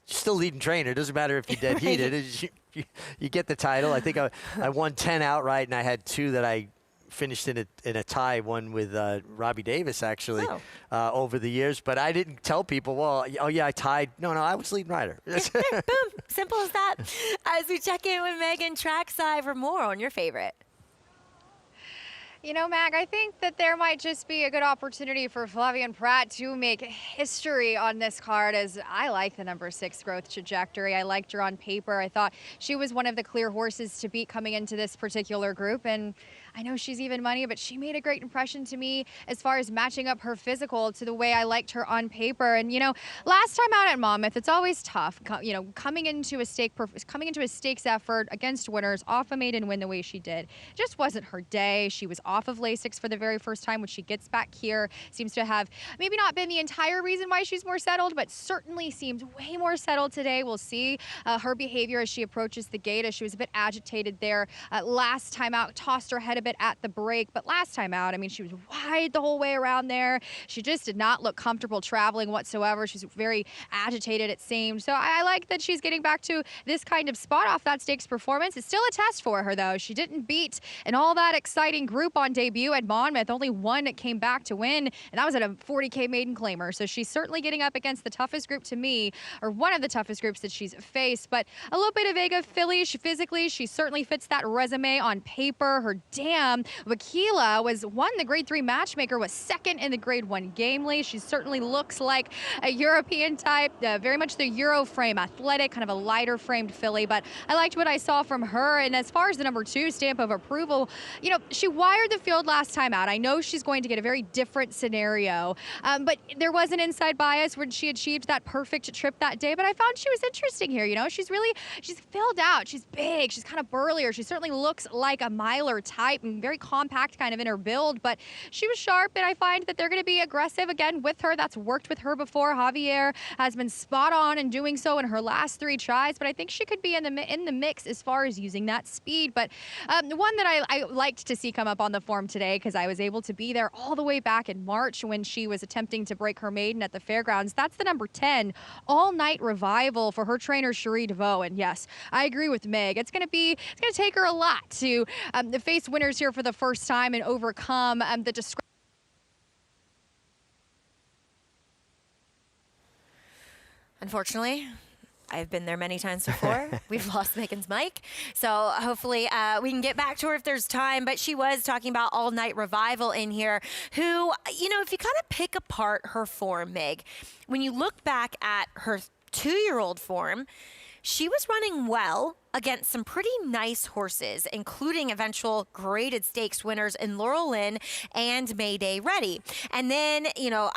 still leading trainer. Doesn't matter if you're dead heated. You get the title. I think I won 10 outright, and I had 2 that I finished in a tie, one with Robbie Davis, actually, over the years. But I didn't tell people, well, oh, yeah, I tied. No, I was leading rider. Boom. Simple as that. As we check in with Megan trackside for more on your favorite. You know, Mag, I think that there might just be a good opportunity for Flavien Prat to make history on this card, as I like the number 6 Growth Trajectory. I liked her on paper. I thought she was one of the clear horses to beat coming into this particular group, and I know she's even money, but she made a great impression to me as far as matching up her physical to the way I liked her on paper. And, you know, last time out at Monmouth, it's always tough, you know, coming into a stakes effort against winners, off a maiden win the way she did. It just wasn't her day. She was off of Lasix for the very first time when she gets back here. Seems to have maybe not been the entire reason why she's more settled, but certainly seems way more settled today. We'll see her behavior as she approaches the gate, as she was a bit agitated there. Last time out, tossed her head a bit at the break, but last time out, I mean, she was wide the whole way around there. She just did not look comfortable traveling whatsoever. She's very agitated, it seemed. So I like that she's getting back to this kind of spot off that stakes performance. It's still a test for her, though. She didn't beat an all that exciting group on debut at Monmouth. Only one came back to win, and that was at a 40K maiden claimer. So she's certainly getting up against the toughest group to me, or one of the toughest groups that she's faced. But a little bit of Vega Philly. Physically, she certainly fits that resume on paper. Her Wakila won the grade 3 matchmaker, was 2nd in the grade 1 gamely. She certainly looks like a European type, very much the Euro frame, athletic, kind of a lighter framed filly, but I liked what I saw from her. And as far as the number 2 stamp of approval, you know, she wired the field last time out. I know she's going to get a very different scenario, but there was an inside bias when she achieved that perfect trip that day, but I found she was interesting here. You know, she's filled out, she's big, she's kind of burlier, she certainly looks like a miler type and very compact kind of in her build, but she was sharp, and I find that they're going to be aggressive again with her. That's worked with her before. Javier has been spot on in doing so in her last 3 tries, but I think she could be in the mix as far as using that speed. But one that I liked to see come up on the form today, because I was able to be there all the way back in March when she was attempting to break her maiden at the fairgrounds. That's the number 10 All Night Revival for her trainer Cherie DeVoe. And yes, I agree with Meg. It's going to take her a lot to face winners here for the first time and overcome the discrepancy. Unfortunately, I've been there many times before. We've lost Megan's mic. So hopefully we can get back to her if there's time. But she was talking about All Night Revival in here, who, you know, if you kind of pick apart her form, Meg, when you look back at her 2-year-old form, she was running well against some pretty nice horses, including eventual graded stakes winners in Laurel Lynn and Mayday Ready. And then, you know,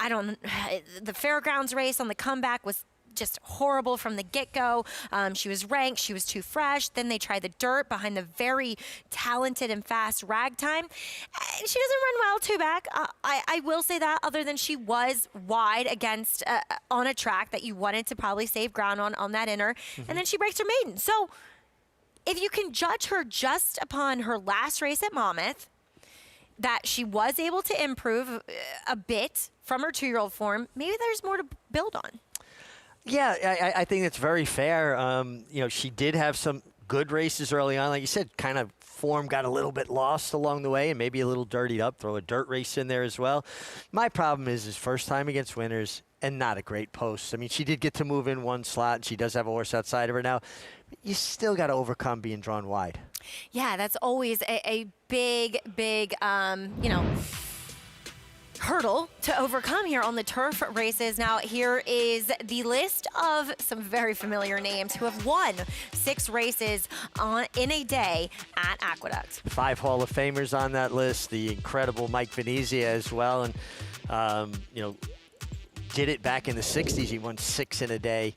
the fairgrounds race on the comeback was just horrible from the get-go. She was ranked, she was too fresh. Then they tried the dirt behind the very talented and fast Ragtime. She doesn't run well two back. I will say that, other than she was wide against on a track that you wanted to probably save ground on that inner. And then she breaks her maiden. So if you can judge her just upon her last race at Monmouth, that she was able to improve a bit from her 2-year-old form, maybe there's more to build on. Yeah, I think it's very fair. You know, she did have some good races early on. Like you said, kind of form got a little bit lost along the way and maybe a little dirtied up. Throw a dirt race in there as well. My problem is first time against winners and not a great post. I mean, she did get to move in one slot, and she does have a horse outside of her now. You still got to overcome being drawn wide. Yeah, that's always a big, you know, hurdle to overcome here on the turf races. Now, here is the list of some very familiar names who have won 6 races in a day at Aqueduct. 5 Hall of Famers on that list. The incredible Mike Venezia as well. And, you know, did it back in the 60s. He won 6 in a day.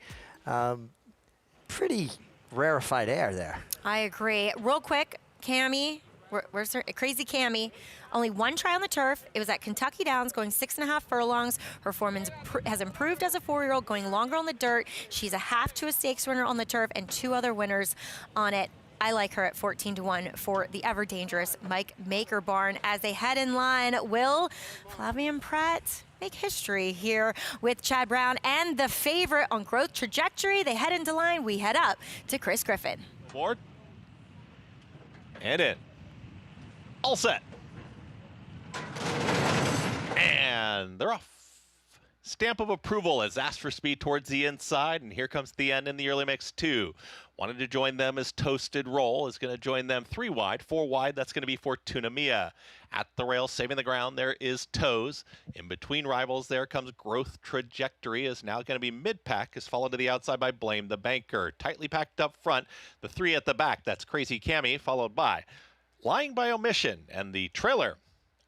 Pretty rarefied air there. I agree. Real quick, Cammie, Where's her Crazy Cammy? Only one try on the turf. It was at Kentucky Downs, going 6.5 furlongs. Her form has improved as a 4-year-old, going longer on the dirt. She's a half to a stakes winner on the turf and 2 other winners on it. I like her at 14-1 for the ever dangerous Mike Maker Barn. As they head in line, will Flavien Prat make history here with Chad Brown and the favorite on Growth Trajectory? They head into line. We head up to Chris Griffin. Board. And in. All set. And they're off. Stamp of approval as asked for speed towards the inside, and here comes the end in the early mix 2. Wanted to join them as Toasted Roll is going to join them 3 wide, 4 wide. That's going to be Fortuna Mia. At the rail, saving the ground, there is Toes. In between rivals, there comes Growth Trajectory, is now going to be mid-pack, is followed to the outside by Blame the Banker. Tightly packed up front, the 3 at the back. That's Crazy Cammy, followed by Lying by Omission, and the trailer,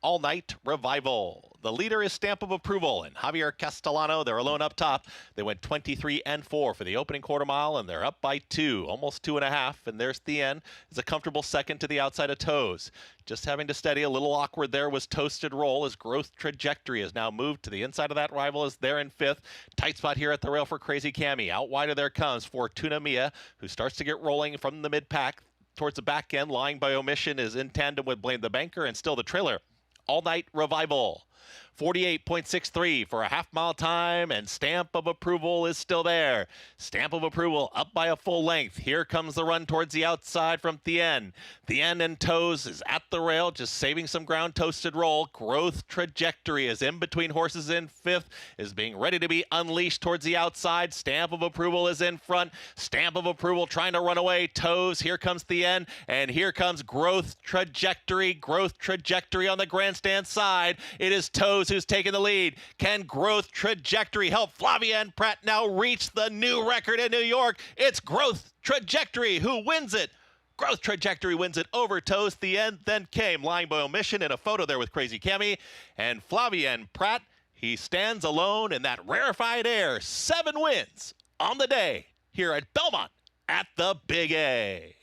All Night Revival. The leader is Stamp of Approval, and Javier Castellano, they're alone up top. They went 23-4 for the opening quarter mile, and they're up by 2, almost 2.5, and there's the end. It's a comfortable second to the outside of Toes. Just having to steady, a little awkward there was Toasted Roll as Growth Trajectory has now moved to the inside of that rival as they're in 5th. Tight spot here at the rail for Crazy Cammy. Out wider there comes Fortuna Mia, who starts to get rolling from the mid-pack towards the back end. Lying by Omission is in tandem with Blame the Banker, and still the trailer, All Night Revival. 48.63 for a half-mile time, and Stamp of Approval is still there. Stamp of Approval up by a full length. Here comes the run towards the outside from Thien. Thien and Toes is at the rail, just saving some ground. Toasted Roll. Growth Trajectory is in between horses in 5th, is being ready to be unleashed towards the outside. Stamp of Approval is in front. Stamp of Approval trying to run away. Toes, here comes Thien, and here comes Growth Trajectory. Growth Trajectory on the grandstand side. It is Toes who's taking the lead. Can Growth Trajectory help Flavien Prat now reach the new record in New York? It's Growth Trajectory who wins it. Growth Trajectory wins it over Toes. The end then came Lying by Omission in a photo there with Crazy Cammy. And Flavien Prat, he stands alone in that rarefied air. 7 wins on the day here at Belmont at the Big A.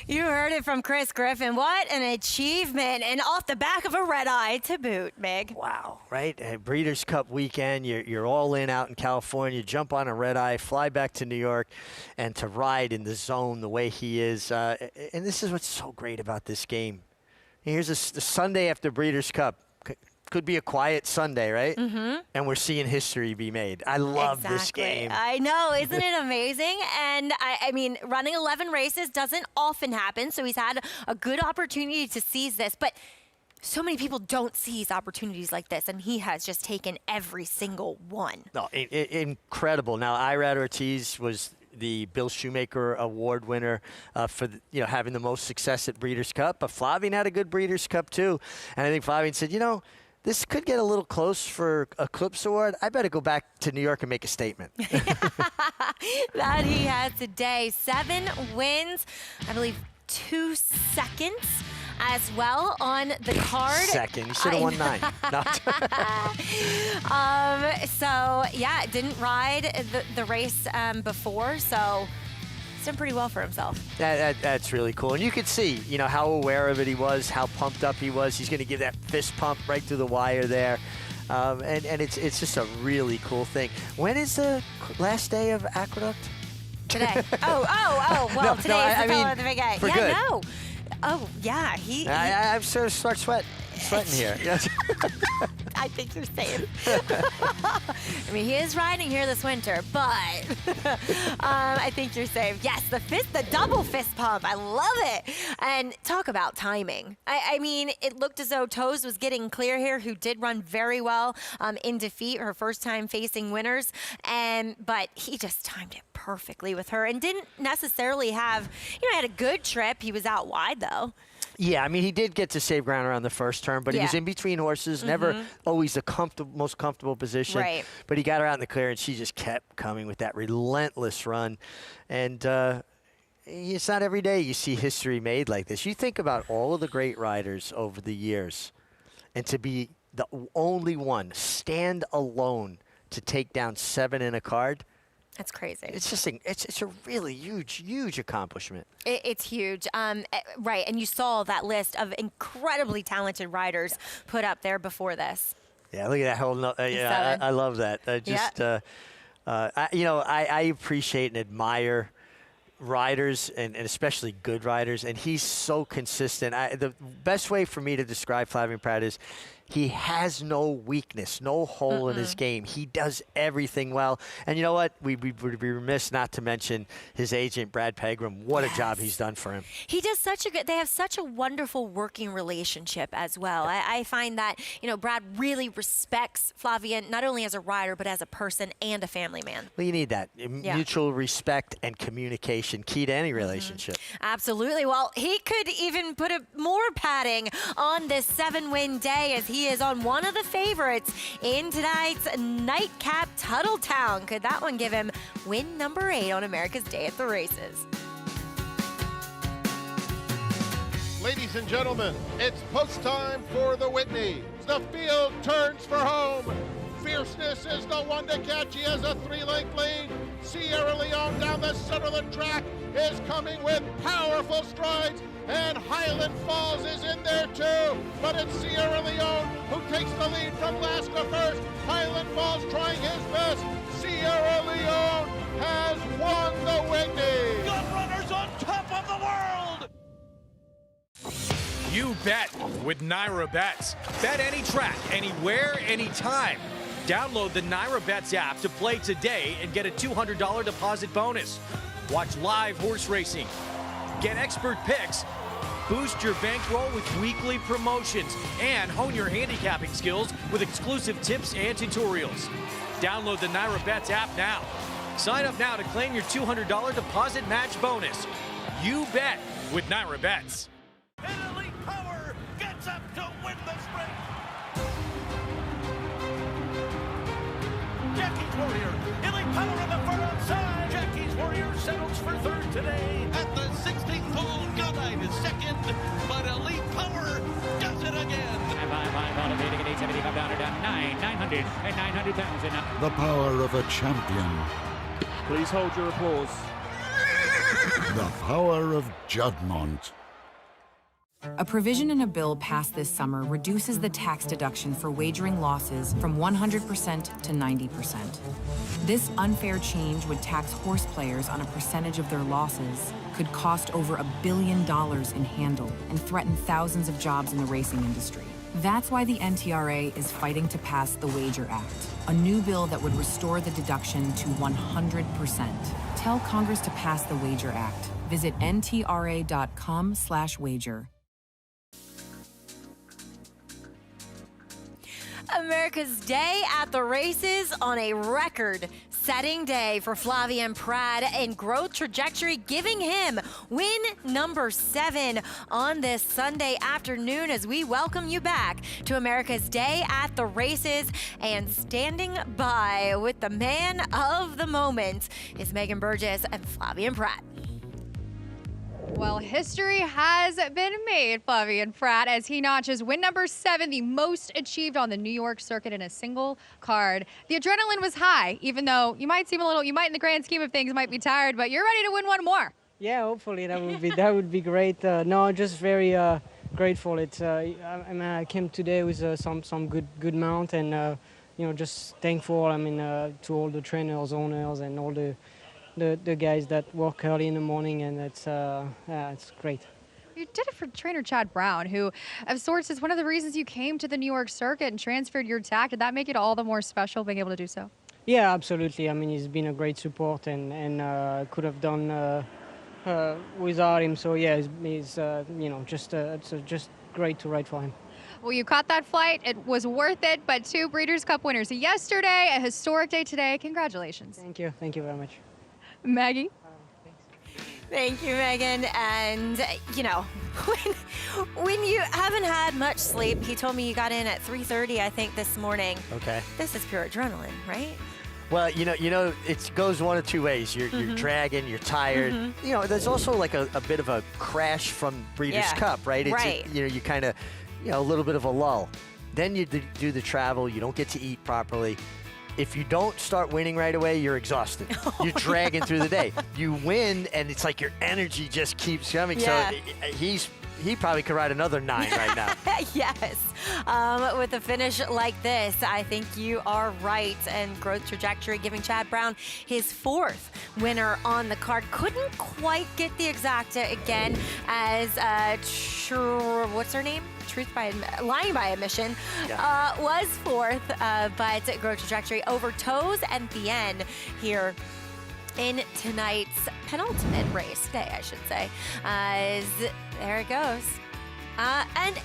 You heard it from Chris Griffin. What an achievement, and off the back of a red eye to boot, Mig. Wow, right? Breeders' Cup weekend, you're all in out in California, jump on a red eye, fly back to New York, and to ride in the zone the way he is. And this is what's so great about this game. Here's the Sunday after Breeders' Cup. Could be a quiet Sunday, right? Mm-hmm. And we're seeing history be made. I love this game. I know. Isn't it amazing? And, I mean, running 11 races doesn't often happen, so he's had a good opportunity to seize this. But so many people don't seize opportunities like this, and he has just taken every single one. No, incredible. Now, Irad Ortiz was the Bill Shoemaker Award winner for having the most success at Breeders' Cup. But Flavien had a good Breeders' Cup, too. And I think Flavien said, this could get a little close for Eclipse Award. I better go back to New York and make a statement. That he had today. 7 wins, I believe 2 seconds as well on the card. Second. You should have won 9. No. So, yeah, didn't ride the race before, so done pretty well for himself. That's really cool. And you could see, how aware of it he was, how pumped up he was. He's going to give that fist pump right through the wire there. And it's just a really cool thing. When is the last day of Aqueduct? Today. Well, no, today's I the fellow mean, at the Big A. For Yeah, good. no. Oh, yeah. I'm sort of start sweating here. I think you're safe. I mean, he is riding here this winter, but I think you're safe. Yes, the double fist pump. I love it. And talk about timing. I mean, it looked as though Toes was getting clear here, who did run very well in defeat, her first time facing winners. But he just timed it perfectly with her and didn't necessarily have, had a good trip. He was out wide, though. Yeah, I mean, he did get to save ground around the first turn, but he was in between horses, never always the most comfortable position. Right. But he got her out in the clear, and she just kept coming with that relentless run. And it's not every day you see history made like this. You think about all of the great riders over the years, and to be the only one, stand alone to take down 7 in a card, That's crazy. It's just it's a really huge accomplishment. It's huge. Right, and you saw that list of incredibly talented riders put up there before this. Yeah, look at that whole. I love that. I appreciate and admire riders and especially good riders, and he's so consistent. The best way for me to describe Flavien Prat is he has no weakness, no hole in his game. He does everything well. And you know what? We would be remiss not to mention his agent, Brad Pegram. What a job he's done for him. He does they have such a wonderful working relationship as well. I find that, Brad really respects Flavien, not only as a rider, but as a person and a family man. Well, you need that. Mutual respect and communication, key to any relationship. Absolutely. Well, he could even put more padding on this 7-win day as he is on one of the favorites in tonight's nightcap Tuttletown. Could that one give him win number 8 on America's Day at the Races? Ladies and gentlemen, it's post time for the Whitney. The field turns for home. Fierceness is the one to catch. He has a 3-length lead. Sierra Leone down the center of the track is coming with powerful strides, and Highland Falls is in there too. But it's Sierra Leone who takes the lead from last to first. Highland Falls trying his best. Sierra Leone has won the Whitney. Gun runners on top of the world. You bet with Naira Bets. Bet any track, anywhere, anytime. Download the Naira Bets app to play today and get a $200 deposit bonus. Watch live horse racing, get expert picks, boost your bankroll with weekly promotions, and hone your handicapping skills with exclusive tips and tutorials. Download the Naira Bets app now. Sign up now to claim your $200 deposit match bonus. You bet with Naira Bets. Elite Power gets up to win the sprint. Jockey's Warrior, Elite Power in the far outside. Jockey's Warrior settles for third today. At the 16th hole, Godine is second, but Elite Power does it again. 5 automating at 875 down 900 and 900,000. The power of a champion. Please hold your applause. The power of Juddmonte. A provision in a bill passed this summer reduces the tax deduction for wagering losses from 100% to 90%. This unfair change would tax horse players on a percentage of their losses, could cost over $1 billion in handle, and threaten thousands of jobs in the racing industry. That's why the NTRA is fighting to pass the Wager Act, a new bill that would restore the deduction to 100%. Tell Congress to pass the Wager Act. Visit ntra.com/wager. America's Day at the Races on a record-setting day for Flavien Prat and growth trajectory, giving him win number 7 on this Sunday afternoon as we welcome you back to America's Day at the Races. And standing by with the man of the moment is Megan Burgess and Flavien Prat. Well, history has been made, Flavien Prat, as he notches win number 7, the most achieved on the New York circuit in a single card. The adrenaline was high, even though you might in the grand scheme of things, might be tired, but you're ready to win one more. Yeah, hopefully that would be great. No, just very grateful. It's I came today with some good mount, and just thankful. To all the trainers, owners, and all the guys that work early in the morning, and it's great. You did it for trainer Chad Brown, who of sorts is one of the reasons you came to the New York circuit and transferred your tack. Did that make it all the more special being able to do so? Yeah, absolutely. He's been a great support, and could have done without him. So yeah, it's just great to ride for him. Well, you caught that flight. It was worth it, but 2 Breeders' Cup winners yesterday, a historic day today. Congratulations. Thank you. Thank you very much. Maggie? Thank you, Megan. And, when you haven't had much sleep, he told me you got in at 3:30, I think, this morning. Okay. This is pure adrenaline, right? Well, it goes one of two ways. You're dragging, you're tired. There's also like a bit of a crash from Breeders' Cup, right? You kind of, a little bit of a lull. Then you do the travel. You don't get to eat properly. if you don't start winning right away, you're exhausted. You're dragging through the day. You win, and it's like your energy just keeps coming. Yeah. So he probably could ride another 9 right now. Yes. With a finish like this, I think you are right. And growth trajectory giving Chad Brown his 4th winner on the card. Couldn't quite get the exacta again as, what's her name? Lying by Admission was 4th, but growth trajectory over toes and the end here in tonight's penultimate race day, I should say. There it goes. And,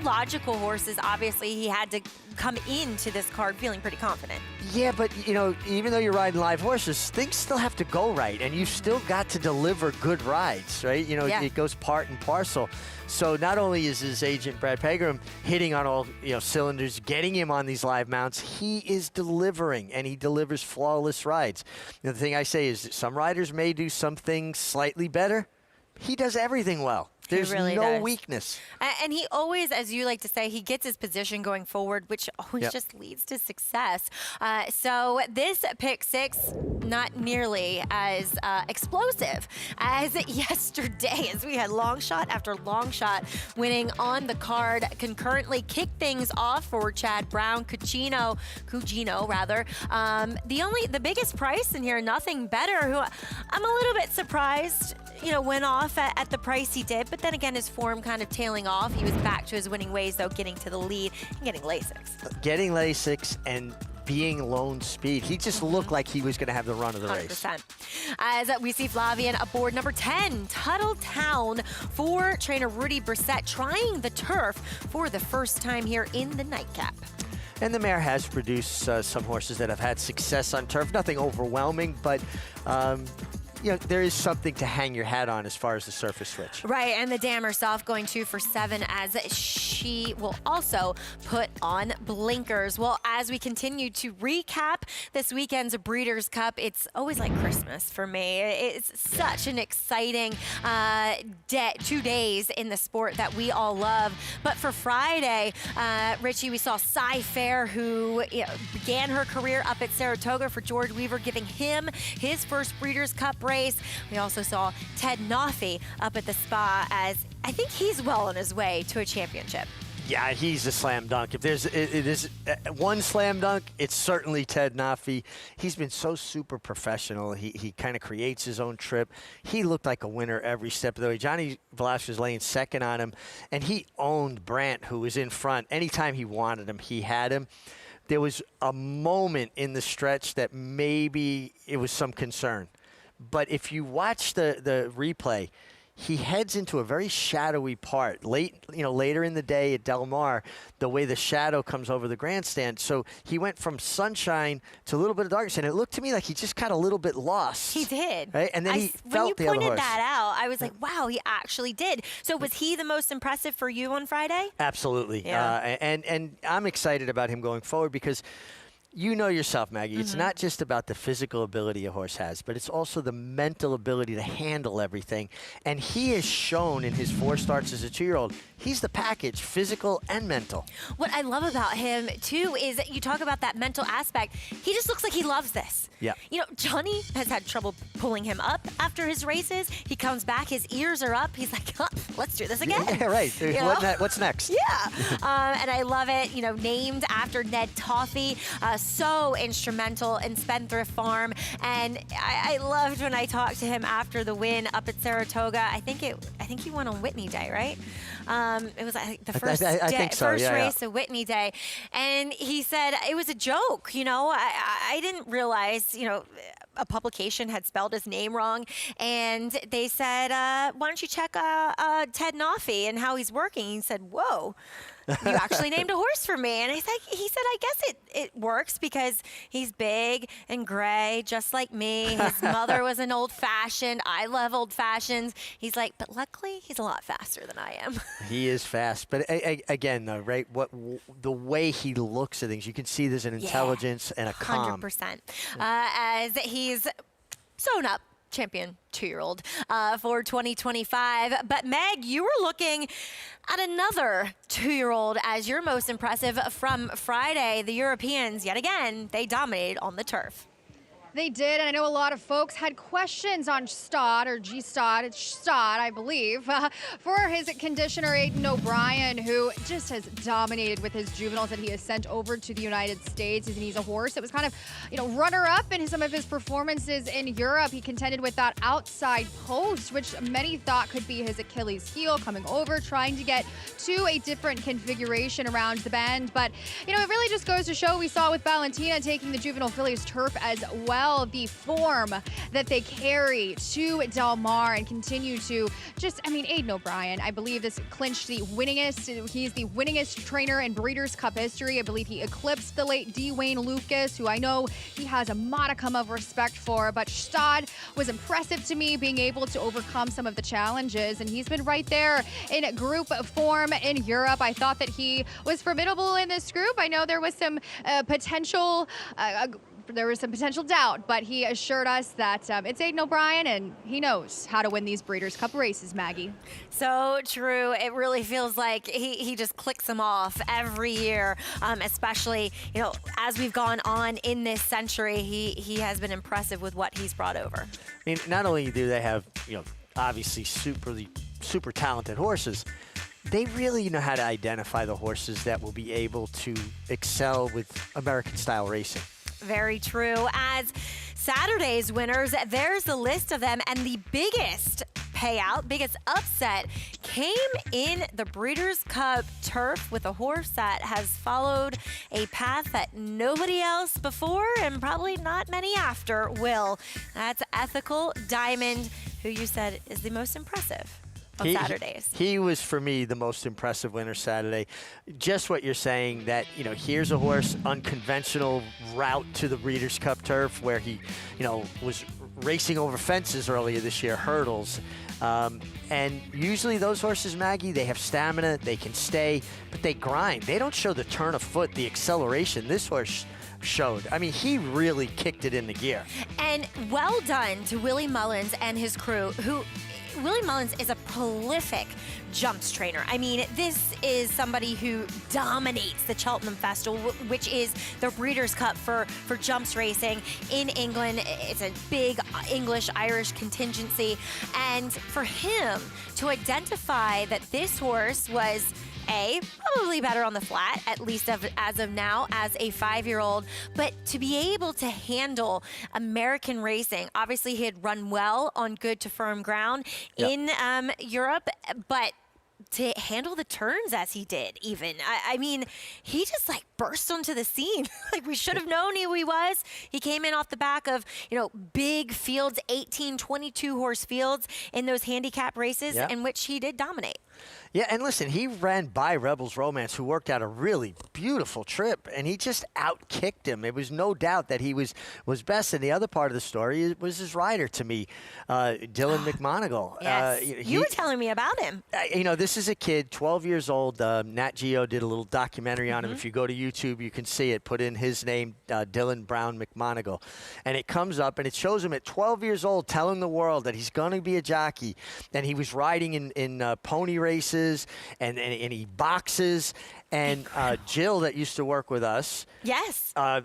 logical horses, obviously, he had to come into this card feeling pretty confident. Yeah, but, even though you're riding live horses, things still have to go right, and you've still got to deliver good rides, right? It goes part and parcel. So not only is his agent, Brad Pegram, hitting on all cylinders, getting him on these live mounts, he is delivering, and he delivers flawless rides. The thing I say is that some riders may do some things slightly better. He does everything well. There's really no does. weakness. And he always, as you like to say, he gets his position going forward, which always just leads to success. So this pick 6, not nearly as explosive as yesterday, as we had long shot after long shot winning on the card. Concurrently kicked things off for Chad Brown, Cugino, the biggest price in here, Nothing Better, who I'm a little bit surprised, went off at the price he did, but then again, his form kind of tailing off. He was back to his winning ways, though, getting to the lead and getting Lasix. Getting Lasix and being lone speed. He just looked like he was going to have the run of the 100%. race. As we see Flavian aboard number 10, Tuttle Town, for trainer Rudy Brissett, trying the turf for the first time here in the nightcap. And the mare has produced some horses that have had success on turf. Nothing overwhelming, but there is something to hang your hat on as far as the surface switch. Right, and the Dammer Soft going 2 for 7 as she will also put on blinkers. Well, as we continue to recap this weekend's Breeders' Cup, it's always like Christmas for me. It's such an exciting 2 days in the sport that we all love. But for Friday, Richie, we saw Cy Fair, who began her career up at Saratoga for George Weaver, giving him his first Breeders' Cup race. We also saw Ted Noffey up at the Spa, as I think he's well on his way to a championship. Yeah, he's a slam dunk. If it is one slam dunk, it's certainly Ted Noffey. He's been so super professional. He kind of creates his own trip. He looked like a winner every step of the way. Johnny Velasquez was laying second on him, and he owned Brandt, who was in front. Anytime he wanted him, he had him. There was a moment in the stretch that maybe it was some concern. But if you watch the replay, he heads into a very shadowy part. Later in the day at Del Mar, the way the shadow comes over the grandstand. So he went from sunshine to a little bit of darkness, and it looked to me like he just got a little bit lost. He did. Right? And then he felt the other horse. When you pointed that out, I was like, wow, he actually did. So was he the most impressive for you on Friday? Absolutely. Yeah. And I'm excited about him going forward because you know yourself, Maggie, it's not just about the physical ability a horse has, but it's also the mental ability to handle everything. And he has shown in his 4 starts as a 2-year-old, he's the package, physical and mental. What I love about him, too, is that you talk about that mental aspect. He just looks like he loves this. Yeah. Johnny has had trouble pulling him up after his races. He comes back, his ears are up. He's like, let's do this again. Yeah, right. What's next? Yeah. And I love it, named after Ned Toffey. So instrumental in Spendthrift Farm. And I loved when I talked to him after the win up at Saratoga. I think he won on Whitney Day, right? It was the first I think so. first race of Whitney Day. And he said it was a joke. I didn't realize, a publication had spelled his name wrong. And they said, why don't you check Ted Noffey and how he's working? He said, whoa. You actually named a horse for me. And he said, I guess it works because he's big and gray, just like me. His mother was an old-fashioned. I love old-fashions. He's like, but luckily, he's a lot faster than I am. He is fast. But again, though, right, the way he looks at things, you can see there's an intelligence and a calm. 100%. As he's sewn up champion 2-year-old for 2025. But Meg, you were looking at another 2-year-old as your most impressive from Friday. The Europeans, yet again, they dominated on the turf. They did, and I know a lot of folks had questions on Stod, or G-Stod, it's Stod, I believe, for his conditioner, Aidan O'Brien, who just has dominated with his juveniles that he has sent over to the United States. And he's a horse that was kind of, runner-up in some of his performances in Europe. He contended with that outside post, which many thought could be his Achilles heel, coming over, trying to get to a different configuration around the bend. But, it really just goes to show, we saw with Valentina taking the juvenile fillies turf as well, the form that they carry to Del Mar and continue to Aidan O'Brien, I believe this clinched the winningest. He's the winningest trainer in Breeders' Cup history. I believe he eclipsed the late D. Wayne Lucas, who I know he has a modicum of respect for. But Stod was impressive to me, being able to overcome some of the challenges, and he's been right there in group form in Europe. I thought that he was formidable in this group. I know there was some potential doubt, but he assured us that it's Aidan O'Brien and he knows how to win these Breeders' Cup races, Maggie. So true. It really feels like he just clicks them off every year, especially, as we've gone on in this century, he has been impressive with what he's brought over. I mean, not only do they have, obviously super talented horses, they really know how to identify the horses that will be able to excel with American-style racing. Very true. As Saturday's winners, there's a list of them, and the biggest payout, biggest upset came in the Breeders' Cup turf with a horse that has followed a path that nobody else before and probably not many after will. That's Ethical Diamond, who you said is the most impressive on Saturdays. He was, for me, the most impressive winner Saturday. Just what you're saying, that, here's a horse, unconventional route to the Breeders' Cup turf where he, was racing over fences earlier this year, hurdles. And usually those horses, Maggie, they have stamina, they can stay, but they grind. They don't show the turn of foot, the acceleration this horse showed. I mean, he really kicked it into gear. And well done to Willie Mullins and his crew, who... Willie Mullins is a prolific jumps trainer. I mean, this is somebody who dominates the Cheltenham Festival, which is the Breeders' Cup for jumps racing in England. It's a big English-Irish contingency. And for him to identify that this horse was probably better on the flat, at least as of now, as a 5-year-old. But to be able to handle American racing, obviously he had run well on good to firm ground in Europe, but to handle the turns as he did, even. I mean, he just burst onto the scene. We should have known who he was. He came in off the back of, big fields, 18, 22 horse fields in those handicap races in which he did dominate. Yeah, and listen, he ran by Rebels Romance, who worked out a really beautiful trip, and he just out-kicked him. It was no doubt that he was best. And the other part of the story was his rider, to me, Dylan McMonagle. Yes, you were telling me about him. This is a kid, 12 years old. Nat Geo did a little documentary on him. If you go to YouTube, you can see it. Put in his name, Dylan Brown McMonagle. And it comes up, and it shows him at 12 years old telling the world that he's going to be a jockey. And he was riding in pony races, and he boxes. And Jill, that used to work with us,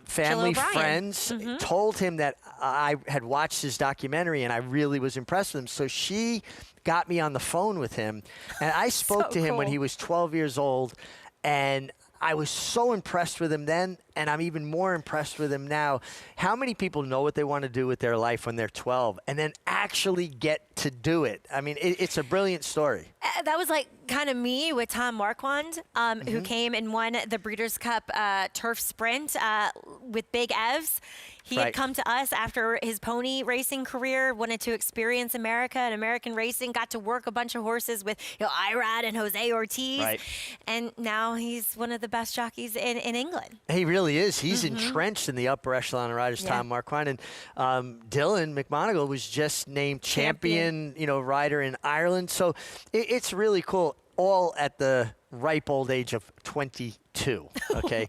family, friends, told him that I had watched his documentary and I really was impressed with him. So she got me on the phone with him, and I spoke to him when he was 12 years old, and I was so impressed with him then, and I'm even more impressed with him now. How many people know what they want to do with their life when they're 12 and then actually get to do it? I mean, it's a brilliant story. That was kind of me with Tom Marquand, who came and won the Breeders' Cup turf sprint with Big Evs. He had come to us after his pony racing career, wanted to experience America and American racing, got to work a bunch of horses with Irad and Jose Ortiz. Right. And now he's one of the best jockeys in England. He really is. He's entrenched in the upper echelon of riders, Tom Marquand. And Dylan McMonagle was just named champion rider in Ireland. So it's really cool, all at the ripe old age of 22, okay?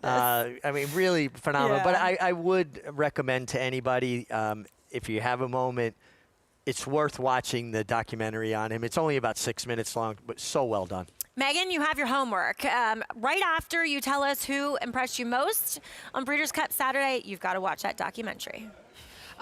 I mean, really phenomenal. Yeah. But I would recommend to anybody, if you have a moment, it's worth watching the documentary on him. It's only about 6 minutes long, but so well done. Megan, you have your homework. Right after you tell us who impressed you most on Breeders' Cup Saturday, you've got to watch that documentary.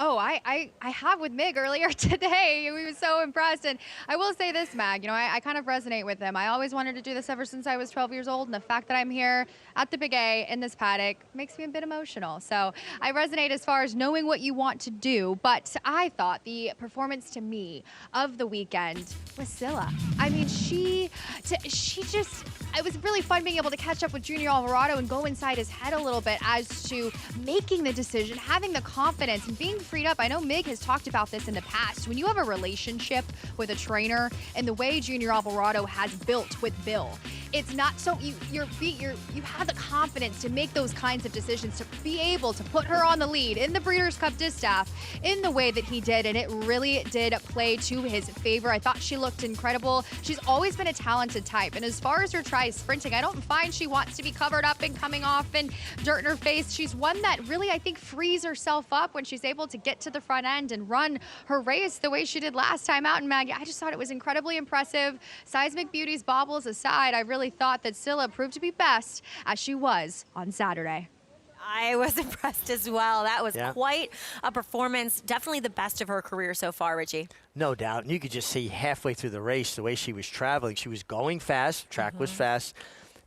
Oh, I have with Mig earlier today. We were so impressed. And I will say this, Mag, I kind of resonate with him. I always wanted to do this ever since I was 12 years old. And the fact that I'm here at the Big A in this paddock makes me a bit emotional. So I resonate as far as knowing what you want to do. But I thought the performance to me of the weekend was Scylla. I mean, she just, it was really fun being able to catch up with Junior Alvarado and go inside his head a little bit as to making the decision, having the confidence, and being freed up. I know Mig has talked about this in the past. When you have a relationship with a trainer and the way Junior Alvarado has built with Bill, it's not so you have the confidence to make those kinds of decisions, to be able to put her on the lead in the Breeders' Cup Distaff in the way that he did, and it really did play to his favor. I thought she looked incredible. She's always been a talented type, and as far as her tries sprinting, I don't find she wants to be covered up and coming off and dirt in her face. She's one that really, I think, frees herself up when she's able to get to the front end and run her race the way she did last time out in Maggie. I just thought it was incredibly impressive. Seismic Beauty's baubles aside, I really thought that Scylla proved to be best as she was on Saturday. I was impressed as well. That was quite a performance. Definitely the best of her career so far, Richie. No doubt. And you could just see halfway through the race, the way she was traveling. She was going fast. Track was fast.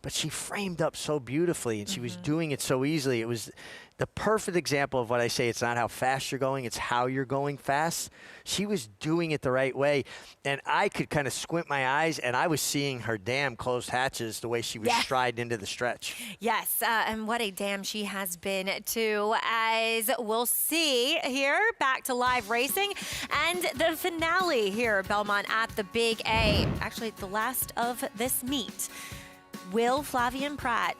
But she framed up so beautifully, and she was doing it so easily. It was the perfect example of what I say. It's not how fast you're going, it's how you're going fast. She was doing it the right way, and I could kind of squint my eyes, and I was seeing her dam closed hatches the way she was striding into the stretch. Yes, and what a dam she has been too, as we'll see here, back to live racing, and the finale here at Belmont at the Big A. Actually, the last of this meet. Will Flavien Prat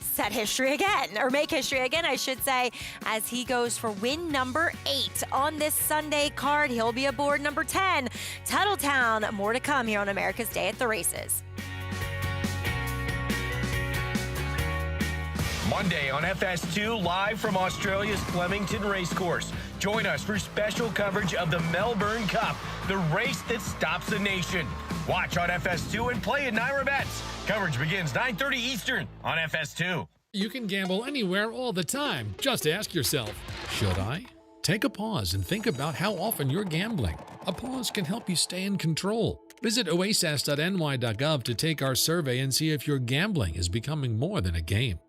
set history again, or make history again, I should say, as he goes for win number 8 on this Sunday card. He'll be aboard number 10, Tuttletown. More to come here on America's Day at the Races. Monday on FS2, live from Australia's Flemington Racecourse. Join us for special coverage of the Melbourne Cup, the race that stops the nation. Watch on FS2 and play at Naira Bets. Coverage begins 9:30 Eastern on FS2. You can gamble anywhere all the time. Just ask yourself, should I? Take a pause and think about how often you're gambling. A pause can help you stay in control. Visit oasis.ny.gov to take our survey and see if your gambling is becoming more than a game.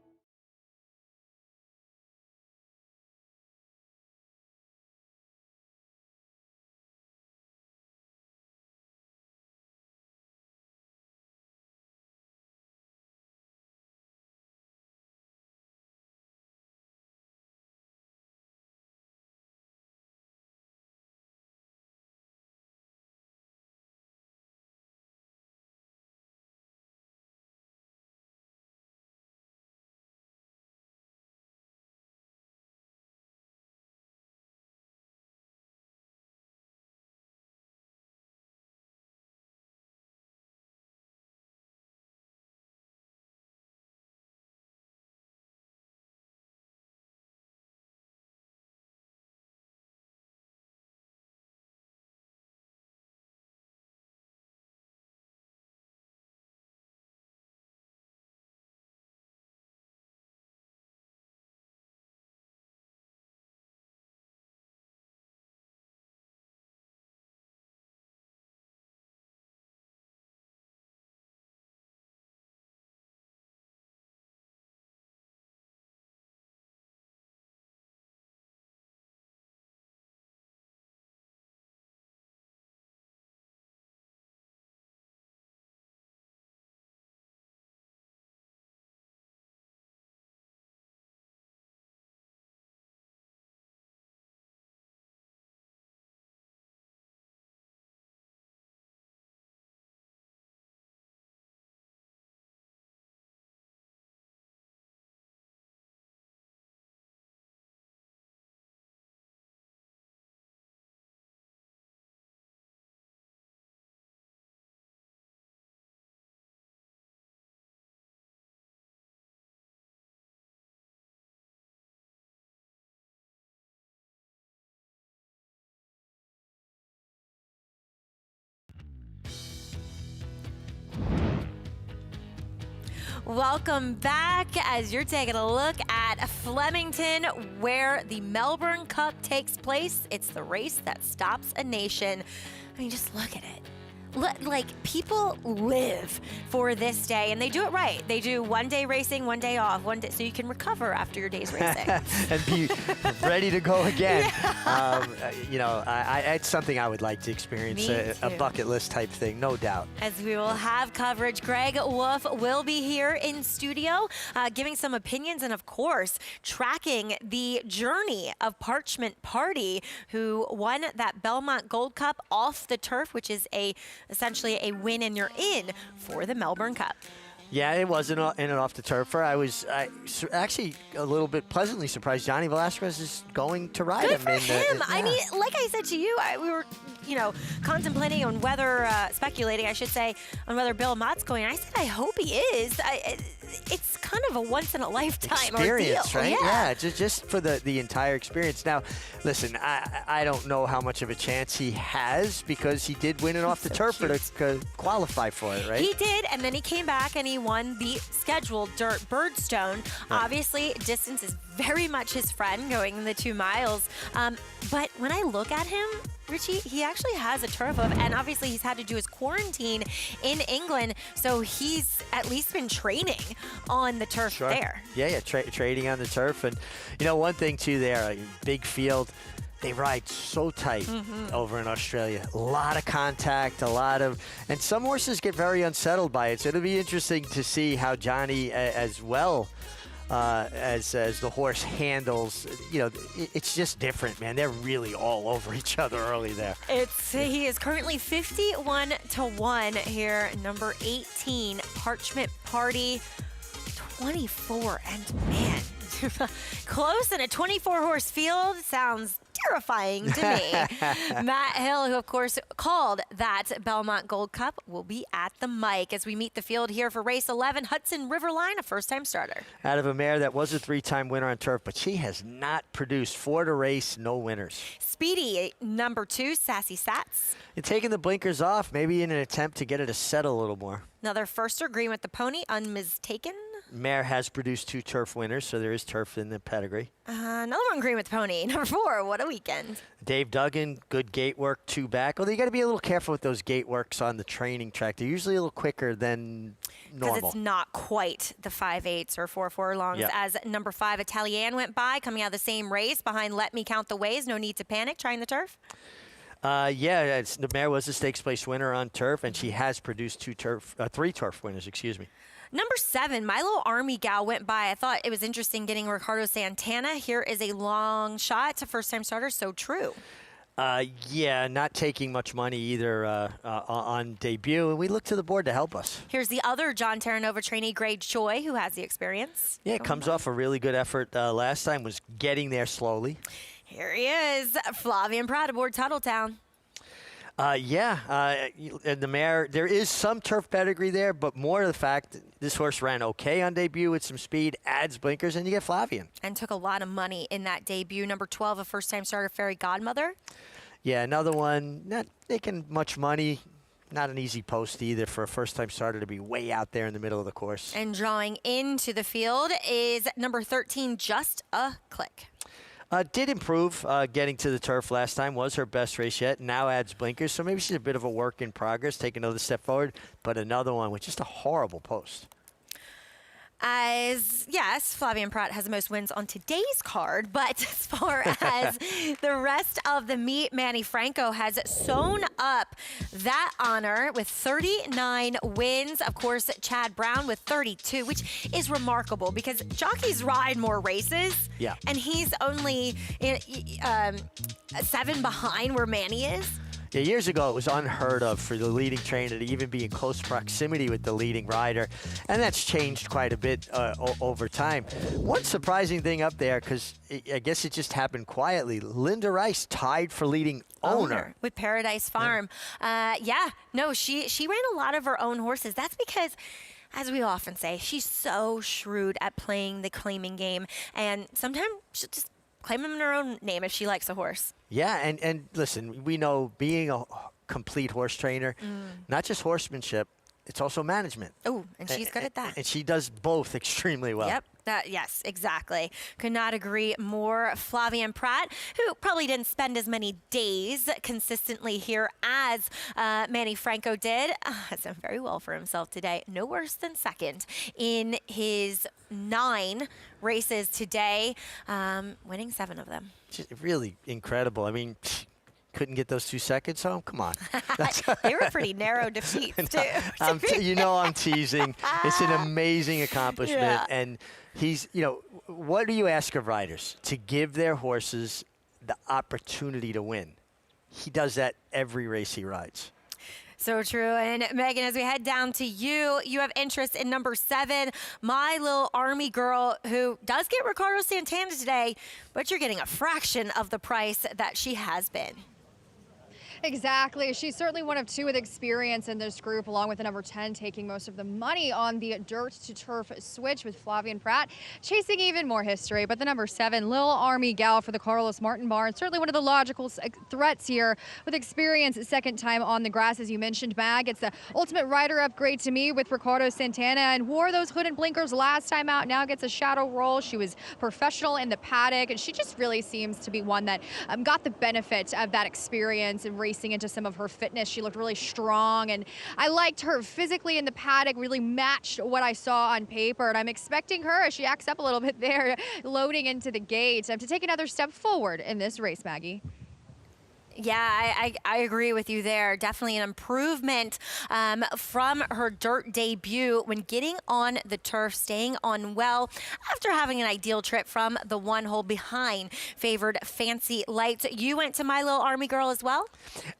Welcome back as you're taking a look at Flemington, where the Melbourne Cup takes place. It's the race that stops a nation. I mean, just look at it. Like, people live for this day, and they do it right. They do 1 day racing, 1 day off, 1 day, so you can recover after your day's racing. And be ready to go again. You know, it's something I would like to experience, a bucket list type thing, no doubt. As we will have coverage, Greg Wolf will be here in studio, giving some opinions and, of course, tracking the journey of Parchment Party, who won that Belmont Gold Cup off the turf, which is essentially a win and you're in for the Melbourne Cup. Yeah, it wasn't in and off the turf. I was actually a little bit pleasantly surprised Johnny Velasquez is going to ride him. Good for him. I mean, like I said to you, we were, contemplating on whether, speculating, I should say, on whether Bill Mott's going. I said, I hope he is. It's kind of a once-in-a-lifetime experience, ordeal. Right? Yeah, just for the entire experience. Now, listen, I don't know how much of a chance he has because he did win it off the turf to qualify for it, right? He did, and then he came back and he won the scheduled dirt Birdstone. Right. Obviously, distance is very much his friend, going the 2 miles. But when I look at him, Richie, he actually has a turf of, and obviously he's had to do his quarantine in England, so he's at least been training on the turf there. Yeah, trading on the turf. And, one thing, too, there, big field, they ride so tight over in Australia. A lot of contact, and some horses get very unsettled by it. So it'll be interesting to see how Johnny, as well as the horse handles, it's just different, man. They're really all over each other early there. He is currently 51-1 here, number 18, Parchment Party, 24, and man, close in a 24-horse field sounds terrifying to me. Matt Hill, who of course called that Belmont Gold Cup, will be at the mic as we meet the field here for race 11. Hudson Riverline, a first-time starter. Out of a mare that was a 3-time winner on turf, but she has not produced 4 to race, no winners. Speedy, number 2, Sassy Sats. You're taking the blinkers off, maybe in an attempt to get her to settle a little more. Another firster, Green with the Pony, Unmistaken. Mare has produced 2 turf winners, so there is turf in the pedigree. Another one, Green with the Pony, number 4. What a weekend. Dave Duggan, good gate work, 2 back. Although you got to be a little careful with those gate works on the training track. They're usually a little quicker than normal. Because it's not quite the 5/8 or 4 furlongs. Yep. As number 5, Italian went by, coming out of the same race behind Let Me Count the Ways. No need to panic, trying the turf. The mare was a stakes place winner on turf, and she has produced 3 turf winners, excuse me. Number 7, Milo Army Gal went by. I thought it was interesting getting Ricardo Santana. Here is a long shot. It's a first-time starter, so true. Not taking much money either on debut, and we look to the board to help us. Here's the other John Terranova trainee, Greg Choi, who has the experience. Yeah, it comes off a really good effort last time, was getting there slowly. Here he is, Flavian Pratt aboard Tuttletown. And the mare, there is some turf pedigree there, but more to the fact this horse ran okay on debut with some speed, adds blinkers, and you get Flavian. And took a lot of money in that debut. Number 12, a first-time starter, Fairy Godmother. Yeah, another one, not making much money. Not an easy post either for a first-time starter to be way out there in the middle of the course. And drawing into the field is number 13, Just a Click. Did improve getting to the turf last time, was her best race yet, now adds blinkers, so maybe she's a bit of a work in progress, take another step forward, but another one with just a horrible post. Flavian Pratt has the most wins on today's card, but as far as the rest of the meet, Manny Franco has sewn up that honor with 39 wins. Of course, Chad Brown with 32, which is remarkable because jockeys ride more races, and he's only 7 behind where Manny is. Yeah, years ago, it was unheard of for the leading trainer to even be in close proximity with the leading rider, and that's changed quite a bit over time. One surprising thing up there, because I guess it just happened quietly, Linda Rice tied for leading owner. With Paradise Farm. She ran a lot of her own horses. That's because, as we often say, she's so shrewd at playing the claiming game, and sometimes she'll just claim him in her own name if she likes a horse. Yeah, and listen, we know being a complete horse trainer, not just horsemanship, it's also management. Oh, and she's good at that. And she does both extremely well. Yep. Yes, exactly. Could not agree more. Flavien Prat, who probably didn't spend as many days consistently here as Manny Franco did, has done very well for himself today. No worse than second in his 9 races today, winning 7 of them. Just really incredible. I mean, couldn't get those 2 seconds home? Come on. They were pretty narrow defeats, too. I'm teasing. It's an amazing accomplishment. Yeah. And he's, what do you ask of riders? To give their horses the opportunity to win. He does that every race he rides. So true. And Megan, as we head down to you, you have interest in number 7, My Little Army Girl, who does get Ricardo Santana today, but you're getting a fraction of the price that she has been. Exactly. She's certainly one of 2 with experience in this group, along with the number 10 taking most of the money on the dirt to turf switch, with Flavien Prat chasing even more history. But the number 7, Lil Army Gal for the Carlos Martin barn, certainly one of the logical threats here with experience, second time on the grass, as you mentioned, Mag. It's the ultimate rider upgrade to me with Ricardo Santana, and wore those hood and blinkers last time out. Now gets a shadow roll. She was professional in the paddock, and she just really seems to be one that got the benefit of that experience and racing into some of her fitness. She looked really strong, and I liked her physically in the paddock, really matched what I saw on paper, and I'm expecting her, as she acts up a little bit there, loading into the gate, to take another step forward in this race, Maggie. Yeah, I agree with you there. Definitely an improvement from her dirt debut when getting on the turf, staying on well after having an ideal trip from the 1 hole behind favored Fancy Lights. You went to My Little Army Girl as well?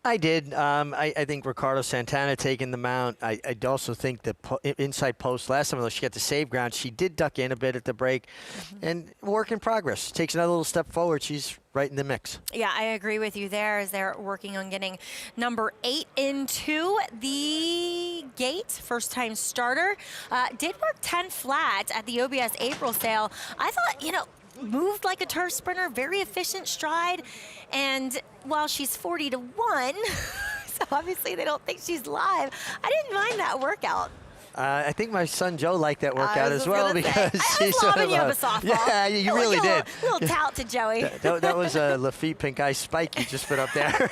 I did. I think Ricardo Santana taking the mount. I also think the inside post last time, though she got the save ground, she did duck in a bit at the break. And work in progress. Takes another little step forward. She's right in the mix. Yeah, I agree with you there, as they're working on getting number 8 into the gate. First-time starter. Did work 10 flat at the OBS April sale. I thought, moved like a turf sprinter, very efficient stride. And while she's 40 to 1, so obviously they don't think she's live, I didn't mind that workout. I think my son Joe liked that workout as well, because I was lobbing you up a softball. Yeah, you really did. Little tout to Joey. That was a Lafitte pink eye spike you just put up there.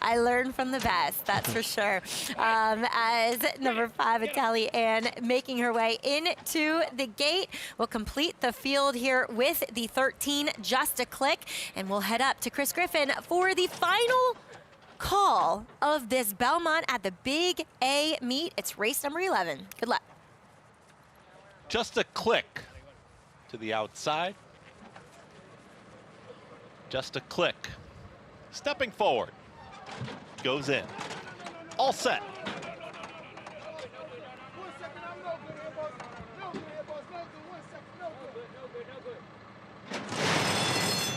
I learned from the best, that's for sure. As number 5, Italian, making her way into the gate, will complete the field here with the 13, Just a Click, and we'll head up to Chris Griffin for the final call of this Belmont at the Big A meet. It's race number 11. Good luck. Just a Click to the outside. Just a Click. Stepping forward. Goes in. All set.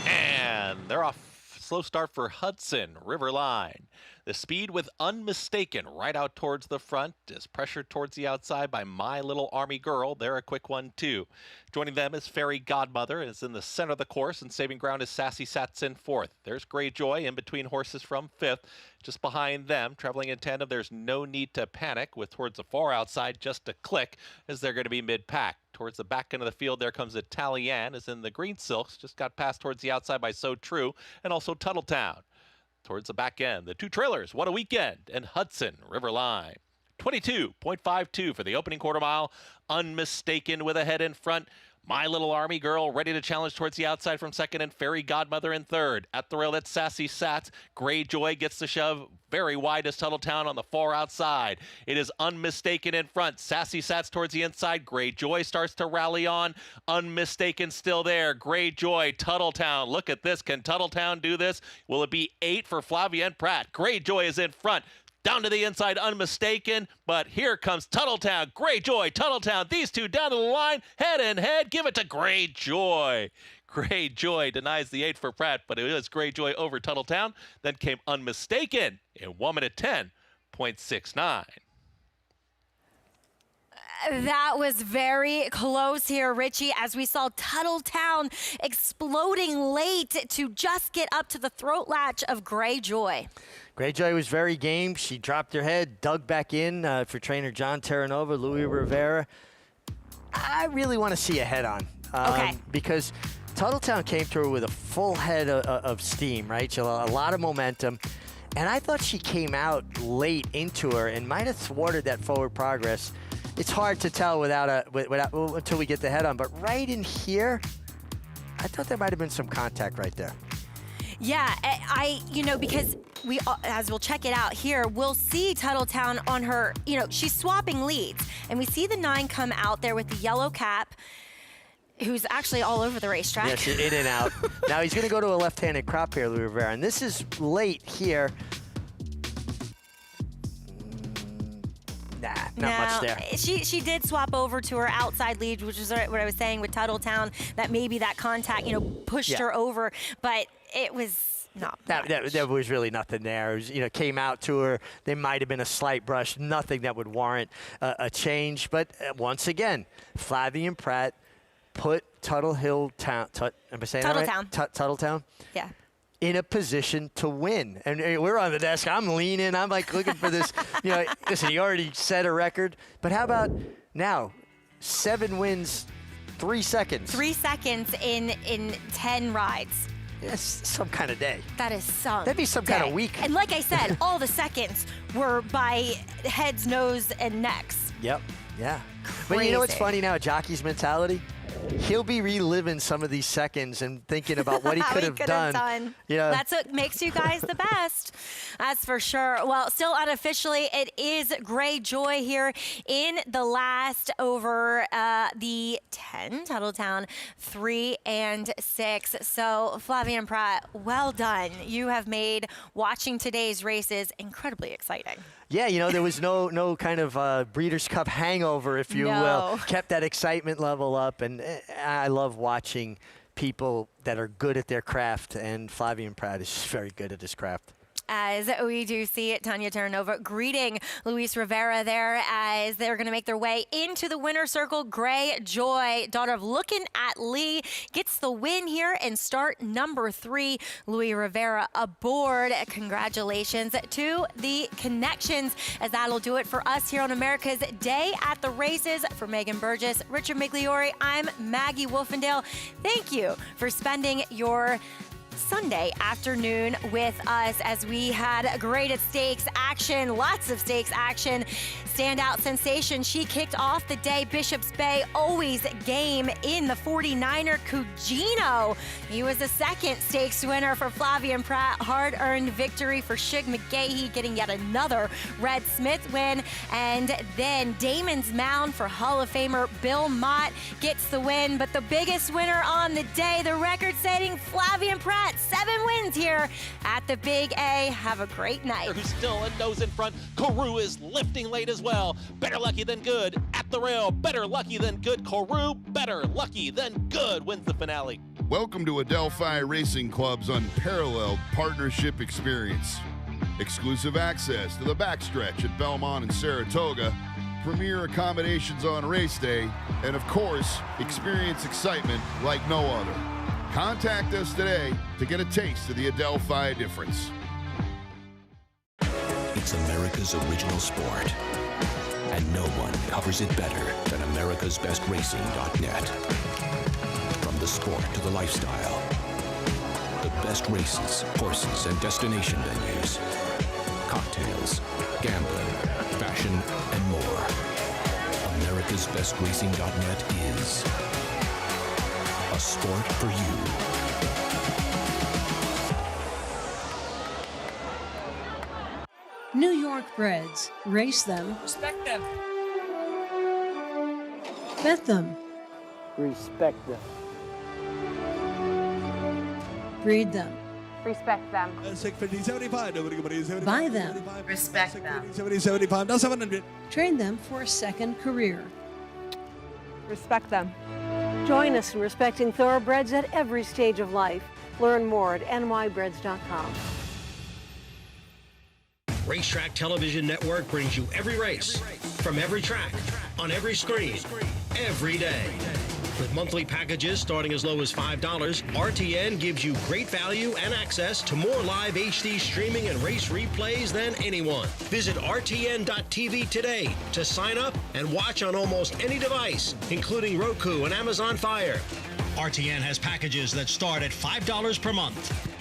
And they're off. Slow start for Hudson, River Line. The speed with Unmistaken right out towards the front is pressured towards the outside by My Little Army Girl. They're a quick one, too. Joining them is Fairy Godmother, is in the center of the course, and saving ground is Sassy Sats in 4th. There's Greyjoy in between horses from 5th. Just behind them, traveling in tandem, there's No Need to Panic, with towards the far outside Just a Click, as they're going to be mid-pack. Towards the back end of the field, there comes Italian, is in the green silks, just got passed towards the outside by So True, and also Tuttletown. Towards the back end, the 2 trailers, What a Weekend, and Hudson, River Line. 22.52 for the opening quarter mile. Unmistaken with a head in front. My Little Army Girl ready to challenge towards the outside from 2nd, and Fairy Godmother in 3rd. At the rail, that's Sassy Sats. Greyjoy gets the shove very wide as Tuttletown on the far outside. It is Unmistaken in front. Sassy Sats towards the inside. Greyjoy starts to rally on. Unmistaken still there. Greyjoy, Tuttletown. Look at this. Can Tuttletown do this? Will it be 8 for Flavien Prat? Greyjoy is in front. Down to the inside, Unmistaken, but here comes Tuttletown, Greyjoy, Tuttletown, these 2 down to the line, head and head, give it to Greyjoy. Greyjoy denies the 8 for Pratt, but it is Greyjoy over Tuttletown. Then came Unmistaken in 1 minute 10.69. That was very close here, Richie, as we saw Tuttletown exploding late to just get up to the throat latch of Greyjoy. Greyjoy was very game. She dropped her head, dug back in for trainer John Terranova, Louis Rivera. I really want to see a head-on. Okay. Because Tuttletown came through with a full head of steam, right? She had a lot of momentum. And I thought she came out late into her and might have thwarted that forward progress. It's hard to tell until we get the head-on. But right in here, I thought there might have been some contact right there. Yeah, because we, as we'll check it out here, we'll see Tuttletown on her, she's swapping leads. And we see the 9 come out there with the yellow cap, who's actually all over the racetrack. Yes, in and out. Now he's going to go to a left-handed crop here, Louis Rivera. And this is late here. Not much there. She did swap over to her outside lead, which is what I was saying with Tuttletown, that maybe that contact, pushed her over, but it was not. There was really nothing there. It was, came out to her. There might have been a slight brush, nothing that would warrant a change. But once again, Flavien Prat put Tuttletown. Am I saying that right? Tuttletown? Yeah. In a position to win. And we're on the desk. I'm leaning. I'm like looking for this. Listen, he already set a record. But how about now? 7 wins, 3 seconds. 3 seconds in 10 rides. That's some kind of day. That is some That'd be some day. kind of week. And like I said, all the seconds were by heads, nose, and necks. Yep. Yeah. But you know what's Crazy. funny now? Jockey's mentality? He'll be reliving some of these seconds and thinking about what he could have done. Yeah. That's what makes you guys the best. That's for sure. Well, still unofficially, it is Greyjoy here in the last over the 10. Tuttletown 3 and 6. So Flavien Prat, well done. You have made watching today's races incredibly exciting. Yeah, there was no kind of Breeders' Cup hangover, if you will. Kept that excitement level up, and I love watching people that are good at their craft, and Flavien Prat is very good at his craft. As we do see Tanya Terranova greeting Luis Rivera there as they're going to make their way into the winner's circle. Greyjoy, daughter of Lookin' at Lee, gets the win here and start number 3. Luis Rivera aboard. Congratulations to the connections, as that'll do it for us here on America's Day at the Races. For Megan Burgess, Richard Migliori, I'm Maggie Wolfendale. Thank you for spending your Sunday afternoon with us as we had great at stakes action, lots of stakes action. Standout sensation, she kicked off the day. Bishop's Bay always game in the 49er. Cugino, he was the second stakes winner for Flavien Prat. Hard-earned victory for Shug McGahee, getting yet another Red Smith win. And then Damon's Mound for Hall of Famer Bill Mott gets the win. But the biggest winner on the day, the record-setting Flavien Prat. 7 wins here at the Big A. Have a great night. Who's still a nose in front. Carew is lifting late as well. Better lucky than good at the rail. Better lucky than good. Carew, better lucky than good, wins the finale. Welcome to Adelphi Racing Club's unparalleled partnership experience. Exclusive access to the backstretch at Belmont and Saratoga, premier accommodations on race day, and of course, experience excitement like no other. Contact us today to get a taste of the Adelphi difference. It's America's original sport, and no one covers it better than americasbestracing.net. From the sport to the lifestyle, the best races, horses, and destination venues, cocktails, gambling, fashion, and more. americasbestracing.net is a sport for you. New York breds. Race them. Respect them. Bet them. Respect them. Breed them. Respect them. Buy them. Respect them. Train them for a second career. Respect them. Join us in respecting thoroughbreds at every stage of life. Learn more at nybreds.com. Racetrack Television Network brings you every race, from every track, on every screen, every day. With monthly packages starting as low as $5, RTN gives you great value and access to more live HD streaming and race replays than anyone. Visit RTN.tv today to sign up and watch on almost any device, including Roku and Amazon Fire. RTN has packages that start at $5 per month.